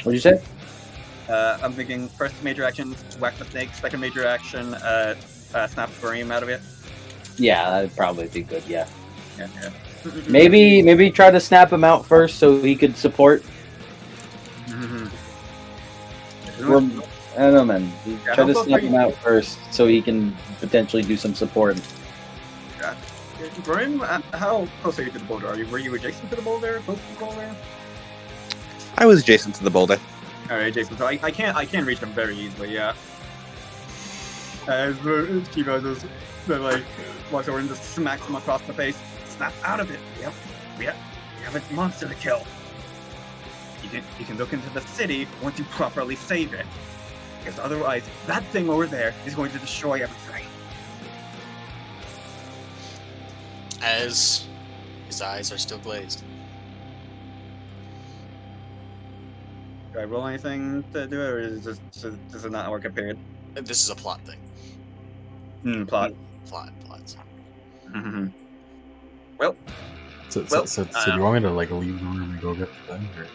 What'd you say? I'm thinking first major action, whack the snake. Second major action, snap Areem out of it. Yeah, that'd probably be good. Yeah. Yeah. Maybe try to snap him out first so he could support. Or, I don't know, man. Try how to close snap are you? him out first so he can potentially do some support. Areem, how close are you to the boulder? Were you adjacent to the boulder? Close to the boulder? I was adjacent to the boulder. All right, Jason. So I can't reach him very easily. Yeah. As Kiva just like walks over and just smacks him across the face. Snap out of it. Yep. We have a monster to kill. You can look into the city once you properly save it, because otherwise that thing over there is going to destroy everything. As his eyes are still glazed. Do I roll anything to do it, or does it not work a period? This is a plot thing. Plot. Plots. Mhm. Well, So do you want me to like leave the room and go get the thing? Or?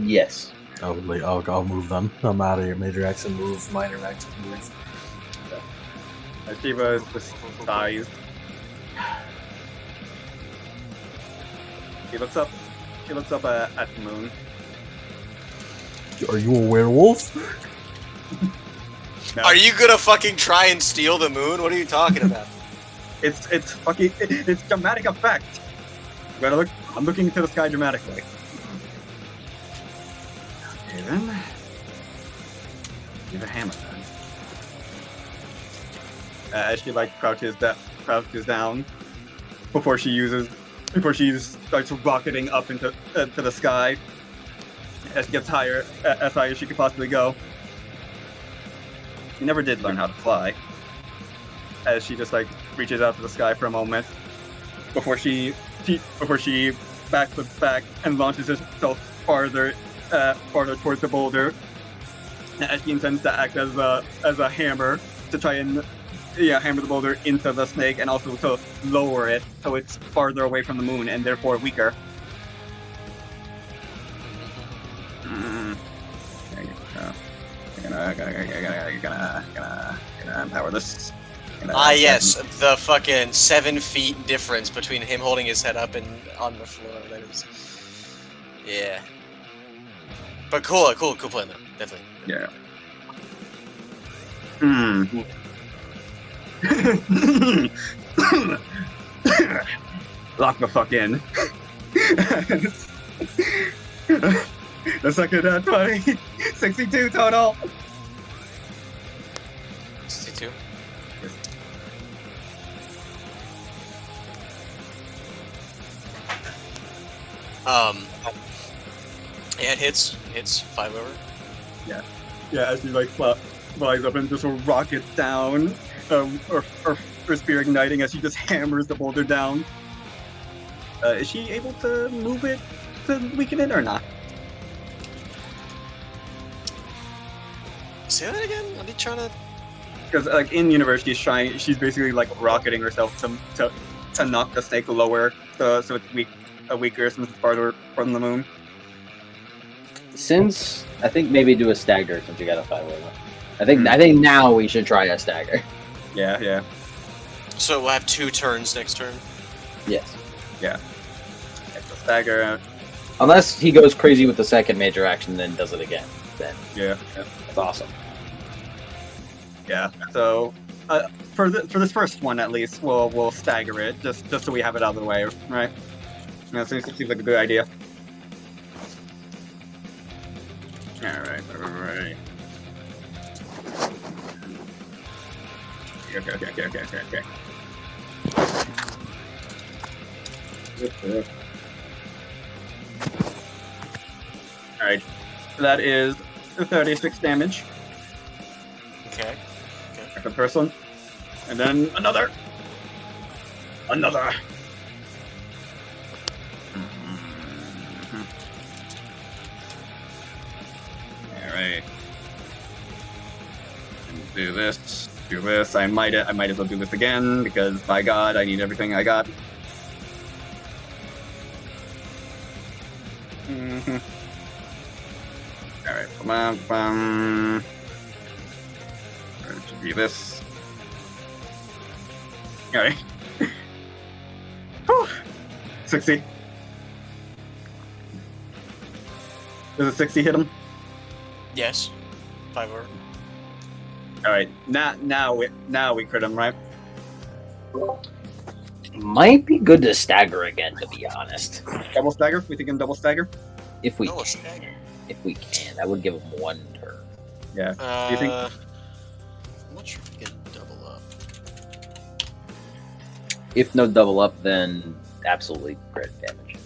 Yes. I'll move them. I'm out of here. Major action move, minor action move. Shiva is just sighs. She looks up. She looks up at the moon. Are you a werewolf? No. Are you gonna fucking try and steal the moon? What are you talking about? It's fucking it's dramatic effect. You gotta look. I'm looking into the sky dramatically. Okay then. Give a hammer then. As she like crouches down before she starts rocketing up into to the sky. As she gets higher, as high as she could possibly go. She never did learn how to fly. As she just like reaches out to the sky for a moment before she backflips back and launches herself farther towards the boulder. As she intends to act as a hammer to try and hammer the boulder into the snake and also to lower it so it's farther away from the moon and therefore weaker. Gonna empower this. Yes, the fucking 7 feet difference between him holding his head up and on the floor. That is, yeah. But cool plan though, definitely. Yeah. Lock the fuck in. The second 20, 62 total. 62. Yeah, it hits 5 over. Yeah, as she like flies up and just rockets down, her spear igniting as she just hammers the boulder down. Is she able to move it to weaken it or not? Say that again? Are they trying to? Because like in universe, she's basically like rocketing herself to knock the snake lower, so it's weaker since it's farther from the moon. Since I think maybe do a stagger since you got a 5 over. I think now we should try a stagger. Yeah. So we'll have 2 turns next turn. Yes. It's a stagger. Unless he goes crazy with the second major action, then does it again. Then Yeah. that's awesome. Yeah. So for this first one at least, we'll stagger it just so we have it out of the way, right? That seems like a good idea. All right. Okay. All right. That is 36 damage. Okay. Second person. And then another. Alright. Do this. I might as well do this again because by God, I need everything I got. Alright, to do this. Alright. 60. Does a 60 hit him? Yes. 5 over. Alright, now we crit him, right? Might be good to stagger again, to be honest. Double stagger? We thinking double stagger? If we Oh, a can. stagger. If we can. That would give him 1 turn. Yeah. Do you think- I'm not sure if we can double up. If no double up, then absolutely crit damage.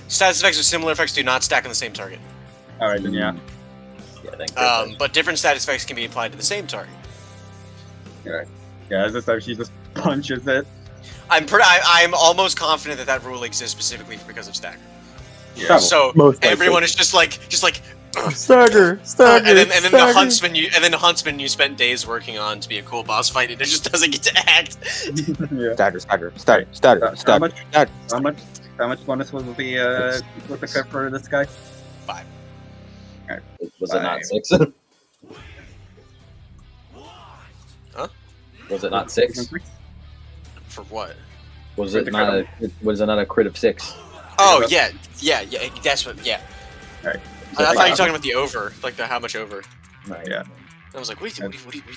Status effects with similar effects do not stack on the same target. Alright, then yeah. Yeah, then crit But different status effects can be applied to the same target. Yeah, this time she just punches it. I'm almost confident that rule exists specifically because of stagger. Yeah. So Most likely. everyone is just like Stagger, and then the huntsman you spent days working on to be a cool boss fight, and it just doesn't get to act. Yeah. Stagger. How much bonus was the crit for this guy? 5. Was it not 6? Huh? Was it not 6? For what? Was it not a crit of 6? Oh yeah. That's what. Yeah. Alright. I thought you were talking about the over, like the how much over. Right. Yeah. I was like, what are you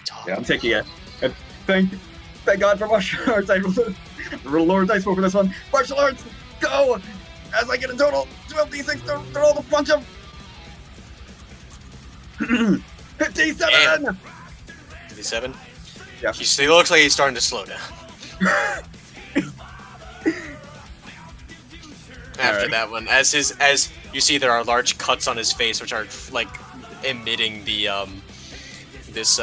talking? Yeah, I'm taking it. And thank God for martial arts. I lower dice roll for this one. Martial arts, go! As I get a total 12d6 to roll the bunch of 57. 57. Yeah. He looks like he's starting to slow down. After Alright. that one, as you see, there are large cuts on his face, which are like emitting the this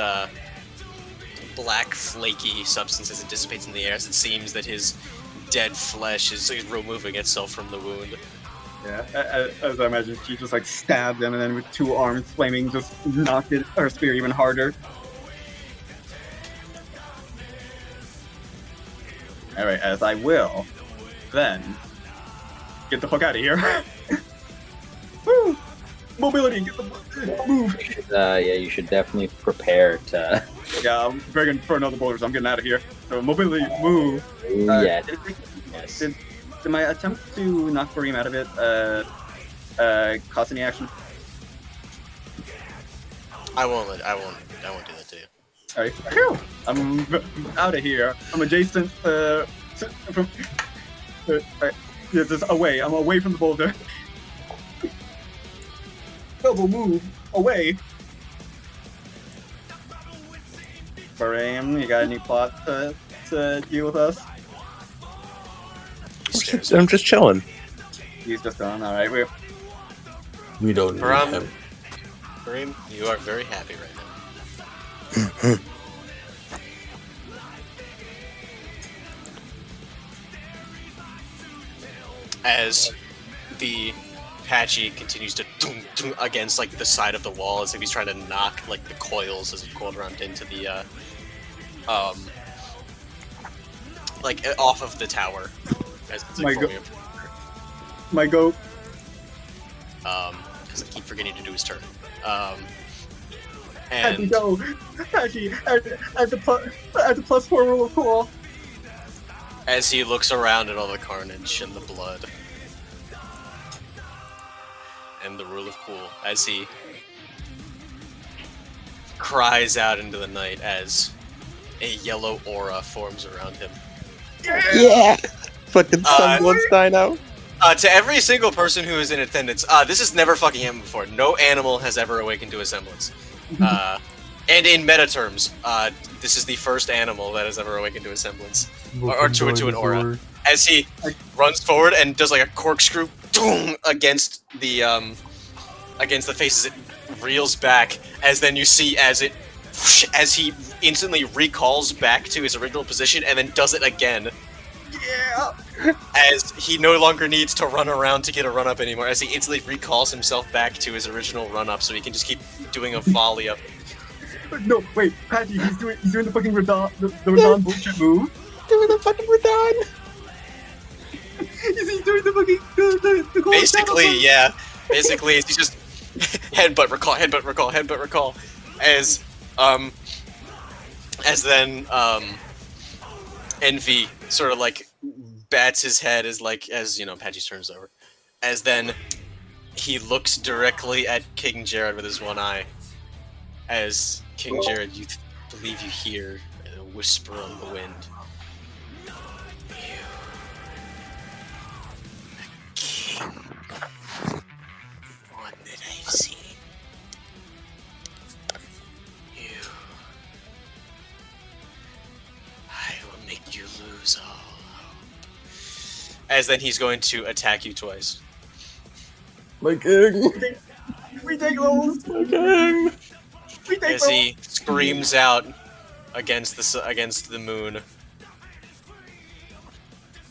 black flaky substance as it dissipates in the air. As it seems that his dead flesh is removing itself from the wound. Yeah, as I imagine, she just like stabbed him, and then with 2 arms flaming, just knocked her spear even harder. Alright, as I will, then get the fuck out of here. Woo! Mobility, get the move. You should definitely prepare to. Yeah, I'm begging for another boulder, so I'm getting out of here. So mobility, move. Yeah. Yes. Did my attempt to knock Bareem out of it cost any action? I won't do that to you. Alright, phew! I'm out of here. I'm adjacent from. Alright, yeah, just away. I'm away from the boulder. Double move away. Bareem, you got any plot to deal with us? I'm just chilling. He's just gone. Alright, We don't need him. Kareem, you are very happy right now. As the Patchy continues to against like the side of the wall as if he's trying to knock like the coils as he coiled around into the like off of the tower. As it's, like, my goat. Because I keep forgetting to do his turn. Patchy, And go! Patchy, add the +4 rule of cool. as he looks around at all the carnage and the blood and the rule of cool, as he cries out into the night as a yellow aura forms around him. Yeah! Fucking Sunblood's dying out. To every single person who is in attendance, this has never fucking happened before. No animal has ever awakened to a semblance. And in meta terms, this is the first animal that has ever awakened to a semblance. Or to an aura. As he runs forward and does like a corkscrew against the face as it reels back, as then you see as he instantly recalls back to his original position and then does it again. Yeah! As he no longer needs to run around to get a run up anymore, as he instantly recalls himself back to his original run up so he can just keep doing a volley up. No, wait, Patchy, he's doing the fucking Radon bullshit move. Doing the fucking Radon! He's doing the fucking the Basically, yeah. Basically, he's just headbutt recall, as then Envy sort of like bats his head as Patchy's turns over. As then he looks directly at King Jared with his one eye. As King Jared, you believe you hear a whisper on the wind. King. One that I've seen. You. I will make you lose all hope. As then he's going to attack you twice. My king! We take those! My king! We take As he screams out against the moon.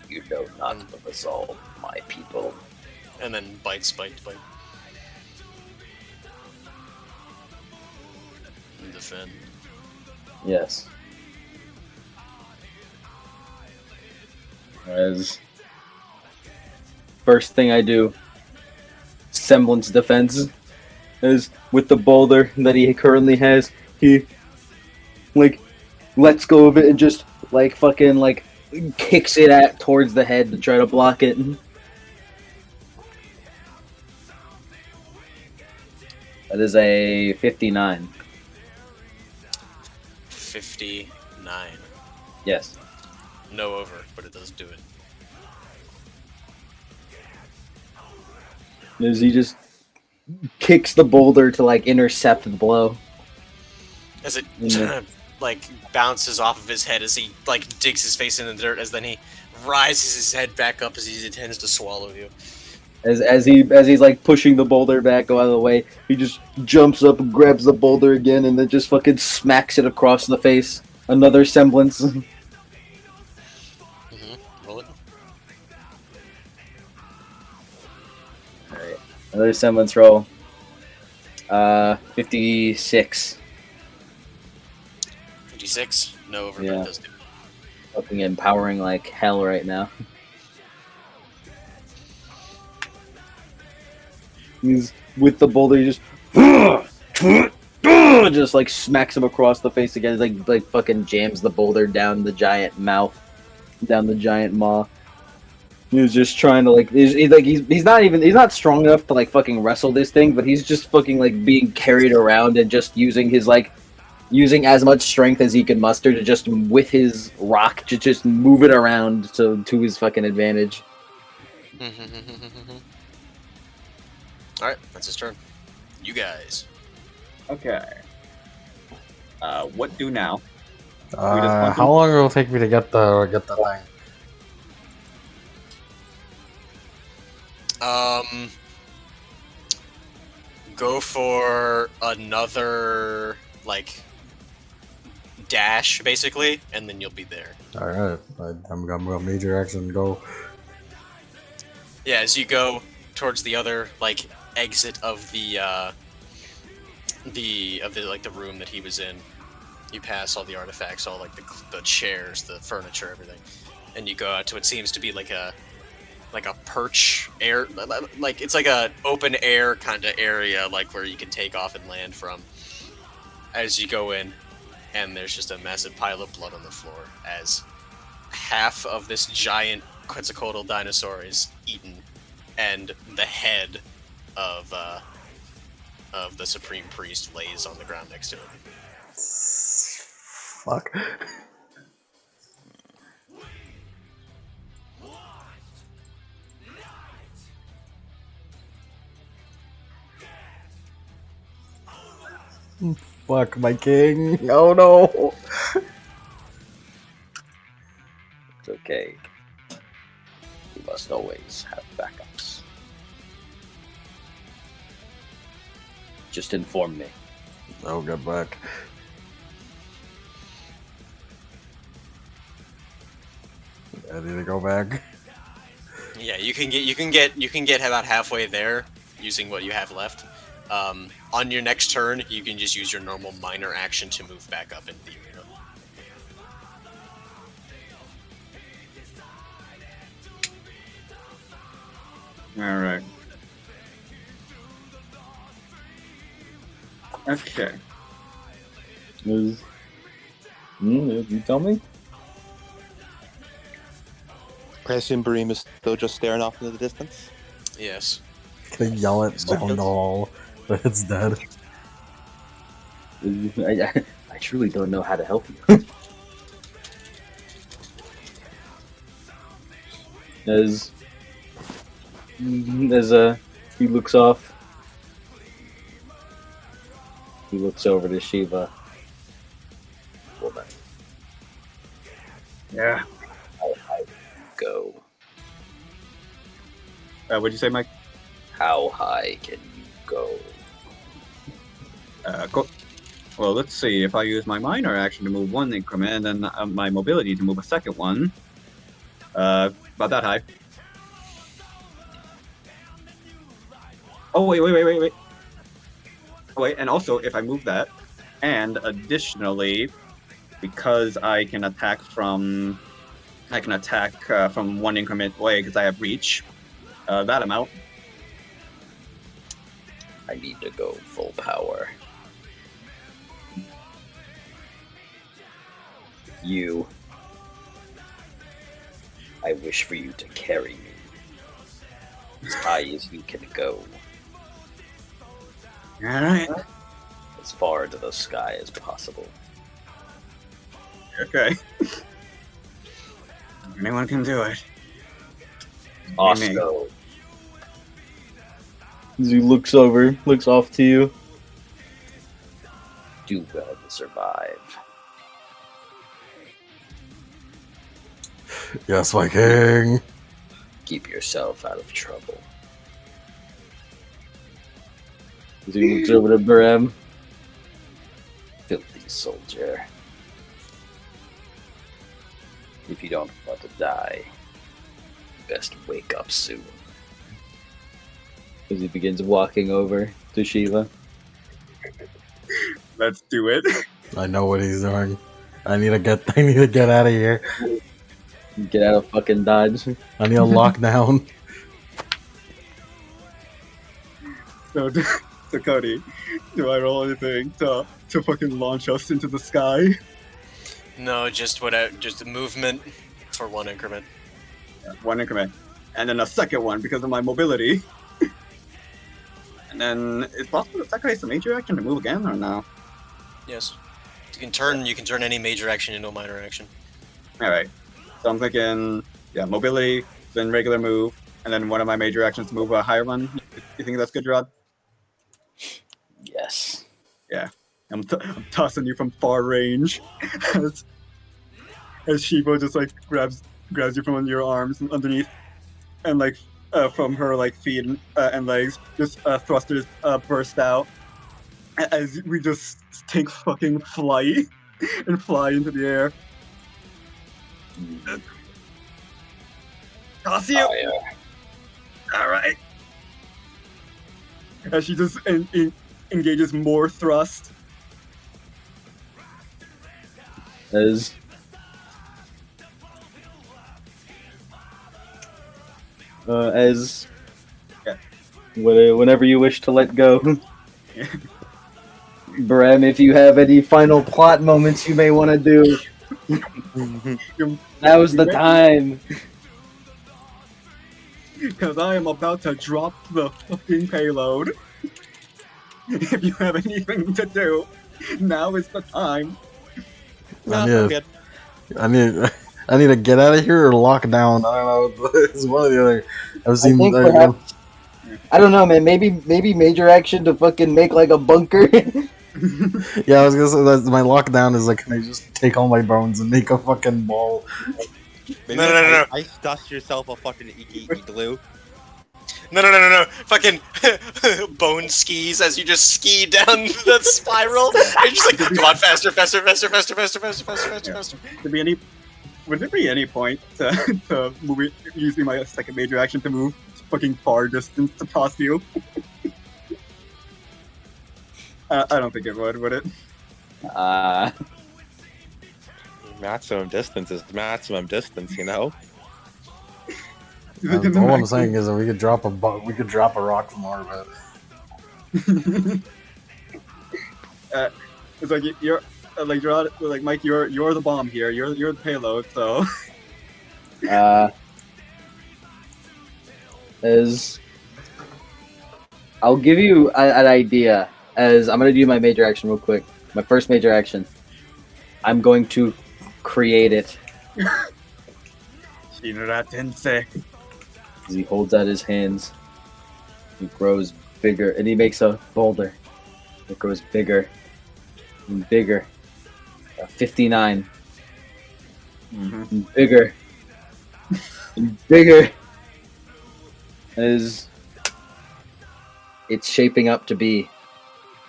You know not of us all, my people. And then bite. and defend. Yes. As first thing I do, semblance defense, is with the boulder that he currently has, he like lets go of it and just like fucking like kicks it at towards the head to try to block it. That is a 59. 59. Yes. No over, but it does do it. As he just kicks the boulder to like intercept the blow. As it Mhm. like bounces off of his head as he like digs his face in the dirt, as then he rises his head back up as he intends to swallow you. As he's like pushing the boulder back out of the way, he just jumps up and grabs the boulder again and then just fucking smacks it across the face. Another semblance. Roll it. Alright. Another semblance roll. 56. 56. No over, but Yeah. it does do it. Fucking empowering like hell right now. He's with the boulder, he just like smacks him across the face again. Like fucking jams the boulder down the giant mouth, down the giant maw. He's just trying to like he's not strong enough to like fucking wrestle this thing, but he's just fucking like being carried around and just using as much strength as he can muster to just with his rock to just move it around to his fucking advantage. Alright, that's his turn. You guys. Okay. What do now? We just want How long will it take me to get the thing? Go for another like dash basically, and then you'll be there. All right, I'm gonna major action go. Yeah, as you go towards the other like exit of the room that he was in, you pass all the artifacts, all like the chairs, the furniture, everything, and you go out to what seems to be like a perch air, like it's like a open air kind of area, like where you can take off and land from. As you go in, and there's just a massive pile of blood on the floor as half of this giant Quetzalcoatl dinosaur is eaten, and the head of the Supreme Priest lays on the ground next to it. Fuck. Fuck my king. Oh no. It's okay. We must always have backups. Just inform me. Oh, get back. I need to go back. Yeah, you can get about halfway there using what you have left. On your next turn, you can just use your normal minor action to move back up into the arena. All right. Okay. You tell me? I assume Bream is still just staring off into the distance. Yes. Can I yell it down the hall that it's dead? I truly don't know how to help you. as he looks off, he looks over to Shiva. Woman, Yeah. how high can you go? What'd you say, Mike? How high can you go? Cool. Well, let's see. If I use my minor action to move one increment, and then my mobility to move a second one, about that high. Oh, wait. Oh, wait, and also, if I move that, And additionally, because I can attack from one increment away because I have reach. That amount. I need to go full power. You. I wish for you to carry me as high as you can go, All right. as far into the sky as possible. Okay. Anyone can do it. Osco. As he looks off to you. Do well to survive. Yes, my king. Keep yourself out of trouble. As he looks over to Barem. Filthy soldier. If you don't want to die, best wake up soon. As he begins walking over to Shiva. Let's do it. I know what he's doing. I need to get out of here. Get out of fucking Dodge. I need a lockdown. So, so Cody, do I roll anything to fucking launch us into the sky? No, just a movement for 1 increment. Yeah, 1 increment, and then a second one because of my mobility. And then, is possible to sacrifice a major action to move again, or no? Yes. You can turn any major action into a minor action. Alright. So I'm thinking, yeah, mobility, then regular move, and then one of my major actions to move a higher one. You think that's good, Rod? Yes. Yeah. I'm tossing you from far range. as Shiva just like grabs you from under your arms and underneath, and like from her like feet and legs, just thrusters burst out as we just take fucking flight and fly into the air. Toss you! All right. As she just engages more thrust. As Yeah. Whenever you wish to let go. Barem, if you have any final plot moments you may want to do, now's the time. Because I am about to drop the fucking payload. If you have anything to do, now is the time. No, I'm I'm good. I need to get out of here or lock down. I don't know. It's one or the other. I've seen. think perhaps- I don't know, man. Maybe major action to fucking make like a bunker. Yeah, I was gonna say that my lockdown is like, can I just take all my bones and make a fucking ball? Maybe No. ice dust yourself a fucking igloo. No. Fucking bone skis as you just ski down that spiral. And you're just like, come on, faster. Would there be any point to move it, using my second major action to move fucking far distance to toss you? I don't think it would it? Maximum distance is maximum distance, you know? All I'm saying is that we could drop a rock from orbit. It's like you're like Gerard, like Mike, you're the bomb here. You're the payload. So as I'll give you an idea. As I'm gonna do my major action real quick. My first major action. I'm going to create it. Shinra Tensei. As he holds out his hands, he grows bigger, and he makes a boulder. It grows bigger and bigger. 59. And bigger. And bigger. As it's shaping up to be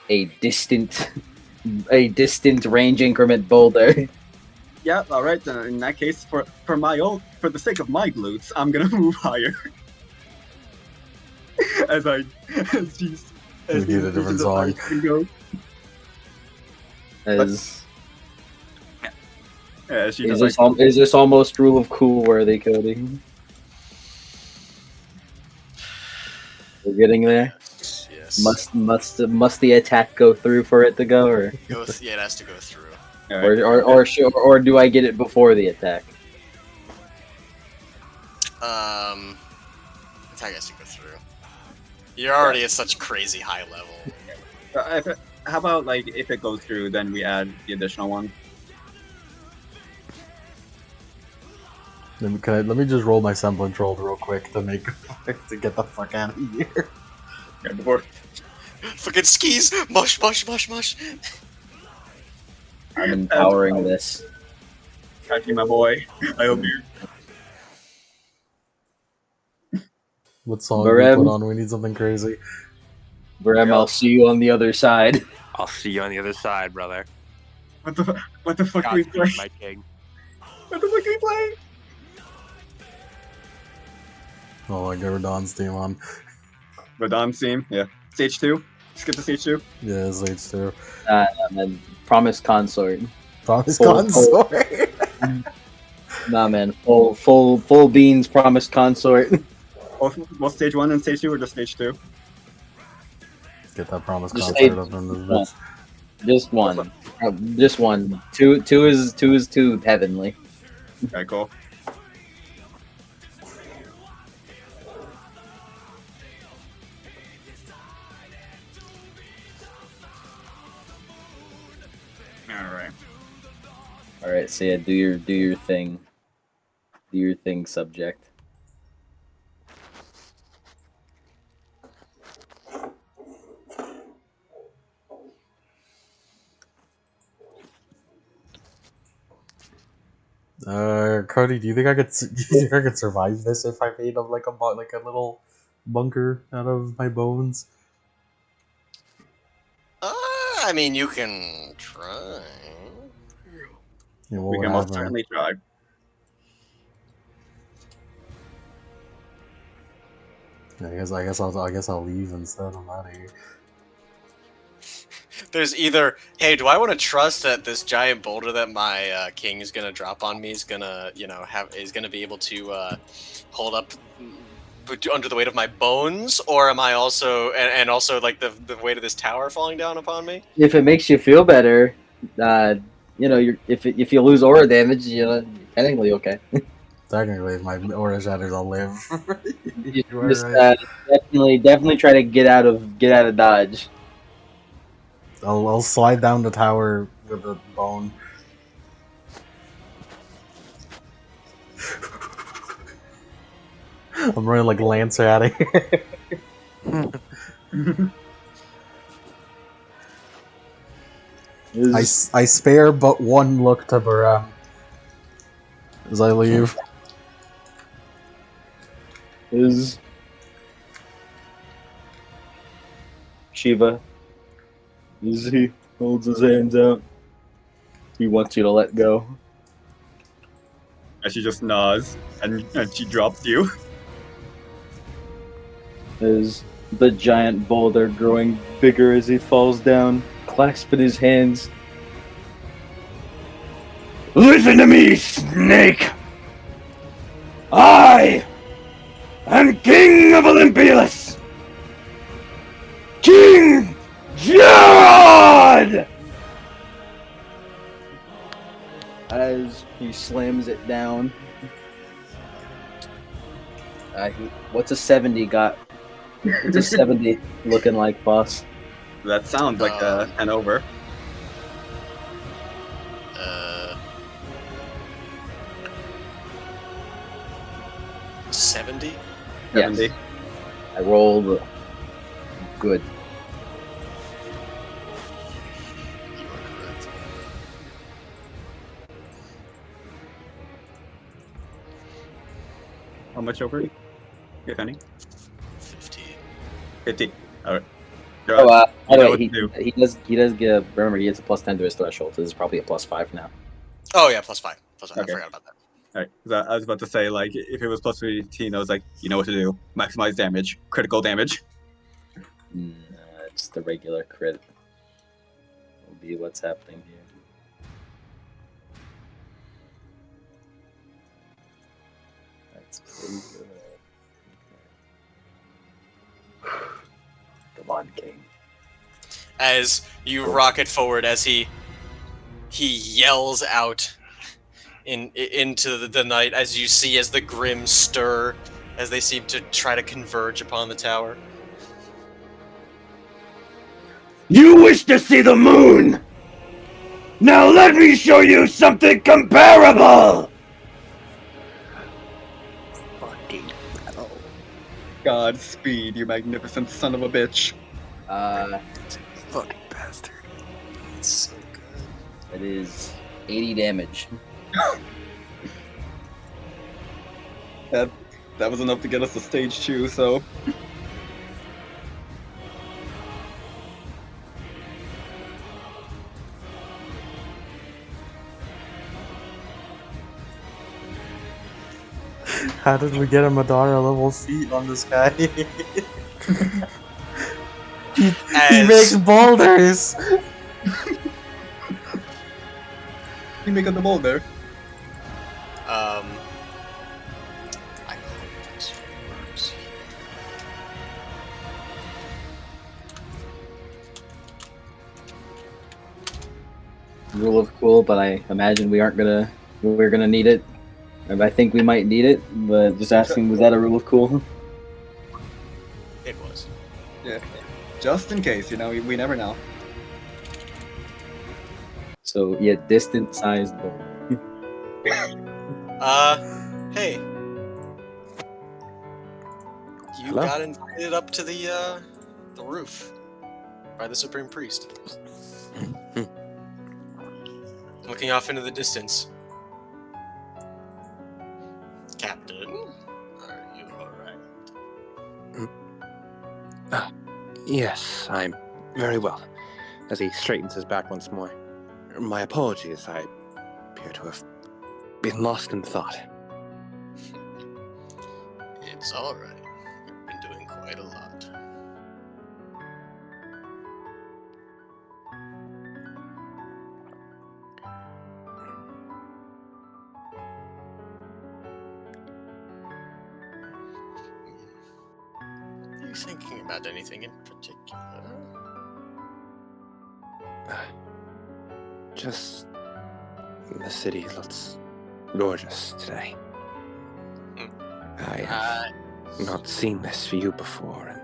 a distant range increment boulder. Yeah, all right. Then in that case, for the sake of my glutes, I'm gonna move higher. as We need a different song. As Yeah, she is just this is this almost rule of cool worthy, Cody? We're getting there. Yes. Must the attack go through for it to go, or Yeah, it has to go through. Alright. or do I get it before the attack? Attack has to go through. You're already at such crazy high level. How about like if it goes through, then we add the additional one? Let me just roll my semblance roll real quick to get the fuck out of here. Okay, before Fucking skis! Mush, mush, mush, mush! I'm empowering this. catching my boy. I hope you. What song do we Barem. put on? We need something crazy. Brem, I'll see you on the other side. I'll see you on the other side, brother. What the fuck do we play? Godspeed, my king. What the fuck do we play? Oh, I got Radon's theme on. Radon's theme, yeah. Stage 2. Skip to stage 2. Yeah, Sage too. Man, Promise Consort. Promise Full- Consort. Nah, man, full beans. Promise Consort. Both stage 1 and stage 2, or just stage 2? Get that Promise Just Consort up in this bitch. Just one. Just one. Two is too heavenly. Okay, cool. Alright. All right, so yeah, do your thing. Do your thing, subject. Cody, do you think I could survive this if I made like a little bunker out of my bones? I mean, you can try. Yeah, what We would can most happen? certainly try. Yeah, I guess I'll leave instead. I'm out of here. There's either, hey, do I want to trust that this giant boulder that my king is gonna drop on me is gonna, is gonna be able to hold up under the weight of my bones, or am I also and also like the weight of this tower falling down upon me? If it makes you feel better, if you lose aura damage, technically okay. Technically, if my aura shatters, I'll live. You You are just right. definitely try to get out of dodge. I'll slide down the tower with a bone. I'm running like Lancer out of here. I spare but one look to Barem as I leave. Is Shiva. As he holds his hands out. He wants you to let go. And she just nods, and she drops you. As the giant boulder growing bigger as he falls down, clasping his hands. Listen to me, snake! I am King of Olympias! King John! As he slams it down. What's a 70 got? What's a 70 looking like, boss? That sounds like an over. 70? 70. Yes. I rolled good. You are correct. How much over? If any? 15. 50. Alright. Oh, by You the know way, what to do. he does get. Remember, he gets a +10 to his threshold. So this is probably a +5 now. Oh yeah, +5. +5. Okay. I forgot about that. Alright. I was about to say, like, if it was plus 15, I was like, you know what to do. Maximize damage. Critical damage. It's the regular crit. Will see what's happening here. That's pretty good. Come on, King. As you rocket forward, as he yells out into the night, as you see as the Grimm stir, as they seem to try to converge upon the tower. You wish to see the moon? Now let me show you something comparable! Fucking hell. Godspeed, you magnificent son of a bitch. Fucking bastard. It's so good. That is 80 damage. That was enough to get us to stage 2, so How did we get a Madara level feat on this guy? he makes boulders! you make a the boulder. I hope this works. Rule of cool, but I imagine we're gonna need it. I think we might need it, but just asking, was that a rule of cool? It was. Yeah. Just in case, you know, we never know. So yeah, distant sized bow. Hey. You Hello? got invited up to the roof by the Supreme Priest. Looking off into the distance. Captain, are you alright? Yes, I'm very well. As he straightens his back once more. My apologies, I appear to have been lost in thought. It's alright. You've been doing quite a lot. Are you thinking about anything in particular? Just the city looks gorgeous today. I have not seen this view before, and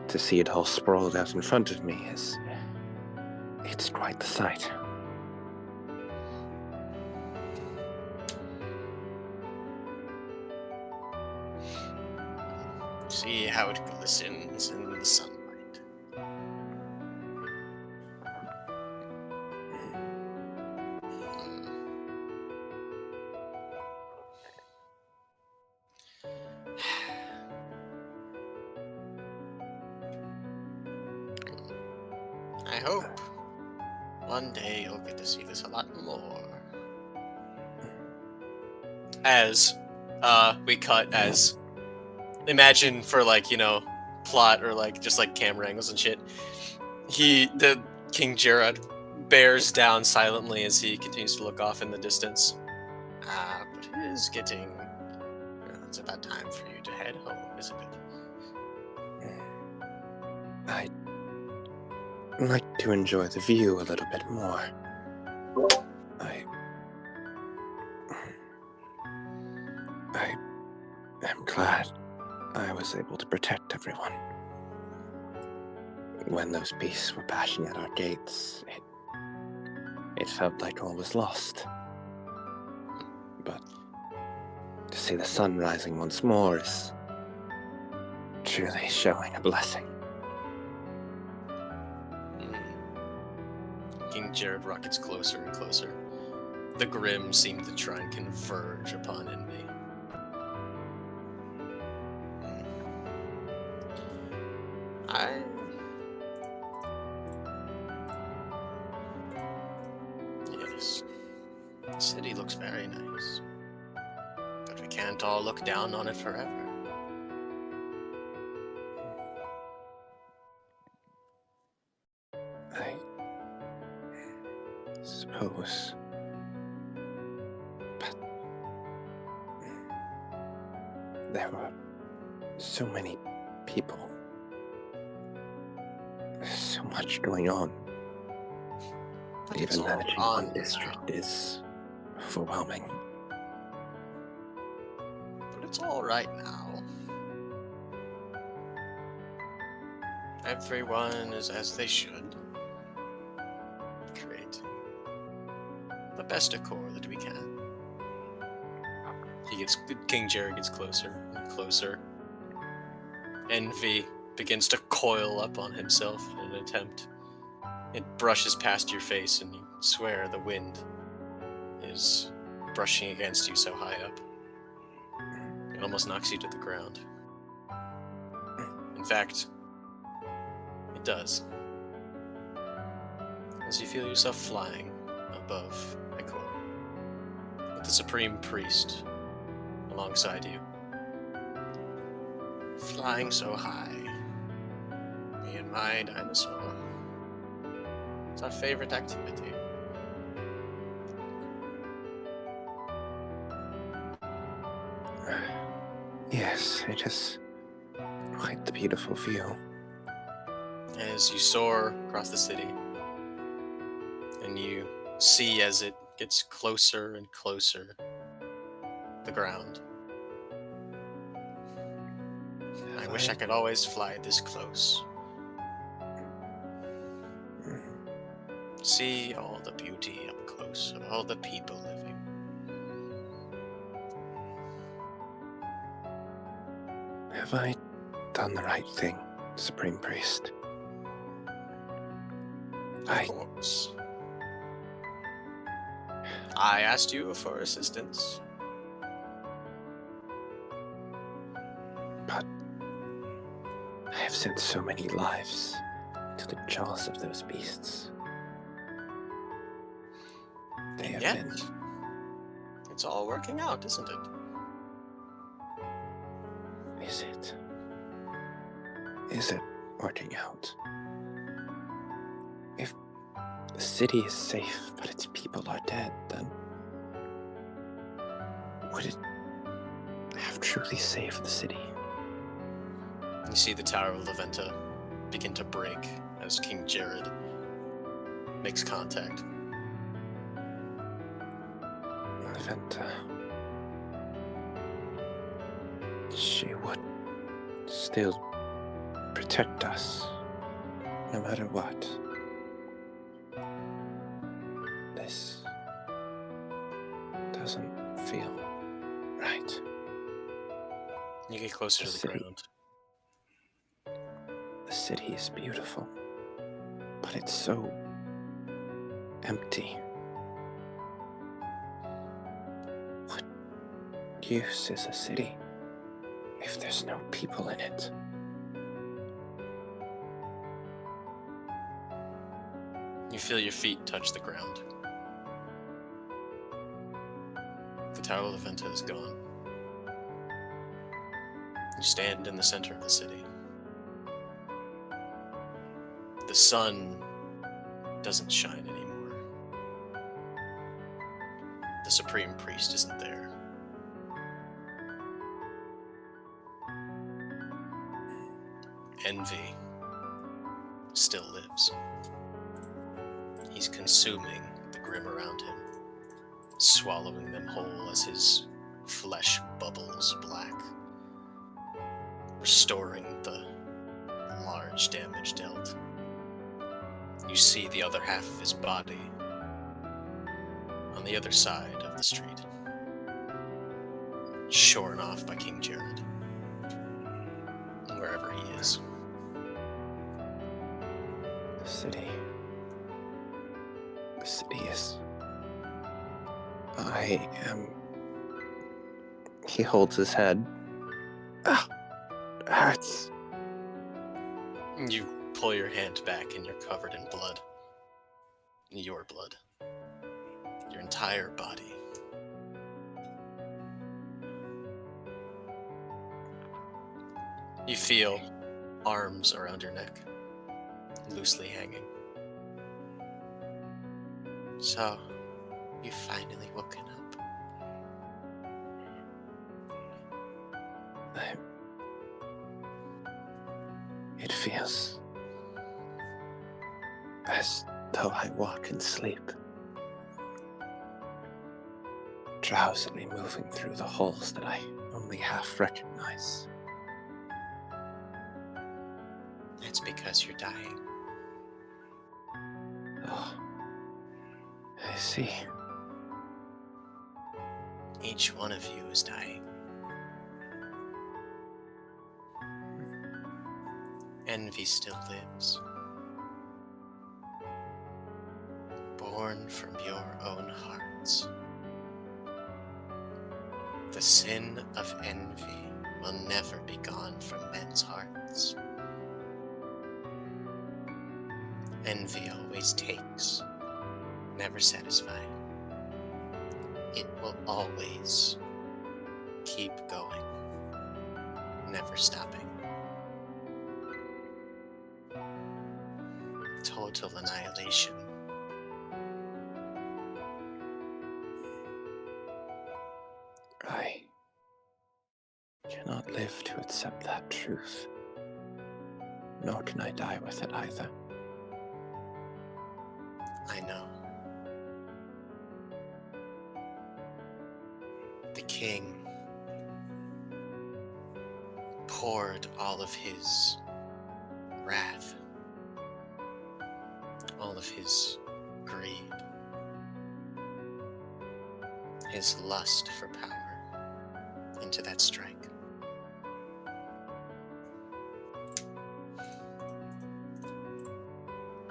to see it all sprawled out in front of me it's quite the sight. See how it glistens in the sunlight. I hope one day you'll get to see this a lot more. As we cut as imagine for like, you know, plot or like just like camera angles and shit. The King Gerard bears down silently as he continues to look off in the distance. But it is getting it's about time for you to head home, isn't it? I'd like to enjoy the view a little bit more. I am glad I was able to protect everyone. When those beasts were bashing at our gates, it felt like all was lost. But to see the sun rising once more is truly showing a blessing. King Jared rockets closer and closer. The Grimm seem to try and converge upon Envy. Yes. The city looks very nice. But we can't all look down on it forever. suppose. But there were so many people. There's so much going on. But it's Even all managing on one district is overwhelming. But it's all right now. Everyone is as they should. Creating the best decor that we can. King Jerry gets closer and closer. Envy begins to coil up on himself in an attempt. It brushes past your face, and you swear the wind is brushing against you so high up. It almost knocks you to the ground. In fact, it does. As you feel yourself flying above Ikor, with the Supreme Priest alongside you. Flying so high. Me and my dinosaur. It's our favorite activity. Yes, it is quite the beautiful view. As you soar across the city, and you see as it gets closer and closer, the ground. I wish I could always fly this close. See all the beauty up close of all the people living. Have I done the right thing, Supreme Priest? Of course. I asked you for assistance. But I have sent so many lives to the jaws of those beasts. They And have yet, been. it's all working out, isn't it? Is it? Is it working out? If the city is safe, but its people are dead, then would it have truly saved the city? You see the Tower of Leventa begin to break as King Jared makes contact. Leventa. She would still protect us, no matter what. This doesn't feel right. You get closer to the City. ground. The city is beautiful, but it's so empty. What use is a city if there's no people in it? You feel your feet touch the ground. The Tower of Leventa is gone. You stand in the center of the city. The sun doesn't shine anymore. The Supreme Priest isn't there. Envy still lives. He's consuming the grim around him, swallowing them whole as his flesh bubbles black, restoring the large damage dealt. You see the other half of his body on the other side of the street, shorn off by King Jared, wherever he is. The city is... I am... He holds his head. Ah! Hurts. You pull your hand back and you're covered in blood. Your blood. Your entire body. You feel arms around your neck, loosely hanging. So, you've finally woken up. It feels as though I walk and sleep, drowsily moving through the halls that I only half recognize. That's because you're dying. Oh, I see. Each one of you is dying. Envy still lives. Born from your own hearts. The sin of envy will never be gone from men's hearts. Envy always takes, never satisfied. It will always keep going, never stopping. Total annihilation. I cannot live to accept that truth, nor can I die with it either. I know. The king poured all of his wrath, all of his greed, his lust for power into that strike.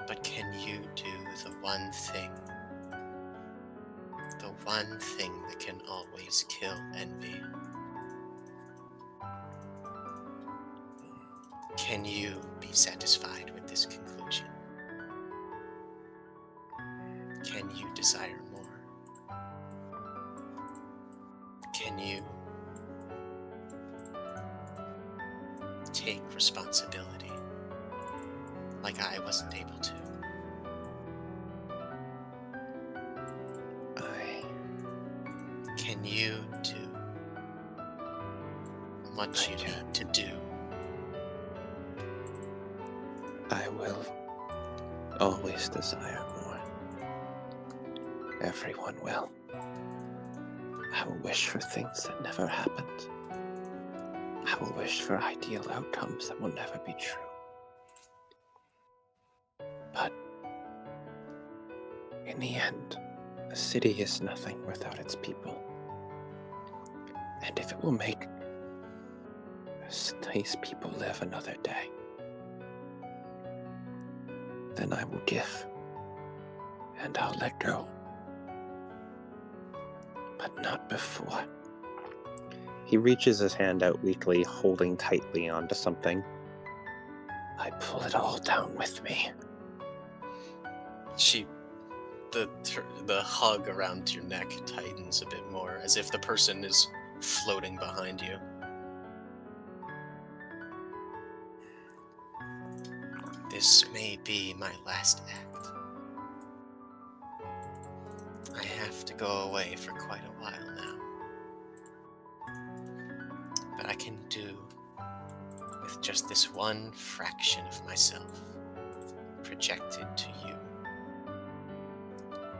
But can you do the one thing that can always kill envy? Can you be satisfied with this conclusion? Can you desire more? Can you take responsibility like I wasn't able to? Can you do what you need to do? I will always desire more. Everyone will. I will wish for things that never happened. I will wish for ideal outcomes that will never be true. But in the end, a city is nothing without its people. And if it will make these people live another day, then I will give, and I'll let go. But not before. He reaches his hand out weakly, holding tightly onto something. I pull it all down with me. The hug around your neck tightens a bit more, as if the person is floating behind you. This may be my last act. I have to go away for quite a while now. But I can do with just this one fraction of myself projected to you.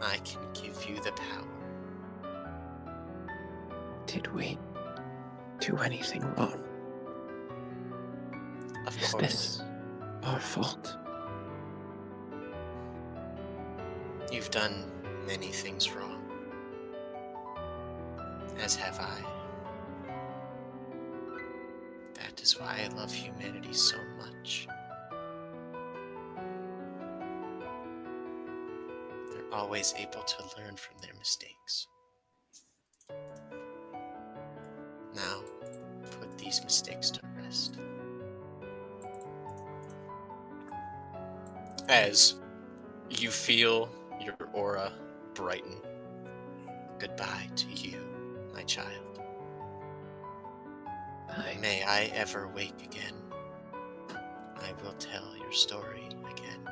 I can give you the power. Did we do anything wrong? Of Is course, this our fault? you've done many things wrong, as have I. That is why I love humanity so much. They're always able to learn from their mistakes. Now, put these mistakes to rest. As you feel your aura brighten, goodbye to you, my child. May I ever wake again, I will tell your story again.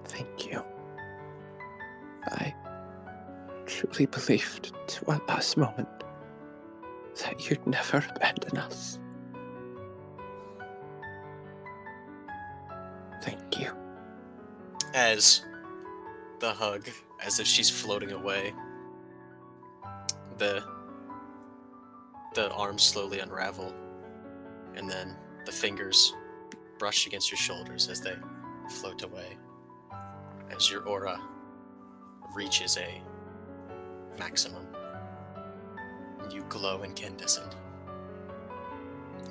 Thank you. I truly believed to our last moment that you'd never abandon us. Thank you. As the hug, as if she's floating away, the arms slowly unravel, and then the fingers brush against your shoulders as they float away. As your aura reaches a maximum, you glow incandescent.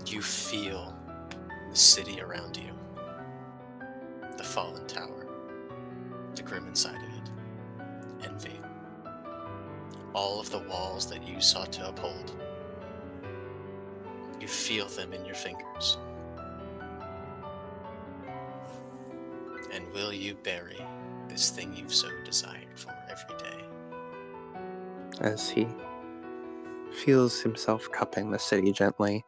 You feel the city around you, the fallen tower, the grim inside of it, envy. All of the walls that you sought to uphold. You feel them in your fingers. And will you bury this thing you've so desired for every day? As he feels himself cupping the city gently,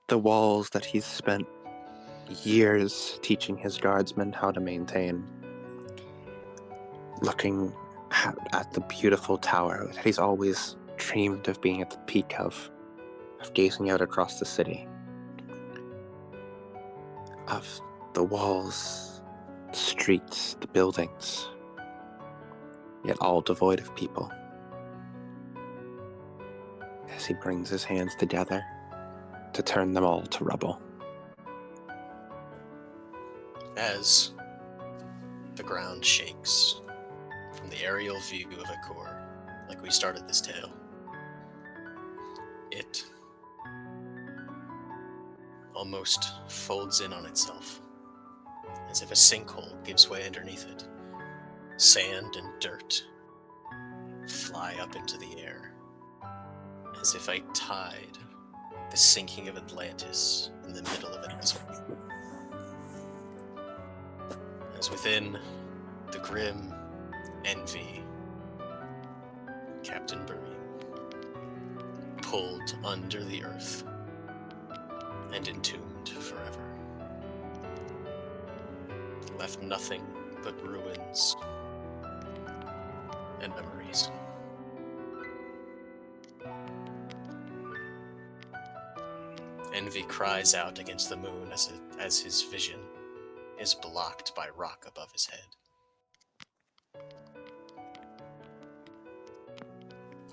the walls that he's spent years teaching his guardsmen how to maintain, looking at the beautiful tower that he's always dreamed of being at the peak of gazing out across the city, of the walls, the streets, the buildings, yet all devoid of people. As he brings his hands together to turn them all to rubble. As the ground shakes from the aerial view of Akor, like we started this tale, it almost folds in on itself, as if a sinkhole gives way underneath it. Sand and dirt fly up into the air, as if a tide, the sinking of Atlantis in the middle of it. As within the grim envy, Captain Burim, pulled under the earth and entombed forever, left nothing but ruins and memories. Envy cries out against the moon as his vision is blocked by rock above his head.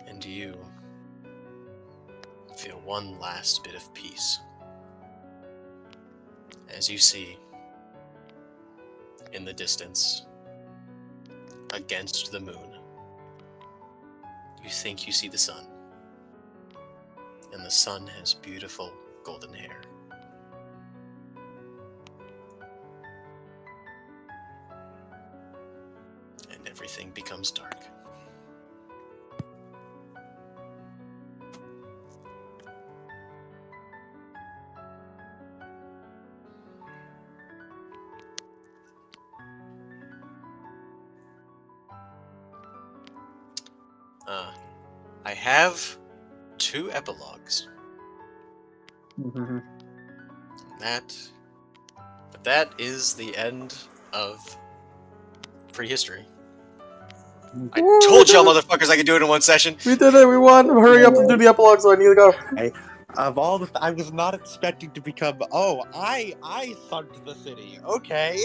And you feel one last bit of peace as you see in the distance, against the moon, you think you see the sun, and the sun has beautiful golden hair. And everything becomes dark. I have 2 epilogues. That is the end of Prehistory. I told y'all motherfuckers I could do it in one session. We did it. We won. Hurry up and do the epilogue so I need to go. Of all the, I was not expecting to become. Oh, I sunk the city. Okay,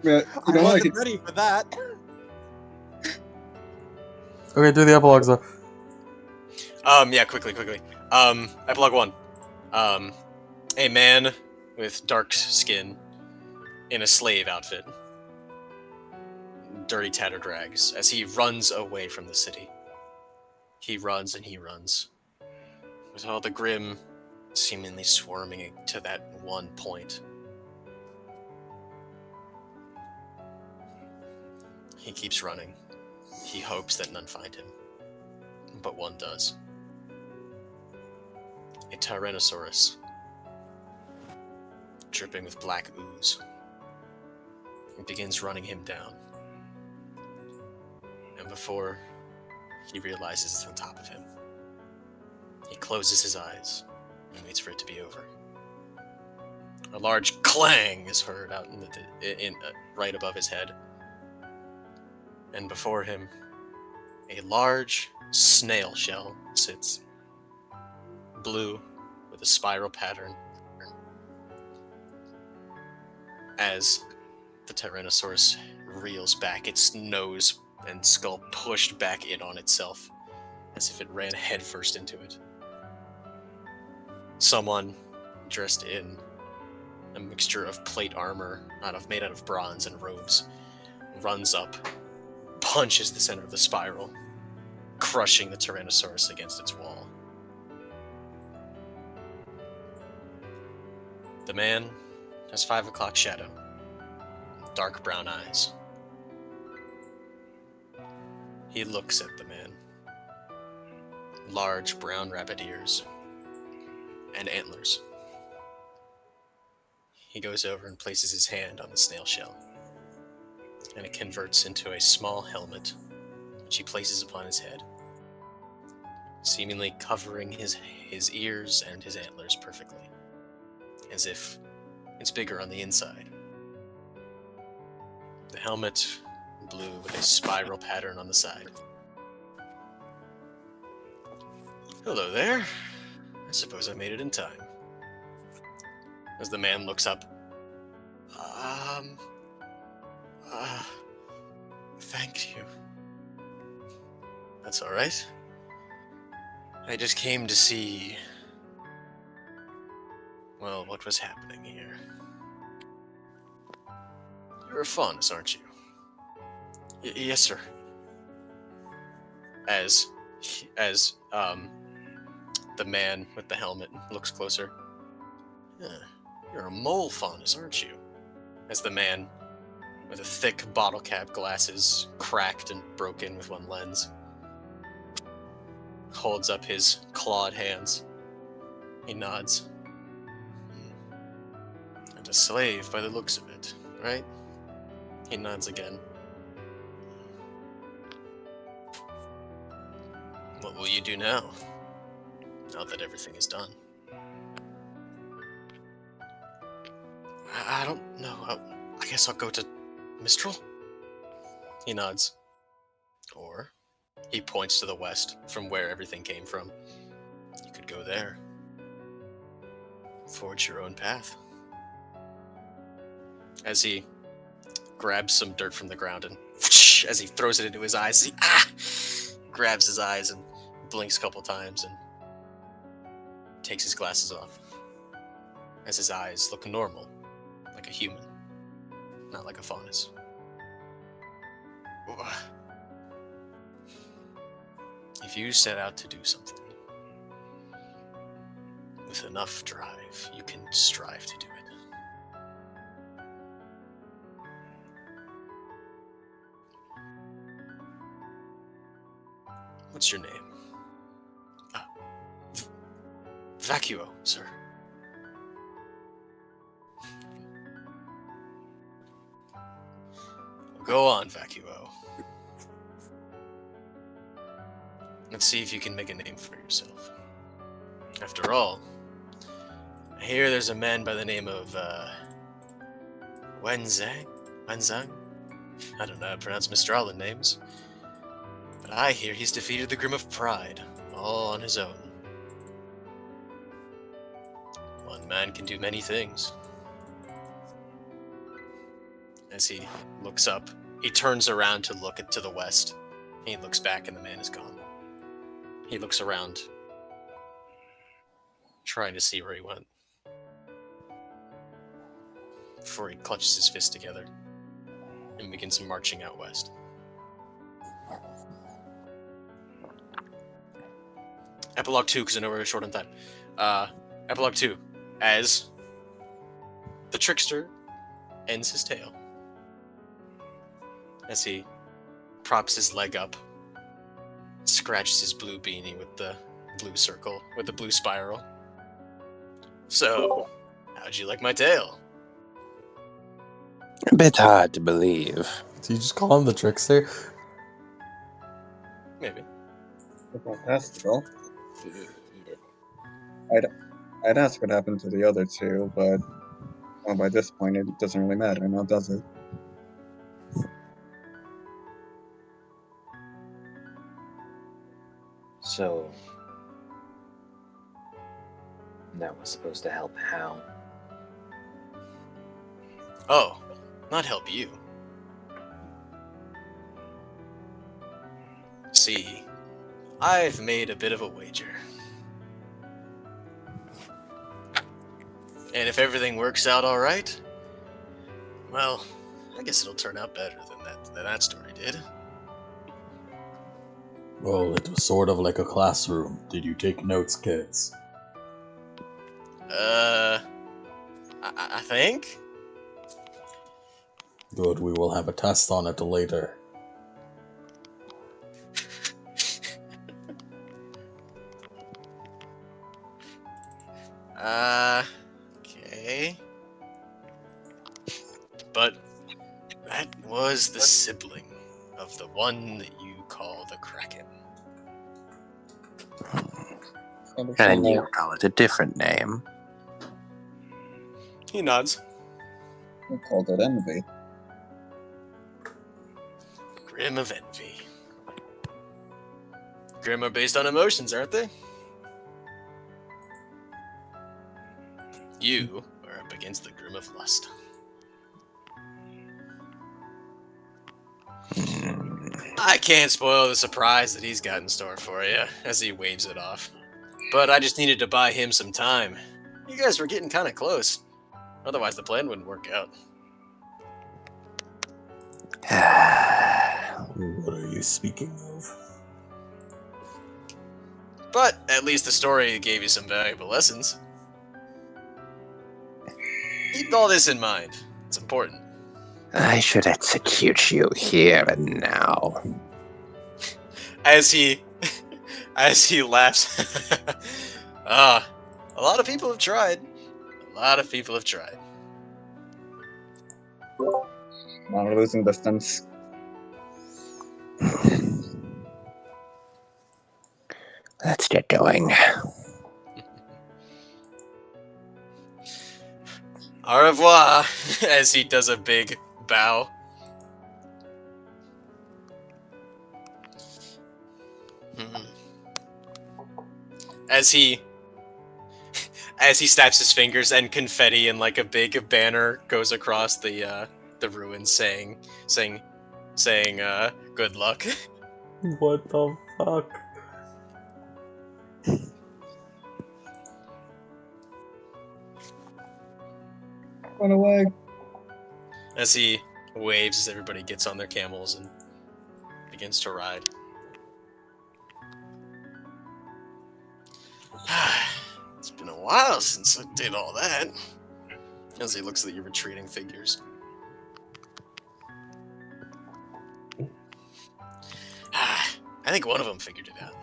Yeah, I wasn't ready for that. Okay, do the epilogues though. Yeah, quickly. Epilogue 1. A man with dark skin in a slave outfit, dirty tattered rags, as he runs away from the city. He runs and he runs, with all the grim seemingly swarming to that one point. He keeps running. He hopes that none find him, but one does. A Tyrannosaurus, dripping with black ooze. He begins running him down. And before he realizes it's on top of him, he closes his eyes and waits for it to be over. A large clang is heard out right above his head. and before him, a large snail shell sits, blue with a spiral pattern, as the Tyrannosaurus reels back, its nose and skull pushed back in on itself, as if it ran headfirst into it. Someone dressed in a mixture of plate armor made out of bronze and robes runs up, punches the center of the spiral, crushing the Tyrannosaurus against its wall. The man has 5 o'clock shadow, dark brown eyes. He looks at the man. Large brown rabbit ears and antlers. He goes over and places his hand on the snail shell, and it converts into a small helmet, which he places upon his head, seemingly covering his ears and his antlers perfectly, as if it's bigger on the inside. The helmet, blue with a spiral pattern on the side. Hello there. I suppose I made it in time. As the man looks up. Thank you. That's alright. I just came to see, well, what was happening here. You're a faunus, aren't you? Yes, sir. As the man with the helmet looks closer. You're a mole faunus, aren't you? As the man with a thick bottle cap glasses, cracked and broken with one lens, holds up his clawed hands. He nods. And a slave by the looks of it, right? He nods again. What will you do now? Now that everything is done. I don't know. I guess I'll go to Mistral? He nods. Or he points to the west, from where everything came from. You could go there. Forge your own path. As he grabs some dirt from the ground and as he throws it into his eyes, he grabs his eyes and blinks a couple times and takes his glasses off. As his eyes look normal, like a human, not like a faunus. If you set out to do something, with enough drive, you can strive to do it. What's your name? Vacuo, sir. Go on, Vacuo. Let's see if you can make a name for yourself. After all, I hear there's a man by the name of, Wenzang? I don't know how to pronounce Mistralan names. But I hear he's defeated the Grim of Pride, all on his own. One man can do many things. As he looks up, he turns around to look to the west. He looks back and the man is gone. He looks around, trying to see where he went, before he clutches his fists together and begins marching out west. Epilogue 2, because I know we're short on time. Epilogue 2, as the trickster ends his tale. As he props his leg up, scratches his blue beanie with the blue circle, with the blue spiral. So, how'd you like my tale? A bit hard to believe. Do you just call him the trickster? Maybe. Fantastical. I'd ask what happened to the other two, but well, by this point it doesn't really matter now, does it? So that was supposed to help how? Oh, not help you. See, I've made a bit of a wager. And if everything works out alright, well, I guess it'll turn out better than that story did. Well, it was sort of like a classroom. Did you take notes, kids? I think? Good, we will have a test on it later. Okay. But that was the sibling of the one that you call the Kraken. And you call it a different name. He nods. We called it envy. Grim of Envy. Grim are based on emotions, aren't they? You are up against the Grim of Lust. I can't spoil the surprise that he's got in store for you, as he waves it off. But I just needed to buy him some time. You guys were getting kind of close. Otherwise the plan wouldn't work out. What are you speaking of? But at least the story gave you some valuable lessons. Keep all this in mind. It's important. I should execute you here and now. As he laughs. A lot of people have tried. A lot of people have tried. Not losing distance. Let's get going. Au revoir, as he does a big bow. As he snaps his fingers and confetti and like a big banner goes across the ruins saying good luck. What the fuck? Run away. As he waves as everybody gets on their camels and begins to ride. It's been a while since I did all that. As he looks at your retreating figures. I think one of them figured it out.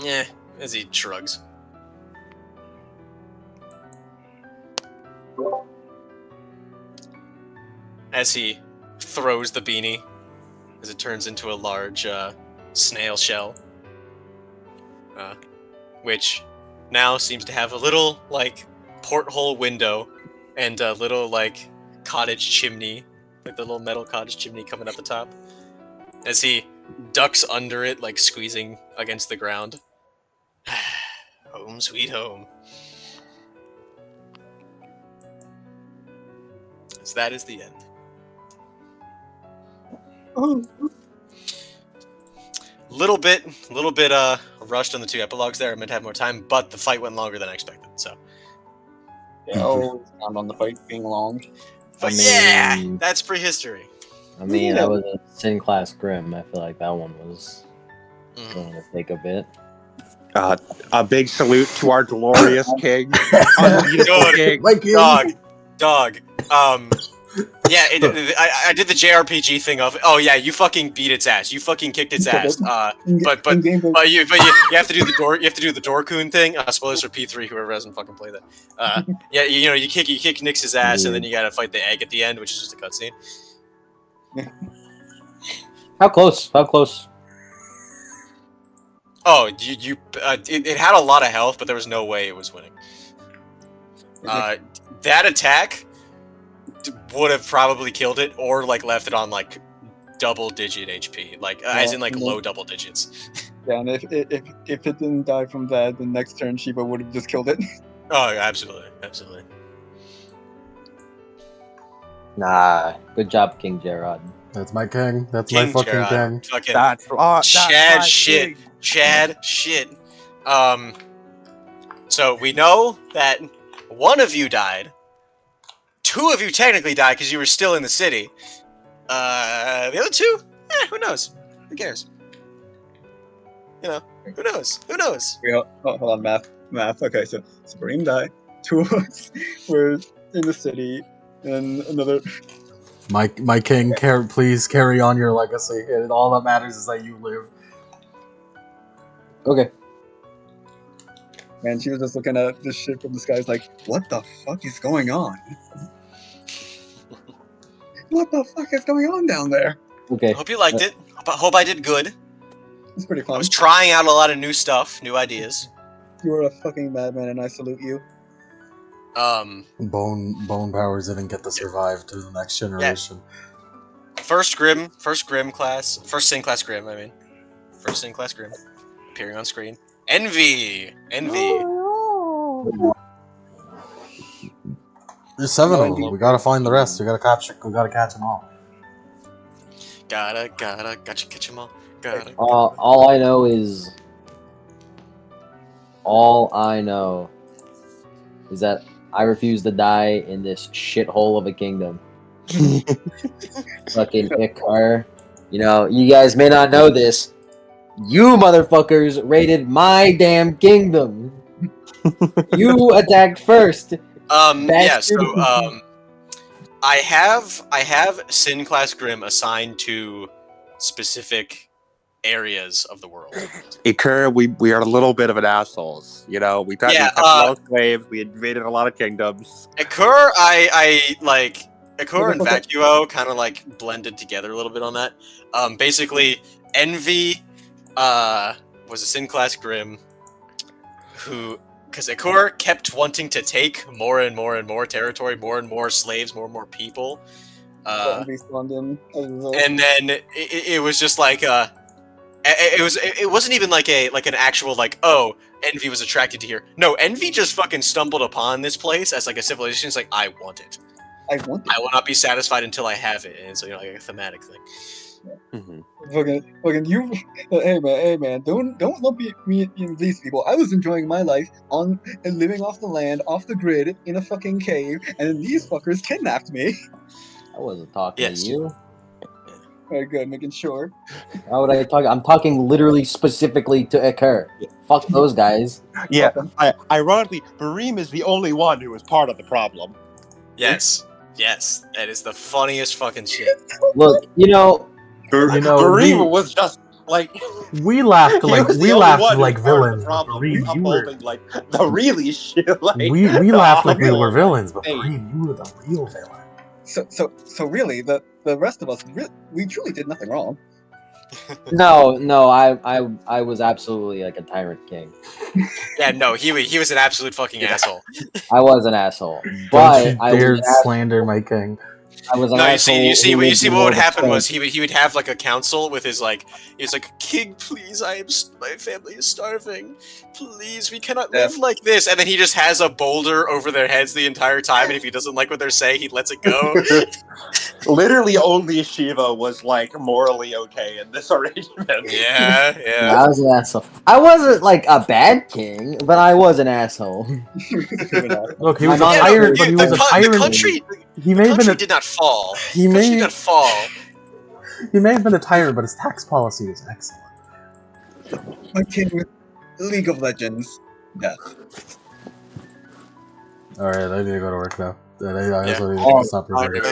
Yeah, as he shrugs. As he throws the beanie, as it turns into a large snail shell, which now seems to have a little, like, porthole window and a little, like, cottage chimney, like the little metal cottage chimney coming up the top. As he ducks under it, like, squeezing against the ground. Home sweet home. So that is the end. Little bit rushed on the two epilogues there. I meant to have more time, but the fight went longer than I expected. So, Count on the fight being long. but I mean- yeah, that's prehistory. I mean, that was a sin class Grim. I feel like that one was going to take a bit. A big salute to our glorious king. Unbeatable Good. king. My king! Dog. Yeah, I did the JRPG thing of, oh yeah, you fucking beat its ass. You fucking kicked its ass. But you have to do the door. You have to do the Dorkun thing. Spoilers for P3. Whoever hasn't fucking played that. Yeah, you kick Nyx's ass, and then you gotta fight the egg at the end, which is just a cutscene. How close? How close? Oh, it had a lot of health, but there was no way it was winning. That attack would have probably killed it, or like left it on like double-digit HP, like as in like low double digits. Yeah, and if it didn't die from that, the next turn Shiva would have just killed it. Oh, absolutely, absolutely. Nah, good job, King Gerard. That's my king. That's my King fucking Gerard, king. fucking That's Chad my shit. king. Chad shit. So we know that one of you died. Two of you technically died because you were still in the city. The other two? Who knows? Who cares? You know, who knows? Who knows? Wait, hold on, math. Okay, so Barim died. Two of us were in the city, and another. My king, please carry on your legacy. And all that matters is that you live. Okay. Man, she was just looking at this shit from the skies like, what the fuck is going on? What the fuck is going on down there? Okay. Hope you liked it. Hope I did good. It's pretty I fun. was trying out a lot of new stuff, new ideas. You are a fucking madman, and I salute you. Bone powers didn't get to survive to the next generation. First Grim class, first Sin class Grim. I mean, first Sin class Grim appearing on screen. Envy. There's 7 of them. We gotta find the rest. We gotta catch them all. Gotcha catch them all. All I know is that I refuse to die in this shithole of a kingdom. Fucking Ikar. You know, you guys may not know this. You motherfuckers raided my damn kingdom. You attacked first. Yeah, so I have Sin class Grim assigned to specific areas of the world. Iker, we are a little bit of an assholes. You know, we kept a lot of slaves. We invaded a lot of kingdoms. Iker, Iker and Vacuo kind of like blended together a little bit on that. Basically, Envy was a Sin class Grim who, because Iker kept wanting to take more and more and more territory, more and more slaves, more and more people. And then it was just like it wasn't even like an actual like, oh, Envy was attracted to here. No, Envy just fucking stumbled upon this place as like a civilization. It's like, I want it. I will not be satisfied until I have it. And so, you know, like a thematic thing. Fucking you, hey man, don't lump me in these people. I was enjoying my life and living off the land, off the grid, in a fucking cave, and then these fuckers kidnapped me. I wasn't talking to you. Very good, making sure. Why would I talk? I'm talking literally specifically to Iker. Fuck those guys. Yeah, ironically, Barim is the only one who was part of the problem. Yes, that is the funniest fucking shit. Look, Barim was just like we laughed like villains. You were like the really shit. Like we laughed like we were villains, but Barim, you were the real villain. So really, the rest of us, we truly did nothing wrong. No, I was absolutely like a tyrant king. Yeah, no, he was an absolute fucking asshole. I was an asshole, but I dared slander my king. I was an no, asshole. you see, what would happen was he would have like a council with his like, he's like, King, please, my family is starving. Please, we cannot live like this. And then he just has a boulder over their heads the entire time, and if he doesn't like what they're saying, he lets it go. Literally, only Shiva was like morally okay in this arrangement. Yeah. I was an asshole. I wasn't like a bad king, but I was an asshole. Look, he was a tyrant, but he was a tyrant. The country did not fall. He may have been a tyrant, but his tax policy was excellent. My king, League of Legends, death. Alright, I need to go to work now. I also need to stop recording.